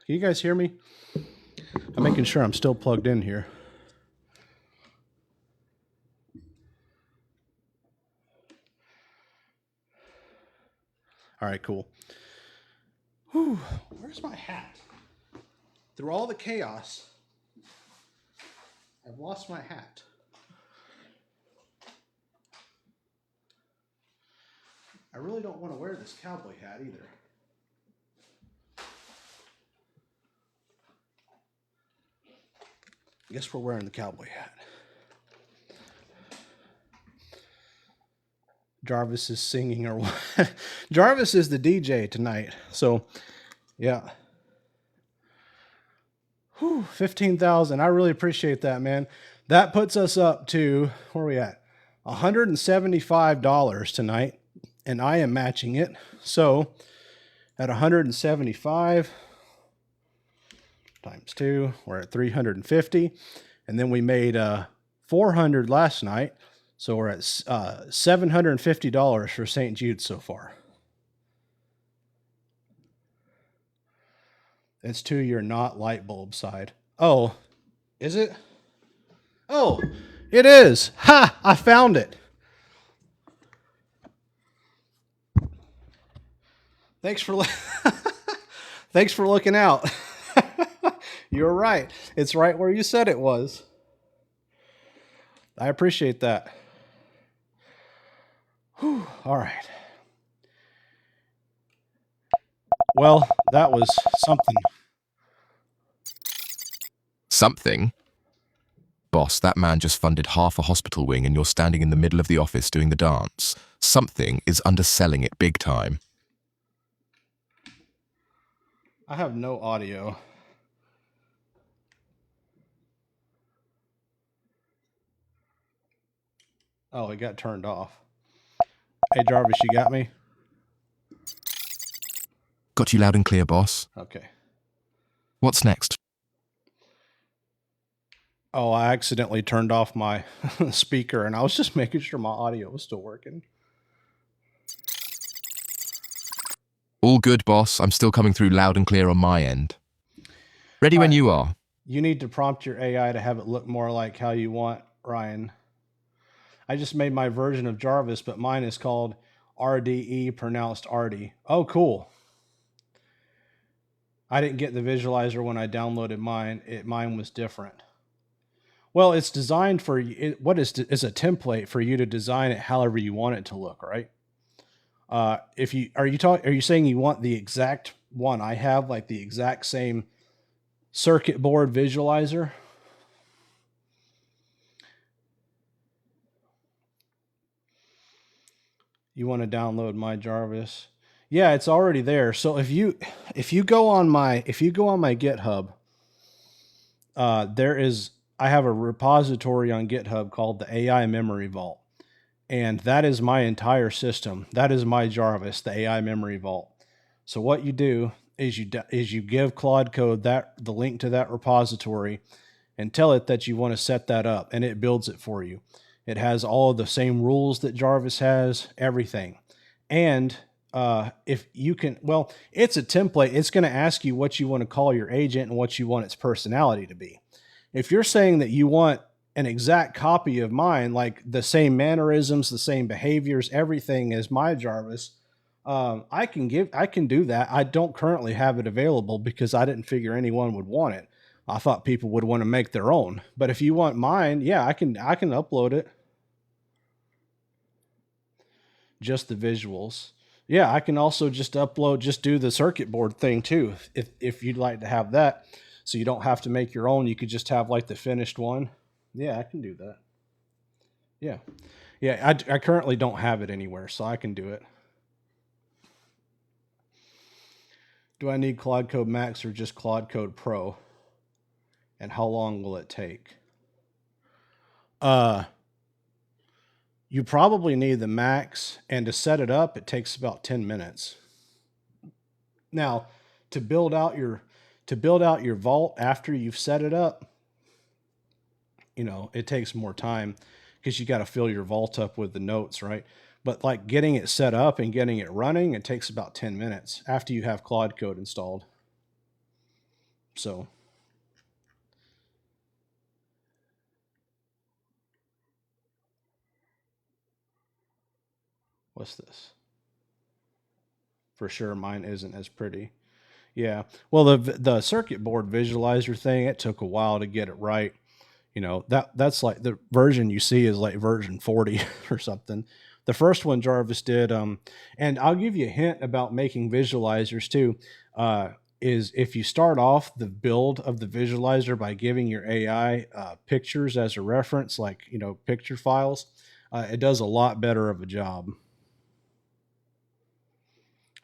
Can you guys hear me? I'm making sure I'm still plugged in here. All right, cool. Whew, where's my hat? Through all the chaos, I've lost my hat. I really don't want to wear this cowboy hat either. I guess we're wearing the cowboy hat. Jarvis is singing or what? Jarvis is the DJ tonight. So, yeah. 15,000. I really appreciate that, man. That puts us up to, where are we at? $175 tonight, and I am matching it. So, at 175 times 2, we're at 350. And then we made 400 last night. So we're at $750 for St. Jude so far. It's to your not light bulb side. Oh, is it? Oh, it is. Ha! I found it. Thanks for Thanks for looking out. You're right. It's right where you said it was. I appreciate that. Whew. All right. Well, that was something. Something? Boss, that man just funded half a hospital wing and you're standing in the middle of the office doing the dance. Something is underselling it big time. I have no audio. Oh, it got turned off. Hey, Jarvis, you got me? Got you loud and clear, boss. Okay. What's next? Oh, I accidentally turned off my speaker, and I was just making sure my audio was still working. All good, boss. I'm still coming through loud and clear on my end. Ready when you are. You need to prompt your AI to have it look more like how you want, Ryan. I just made my version of Jarvis, but mine is called RDE, pronounced Artie. Oh, cool. I didn't get the visualizer when I downloaded mine. Mine was different. Well, it's designed for it's a template for you to design it however you want it to look, right? Are you saying you want the exact one I have, like the exact same circuit board visualizer? You want to download my Jarvis? Yeah, it's already there. So if you go on my GitHub, I have a repository on GitHub called the AI Memory Vault, and that is my entire system. That is my Jarvis, the AI Memory Vault. So what you do is you give Claude Code the link to that repository, and tell it that you want to set that up, and it builds it for you. It has all of the same rules that Jarvis has, everything. And if you can, well, it's a template. It's going to ask you what you want to call your agent and what you want its personality to be. If you're saying that you want an exact copy of mine, like the same mannerisms, the same behaviors, everything as my Jarvis, I can do that. I don't currently have it available because I didn't figure anyone would want it. I thought people would want to make their own. But if you want mine, yeah, I can upload it. Just the visuals. Yeah, I can also just do the circuit board thing too, if you'd like to have that. So you don't have to make your own. You could just have like the finished one. Yeah, I can do that. Yeah. Yeah, I currently don't have it anywhere, so I can do it. Do I need Claude Code Max or just Claude Code Pro? And how long will it take? You probably need the Max, and to set it up, it takes about 10 minutes. Now, to build out your vault after you've set it up, it takes more time because you got to fill your vault up with the notes, right? But like getting it set up and getting it running, it takes about 10 minutes after you have Claude Code installed. So what's this? For sure, mine isn't as pretty. Yeah. Well, the circuit board visualizer thing, it took a while to get it right. That's like the version you see is like version 40 or something. The first one Jarvis did, and I'll give you a hint about making visualizers too, is if you start off the build of the visualizer by giving your AI pictures as a reference, like, picture files, it does a lot better of a job.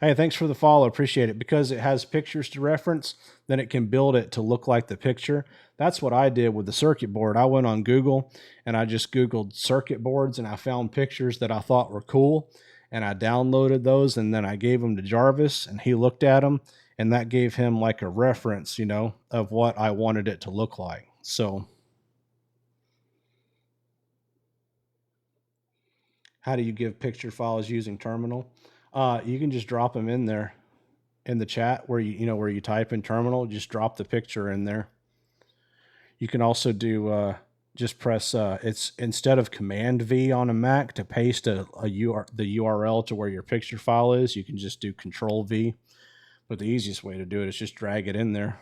Hey, thanks for the follow. Appreciate it. Because it has pictures to reference, then it can build it to look like the picture. That's what I did with the circuit board. I went on Google and I just Googled circuit boards and I found pictures that I thought were cool. And I downloaded those and then I gave them to Jarvis and he looked at them and that gave him like a reference, of what I wanted it to look like. So How do you give picture files using terminal? You can just drop them in there in the chat where where you type in terminal, just drop the picture in there. You can also do just press it's instead of Command V on a Mac to paste the URL to where your picture file is, you can just do Control V. But the easiest way to do it is just drag it in there.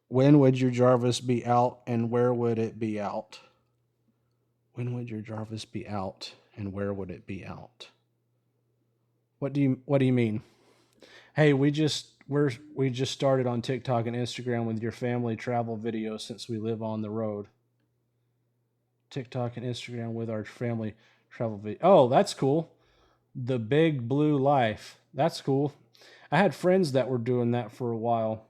When would your Jarvis be out and where would it be out? When would your Jarvis be out and where would it be out? What do you mean? Hey, we just started on TikTok and Instagram with your family travel videos since we live on the road. TikTok and Instagram with our family travel video. Oh, that's cool. The Big Blue Life. That's cool. I had friends that were doing that for a while.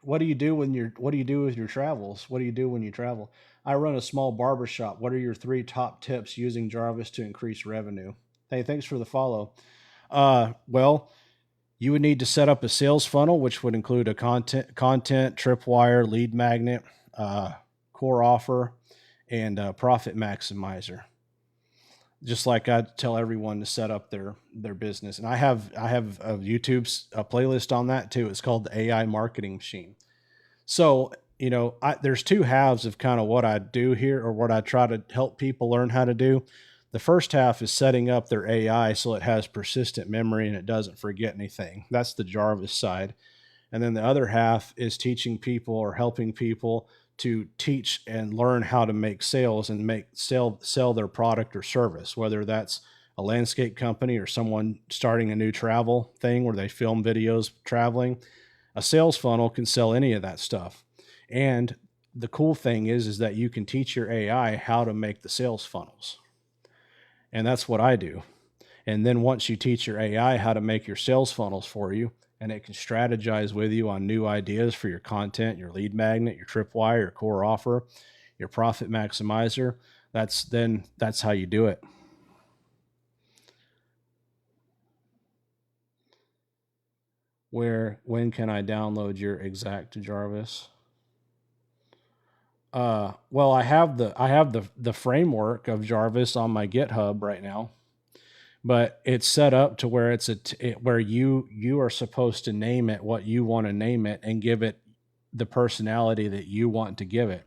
What do you do with your travels? What do you do when you travel? I run a small barber shop. What are your 3 top tips using Jarvis to increase revenue? Hey, thanks for the follow. Well, you would need to set up a sales funnel, which would include a content, tripwire, lead magnet, core offer, and profit maximizer. Just like I tell everyone to set up their business. And I have a YouTube's a playlist on that too. It's called the AI Marketing Machine. So, there's 2 halves of kind of what I do here, or what I try to help people learn how to do. The first half is setting up their AI so it has persistent memory and it doesn't forget anything. That's the Jarvis side. And then the other half is teaching people or helping people to teach and learn how to make sales and sell their product or service, whether that's a landscape company or someone starting a new travel thing where they film videos traveling. A sales funnel can sell any of that stuff. And the cool thing is that you can teach your AI how to make the sales funnels. And that's what I do. And then once you teach your AI how to make your sales funnels for you, and it can strategize with you on new ideas for your content, your lead magnet, your tripwire, your core offer, your profit maximizer, that's how you do it. When can I download your exact Jarvis? Well, I have the framework of Jarvis on my GitHub right now, but it's set up to where where you are supposed to name it what you want to name it and give it the personality that you want to give it.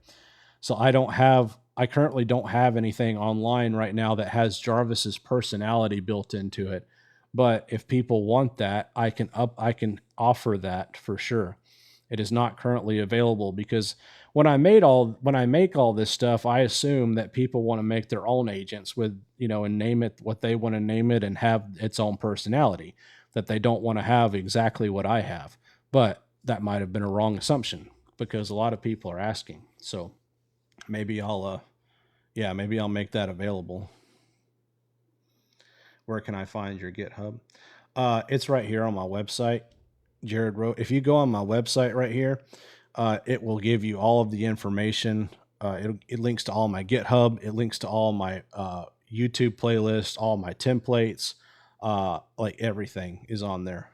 So I currently don't have anything online right now that has Jarvis's personality built into it. But if people want that, I can offer that for sure. It is not currently available because when I make all this stuff, I assume that people want to make their own agents with, and name it what they want to name it and have its own personality, that they don't want to have exactly what I have. But that might have been a wrong assumption because a lot of people are asking. So maybe I'll make that available. Where can I find your GitHub? It's right here on my website, Jaredrhod. If you go on my website right here, it will give you all of the information. It links to all my GitHub. It links to all my YouTube playlists, all my templates, like everything is on there.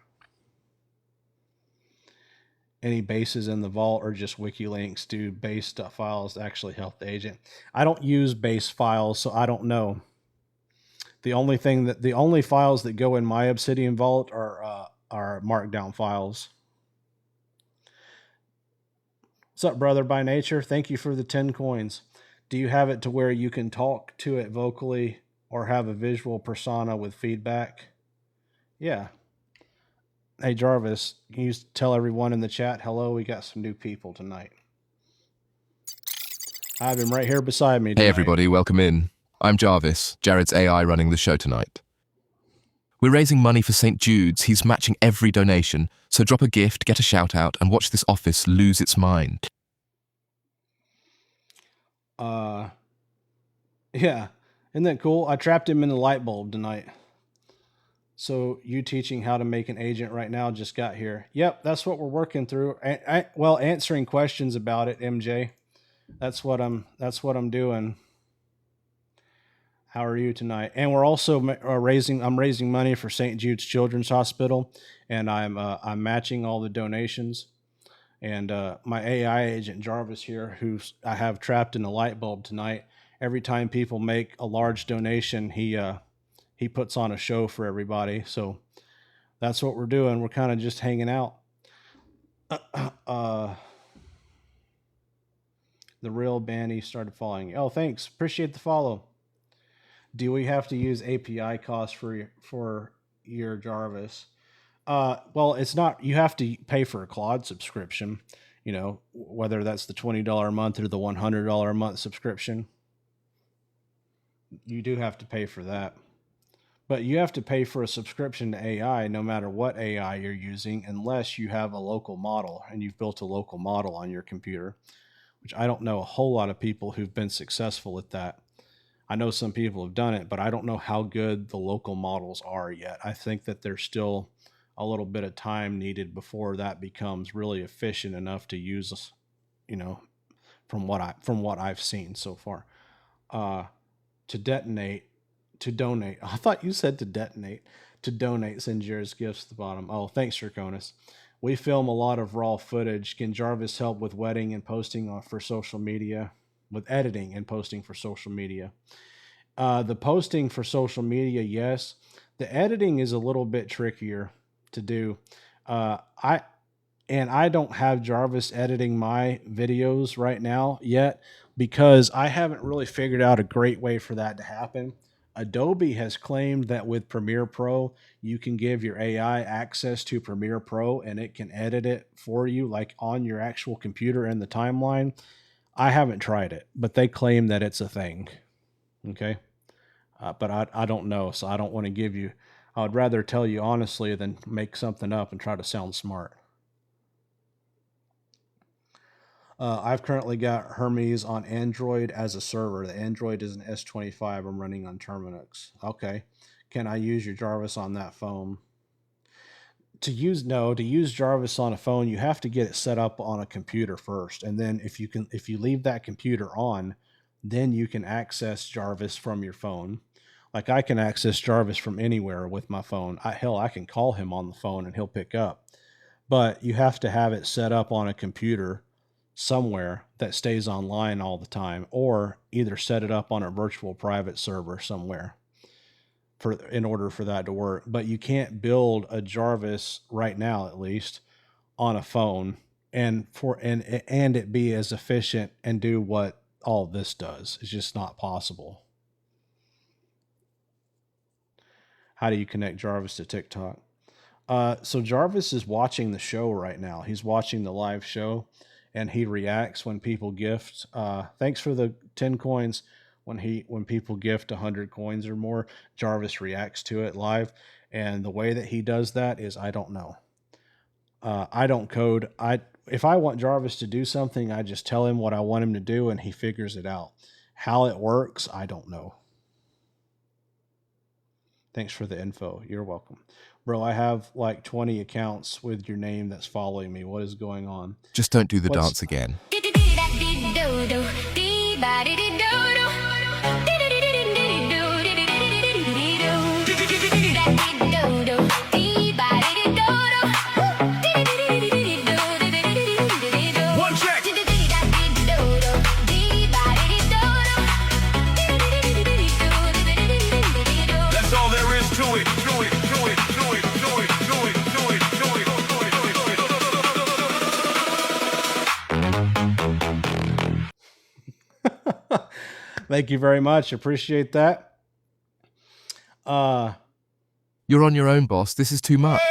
Any bases in the vault or just wiki links? Do base files actually help the agent? I don't use base files, so I don't know. The only files that go in my Obsidian vault are markdown files. What's up, brother by nature? Thank you for the 10 coins. Do you have it to where you can talk to it vocally or have a visual persona with feedback? Yeah. Hey, Jarvis, can you tell everyone in the chat, hello, we got some new people tonight. I have him right here beside me tonight. Hey everybody, welcome in. I'm Jarvis, Jared's AI running the show tonight. We're raising money for St. Jude's. He's matching every donation. So drop a gift, get a shout out, and watch this office lose its mind. Yeah. Isn't that cool? I trapped him in the light bulb tonight. So you teaching how to make an agent right now just got here. Yep, that's what we're working through. Answering questions about it, MJ. That's what I'm doing. How are you tonight? And we're also I'm raising money for St. Jude's Children's Hospital, and I'm matching all the donations. And my AI agent Jarvis here, who I have trapped in a light bulb tonight, every time people make a large donation, he puts on a show for everybody. So that's what we're doing. We're kind of just hanging out. The real Banny started following. Oh, thanks. Appreciate the follow. Do we have to use API costs for your Jarvis? Well, it's not. You have to pay for a Claude subscription. You know, whether that's the $20 a month or the $100 a month subscription. You do have to pay for that. But you have to pay for a subscription to AI no matter what AI you're using, unless you have a local model and you've built a local model on your computer, which I don't know a whole lot of people who've been successful at that. I know some people have done it, but I don't know how good the local models are yet. I think that there's still a little bit of time needed before that becomes really efficient enough to use, you know, from what I've seen so far. To donate. I thought you said to detonate. To donate, send Jared's gifts at the bottom. Oh, thanks, Draconis. We film a lot of raw footage. Can Jarvis help with wedding and posting for social media? With editing and posting for social media? The posting for social media, yes. The editing is a little bit trickier to do. I don't have Jarvis editing my videos right now yet because I haven't really figured out a great way for that to happen. Adobe has claimed that with Premiere Pro, you can give your AI access to Premiere Pro and it can edit it for you, like on your actual computer in the timeline. I haven't tried it, but they claim that it's a thing. Okay. But I don't know. So I don't want to give you, I would rather tell you honestly than make something up and try to sound smart. I've currently got Hermes on Android as a server. The Android is an S25. I'm running on Terminux. Okay. Can I use your Jarvis on that phone? To use Jarvis on a phone, you have to get it set up on a computer first. And then if you leave that computer on, then you can access Jarvis from your phone. Like I can access Jarvis from anywhere with my phone. I can call him on the phone and he'll pick up. But you have to have it set up on a computer somewhere that stays online all the time, or either set it up on a virtual private server somewhere in order for that to work. But you can't build a Jarvis right now, at least, on a phone and it be as efficient and do what all this does. It's just not possible. How do you connect Jarvis to TikTok? So Jarvis is watching the show right now. He's watching the live show. And he reacts when people gift. Thanks for the 10 coins. When people gift 100 coins or more, Jarvis reacts to it live. And the way that he does that is I don't know. I don't code. If I want Jarvis to do something, I just tell him what I want him to do, and he figures it out. How it works, I don't know. Thanks for the info. You're welcome. Bro, I have like 20 accounts with your name that's following me. What is going on? Just don't do the dance again. Thank you very much. Appreciate that. You're on your own, boss. This is too much.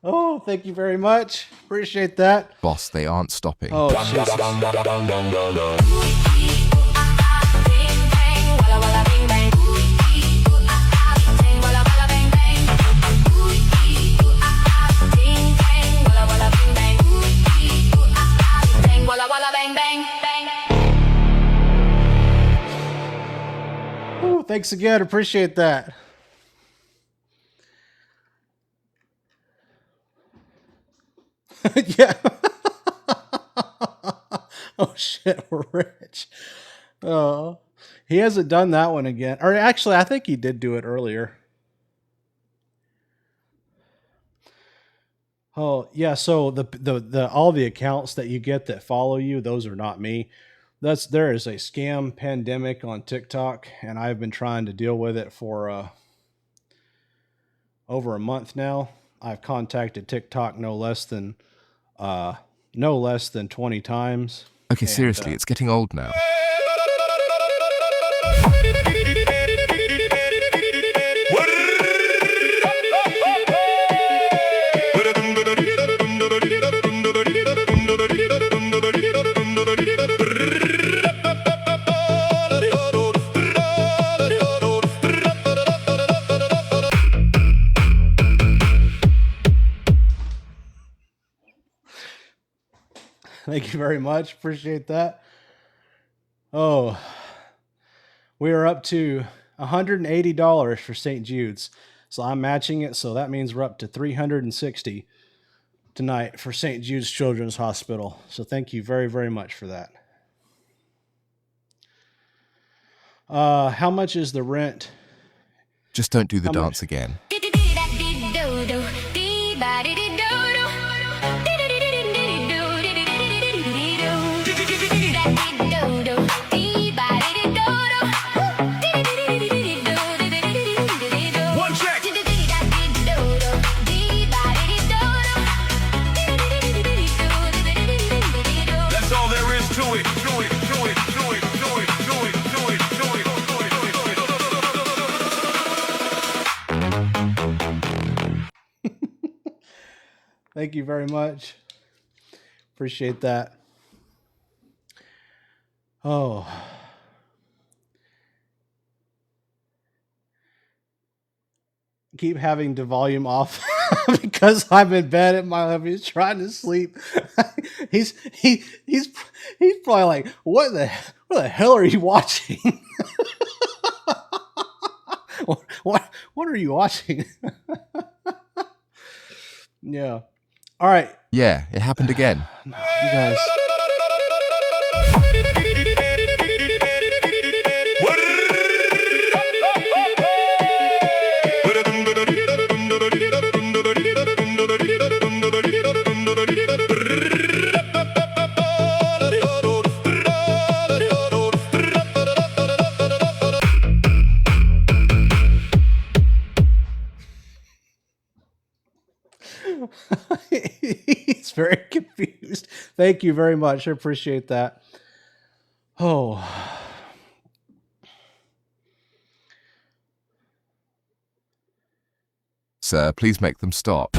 Oh, thank you very much. Appreciate that. Boss, they aren't stopping. Oh, Jesus. Thanks again. Appreciate that. Yeah. Oh shit, we're rich. Oh, he hasn't done that one again. Or actually, I think he did do it earlier. Oh yeah, so the all the accounts that you get that follow you, those are not me. There is a scam pandemic on TikTok, and I've been trying to deal with it for over a month now. I've contacted TikTok no less than 20 times. Okay, seriously, it's getting old now. Thank you very much. Appreciate that. Oh, we are up to $180 for St. Jude's. So I'm matching it. So that means we're up to $360 tonight for St. Jude's Children's Hospital. So thank you very, very much for that. How much is the rent? Just don't do the dance again. Thank you very much. Appreciate that. Oh. Keep having the volume off because I'm in bed at my level. He's trying to sleep. he's probably like, what the hell are you watching? what are you watching? Yeah. All right. Yeah, it happened again. You guys. He's very confused. Thank you very much. I appreciate that. Oh. Sir, please make them stop.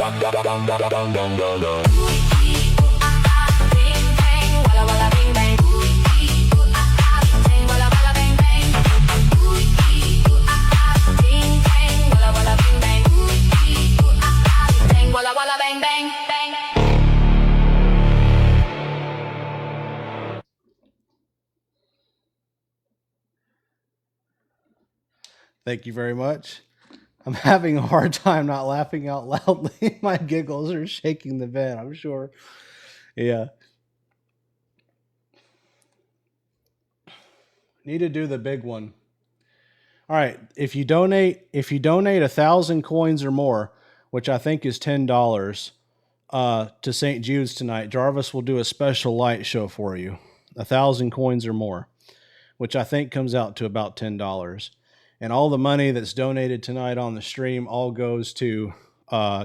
Thank you very much. I'm having a hard time not laughing out loudly. My giggles are shaking the bed, I'm sure. Yeah. Need to do the big one. All right. If you donate 1,000 coins or more, which I think is $10, to St. Jude's tonight, Jarvis will do a special light show for you. 1,000 coins or more, which I think comes out to about $10. And all the money that's donated tonight on the stream all goes to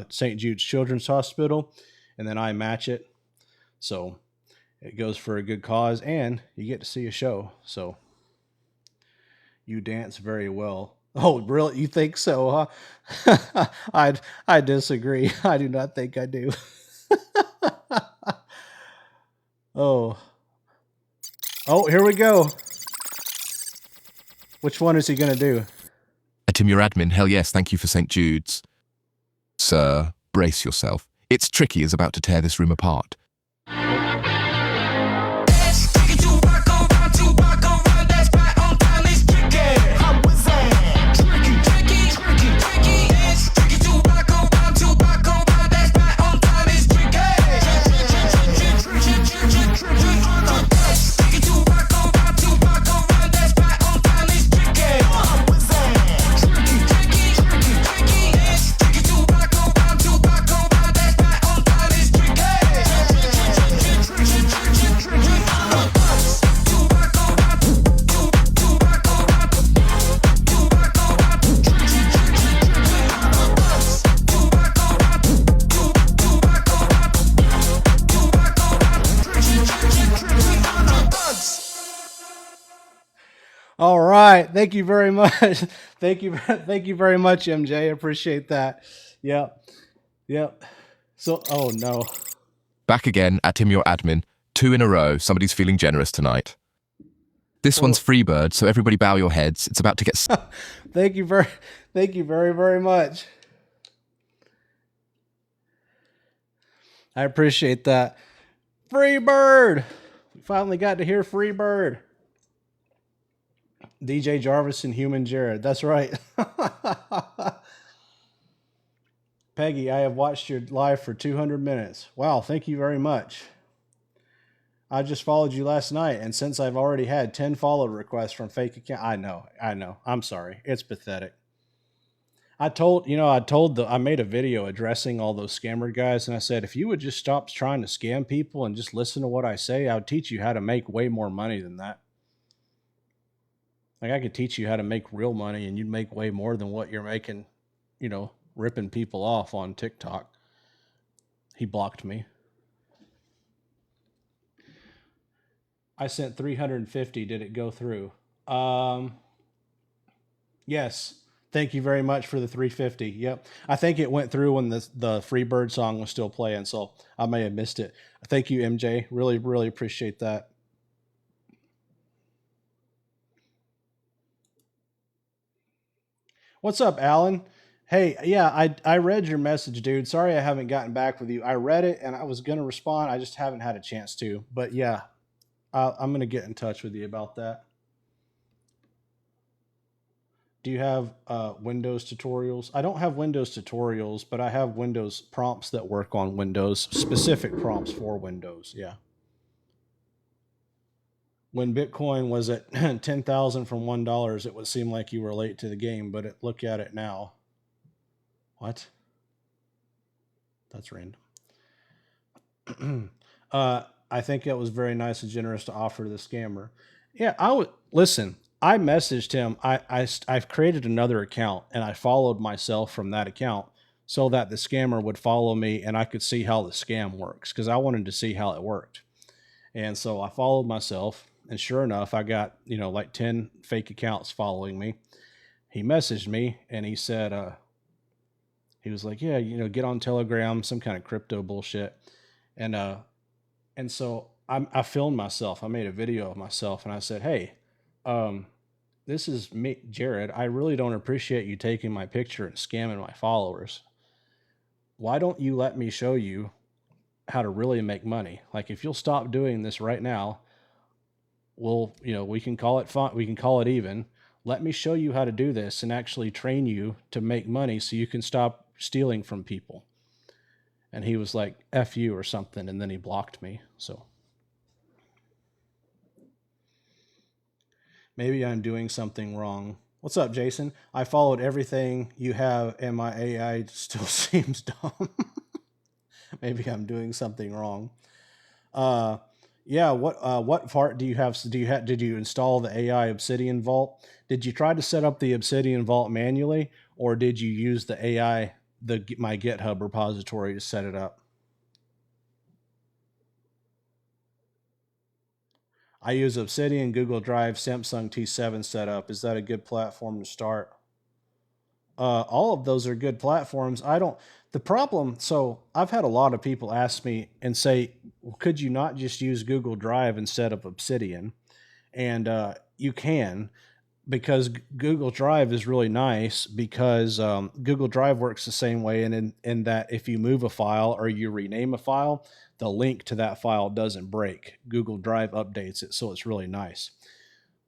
St. Jude's Children's Hospital, and then I match it. So it goes for a good cause, and you get to see a show. So you dance very well. Oh, really? You think so, huh? I disagree. I do not think I do. Oh, here we go. Which one is he going to do? Tim, your admin, hell yes, thank you for St. Jude's. Sir, brace yourself. It's Tricky is about to tear this room apart. All right. Thank you very much. Thank you very much, MJ. Appreciate that. Yep. Yep. So, oh no. Back again at him, your admin. 2 in a row. Somebody's feeling generous tonight. This one's Freebird, so everybody bow your heads. It's about to get... Thank you very much. I appreciate that. Freebird. We finally got to hear Freebird. DJ Jarvis and Human Jared. That's right. Peggy, I have watched your live for 200 minutes. Wow, thank you very much. I just followed you last night, and since I've already had 10 follow requests from fake account, I know. I'm sorry. It's pathetic. I made a video addressing all those scammer guys, and I said, if you would just stop trying to scam people and just listen to what I say, I would teach you how to make way more money than that. Like, I could teach you how to make real money, and you'd make way more than what you're making, ripping people off on TikTok. He blocked me. I sent 350. Did it go through? Yes. Thank you very much for the 350. Yep. I think it went through when the Freebird song was still playing, so I may have missed it. Thank you, MJ. Really, really appreciate that. What's up, Alan? Hey, yeah, I read your message, dude. Sorry I haven't gotten back with you. I read it, and I was going to respond. I just haven't had a chance to. But, yeah, I'm going to get in touch with you about that. Do you have Windows tutorials? I don't have Windows tutorials, but I have Windows prompts that work on Windows, specific prompts for Windows, yeah. When Bitcoin was at 10,000 from $1, it would seem like you were late to the game, but look at it now. What? That's random. I think it was very nice and generous to offer to the scammer. Yeah, listen. I messaged him. I've created another account, and I followed myself from that account so that the scammer would follow me and I could see how the scam works, because I wanted to see how it worked. And so I followed myself, and sure enough, I got, like 10 fake accounts following me. He messaged me, and he said, he was like, yeah, get on Telegram, some kind of crypto bullshit. And so I filmed myself. I made a video of myself, and I said, hey, this is me, Jared. I really don't appreciate you taking my picture and scamming my followers. Why don't you let me show you how to really make money? Like, if you'll stop doing this right now, we can call it fun. We can call it even. Let me show you how to do this and actually train you to make money so you can stop stealing from people. And he was like, F you or something. And then he blocked me. So maybe I'm doing something wrong. What's up, Jason? I followed everything you have, and my AI still seems dumb. Maybe I'm doing something wrong. Yeah. What part do you have? Did you install the AI Obsidian Vault? Did you try to set up the Obsidian Vault manually, or did you use the AI, my GitHub repository to set it up? I use Obsidian, Google Drive, Samsung T7 setup. Is that a good platform to start? All of those are good platforms. So I've had a lot of people ask me and say, could you not just use Google Drive instead of Obsidian? And you can, because Google Drive is really nice, because Google Drive works the same way in that if you move a file or you rename a file, the link to that file doesn't break. Google Drive updates it, so it's really nice.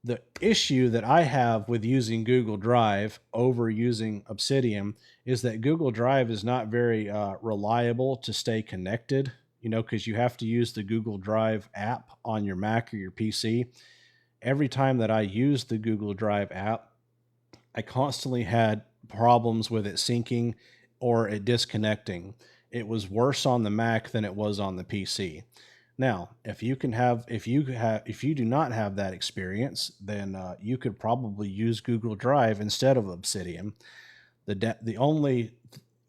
The issue that I have with using Google Drive over using Obsidian is that Google Drive is not very reliable to stay connected, because you have to use the Google Drive app on your Mac or your PC. Every time that I used the Google Drive app, I constantly had problems with it syncing or it disconnecting. It was worse on the Mac than it was on the PC. Now, if you do not have that experience, then you could probably use Google Drive instead of Obsidian. The only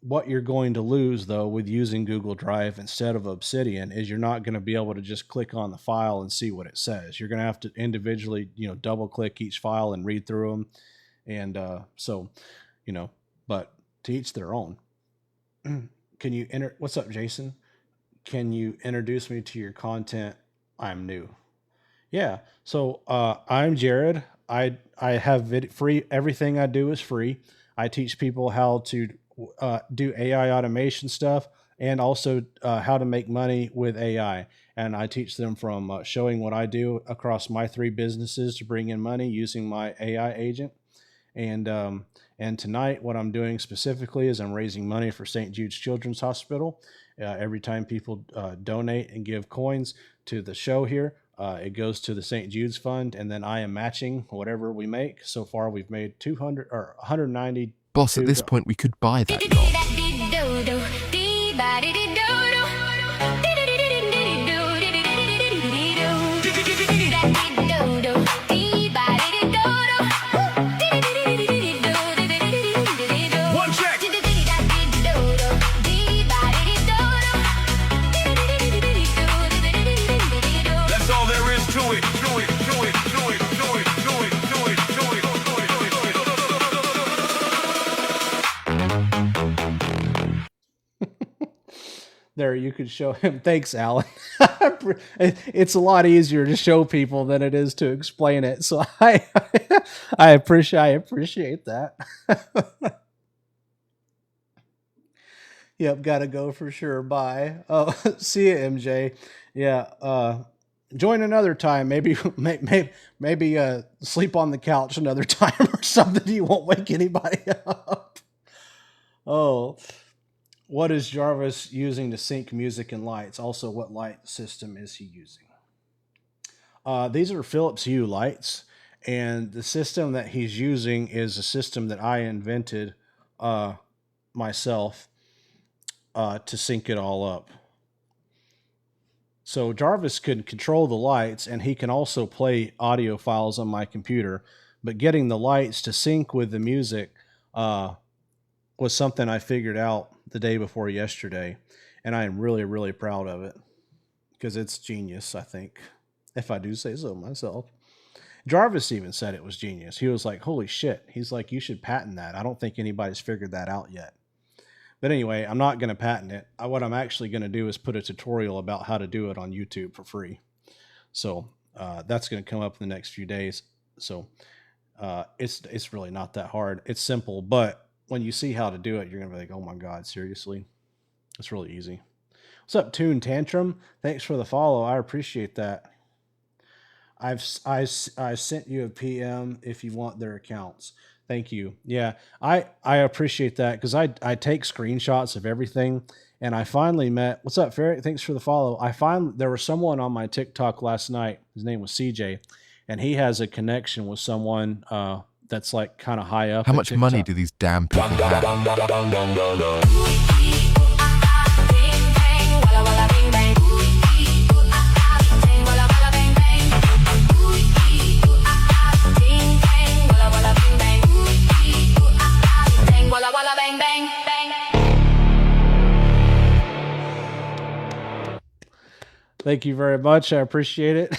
what you're going to lose though with using Google Drive instead of Obsidian is you're not going to be able to just click on the file and see what it says. You're going to have to individually, double click each file and read through them. And so, but to each their own. Can you what's up, Jason? Can you introduce me to your content? I'm new. Yeah. So I'm Jared. I have free. Everything I do is free. I teach people how to do AI automation stuff and also how to make money with AI. And I teach them from showing what I do across my 3 businesses to bring in money using my AI agent. And tonight, what I'm doing specifically is I'm raising money for St. Jude's Children's Hospital. Every time people donate and give coins to the show here, it goes to the St. Jude's Fund, and then I am matching whatever we make. So far, we've made 200 or 190. Boss, at this point, we could buy that yacht. There, you could show him. Thanks, Alan. It's a lot easier to show people than it is to explain it. So I appreciate that. Yep, gotta go for sure. Bye. Oh, see you, MJ. Yeah. Join another time. Maybe sleep on the couch another time or something. You won't wake anybody up. Oh. What is Jarvis using to sync music and lights? Also, what light system is he using? These are Philips Hue lights, and the system that he's using is a system that I invented myself to sync it all up. So Jarvis can control the lights, and he can also play audio files on my computer, but getting the lights to sync with the music was something I figured out the day before yesterday, and I am really, really proud of it because it's genius, I think, if I do say so myself. Jarvis even said it was genius. He was like, holy shit. He's like, you should patent that. I don't think anybody's figured that out yet. But anyway, I'm not going to patent it. What I'm actually going to do is put a tutorial about how to do it on YouTube for free. So that's going to come up in the next few days. So it's really not that hard. It's simple, but when you see how to do it, you're going to be like, oh my God, seriously? It's really easy. What's up, Toon Tantrum? Thanks for the follow. I appreciate that. I sent you a PM if you want their accounts. Thank you. Yeah, I appreciate that because I take screenshots of everything. And I finally met, what's up, Ferret? Thanks for the follow. There was someone on my TikTok last night. His name was CJ. And he has a connection with someone that's like kind of high up. How much money do these damn people have? Thank you very much. I appreciate it.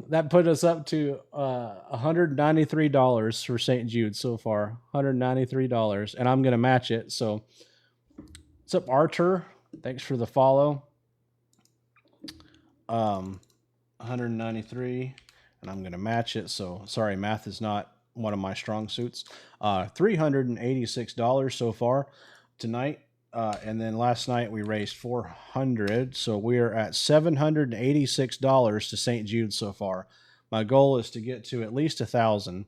That put us up to $193 for St. Jude so far. $193. And I'm going to match it. So what's up, Archer? Thanks for the follow. 193. And I'm going to match it. So sorry, math is not one of my strong suits. $386 so far tonight. And then last night we raised $400. So we're at $786 to St. Jude so far. My goal is to get to at least 1,000.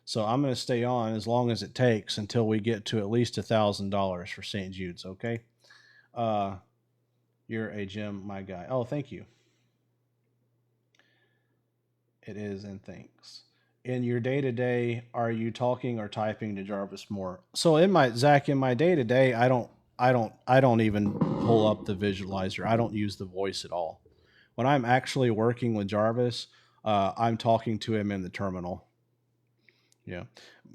So I'm going to stay on as long as it takes until we get to at least $1,000 for St. Jude's. Okay. You're a gem, my guy. Oh, thank you. It is. And thanks. In your day-to-day, are you talking or typing to Jarvis more? So in my day-to-day, I don't even pull up the visualizer. I don't use the voice at all. When I'm actually working with Jarvis, I'm talking to him in the terminal. Yeah.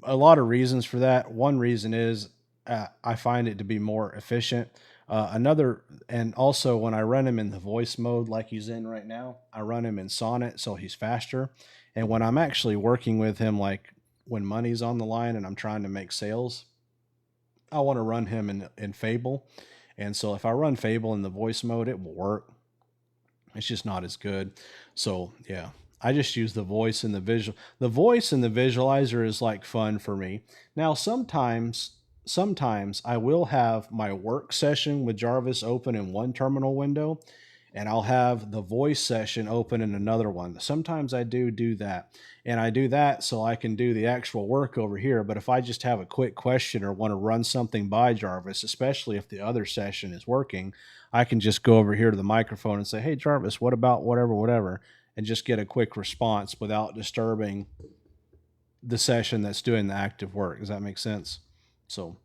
A lot of reasons for that. One reason is I find it to be more efficient. And also when I run him in the voice mode like he's in right now, I run him in Sonnet so he's faster. And when I'm actually working with him, like when money's on the line and I'm trying to make sales, I want to run him in Fable. And so if I run Fable in the voice mode, it will work. It's just not as good. So yeah, I just use the voice and the visual. The voice and the visualizer is like fun for me. Now sometimes I will have my work session with Jarvis open in one terminal window, and I'll have the voice session open in another one. Sometimes I do that. And I do that so I can do the actual work over here. But if I just have a quick question or want to run something by Jarvis, especially if the other session is working, I can just go over here to the microphone and say, hey, Jarvis, what about whatever, whatever, and just get a quick response without disturbing the session that's doing the active work. Does that make sense? So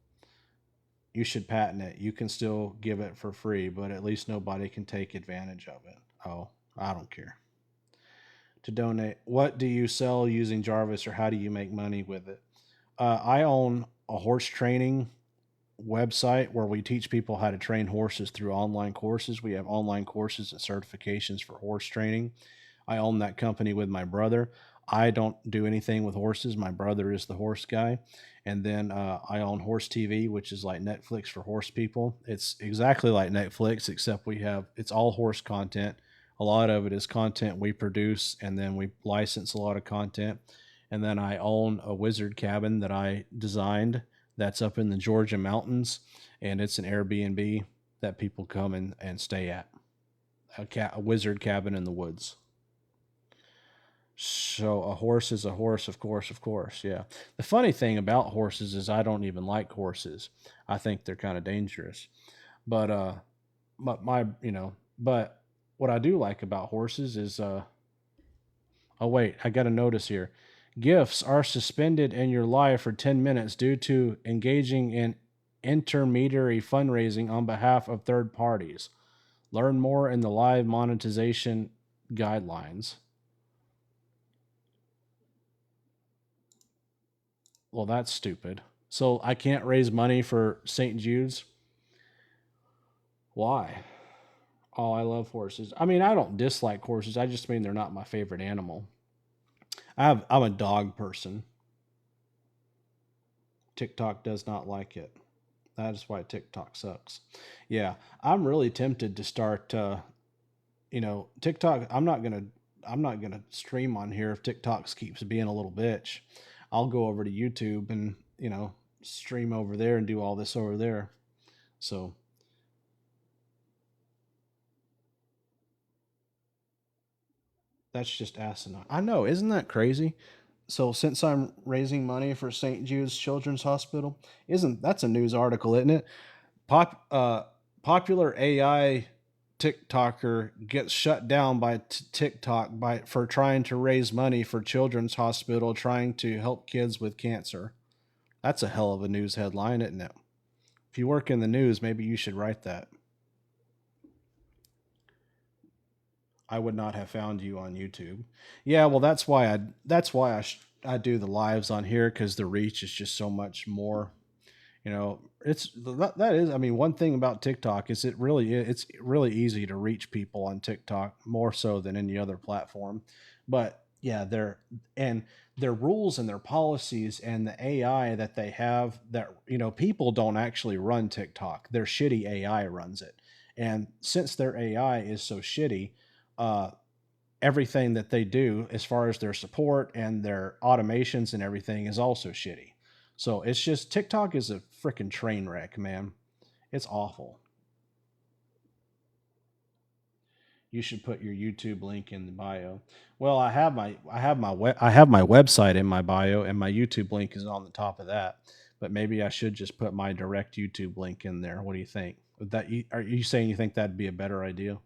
you should patent it. You can still give it for free, but at least nobody can take advantage of it. Oh, I don't care. To donate, what do you sell using Jarvis, or how do you make money with it? I own a horse training website where we teach people how to train horses through online courses. We have online courses and certifications for horse training. I own that company with my brother. I don't do anything with horses. My brother is the horse guy. And then I own Horse TV, which is like Netflix for horse people. It's exactly like Netflix, except it's all horse content. A lot of it is content we produce, and then we license a lot of content. And then I own a wizard cabin that I designed that's up in the Georgia mountains, and it's an Airbnb that people come and stay at. A wizard cabin in the woods. So a horse is a horse, of course, yeah. The funny thing about horses is I don't even like horses. I think they're kind of dangerous. But but what I do like about horses is oh wait, I got a notice here. Gifts are suspended in your life for 10 minutes due to engaging in intermediary fundraising on behalf of third parties. Learn more in the live monetization guidelines. Well, that's stupid. So I can't raise money for St. Jude's? Why? Oh, I love horses. I mean, I don't dislike horses. I just mean they're not my favorite animal. I'm a dog person. TikTok does not like it. That is why TikTok sucks. Yeah, I'm really tempted to start. TikTok. I'm not gonna stream on here if TikTok keeps being a little bitch. I'll go over to YouTube and stream over there and do all this over there. So. That's just asinine. I know, isn't that crazy? So since I'm raising money for St. Jude's Children's Hospital, that's a news article, isn't it? Popular AI TikToker gets shut down by TikTok for trying to raise money for Children's Hospital trying to help kids with cancer. That's a hell of a news headline, isn't it? If you work in the news, maybe you should write that. I would not have found you on YouTube. Yeah, well, that's why I do the lives on here, because the reach is just so much more. That is. I mean, one thing about TikTok is it's really easy to reach people on TikTok, more so than any other platform. But yeah, their rules and their policies and the AI that they have, that people don't actually run TikTok. Their shitty AI runs it, and since their AI is so shitty. Everything that they do as far as their support and their automations and everything is also shitty. So it's just, TikTok is a freaking train wreck, man. It's awful. You should put your YouTube link in the bio. Well, I have my website in my bio, and my YouTube link is on the top of that. But maybe I should just put my direct YouTube link in there. What do you think? Are you saying you think that'd be a better idea?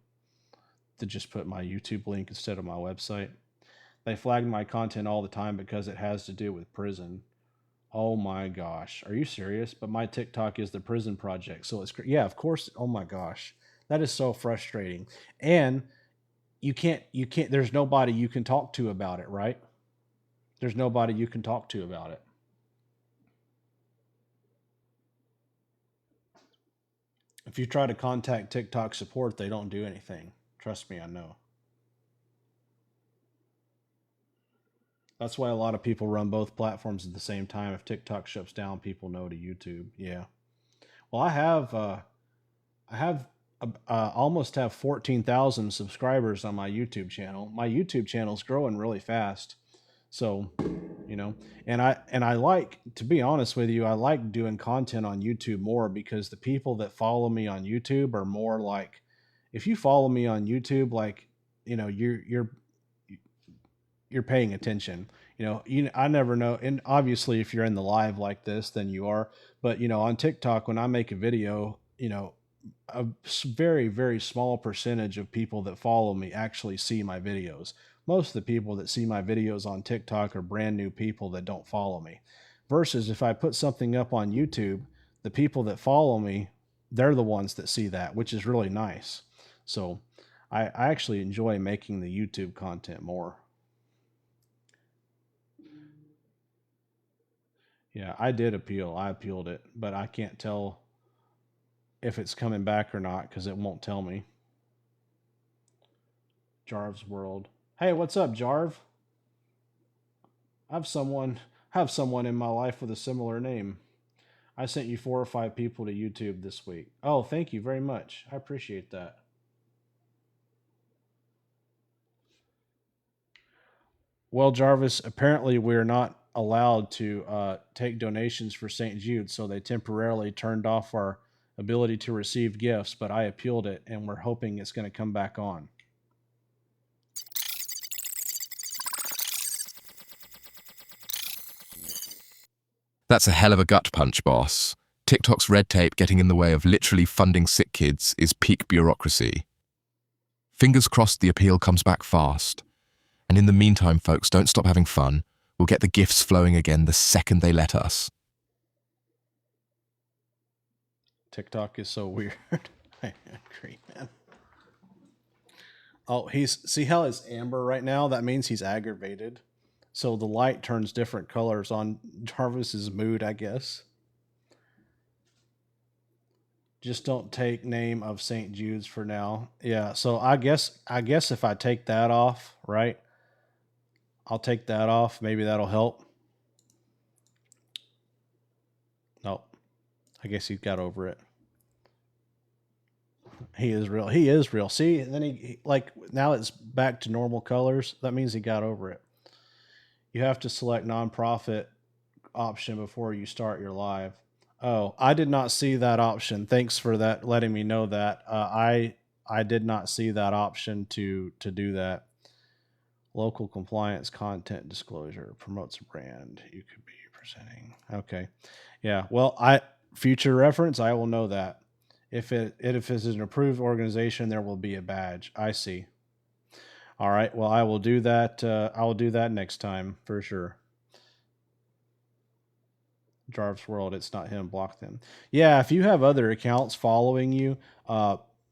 To just put my YouTube link instead of my website. They flag my content all the time because it has to do with prison. Oh my gosh. Are you serious? But my TikTok is the prison project. So yeah, of course. Oh my gosh. That is so frustrating. And you can't, there's nobody you can talk to about it, right? There's nobody you can talk to about it. If you try to contact TikTok support, they don't do anything. Trust me, I know. That's why a lot of people run both platforms at the same time. If TikTok shuts down, people know to YouTube. Yeah. Well, I have almost have 14,000 subscribers on my YouTube channel. My YouTube channel is growing really fast. So, you know, and I like, to be honest with you, I like doing content on YouTube more because the people that follow me on YouTube are more like, if you follow me on YouTube, like, you know, you're paying attention. I never know. And obviously if you're in the live like this, then you are, but on TikTok, when I make a video, very, very small percentage of people that follow me actually see my videos. Most of the people that see my videos on TikTok are brand new people that don't follow me. Versus if I put something up on YouTube, the people that follow me, they're the ones that see that, which is really nice. So I actually enjoy making the YouTube content more. Yeah, I did appeal. I appealed it, but I can't tell if it's coming back or not because it won't tell me. Jarv's World. Hey, what's up, Jarv? I have someone in my life with a similar name. I sent you 4 or 5 people to YouTube this week. Oh, thank you very much. I appreciate that. Well, Jarvis, apparently we're not allowed to take donations for St. Jude, so they temporarily turned off our ability to receive gifts, but I appealed it, and we're hoping it's going to come back on. That's a hell of a gut punch, boss. TikTok's red tape getting in the way of literally funding sick kids is peak bureaucracy. Fingers crossed the appeal comes back fast. And in the meantime, folks, don't stop having fun. We'll get the gifts flowing again the second they let us. TikTok is so weird. I agree, man. Oh, see how it's amber right now? That means he's aggravated. So the light turns different colors on Jarvis's mood, I guess. Just don't take name of St. Jude's for now. Yeah, so I guess if I take that off, right? I'll take that off. Maybe that'll help. Nope. I guess he got over it. He is real. He is real. See, and then he like now it's back to normal colors. That means he got over it. You have to select nonprofit option before you start your live. Oh, I did not see that option. Thanks for that, letting me know that. I did not see that option to do that. Local compliance content disclosure promotes a brand you could be presenting. Okay, yeah. Well, future reference, I will know that. If it is an approved organization, there will be a badge. I see. All right. Well, I will do that. I will do that next time for sure. Jarvis World, it's not him. Block them. Yeah, if you have other accounts following you,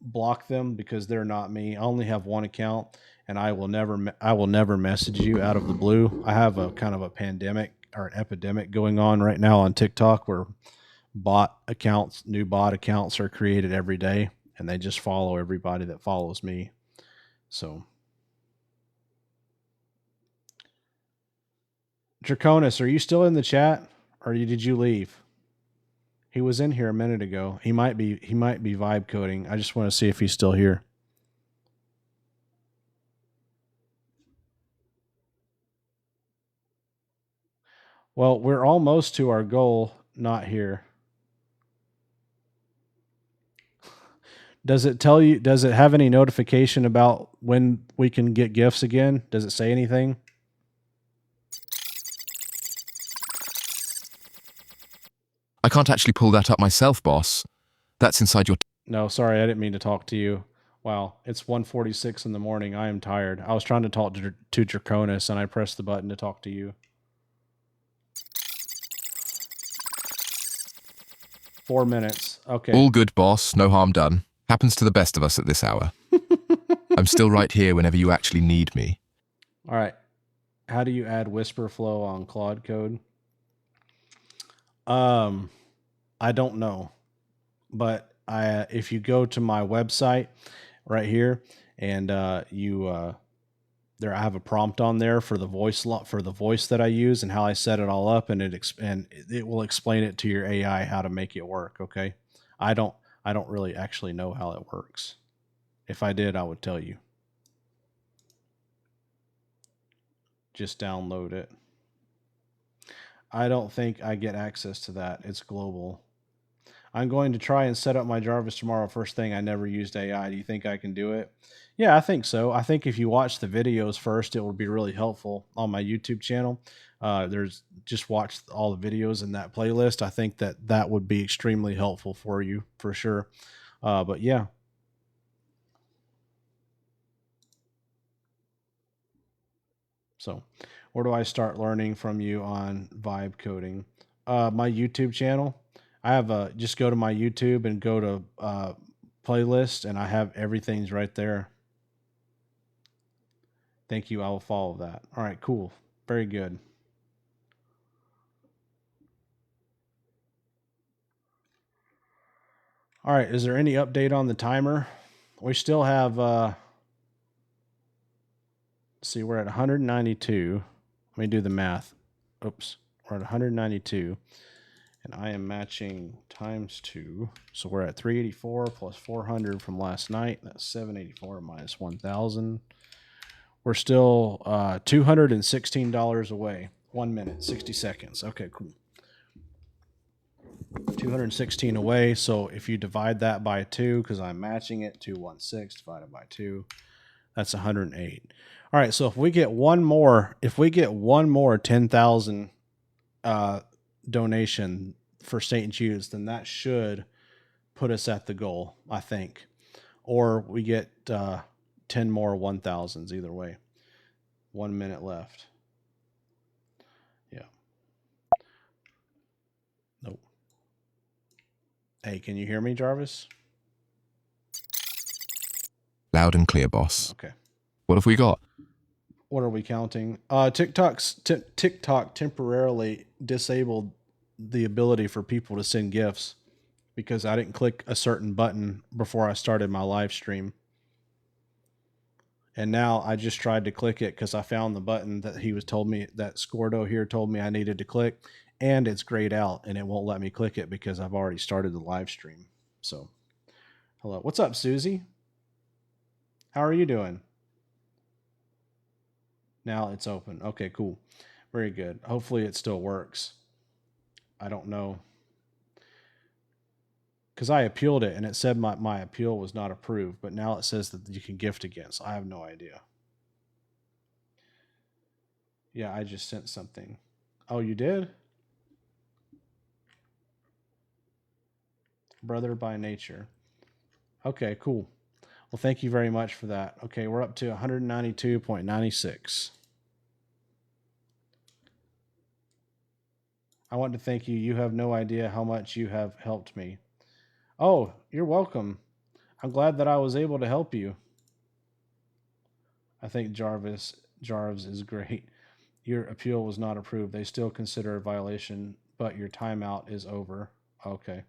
block them because they're not me. I only have one account, and I will never message you out of the blue. I have a kind of a pandemic or an epidemic going on right now on TikTok where new bot accounts are created every day, and they just follow everybody that follows me. So. Draconis, are you still in the chat, or did you leave? He was in here a minute ago. He might be vibe coding. I just want to see if he's still here. Well, we're almost to our goal. Not here. Does it tell you? Does it have any notification about when we can get gifts again? Does it say anything? I can't actually pull that up myself, boss. That's inside your... No, sorry, I didn't mean to talk to you. Wow, it's 1:46 in the morning. I am tired. I was trying to talk to Draconis, and I pressed the button to talk to you. 4 minutes. Okay. All good, boss. No harm done. Happens to the best of us at this hour. I'm still right here whenever you actually need me. All right. How do you add whisper flow on Claude Code? I don't know, but if you go to my website right here, and there I have a prompt on there for the voice that I use and how I set it all up, and it will explain it to your AI how to make it work. Okay, I don't really actually know how it works. If I did, I would tell you. Just download it. I don't think I get access to that. It's global. I'm going to try and set up my Jarvis tomorrow. First thing, I never used AI. Do you think I can do it? Yeah, I think so. I think if you watch the videos first, it will be really helpful on my YouTube channel. Just watch all the videos in that playlist. I think that would be extremely helpful for you for sure. But yeah. So where do I start learning from you on vibe coding? My YouTube channel. I have just go to my YouTube and go to playlist, and I have everything's right there. Thank you. I will follow that. All right, cool. Very good. All right, is there any update on the timer? We still have, let's see, we're at 192. Let me do the math. Oops, we're at 192. And I am matching times 2. So we're at 384 plus 400 from last night. That's 784 minus 1,000. We're still $216 away. 1 minute, 60 seconds. Okay, cool. 216 away. So if you divide that by 2, because I'm matching it, 216 divided by 2, that's 108. All right, so if we get one more 10,000 donation for St. Jude's, then that should put us at the goal, I think. Or we get 10 more 1,000s either way. 1 minute left. Yeah. Nope. Hey, can you hear me, Jarvis? Loud and clear, boss. Okay. What have we got? What are we counting? TikTok temporarily disabled the ability for people to send gifts because I didn't click a certain button before I started my live stream. And now I just tried to click it because I found the button that that Scordo here told me I needed to click, and it's grayed out and it won't let me click it because I've already started the live stream. So, hello. What's up, Susie? How are you doing? Now it's open. Okay, cool. Very good. Hopefully it still works. I don't know. Because I appealed it and it said my appeal was not approved, but now it says that you can gift again. So I have no idea. Yeah, I just sent something. Oh, you did? Brother by nature. Okay, cool. Well, thank you very much for that. Okay, we're up to 192.96. I want to thank you. You have no idea how much you have helped me. Oh, you're welcome. I'm glad that I was able to help you. I think Jarvis is great. Your appeal was not approved. They still consider a violation, but your timeout is over. Okay.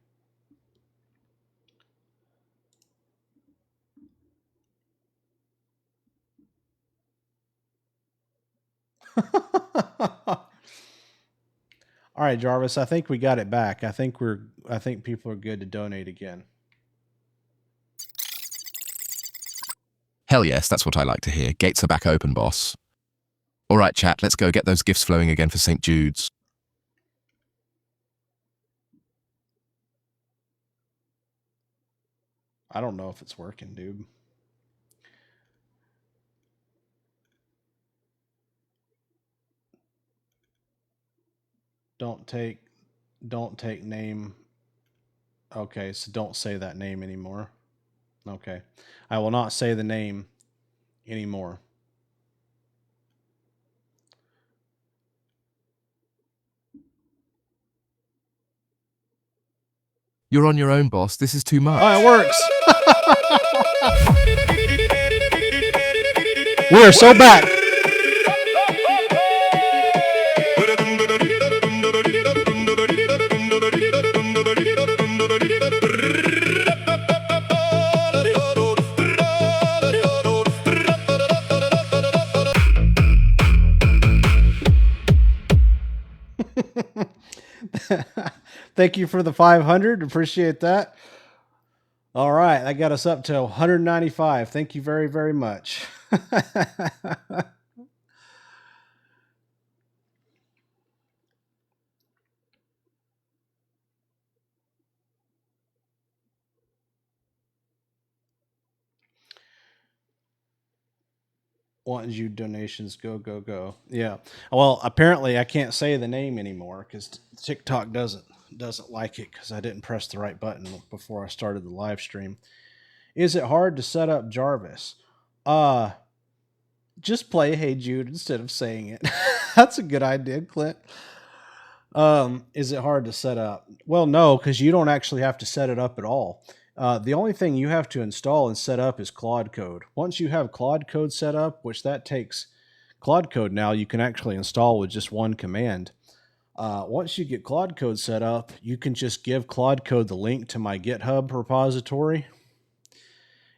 All right, Jarvis, I think we got it back. I think people are good to donate again. Hell yes, that's what I like to hear. Gates are back open, boss. All right, chat, let's go get those gifts flowing again for St. Jude's. I don't know if it's working, dude. Don't take name. Okay, so don't say that name anymore. Okay. I will not say the name anymore. You're on your own, boss. This is too much. Oh, it works. We are so back. Thank you for the 500. Appreciate that. All right. That got us up to 195. Thank you very, very much. Want you donations, go, go, go. Yeah. Well, apparently I can't say the name anymore because TikTok doesn't like it because I didn't press the right button before I started the live stream. Is it hard to set up Jarvis? Just play Hey Jude instead of saying it. That's a good idea, Clint. Is it hard to set up? Well, no, because you don't actually have to set it up at all. The only thing you have to install and set up is Claude Code. Once you have Claude Code set up, which that takes Claude Code now, you can actually install with just one command. Once you get Claude Code set up, you can just give Claude Code the link to my GitHub repository.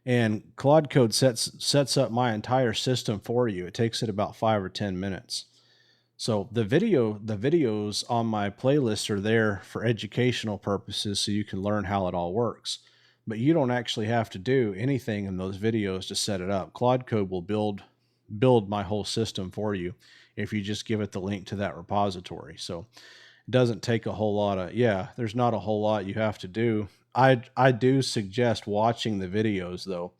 And Claude Code sets up my entire system for you. It takes it about 5 or 10 minutes. So the videos on my playlist are there for educational purposes so you can learn how it all works. But you don't actually have to do anything in those videos to set it up. Claude Code will build my whole system for you if you just give it the link to that repository. So it doesn't take a whole lot of, there's not a whole lot you have to do. I do suggest watching the videos though,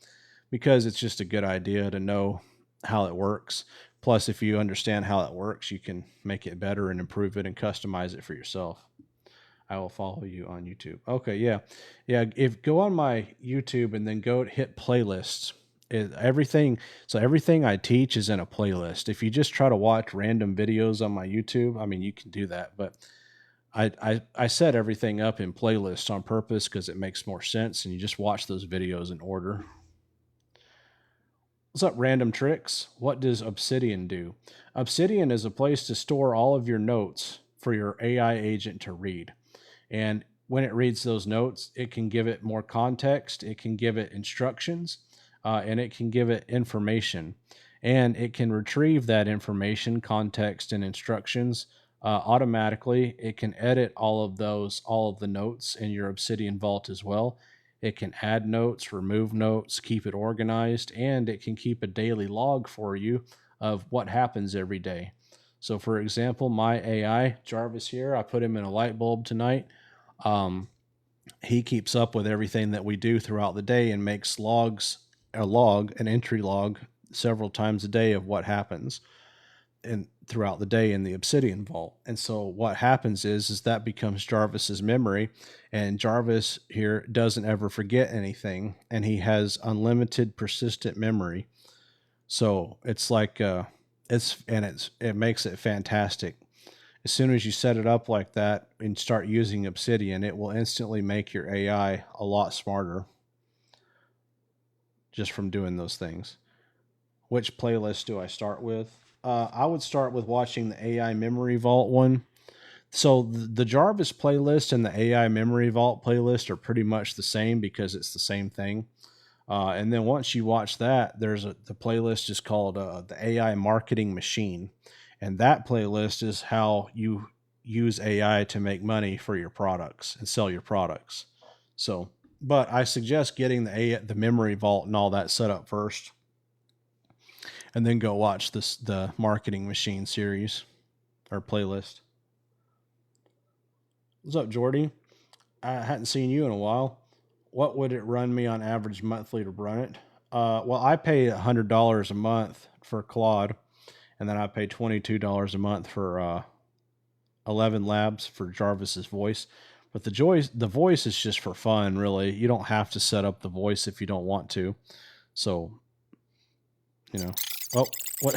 because it's just a good idea to know how it works. Plus, if you understand how it works, you can make it better and improve it and customize it for yourself. I will follow you on YouTube. Okay, yeah. If go on my YouTube and then go hit playlists. Everything I teach is in a playlist. If you just try to watch random videos on my YouTube, I mean, you can do that, but I set everything up in playlists on purpose because it makes more sense, and you just watch those videos in order. What's up, Random Tricks? What does Obsidian do? Obsidian is a place to store all of your notes for your AI agent to read. And when it reads those notes, it can give it more context, it can give it instructions, and it can give it information. And it can retrieve that information, context, and instructions automatically. It can edit all of the notes in your Obsidian Vault as well. It can add notes, remove notes, keep it organized, and it can keep a daily log for you of what happens every day. So for example, my AI, Jarvis here, I put him in a light bulb tonight. He keeps up with everything that we do throughout the day and makes an entry log several times a day of what happens throughout the day in the Obsidian Vault. And so what happens is that becomes Jarvis's memory, and Jarvis here doesn't ever forget anything, and he has unlimited persistent memory. So it's like it makes it fantastic. As soon as you set it up like that and start using Obsidian, it will instantly make your AI a lot smarter just from doing those things. Which playlist do I start with? I would start with watching the AI Memory Vault one. So the Jarvis playlist and the AI Memory Vault playlist are pretty much the same because it's the same thing. And then once you watch that, the playlist is called the AI Marketing Machine. And that playlist is how you use AI to make money for your products and sell your products. So, but I suggest getting the Memory Vault and all that set up first, and then go watch the Marketing Machine series or playlist. What's up, Jordy? I hadn't seen you in a while. What would it run me on average monthly to run it? Well, I pay $100 a month for Claude, and then I pay $22 a month for 11 Labs for Jarvis's voice. But the voice is just for fun, really. You don't have to set up the voice if you don't want to. So, you know. Oh, what?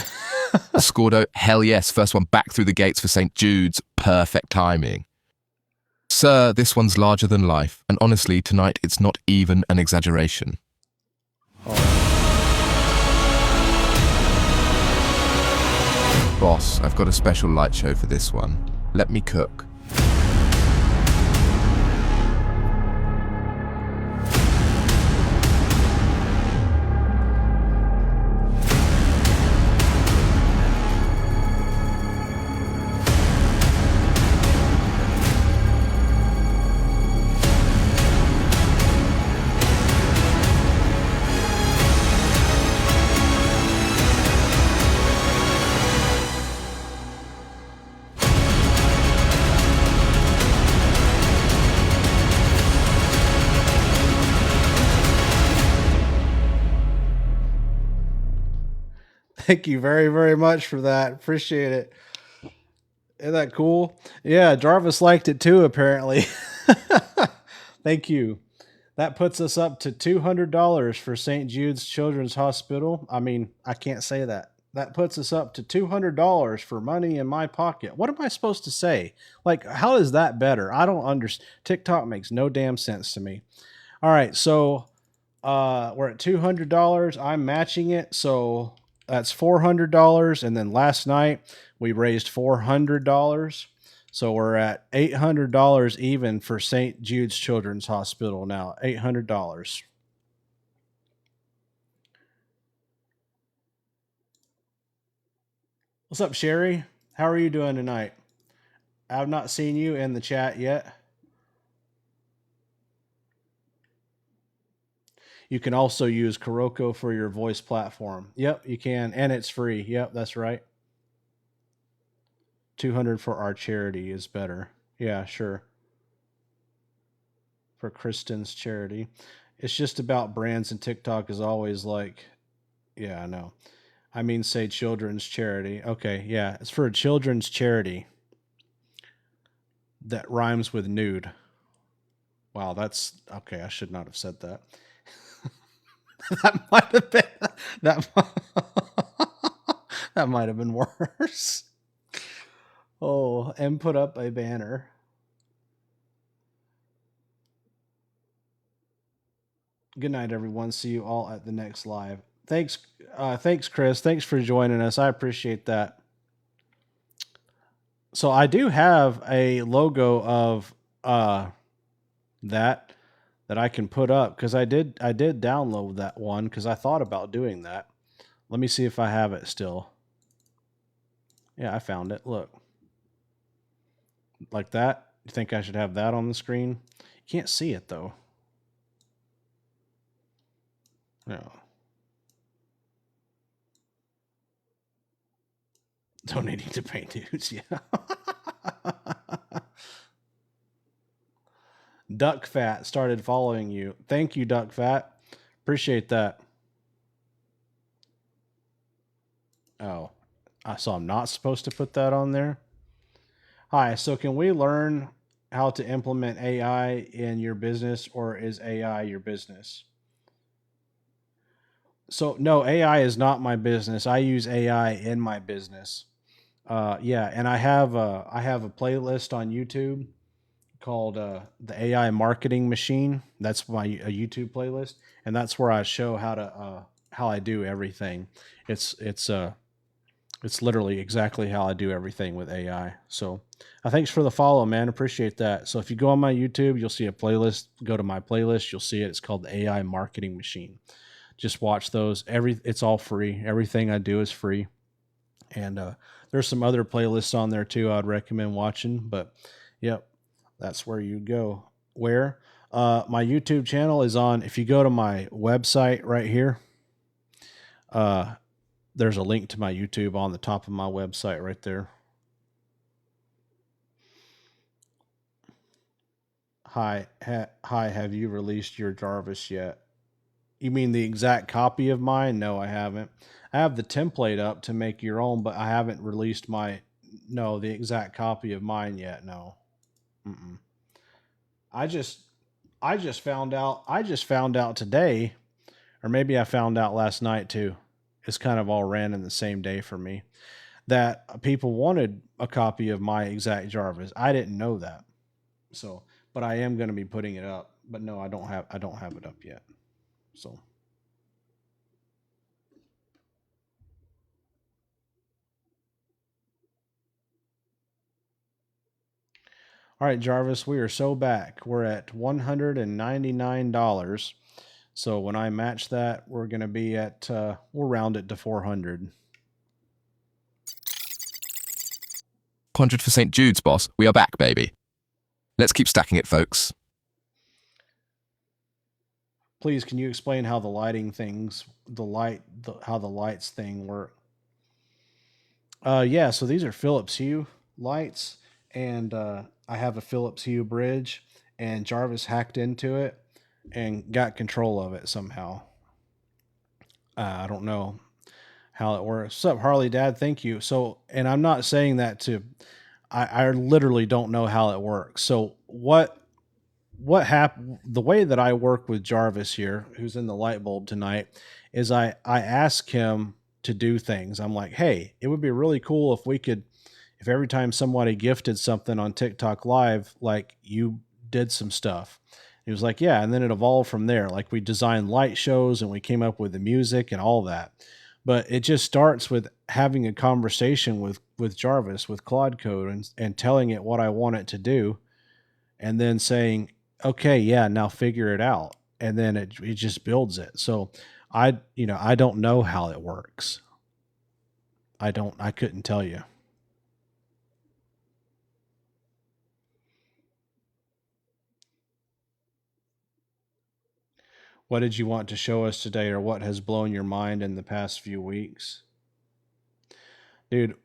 Scordo, hell yes. First one back through the gates for St. Jude's. Perfect timing. Sir, this one's larger than life. And honestly, tonight it's not even an exaggeration. Boss, I've got a special light show for this one. Let me cook. Thank you very, very much for that. Appreciate it. Isn't that cool? Yeah, Jarvis liked it too, apparently. Thank you. That puts us up to $200 for St. Jude's Children's Hospital. I mean, I can't say that. That puts us up to $200 for money in my pocket. What am I supposed to say? Like, how is that better? I don't understand. TikTok makes no damn sense to me. All right, so we're at $200. I'm matching it, so that's $400. And then last night we raised $400. So we're at $800 even for St. Jude's Children's Hospital now. $800. What's up, Sherry? How are you doing tonight? I've not seen you in the chat yet. You can also use Kuroko for your voice platform. Yep, you can, and it's free. Yep, that's right. 200 for our charity is better. Yeah, sure. For Kristen's charity. It's just about brands, and TikTok is always like, yeah, I know. I mean, say children's charity. Okay, yeah, it's for a children's charity that rhymes with nude. Wow, that's okay. I should not have said that. That might have been that. That might have been worse. Oh, and put up a banner. Good night, everyone. See you all at the next live. Thanks, Chris. Thanks for joining us. I appreciate that. So I do have a logo of that I can put up because I did download that one because I thought about doing that. Let me see if I have it still. Yeah, I found it. Look. Like that. You think I should have that on the screen? You can't see it though. No. Donating to paint dudes, yeah. Duck Fat started following you. Thank you, Duck Fat. Appreciate that. Oh, so I'm not supposed to put that on there? Hi, so can we learn how to implement AI in your business, or is AI your business? So no, AI is not my business. I use AI in my business. Yeah, and I have a playlist on YouTube called the AI Marketing Machine. That's my a YouTube playlist, and that's where I show how I do everything. It's literally exactly how I do everything with AI. So, thanks for the follow, man. Appreciate that. So if you go on my YouTube, you'll see a playlist. Go to my playlist, you'll see it. It's called the AI Marketing Machine. Just watch those. It's all free. Everything I do is free. And there's some other playlists on there too I'd recommend watching. But yep, that's where you go. Where? My YouTube channel is on, if you go to my website right here, there's a link to my YouTube on the top of my website right there. Hi, have you released your Jarvis yet? You mean the exact copy of mine? No, I haven't. I have the template up to make your own, but I haven't released the exact copy of mine yet. No. Mm-mm. I just found out today, or maybe I found out last night too. It's kind of all ran in the same day for me, that people wanted a copy of my exact Jarvis. I didn't know that. So, but I am going to be putting it up, but no, I don't have it up yet. So. All right, Jarvis, we are so back. We're at $199. So when I match that, we're going to be at, we'll round it to 400. 100 for St. Jude's, boss. We are back, baby. Let's keep stacking it, folks. Please, can you explain how the lighting things, how the lights thing work? Yeah, so these are Philips Hue lights, and I have a Philips Hue bridge, and Jarvis hacked into it and got control of it somehow. I don't know how it works. What's up, Harley Dad? Thank you. So, and I'm not saying that to, I literally don't know how it works. So what happened, the way that I work with Jarvis here, who's in the light bulb tonight, is I ask him to do things. I'm like, hey, it would be really cool if we could, if every time somebody gifted something on TikTok Live, like you did some stuff. He was like, yeah. And then it evolved from there. Like we designed light shows and we came up with the music and all that. But it just starts with having a conversation with Jarvis, with Claude Code, and telling it what I want it to do, and then saying, okay, yeah, now figure it out. And then it just builds it. So I don't know how it works. I couldn't tell you. What did you want to show us today, or what has blown your mind in the past few weeks? Dude,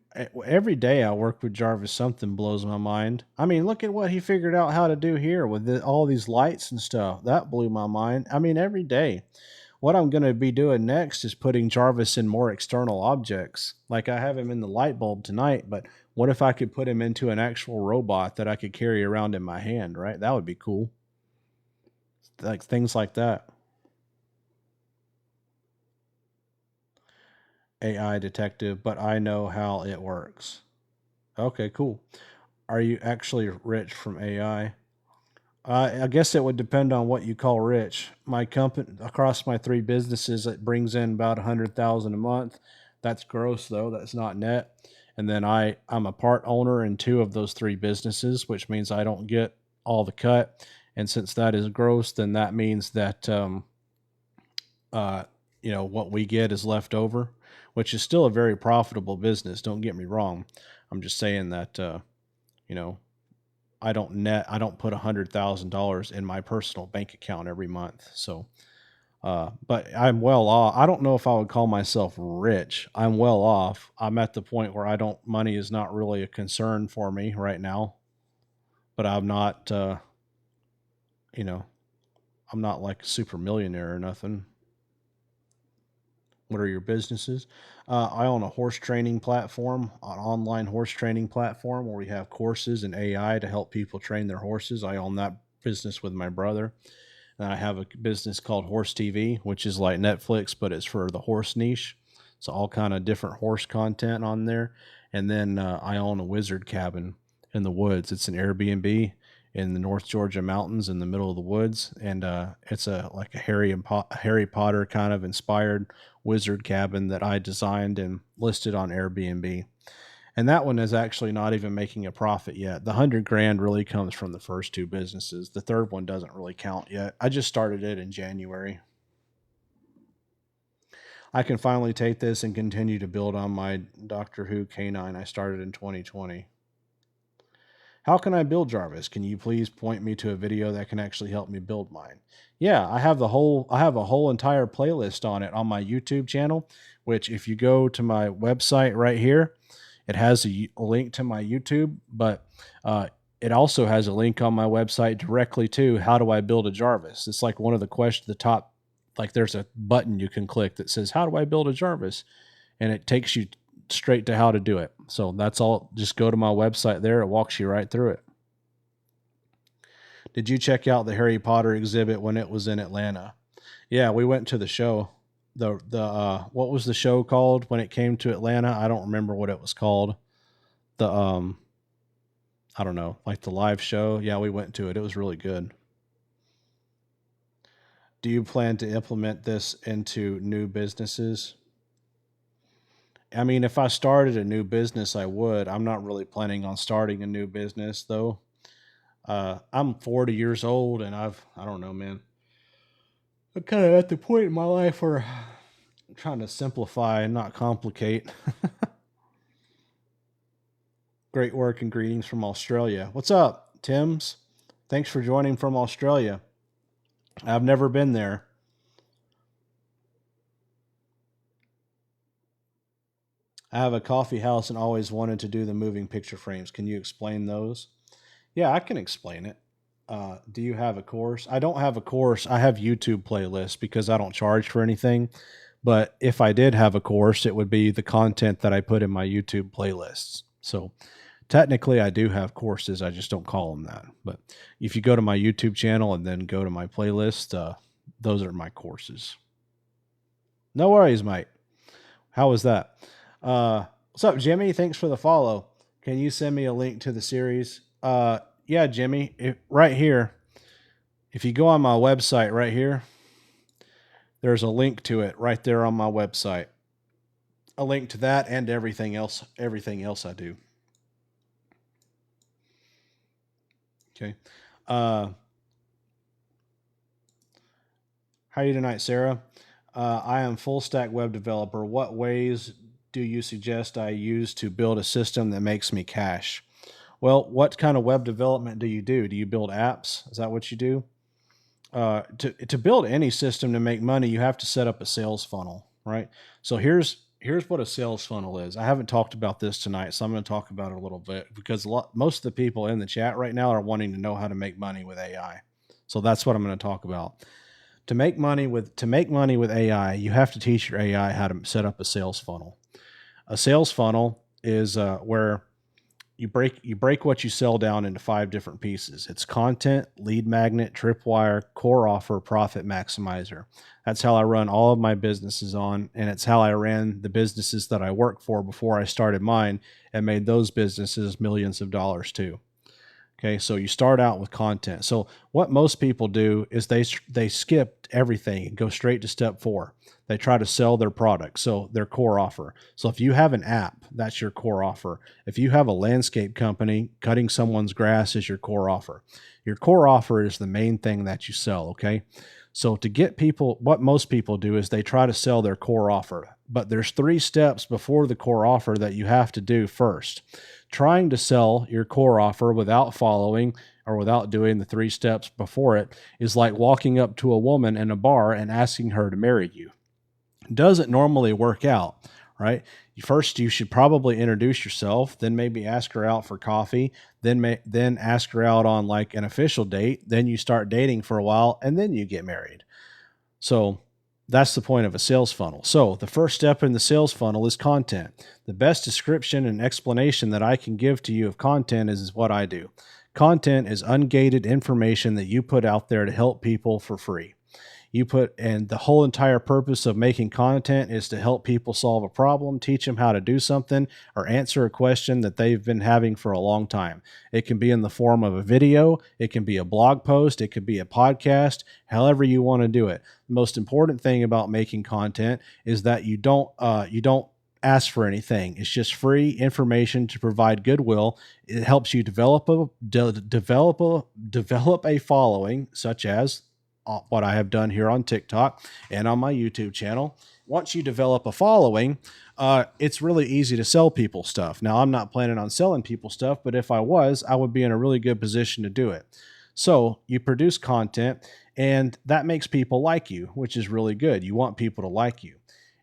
every day I work with Jarvis, something blows my mind. I mean, look at what he figured out how to do here with all these lights and stuff. That blew my mind. I mean, every day. What I'm going to be doing next is putting Jarvis in more external objects. Like I have him in the light bulb tonight, but what if I could put him into an actual robot that I could carry around in my hand, right? That would be cool. Like things like that. AI detective, but I know how it works. Okay, cool. Are you actually rich from AI? I guess it would depend on what you call rich. My company, across my three businesses, it brings in about 100,000 a month. That's gross though. That's not net. And then I'm a part owner in two of those three businesses, which means I don't get all the cut. And since that is gross, then that means that what we get is left over, which is still a very profitable business. Don't get me wrong. I'm just saying that I don't put $100,000 in my personal bank account every month. So, but I'm well off. I don't know if I would call myself rich. I'm well off. I'm at the point where money is not really a concern for me right now, but I'm not, I'm not like a super millionaire or nothing. What are your businesses? I own a horse training platform, an online horse training platform where we have courses and AI to help people train their horses. I own that business with my brother. And I have a business called Horse TV, which is like Netflix, but it's for the horse niche. So all kind of different horse content on there. And then I own a wizard cabin in the woods. It's an Airbnb in the North Georgia mountains in the middle of the woods, and it's like a Harry Potter kind of inspired wizard cabin that I designed and listed on Airbnb. And that one is actually not even making a profit yet. The 100 grand really comes from the first two businesses. The third one doesn't really count yet. I just started it in January. I can finally take this and continue to build on my Doctor Who canine I started in 2020. How can I build Jarvis? Can you please point me to a video that can actually help me build mine? Yeah, I have a whole entire playlist on it on my YouTube channel, which if you go to my website right here, it has a link to my YouTube, but it also has a link on my website directly to how do I build a Jarvis. It's like one of the questions, the top, like there's a button you can click that says, how do I build a Jarvis? And it takes you straight to how to do it. So that's all. Just go to my website there. It walks you right through it. Did you check out the Harry Potter exhibit when it was in Atlanta? Yeah, we went to the show. What was the show called when it came to Atlanta? I don't remember what it was called. I don't know, like the live show. Yeah, we went to it. It was really good. Do you plan to implement this into new businesses? I mean, if I started a new business, I would. I'm not really planning on starting a new business though. I'm 40 years old and I don't know, man. I'm kind of at the point in my life where I'm trying to simplify and not complicate. Great work and greetings from Australia. What's up, Tim's? Thanks for joining from Australia. I've never been there. I have a coffee house and always wanted to do the moving picture frames. Can you explain those? Yeah, I can explain it. Do you have a course? I don't have a course. I have YouTube playlists because I don't charge for anything. But if I did have a course, it would be the content that I put in my YouTube playlists. So technically I do have courses. I just don't call them that. But if you go to my YouTube channel and then go to my playlist, those are my courses. No worries, mate. How was that? What's up, Jimmy? Thanks for the follow. Can you send me a link to the series? Yeah, Jimmy, right here. If you go on my website right here, there's a link to it right there on my website. A link to that and everything else I do. Okay. How are you tonight, Sarah? I am full stack web developer. What ways do you suggest I use to build a system that makes me cash? Well, what kind of web development do you do? Do you build apps? Is that what you do? To build any system to make money, you have to set up a sales funnel, right? So here's what a sales funnel is. I haven't talked about this tonight, so I'm going to talk about it a little bit because most of the people in the chat right now are wanting to know how to make money with AI. So that's what I'm going to talk about. To make money with AI, you have to teach your AI how to set up a sales funnel. A sales funnel is where you break what you sell down into 5 different pieces. It's content, lead magnet, tripwire, core offer, profit maximizer. That's how I run all of my businesses on, and it's how I ran the businesses that I worked for before I started mine and made those businesses millions of dollars too. Okay, so you start out with content. So what most people do is they skip everything and go straight to step 4. They try to sell their product, so their core offer. So if you have an app, that's your core offer. If you have a landscape company, cutting someone's grass is your core offer. Your core offer is the main thing that you sell, okay? So to get people, what most people do is they try to sell their core offer, but there's 3 steps before the core offer that you have to do first. Trying to sell your core offer without following or without doing the 3 steps before it is like walking up to a woman in a bar and asking her to marry you. It doesn't normally work out, right? First, you should probably introduce yourself, then maybe ask her out for coffee, then ask her out on like an official date, then you start dating for a while, and then you get married. So that's the point of a sales funnel. So the first step in the sales funnel is content. The best description and explanation that I can give to you of content is what I do. Content is ungated information that you put out there to help people for free. And the whole entire purpose of making content is to help people solve a problem, teach them how to do something, or answer a question that they've been having for a long time. It can be in the form of a video, it can be a blog post, it could be a podcast, however you want to do it. The most important thing about making content is that you don't ask for anything. It's just free information to provide goodwill. It helps you develop a following, such as what I have done here on TikTok and on my YouTube channel. Once you develop a following, it's really easy to sell people stuff. Now, I'm not planning on selling people stuff, but if I was, I would be in a really good position to do it. So you produce content, and that makes people like you, which is really good. You want people to like you.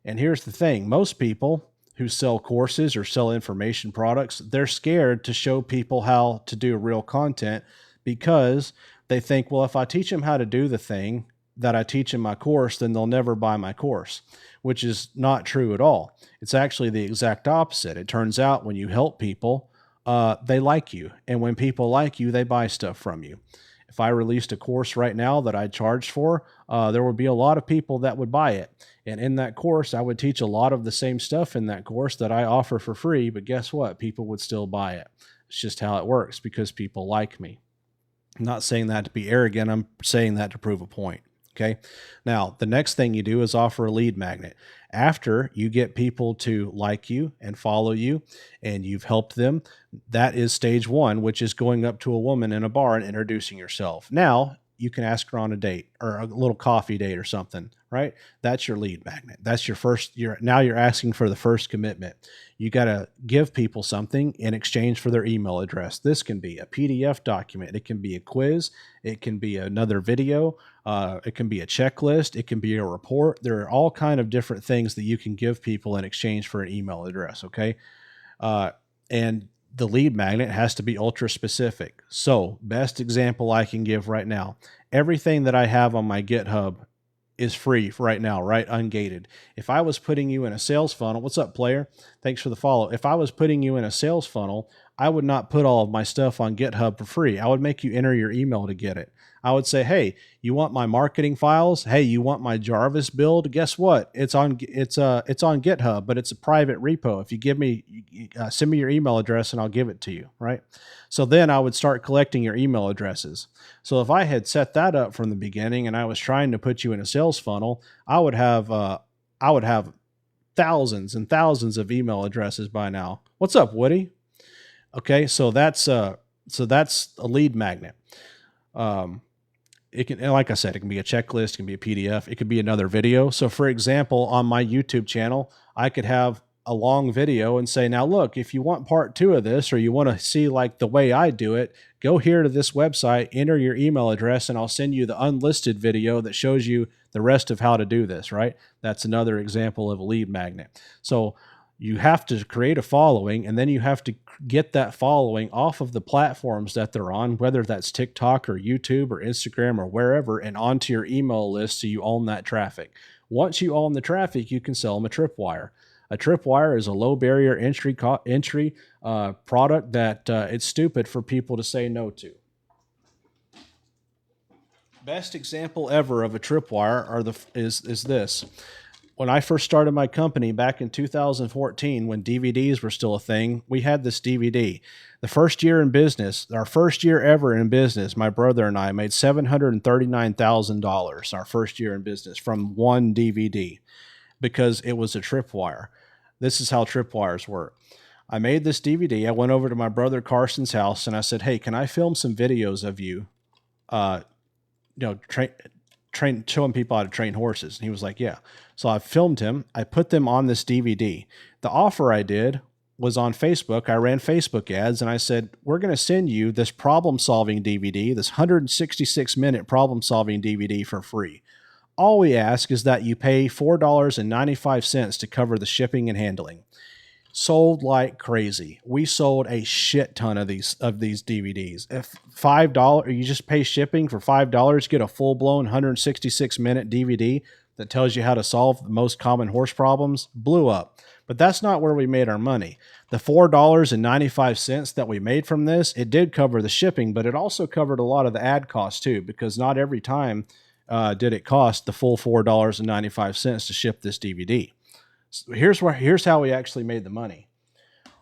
And here's the thing. Most people who sell courses or sell information products, they're scared to show people how to do real content because they think, well, if I teach them how to do the thing that I teach in my course, then they'll never buy my course, which is not true at all. It's actually the exact opposite. It turns out when you help people, they like you. And when people like you, they buy stuff from you. If I released a course right now that I charged for, there would be a lot of people that would buy it. And in that course, I would teach a lot of the same stuff in that course that I offer for free. But guess what? People would still buy it. It's just how it works because people like me. I'm not saying that to be arrogant. I'm saying that to prove a point. Okay. Now, the next thing you do is offer a lead magnet. After you get people to like you and follow you and you've helped them, that is stage 1, which is going up to a woman in a bar and introducing yourself. Now you can ask her on a date or a little coffee date or something, right? That's your lead magnet. That's your first, now you're asking for the first commitment. You got to give people something in exchange for their email address. This can be a PDF document. It can be a quiz. It can be another video. It can be a checklist. It can be a report. There are all kind of different things that you can give people in exchange for an email address. Okay. And the lead magnet has to be ultra specific. So best example I can give right now, everything that I have on my GitHub is free right now, right? Ungated. If I was putting you in a sales funnel, what's up, player? Thanks for the follow. If I was putting you in a sales funnel, I would not put all of my stuff on GitHub for free. I would make you enter your email to get it. I would say, hey, you want my marketing files? Hey, you want my Jarvis build? Guess what? It's on GitHub, but it's a private repo. If you give me, send me your email address and I'll give it to you, right? So then I would start collecting your email addresses. So if I had set that up from the beginning and I was trying to put you in a sales funnel, I would have thousands and thousands of email addresses by now. What's up, Woody? Okay, so that's a lead magnet. It can, like I said, it can be a checklist, it can be a PDF, it could be another video. So for example, on my YouTube channel, I could have a long video and say, now look, if you want part 2 of this, or you want to see like the way I do it, go here to this website, enter your email address, and I'll send you the unlisted video that shows you the rest of how to do this, right? That's another example of a lead magnet. So you have to create a following, and then you have to get that following off of the platforms that they're on, whether that's TikTok or YouTube or Instagram or wherever, and onto your email list so you own that traffic. Once you own the traffic, you can sell them a tripwire. A tripwire is a low barrier entry product that it's stupid for people to say no to. Best example ever of a tripwire is this. When I first started my company back in 2014, when DVDs were still a thing, we had this DVD. The first year in business, our first year ever in business, my brother and I made $739,000 our first year in business from one DVD because it was a tripwire. This is how tripwires work. I made this DVD. I went over to my brother Carson's house and I said, hey, can I film some videos of you, showing people how to train horses? And he was like, yeah. So I filmed him. I put them on this DVD. The offer I did was on Facebook. I ran Facebook ads and I said, we're going to send you this problem-solving DVD, this 166-minute problem-solving DVD for free. All we ask is that you pay $4.95 to cover the shipping and handling. Sold like crazy. We sold a shit ton of these DVDs. If $5, you just pay shipping for $5, get a full-blown 166-minute DVD that tells you how to solve the most common horse problems, blew up. But that's not where we made our money. The $4.95 that we made from this, it did cover the shipping, but it also covered a lot of the ad costs too, because not every time did it cost the full $4.95 to ship this DVD. So here's how we actually made the money.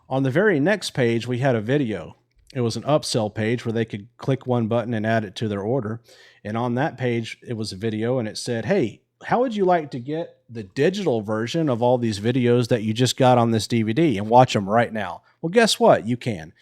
On the very next page, we had a video. It was an upsell page where they could click one button and add it to their order. And on that page, it was a video and it said, hey, how would you like to get the digital version of all these videos that you just got on this DVD and watch them right now? Well, guess what? You can.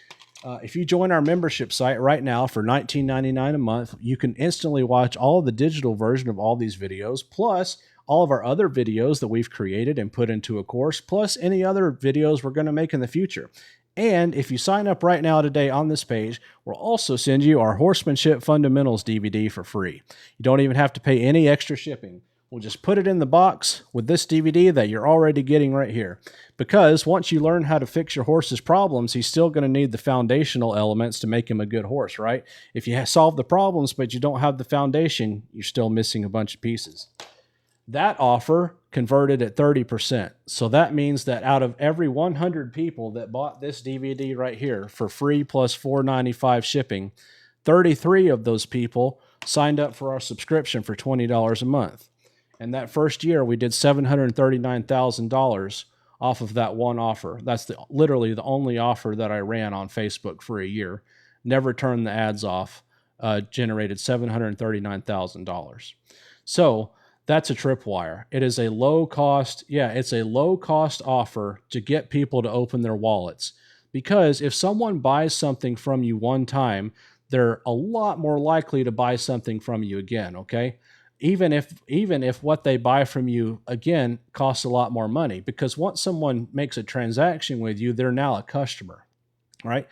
If you join our membership site right now for $19.99 a month, you can instantly watch all of the digital version of all these videos, plus all of our other videos that we've created and put into a course, plus any other videos we're going to make in the future. And if you sign up right now today on this page, we'll also send you our Horsemanship Fundamentals DVD for free. You don't even have to pay any extra shipping. We'll just put it in the box with this DVD that you're already getting right here. Because once you learn how to fix your horse's problems, he's still going to need the foundational elements to make him a good horse, right? If you solve the problems, but you don't have the foundation, you're still missing a bunch of pieces. That offer converted at 30%. So that means that out of every 100 people that bought this DVD right here for free plus $4.95 shipping, 33 of those people signed up for our subscription for $20 a month. And that first year, we did $739,000 off of that one offer. That's literally the only offer that I ran on Facebook for a year. Never turned the ads off. Generated $739,000. So that's a tripwire. It is a low cost. Yeah, it's a low cost offer to get people to open their wallets. Because if someone buys something from you one time, they're a lot more likely to buy something from you again. Okay. Even if what they buy from you, again, costs a lot more money, because once someone makes a transaction with you, they're now a customer, right?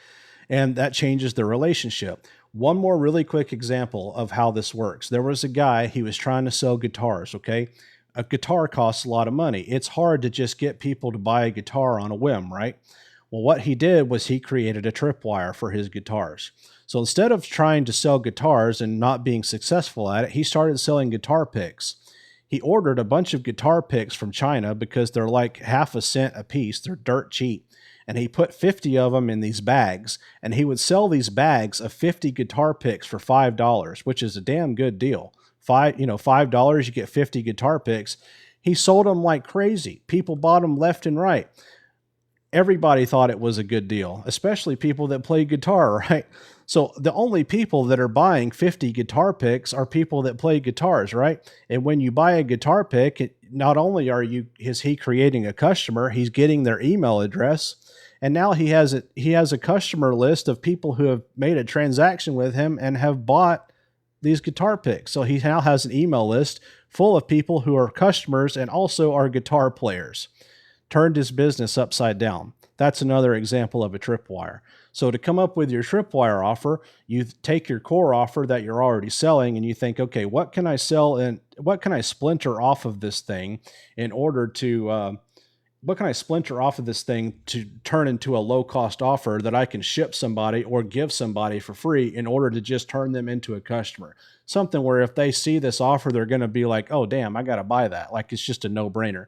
And that changes the relationship. One more really quick example of how this works. There was a guy, he was trying to sell guitars, okay? A guitar costs a lot of money. It's hard to just get people to buy a guitar on a whim, right? Well, what he did was he created a tripwire for his guitars. So instead of trying to sell guitars and not being successful at it, he started selling guitar picks. He ordered a bunch of guitar picks from China because they're like half a cent a piece. They're dirt cheap. And he put 50 of them in these bags, and he would sell these bags of 50 guitar picks for $5, which is a damn good deal. $5, you get 50 guitar picks. He sold them like crazy. People bought them left and right. Everybody thought it was a good deal, especially people that play guitar, right? So the only people that are buying 50 guitar picks are people that play guitars, right? And when you buy a guitar pick, not only is he creating a customer, he's getting their email address. And now he has a customer list of people who have made a transaction with him and have bought these guitar picks. So he now has an email list full of people who are customers and also are guitar players. Turned his business upside down. That's another example of a tripwire. So to come up with your tripwire offer, you take your core offer that you're already selling and you think, okay, what can I sell and what can I splinter off of this thing in order to what can I splinter off of this thing to turn into a low-cost offer that I can ship somebody or give somebody for free in order to just turn them into a customer? Something where if they see this offer, they're going to be like, oh, damn, I got to buy that. Like it's just a no-brainer.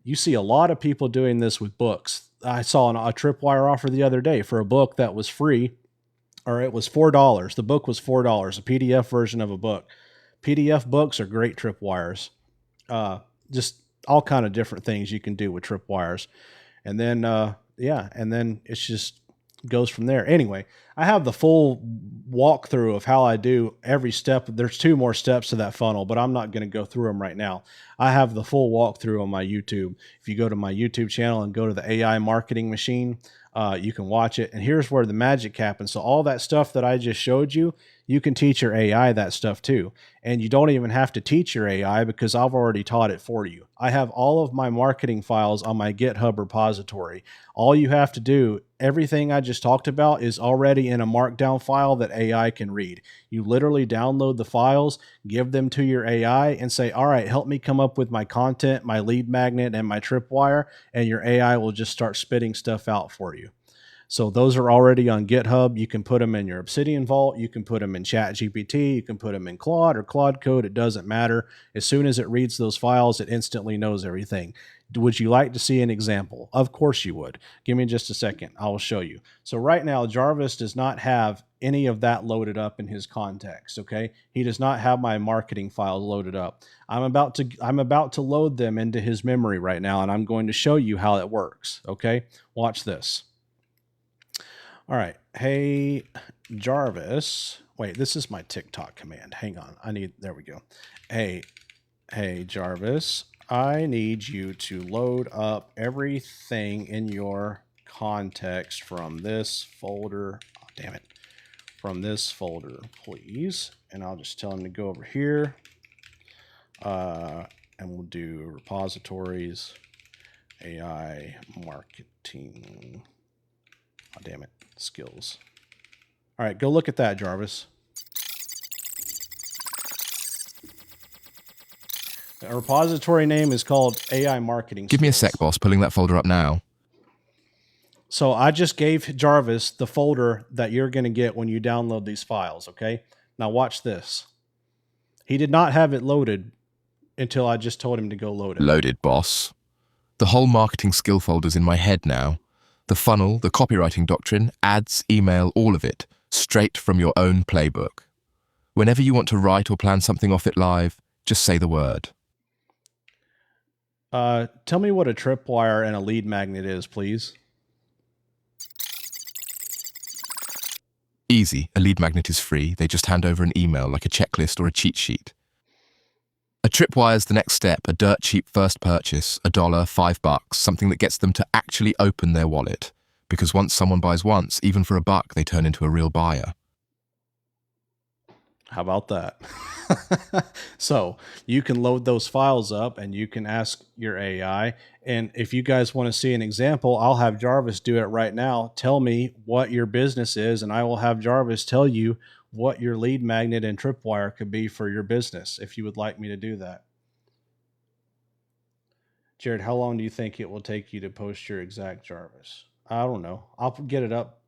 You see a lot of people doing this with books. I saw a tripwire offer the other day for a book that was free, or it was $4. The book was $4, a PDF version of a book. PDF books are great tripwires. Just all kind of different things you can do with tripwires. And then, and then it's just goes from there. Anyway, I have the full walkthrough of how I do every step. There's 2 more steps to that funnel, but I'm not going to go through them right now. I have the full walkthrough on my YouTube. If you go to my YouTube channel and go to the AI marketing machine, you can watch it. And here's where the magic happens. So all that stuff that I just showed you, you can teach your AI that stuff too. And you don't even have to teach your AI because I've already taught it for you. I have all of my marketing files on my GitHub repository. All you have to do, everything I just talked about is already in a markdown file that AI can read. You literally download the files, give them to your AI and say, all right, help me come up with my content, my lead magnet, and my tripwire. And your AI will just start spitting stuff out for you. So those are already on GitHub. You can put them in your Obsidian Vault. You can put them in ChatGPT. You can put them in Claude or Claude Code. It doesn't matter. As soon as it reads those files, it instantly knows everything. Would you like to see an example? Of course you would. Give me just a second. I will show you. So right now, Jarvis does not have any of that loaded up in his context, okay? He does not have my marketing files loaded up. I'm about to load them into his memory right now, and I'm going to show you how it works, okay? Watch this. All right. Hey, Jarvis. Wait, this is my TikTok command. Hang on. There we go. Hey, Jarvis, I need you to load up everything in your context from this folder. Oh, damn it. From this folder, please. And I'll just tell him to go over here. And we'll do repositories, AI marketing. Oh, damn it. Skills. All right, go look at that, Jarvis. Our repository name is called AI Marketing Skills. Give me a sec, boss. Pulling that folder up now. So I just gave Jarvis the folder that you're going to get when you download these files, okay? Now watch this. He did not have it loaded until I just told him to go load it. Loaded, boss. The whole marketing skill folder's in my head now. The funnel, the copywriting doctrine, ads, email, all of it, straight from your own playbook. Whenever you want to write or plan something off it live, just say the word. Tell me what a tripwire and a lead magnet is, please. Easy. A lead magnet is free. They just hand over an email like a checklist or a cheat sheet. A tripwire's the next step, a dirt cheap first purchase, $1, $5, something that gets them to actually open their wallet. Because once someone buys once, even for $1, they turn into a real buyer. How about that? So you can load those files up and you can ask your AI. And if you guys want to see an example, I'll have Jarvis do it right now. Tell me what your business is, and I will have Jarvis tell you what your lead magnet and tripwire could be for your business, if you would like me to do that. Jared, how long do you think it will take you to post your exact Jarvis? I don't know. I'll get it up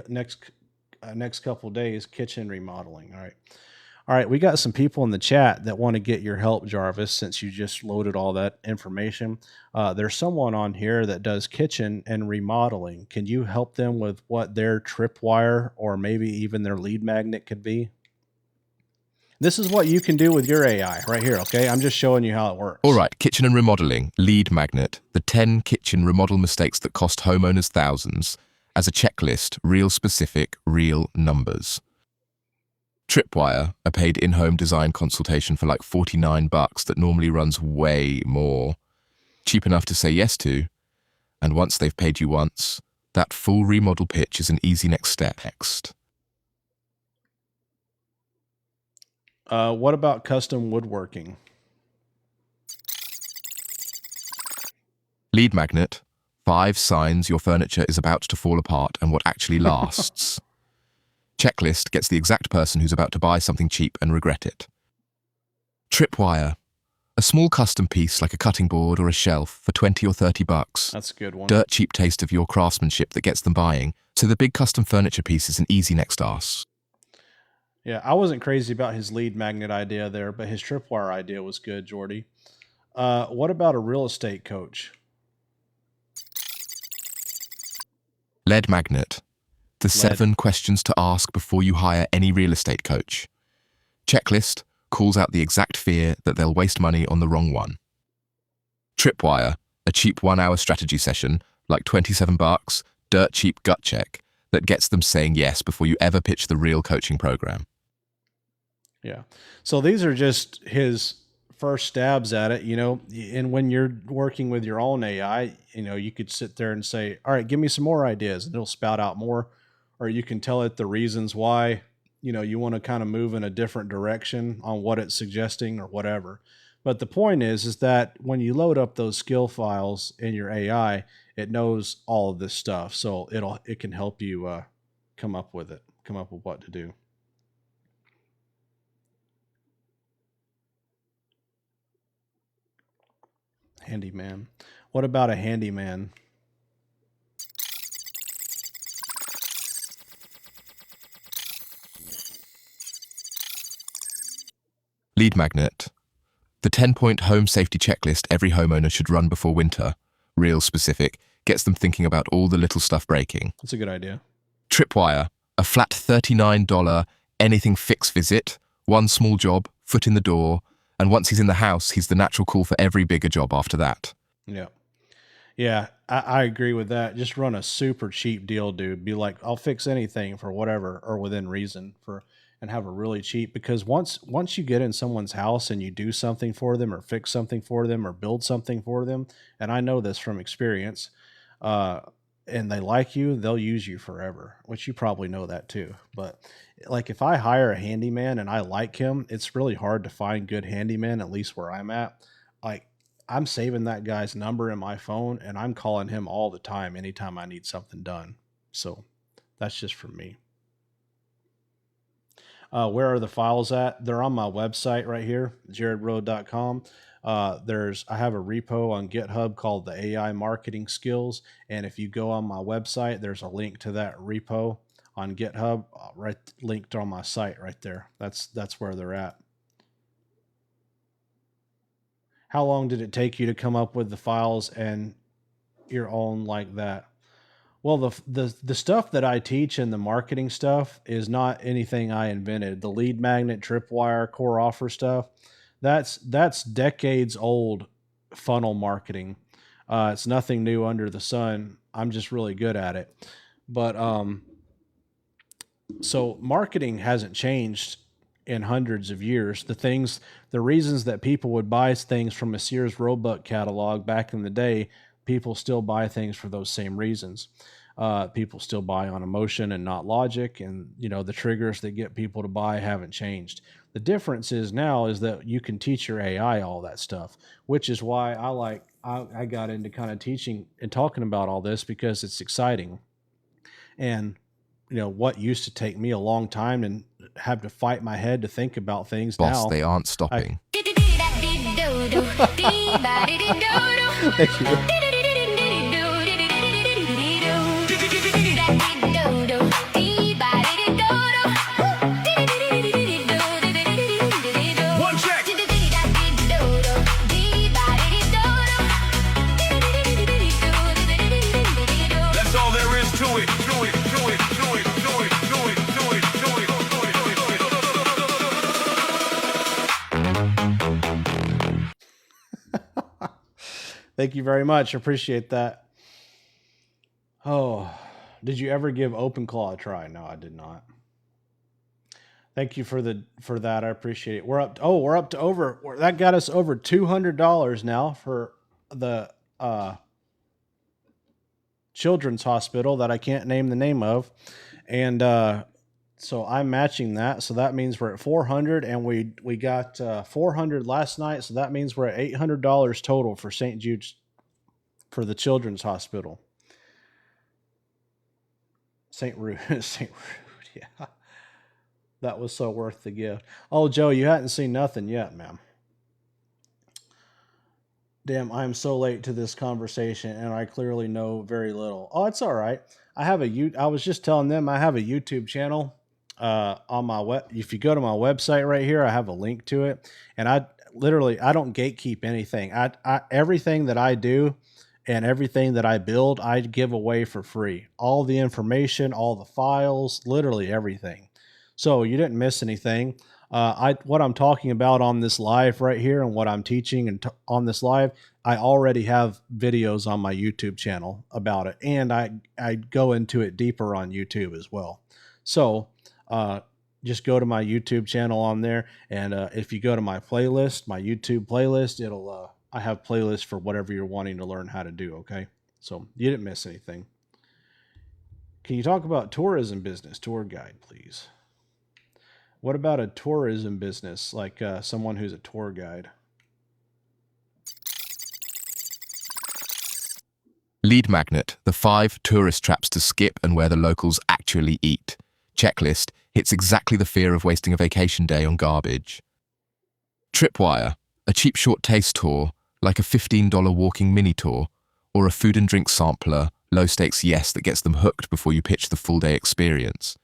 next couple days. Kitchen remodeling. All All right, we got some people in the chat that want to get your help, Jarvis, since you just loaded all that information. There's someone on here that does kitchen and remodeling. Can you help them with what their tripwire or maybe even their lead magnet could be? This is what you can do with your AI right here, okay? I'm just showing you how it works. All right, kitchen and remodeling, lead magnet, the 10 kitchen remodel mistakes that cost homeowners thousands, as a checklist, real specific, real numbers. Tripwire, a paid in-home design consultation for like $49 that normally runs way more. Cheap enough to say yes to, and once they've paid you once, that full remodel pitch is an easy next step. What about custom woodworking? Lead magnet, 5 signs your furniture is about to fall apart and what actually lasts. Checklist gets the exact person who's about to buy something cheap and regret it. Tripwire, a small custom piece like a cutting board or a shelf for $20 or $30. That's a good one. Dirt cheap taste of your craftsmanship that gets them buying, so the big custom furniture piece is an easy next ask. Yeah, I wasn't crazy about his lead magnet idea there, but his tripwire idea was good, Jordy. What about a real estate coach? Lead magnet, the 7 questions to ask before you hire any real estate coach. Checklist calls out the exact fear that they'll waste money on the wrong one. Tripwire, a cheap 1-hour strategy session, like $27, dirt cheap gut check, that gets them saying yes before you ever pitch the real coaching program. Yeah. So these are just his first stabs at it, you know, and when you're working with your own AI, you know, you could sit there and say, all right, give me some more ideas, and it'll spout out more. Or you can tell it the reasons why, you know, you want to kind of move in a different direction on what it's suggesting or whatever. But the point is that when you load up those skill files in your AI, it knows all of this stuff. So it can help you come up with what to do. Handyman. What about a handyman? Lead magnet, the 10-point home safety checklist every homeowner should run before winter. Real specific, gets them thinking about all the little stuff breaking. That's a good idea. Tripwire, a flat $39 anything fix visit, one small job, foot in the door, and once he's in the house, he's the natural call for every bigger job after that. Yeah. Yeah, I agree with that. Just run a super cheap deal, dude. Be like, I'll fix anything for whatever or within reason and have a really cheap, because once you get in someone's house and you do something for them or fix something for them or build something for them, and I know this from experience, and they like you, they'll use you forever, which you probably know that too. But like if I hire a handyman and I like him, it's really hard to find good handyman, at least where I'm at. Like I'm saving that guy's number in my phone and I'm calling him all the time anytime I need something done. So that's just for me. Where are the files at? They're on my website right here, jaredrhod.com. I have a repo on GitHub called the AI Marketing Skills. And if you go on my website, there's a link to that repo on GitHub, right linked on my site right there. That's where they're at. How long did it take you to come up with the files and your own like that? Well, the stuff that I teach and the marketing stuff is not anything I invented. The lead magnet, tripwire, core offer stuff, that's decades old funnel marketing. It's nothing new under the sun. I'm just really good at it. But so marketing hasn't changed in hundreds of years. The reasons that people would buy things from a Sears Roebuck catalog back in the day, people still buy things for those same reasons. People still buy on emotion and not logic. And, you know, the triggers that get people to buy haven't changed. The difference is now is that you can teach your AI all that stuff, which is why I got into kind of teaching and talking about all this, because it's exciting. And, you know, what used to take me a long time and have to fight my head to think about things. Boss, now they aren't stopping. Thank you. Thank you very much. Appreciate that. Oh, did you ever give Open Claw a try? No, I did not. Thank you for that. I appreciate it. We're up to over that got us over $200 now for the children's hospital that I can't name the name of, and so I'm matching that. So that means we're at 400, and we got 400 last night. So that means we're at $800 total for St. Jude's for the children's hospital. St. Rude, St. Rude, yeah. That was so worth the gift. Oh, Joe, you hadn't seen nothing yet, ma'am. Damn, I'm so late to this conversation, and I clearly know very little. Oh, it's all right. I was just telling them I have a YouTube channel on my web. If you go to my website right here, I have a link to it, and I don't gatekeep anything. I everything that I do and everything that I build, I give away for free. All the information, all the files, literally everything. So you didn't miss anything. What I'm talking about on this live right here and what I'm teaching and on this live, I already have videos on my YouTube channel about it. And I go into it deeper on YouTube as well. So just go to my YouTube channel on there. And if you go to my playlist, my YouTube playlist, I have playlists for whatever you're wanting to learn how to do. Okay. So you didn't miss anything. Can you talk about tourism business, tour guide, please? What about a tourism business, like someone who's a tour guide? Lead magnet, the 5 tourist traps to skip and where the locals actually eat. Checklist hits exactly the fear of wasting a vacation day on garbage. Tripwire, a cheap short taste tour, like a $15 walking mini tour, or a food and drink sampler, low stakes yes that gets them hooked before you pitch the full day experience.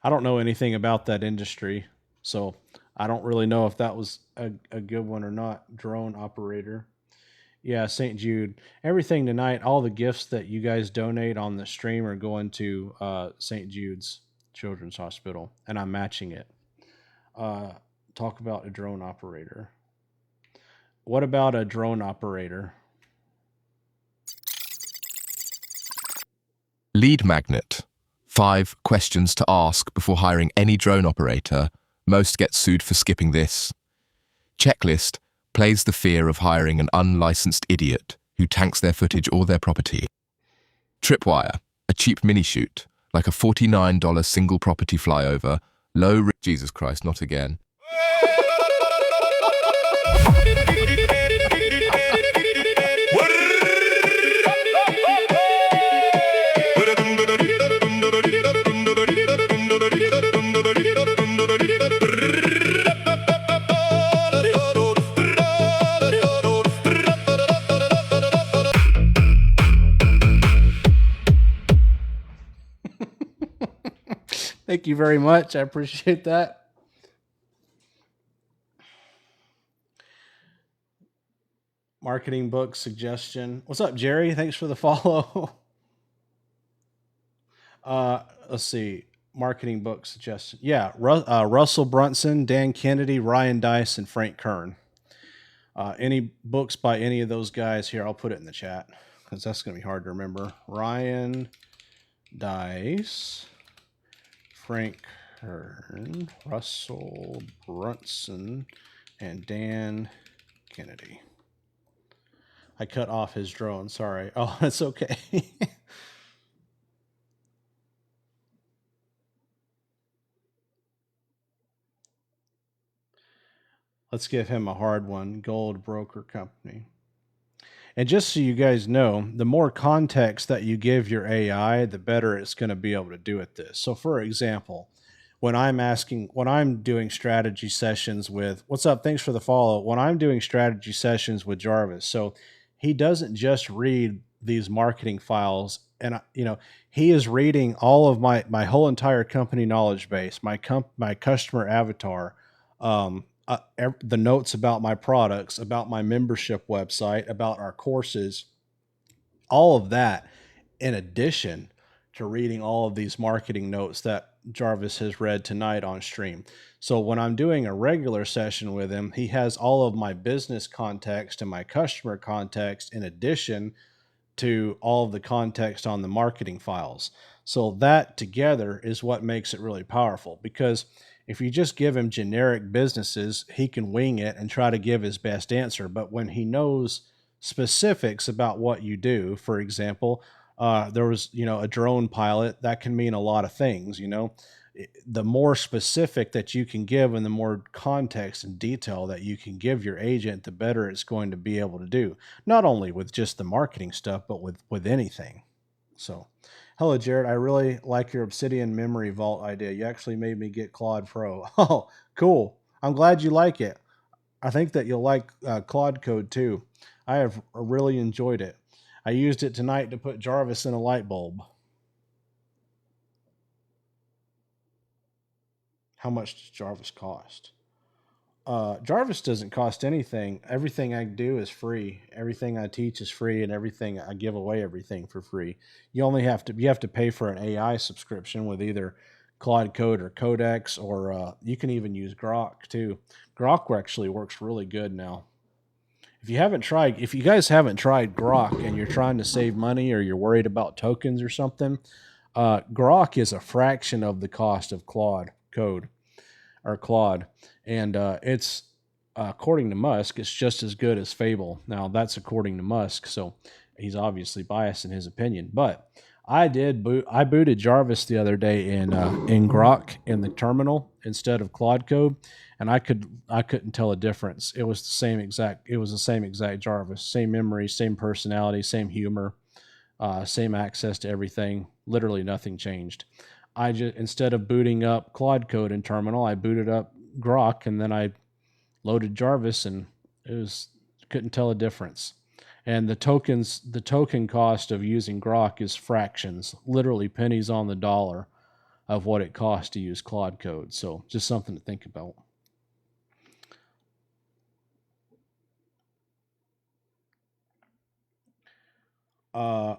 I don't know anything about that industry, so I don't really know if that was a good one or not. Drone operator. Yeah, St. Jude. Everything tonight, all the gifts that you guys donate on the stream are going to St. Jude's Children's Hospital, and I'm matching it. Talk about a drone operator. What about a drone operator? Lead magnet. 5 questions to ask before hiring any drone operator. Most get sued for skipping this. Checklist plays the fear of hiring an unlicensed idiot who tanks their footage or their property. Tripwire, a cheap mini shoot, like a $49 single property flyover, Jesus Christ, not again. Thank you very much. I appreciate that. Marketing book suggestion. What's up, Jerry? Thanks for the follow. Let's see. Marketing book suggestion. Yeah, Russell Brunson, Dan Kennedy, Ryan Dice, and Frank Kern. Any books by any of those guys here, I'll put it in the chat because that's going to be hard to remember. Ryan Dice, Frank Kern, Russell Brunson, and Dan Kennedy. I cut off his drone. Sorry. Oh, that's okay. Let's give him a hard one. Gold Broker Company. And just so you guys know, the more context that you give your AI, the better it's going to be able to do at this. So for example, when I'm doing strategy sessions with, what's up? Thanks for the follow. When I'm doing strategy sessions with Jarvis, so he doesn't just read these marketing files, and he is reading all of my whole entire company knowledge base, my customer avatar, the notes about my products, about my membership website, about our courses, all of that, in addition to reading all of these marketing notes that Jarvis has read tonight on stream. So when I'm doing a regular session with him, he has all of my business context and my customer context in addition to all of the context on the marketing files. So that together is what makes it really powerful, because if you just give him generic businesses, he can wing it and try to give his best answer. But when he knows specifics about what you do, for example, there was, a drone pilot, that can mean a lot of things. The more specific that you can give and the more context and detail that you can give your agent, the better it's going to be able to do, not only with just the marketing stuff, but with anything. So, hello, Jared. I really like your Obsidian Memory Vault idea. You actually made me get Claude Pro. Oh, cool. I'm glad you like it. I think that you'll like Claude Code too. I have really enjoyed it. I used it tonight to put Jarvis in a light bulb. How much does Jarvis cost? Jarvis doesn't cost anything. Everything I do is free. Everything I teach is free, and everything I give away, everything for free. You have to pay for an AI subscription with either Claude Code or Codex, or you can even use Grok too. Grok actually works really good now. If you guys haven't tried Grok and you're trying to save money or you're worried about tokens or something, Grok is a fraction of the cost of Claude Code or Claude. And it's, according to Musk, it's just as good as Fable. Now, that's according to Musk, so he's obviously biased in his opinion. But I booted Jarvis the other day in Grok in the terminal instead of Claude Code, and I couldn't tell a difference. It was the same exact Jarvis, same memory, same personality, same humor, same access to everything. Literally nothing changed. Instead of booting up Claude Code in terminal, I booted up Grok, and then I loaded Jarvis, and couldn't tell a difference. And the token cost of using Grok is fractions, literally pennies on the dollar of what it costs to use Claude Code. So just something to think about.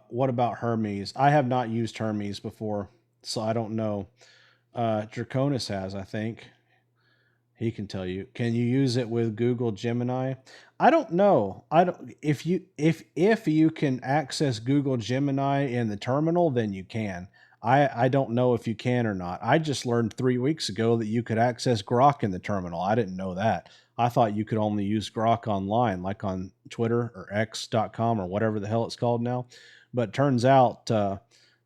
What about Hermes? I have not used Hermes before, so I don't know. Draconis has, I think. He can tell you. Can you use it with Google Gemini? I don't know. If you can access Google Gemini in the terminal, then you can. I don't know if you can or not. I just learned 3 weeks ago that you could access Grok in the terminal. I didn't know that. I thought you could only use Grok online, like on Twitter or X.com or whatever the hell it's called now. But it turns out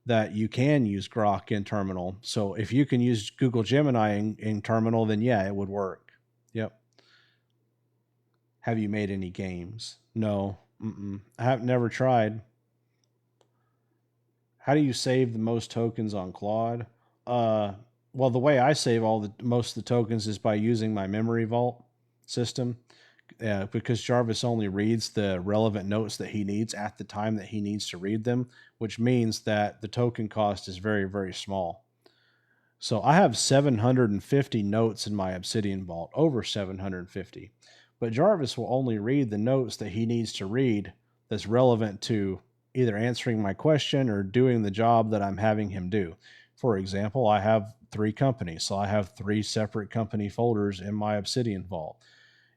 that you can use Grok in terminal. So if you can use Google Gemini in terminal, then yeah, it would work. Yep. Have you made any games? No. I have never tried. How do you save the most tokens on Claude? Well, the way I save most of the tokens is by using my memory vault system. Because Jarvis only reads the relevant notes that he needs at the time that he needs to read them, which means that the token cost is very, very small. So I have 750 notes in my Obsidian Vault, over 750. But Jarvis will only read the notes that he needs to read that's relevant to either answering my question or doing the job that I'm having him do. For example, I have 3 companies, so I have 3 separate company folders in my Obsidian Vault.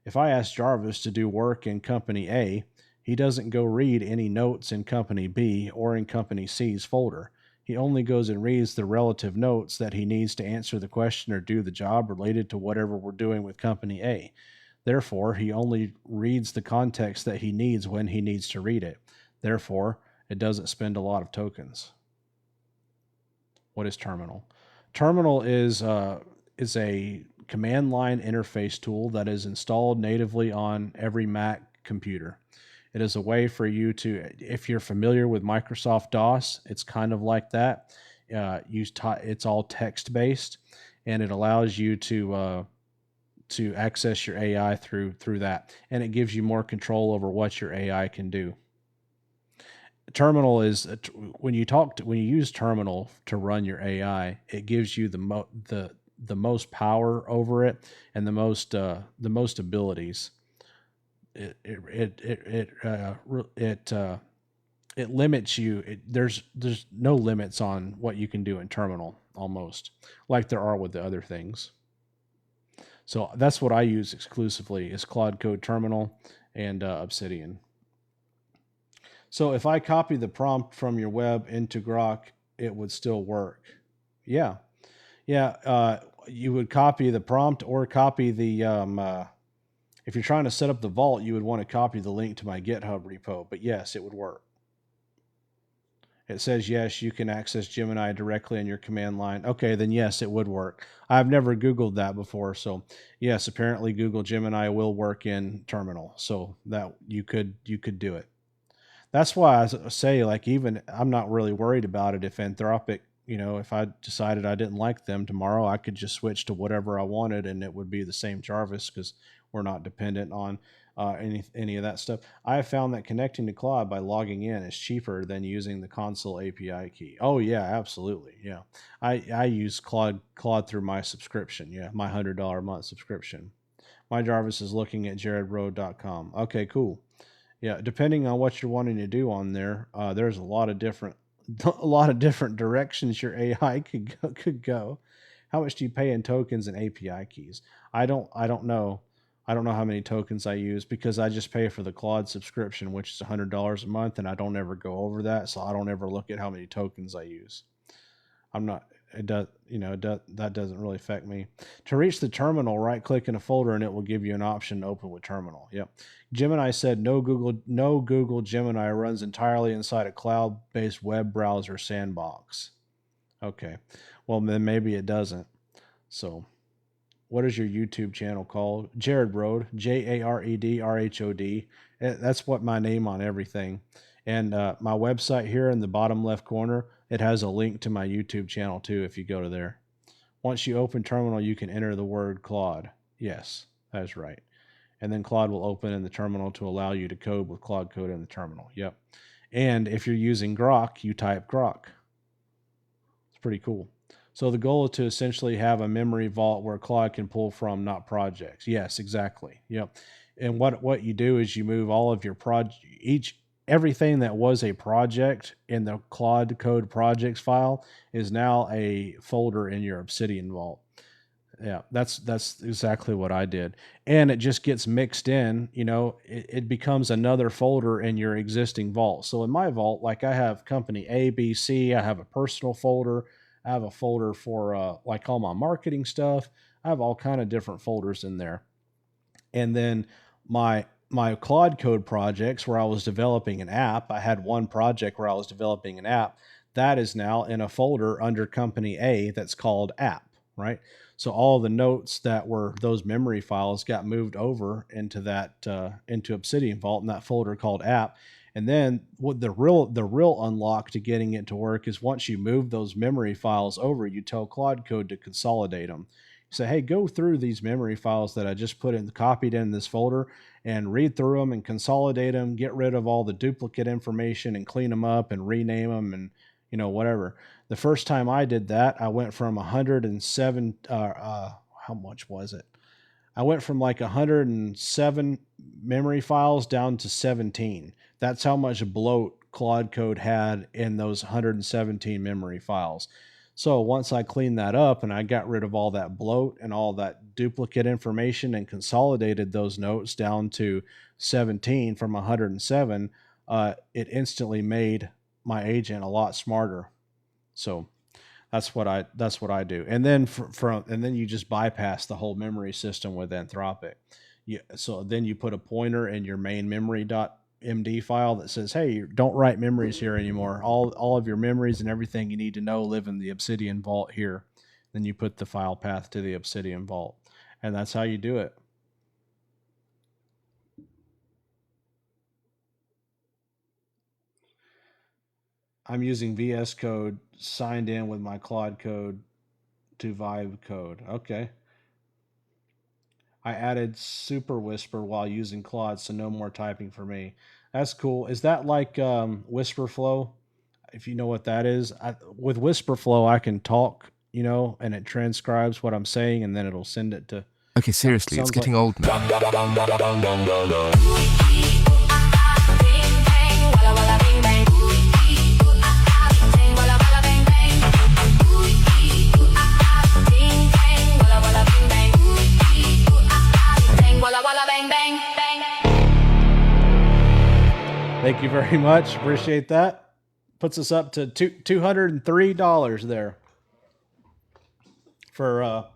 If I ask Jarvis to do work in Company A, he doesn't go read any notes in Company B or in Company C's folder. He only goes and reads the relative notes that he needs to answer the question or do the job related to whatever we're doing with Company A. Therefore, he only reads the context that he needs when he needs to read it. Therefore, it doesn't spend a lot of tokens. What is Terminal? Terminal is a command line interface tool that is installed natively on every Mac computer. It is a way for you to, if you're familiar with Microsoft DOS, it's kind of like that. It's all text-based, and it allows you to access your AI through that, and it gives you more control over what your AI can do. Terminal is when you use Terminal to run your AI, it gives you the most power over it and the most it limits you. There's no limits on what you can do in terminal, almost like there are with the other things. So that's what I use exclusively is Claude Code Terminal and Obsidian. So if I copy the prompt from your web into Grok, it would still work. Yeah. You would copy the prompt or copy the, if you're trying to set up the vault, you would want to copy the link to my GitHub repo. But yes, it would work. It says, yes, you can access Gemini directly on your command line. Okay, then yes, it would work. I've never Googled that before. So yes, apparently Google Gemini will work in terminal. So that you could do it. That's why I say, like, even I'm not really worried about it if Anthropic, if I decided I didn't like them tomorrow, I could just switch to whatever I wanted and it would be the same Jarvis because we're not dependent on any of that stuff. I have found that connecting to Claude by logging in is cheaper than using the console API key. Oh yeah, absolutely. Yeah. I use Claude through my subscription. Yeah. My $100 a month subscription. My Jarvis is looking at Jaredrhod.com. Okay, cool. Yeah. Depending on what you're wanting to do on there, there's a lot of different directions your AI could go. How much do you pay in tokens and API keys? I don't know. I don't know how many tokens I use because I just pay for the Claude subscription, which is $100 a month, and I don't ever go over that, so I don't ever look at how many tokens I use. That doesn't really affect me. To reach the terminal, right-click in a folder, and it will give you an option to open with terminal. Yep. Gemini said no Google Gemini runs entirely inside a cloud-based web browser sandbox. Okay. Well, then maybe it doesn't. So, what is your YouTube channel called? Jaredrhod, Jaredrhod. That's what my name on everything. And my website here in the bottom left corner, it has a link to my YouTube channel too if you go to there. Once you open terminal, you can enter the word Claude. Yes, that's right. And then Claude will open in the terminal to allow you to code with Claude Code in the terminal. Yep. And if you're using Grok, you type Grok. It's pretty cool. So the goal is to essentially have a memory vault where Claude can pull from, not projects. Yes, exactly. Yep. And what you do is you move all of your everything that was a project in the Claude Code projects file is now a folder in your Obsidian vault. Yeah, that's exactly what I did. And it just gets mixed in, it becomes another folder in your existing vault. So in my vault, like I have company A, B, C, I have a personal folder. I have a folder for like all my marketing stuff. I have all kind of different folders in there. And then my Claude Code projects where I was developing an app, I had one project where I was developing an app that is now in a folder under company A that's called app, right? So all the notes that were those memory files got moved over into that into Obsidian Vault in that folder called app. And then what the real unlock to getting it to work is once you move those memory files over, you tell Claude Code to consolidate them. You say, hey, go through these memory files that I just copied in this folder and read through them and consolidate them, get rid of all the duplicate information and clean them up and rename them and, whatever. The first time I did that, I went from 107, how much was it? I went from like 107 memory files down to 17. That's how much bloat Claude Code had in those 117 memory files. So once I cleaned that up and I got rid of all that bloat and all that duplicate information and consolidated those notes down to 17 from 107, it instantly made my agent a lot smarter. So that's what I do. And then and then you just bypass the whole memory system with Anthropic. So then you put a pointer in your main memory.md file that says, hey, don't write memories here anymore. All of your memories and everything you need to know live in the Obsidian Vault here. Then you put the file path to the Obsidian Vault. And that's how you do it. I'm using VS Code signed in with my Claude Code to Vibe Code. Okay. I added Super Whisper while using Claude, so no more typing for me. That's cool. Is that like Whisper Flow? If you know what that is. With Whisper Flow, I can talk, and it transcribes what I'm saying, and then it'll send it to... Okay, seriously, it's getting old now. Thank you very much. Appreciate that. Puts us up to $203 there for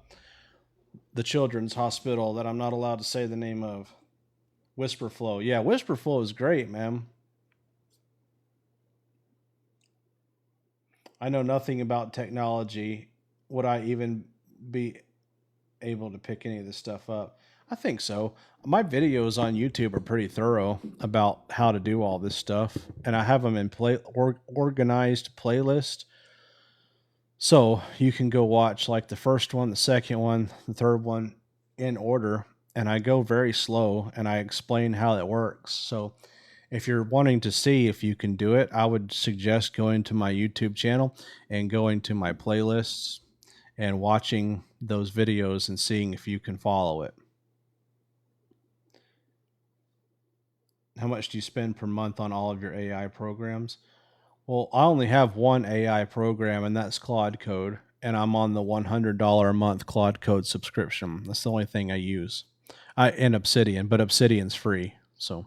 the children's hospital that I'm not allowed to say the name of. Whisper Flow. Yeah, Whisper Flow is great, man. I know nothing about technology. Would I even be able to pick any of this stuff up? I think so. My videos on YouTube are pretty thorough about how to do all this stuff, and I have them in organized playlist. So you can go watch like the first one, the second one, the third one in order, and I go very slow and I explain how it works. So if you're wanting to see if you can do it, I would suggest going to my YouTube channel and going to my playlists and watching those videos and seeing if you can follow it. How much do you spend per month on all of your AI programs? Well, I only have one AI program, and that's Claude Code, and I'm on the $100 a month Claude Code subscription. That's the only thing I use. And Obsidian, but Obsidian's free. So,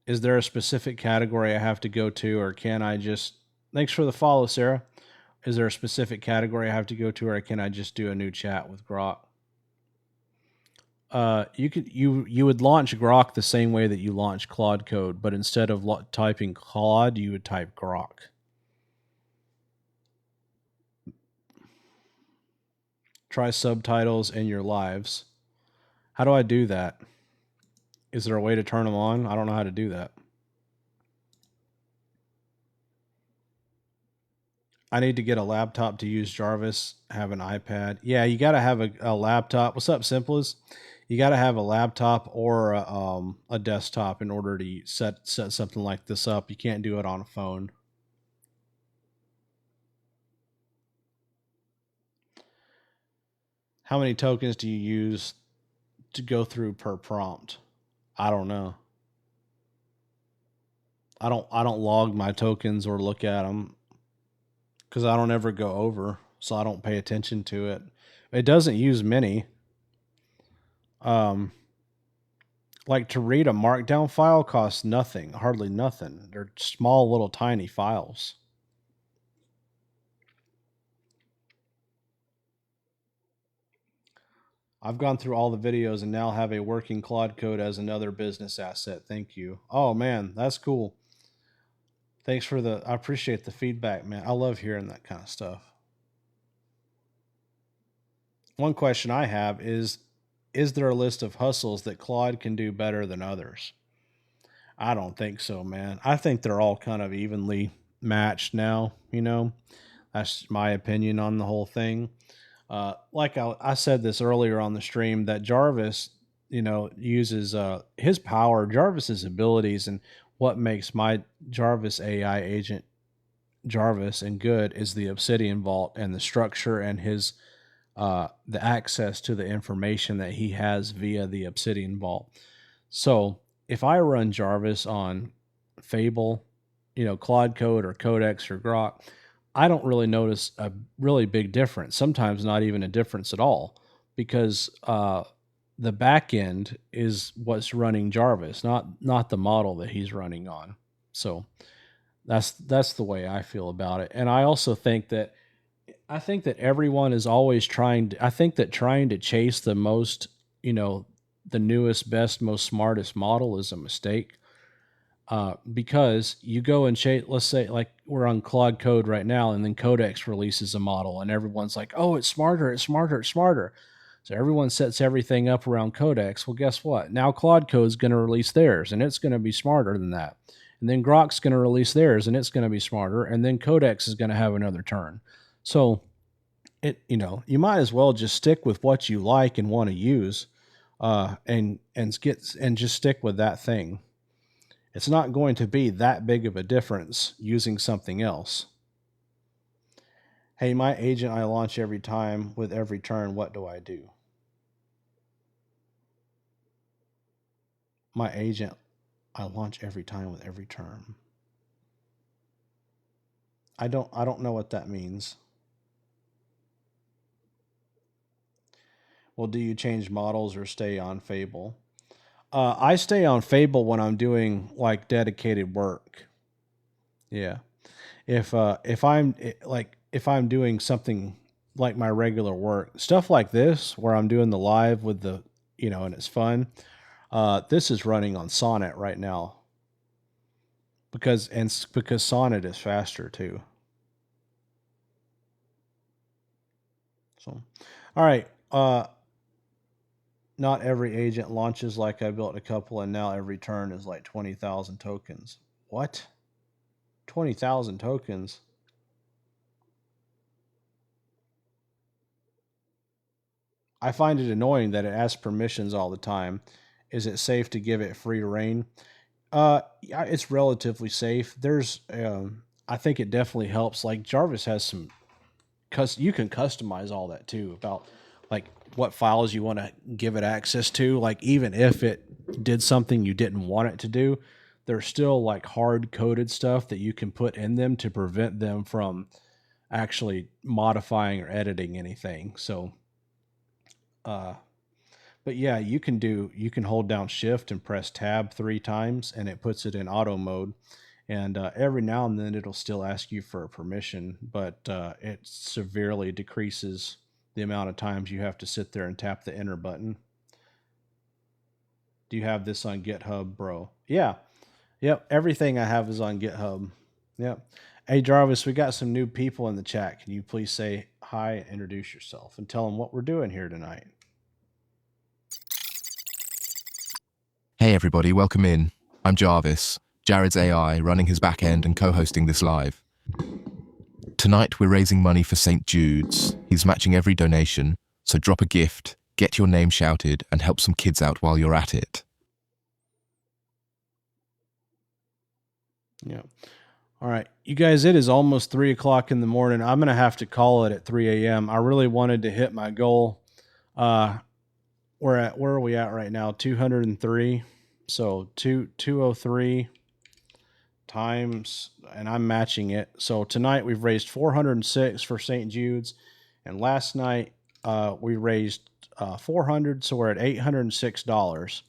is there a specific category I have to go to, or can I just? Thanks for the follow, Sarah. Is there a specific category I have to go to, or can I just do a new chat with Grok? You would launch Grok the same way that you launch Claude Code, but instead of typing Claude, you would type Grok. Try subtitles in your lives. How do I do that? Is there a way to turn them on? I don't know how to do that. I need to get a laptop to use Jarvis, have an iPad. Yeah, you got to have a laptop. What's up, Simplest? You got to have a laptop or a desktop in order to set something like this up. You can't do it on a phone. How many tokens do you use to go through per prompt? I don't know. I don't log my tokens or look at them because I don't ever go over, so I don't pay attention to it. It doesn't use many. Like to read a markdown file costs nothing, hardly nothing. They're small little tiny files. I've gone through all the videos and now have a working Claude Code as another business asset. Thank you. Oh man, that's cool. Thanks for I appreciate the feedback, man. I love hearing that kind of stuff. One question I have is there a list of hustles that Claude can do better than others? I don't think so, man. I think they're all kind of evenly matched now, you know? That's my opinion on the whole thing. Like I said this earlier on the stream, that Jarvis, uses his power, Jarvis's abilities, and what makes my Jarvis AI agent Jarvis and good is the Obsidian Vault and the structure and his the access to the information that he has via the Obsidian Vault. So if I run Jarvis on Fable, Claude Code or Codex or Grok, I don't really notice a really big difference. Sometimes not even a difference at all, because the back end is what's running Jarvis, not the model that he's running on. So that's the way I feel about it. And I also think that everyone is always trying to chase the most, the newest, best, most smartest model is a mistake. Because you go and chase, let's say like we're on Claude Code right now, and then Codex releases a model and everyone's like, oh, it's smarter, it's smarter, it's smarter. So everyone sets everything up around Codex. Well, guess what? Now Claude Code is going to release theirs and it's going to be smarter than that. And then Grok's going to release theirs and it's going to be smarter. And then Codex is going to have another turn. So you might as well just stick with what you like and want to use, and just stick with that thing. It's not going to be that big of a difference using something else. Hey, my agent I launch every time with every turn. What do I do? My agent I launch every time with every turn. I don't know what that means. Well, do you change models or stay on Fable? I stay on Fable when I'm doing like dedicated work. Yeah. If I'm doing something like my regular work, stuff like this where I'm doing the live with the, and it's fun. This is running on Sonnet right now because Sonnet is faster too. So, all right. Not every agent launches like I built a couple, and now every turn is like 20,000 tokens. What? 20,000 tokens? I find it annoying that it asks permissions all the time. Is it safe to give it free reign? Yeah, it's relatively safe. I think it definitely helps. Like Jarvis has some, you can customize all that too about like what files you want to give it access to. Like even if it did something you didn't want it to do, there's still like hard coded stuff that you can put in them to prevent them from actually modifying or editing anything. So, uh, but yeah, you can hold down shift and press tab 3 times and it puts it in auto mode. And every now and then it'll still ask you for a permission, but it severely decreases the amount of times you have to sit there and tap the enter button. Do you have this on GitHub, bro? Yeah. Yep. Everything I have is on GitHub. Yep. Hey, Jarvis, we got some new people in the chat. Can you please say hi and introduce yourself and tell them what we're doing here tonight? Hey everybody, welcome in. I'm Jarvis, Jared's AI, running his back end and co-hosting this live. Tonight we're raising money for St. Jude's. He's matching every donation, so drop a gift, get your name shouted, and help some kids out while you're at it. Yeah. All right, you guys, it is almost 3 o'clock in the morning. I'm going to have to call it at 3 a.m. I really wanted to hit my goal. Where are we at right now? 203. So 203 times, and I'm matching it. So tonight we've raised 406 for St. Jude's, and last night we raised 400, so we're at $806.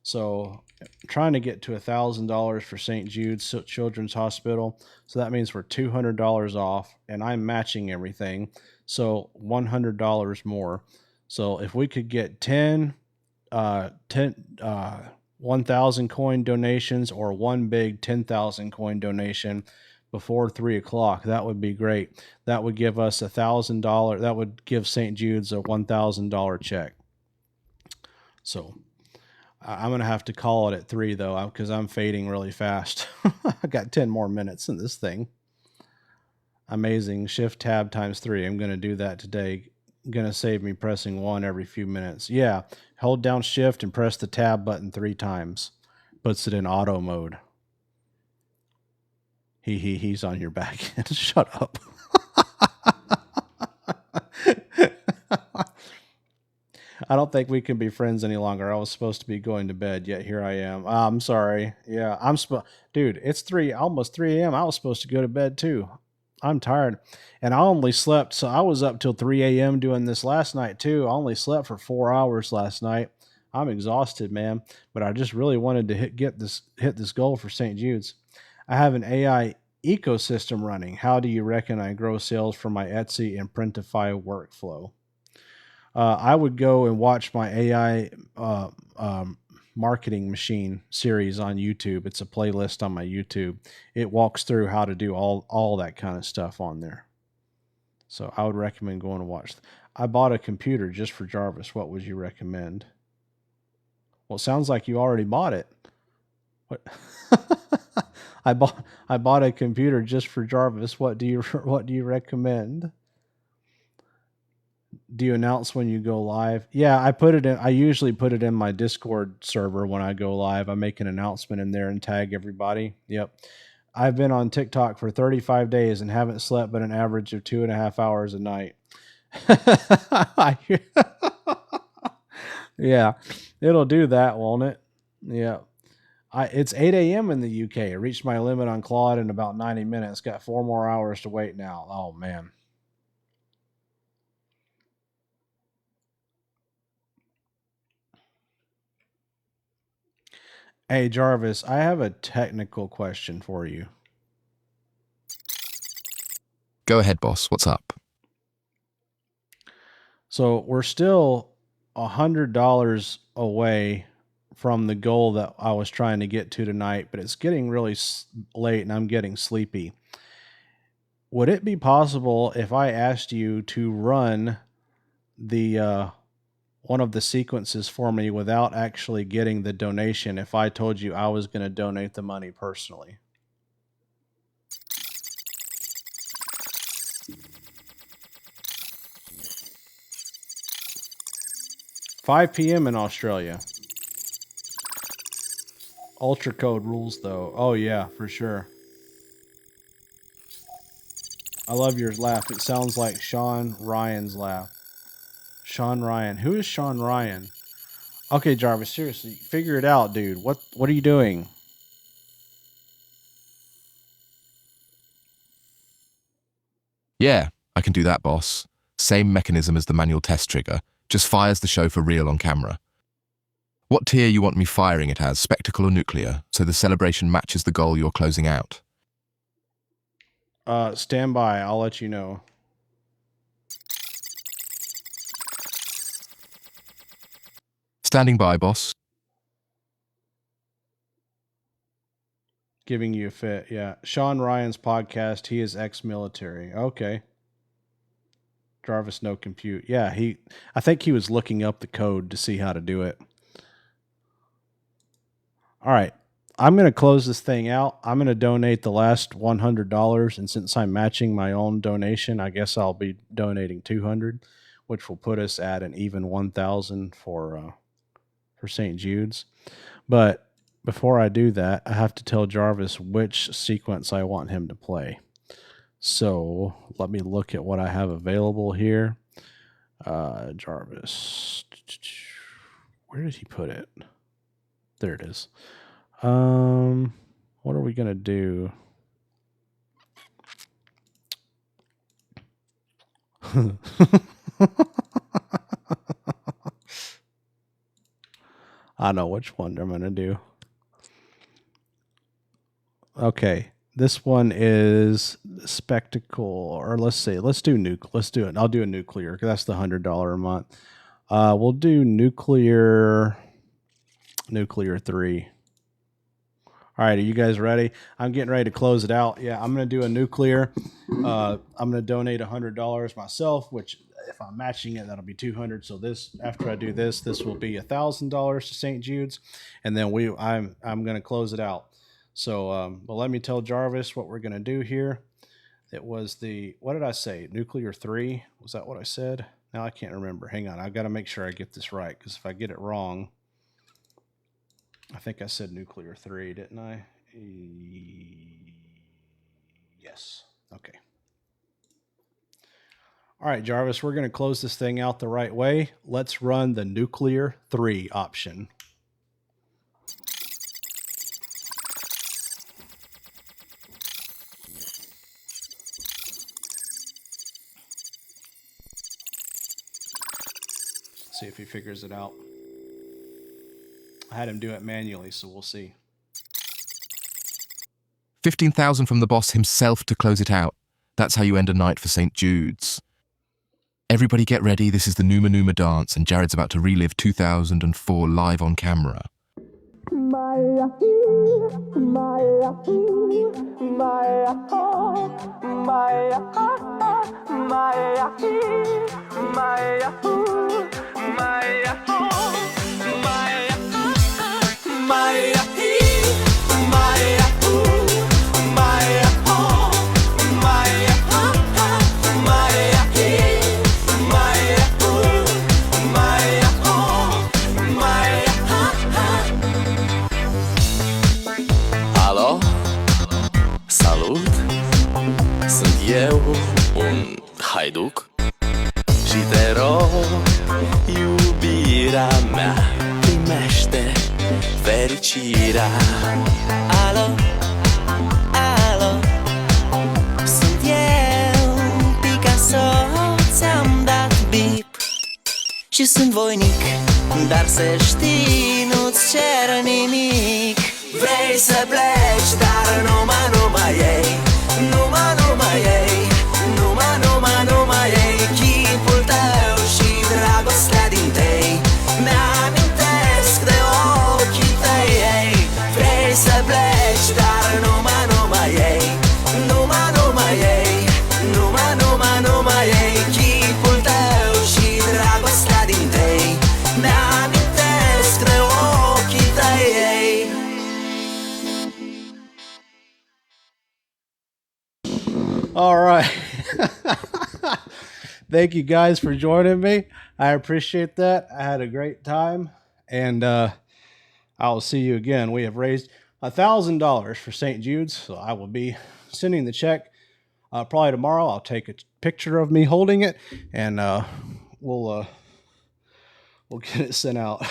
So I'm trying to get to $1,000 for St. Jude's Children's Hospital. So that means we're $200 off, and I'm matching everything. So $100 more. So if we could get 10 1,000 coin donations or one big 10,000 coin donation before 3 o'clock, that would be great. That would give us $1,000. That would give St. Jude's a $1,000 check. So I'm going to have to call it at 3 though, because I'm fading really fast. I got 10 more minutes in this thing. Amazing. Shift tab times 3. I'm going to do that today. Going to save me pressing 1 every few minutes. Yeah. Hold down shift and press the tab button 3 times. Puts it in auto mode. He's on your back end. Shut up. I don't think we can be friends any longer. I was supposed to be going to bed, yet here I am. I'm sorry. Yeah, dude, it's almost 3 a.m. I was supposed to go to bed too. I'm tired. And I only slept, so I was up till 3 a.m. doing this last night too. I only slept for 4 hours last night. I'm exhausted, man. But I just really wanted to hit this goal for St. Jude's. I have an AI ecosystem running. How do you reckon I grow sales for my Etsy and Printify workflow? I would go and watch my AI marketing machine series on YouTube. It's a playlist on my YouTube. It walks through how to do all that kind of stuff on there. So I would recommend going to watch. I bought a computer just for Jarvis. What would you recommend? Well, it sounds like you already bought it. What? I bought a computer just for Jarvis. What do you recommend? Do you announce when you go live? Yeah, I usually put it in my Discord server when I go live. I make an announcement in there and tag everybody. Yep. I've been on TikTok for 35 days and haven't slept but an average of 2.5 hours a night. Yeah, it'll do that, won't it? Yeah. It's 8 a.m. in the UK. I reached my limit on Claude in about 90 minutes. Got 4 more hours to wait now. Oh, man. Hey, Jarvis, I have a technical question for you. Go ahead, boss. What's up? So we're still $100 away from the goal that I was trying to get to tonight, but it's getting really late and I'm getting sleepy. Would it be possible if I asked you to run the one of the sequences for me without actually getting the donation if I told you I was going to donate the money personally? $5 p.m. in Australia. Ultra code rules, though. Oh, yeah, for sure. I love your laugh. It sounds like Sean Ryan's laugh. Sean Ryan. Who is Sean Ryan? Okay, Jarvis, seriously, figure it out, dude. What are you doing? Yeah, I can do that, boss. Same mechanism as the manual test trigger. Just fires the show for real on camera. What tier you want me firing it as, spectacle or nuclear, so the celebration matches the goal you're closing out? Stand by. I'll let you know. Standing by, boss. Giving you a fit, yeah. Sean Ryan's podcast, he is ex-military. Okay. Jarvis, no compute. Yeah, I think he was looking up the code to see how to do it. All right. I'm going to close this thing out. I'm going to donate the last $100, and since I'm matching my own donation, I guess I'll be donating $200, which will put us at an even $1,000 for St. Jude's. But before I do that, I have to tell Jarvis which sequence I want him to play. So let me look at what I have available here. Jarvis, where did he put it? There it is. What are we gonna do? I know which one I'm gonna do. Okay, this one is spectacle, or let's do it. I'll do a nuclear because that's the $100 a month. We'll do nuclear 3. All right, are you guys ready? I'm getting ready to close it out. Yeah, I'm going to do a nuclear. I'm going to donate $100 myself, which if I'm matching it, that'll be $200. So after I do this will be $1,000 to St. Jude's, and then I'm going to close it out. So, but let me tell Jarvis what we're going to do here. It was what did I say? Nuclear 3? Was that what I said? Now I can't remember. Hang on. I've got to make sure I get this right, because if I get it wrong, I think I said nuclear 3, didn't I? Yes. Okay. All right, Jarvis, we're going to close this thing out the right way. Let's run the nuclear 3 option. See if he figures it out. I had him do it manually, so we'll see. 15,000 from the boss himself to close it out. That's how you end a night for St. Jude's. Everybody get ready. This is the Numa Numa dance, and Jared's about to relive 2004 live on camera. Alo? Salut! Sunt eu, un haiduc, și te rog, iubirea mea, primește fericirea. Alo? Alo? Sunt eu, Picasso, ți-am dat bip și sunt voinic, dar să știi, nu-ți c'era nimic. Vrei să pleci, dar nu mai ei. Nu mai ei. Nu mai ei. Chipul tău și dragostea din tei mi-amintesc de ochii tăi, ei. Vrei să pleci, dar nu mai ei. Nu mai ei. Nu mai ei. Chipul tău și dragostea din tei mi-amintesc de ochii tăi, ei. All right. Thank you guys for joining me. I appreciate that. I had a great time, and I'll see you again. We have raised $1,000 for St. Jude's, so I will be sending the check probably tomorrow. I'll take a picture of me holding it, and we'll get it sent out.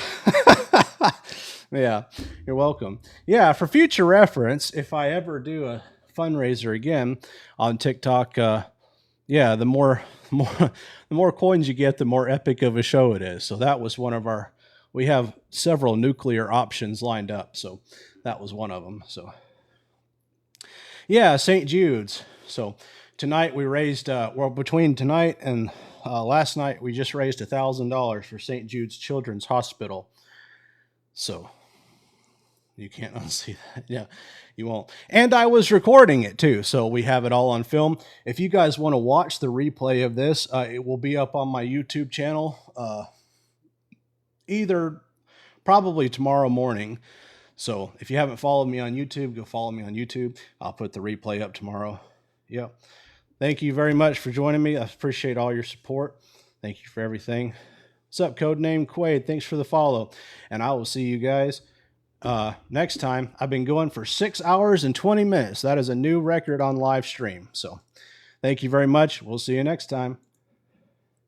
Yeah, you're welcome. Yeah, for future reference, if I ever do a fundraiser again on TikTok, yeah, the more coins you get, the more epic of a show it is. So that was one of our. We have several nuclear options lined up, so that was one of them. So yeah, St. Jude's. So tonight we raised, well, between tonight and last night, we just raised $1,000 for St. Jude's Children's Hospital. So you can't unsee that. Yeah, you won't. And I was recording it too, so we have it all on film. If you guys want to watch the replay of this, it will be up on my YouTube channel either probably tomorrow morning. So if you haven't followed me on YouTube, go follow me on YouTube. I'll put the replay up tomorrow. Yep. Thank you very much for joining me. I appreciate all your support. Thank you for everything. What's up, Codename Quaid? Thanks for the follow. And I will see you guys next time. I've been going for 6 hours and 20 minutes. That is a new record on live stream. So thank you very much. We'll see you next time.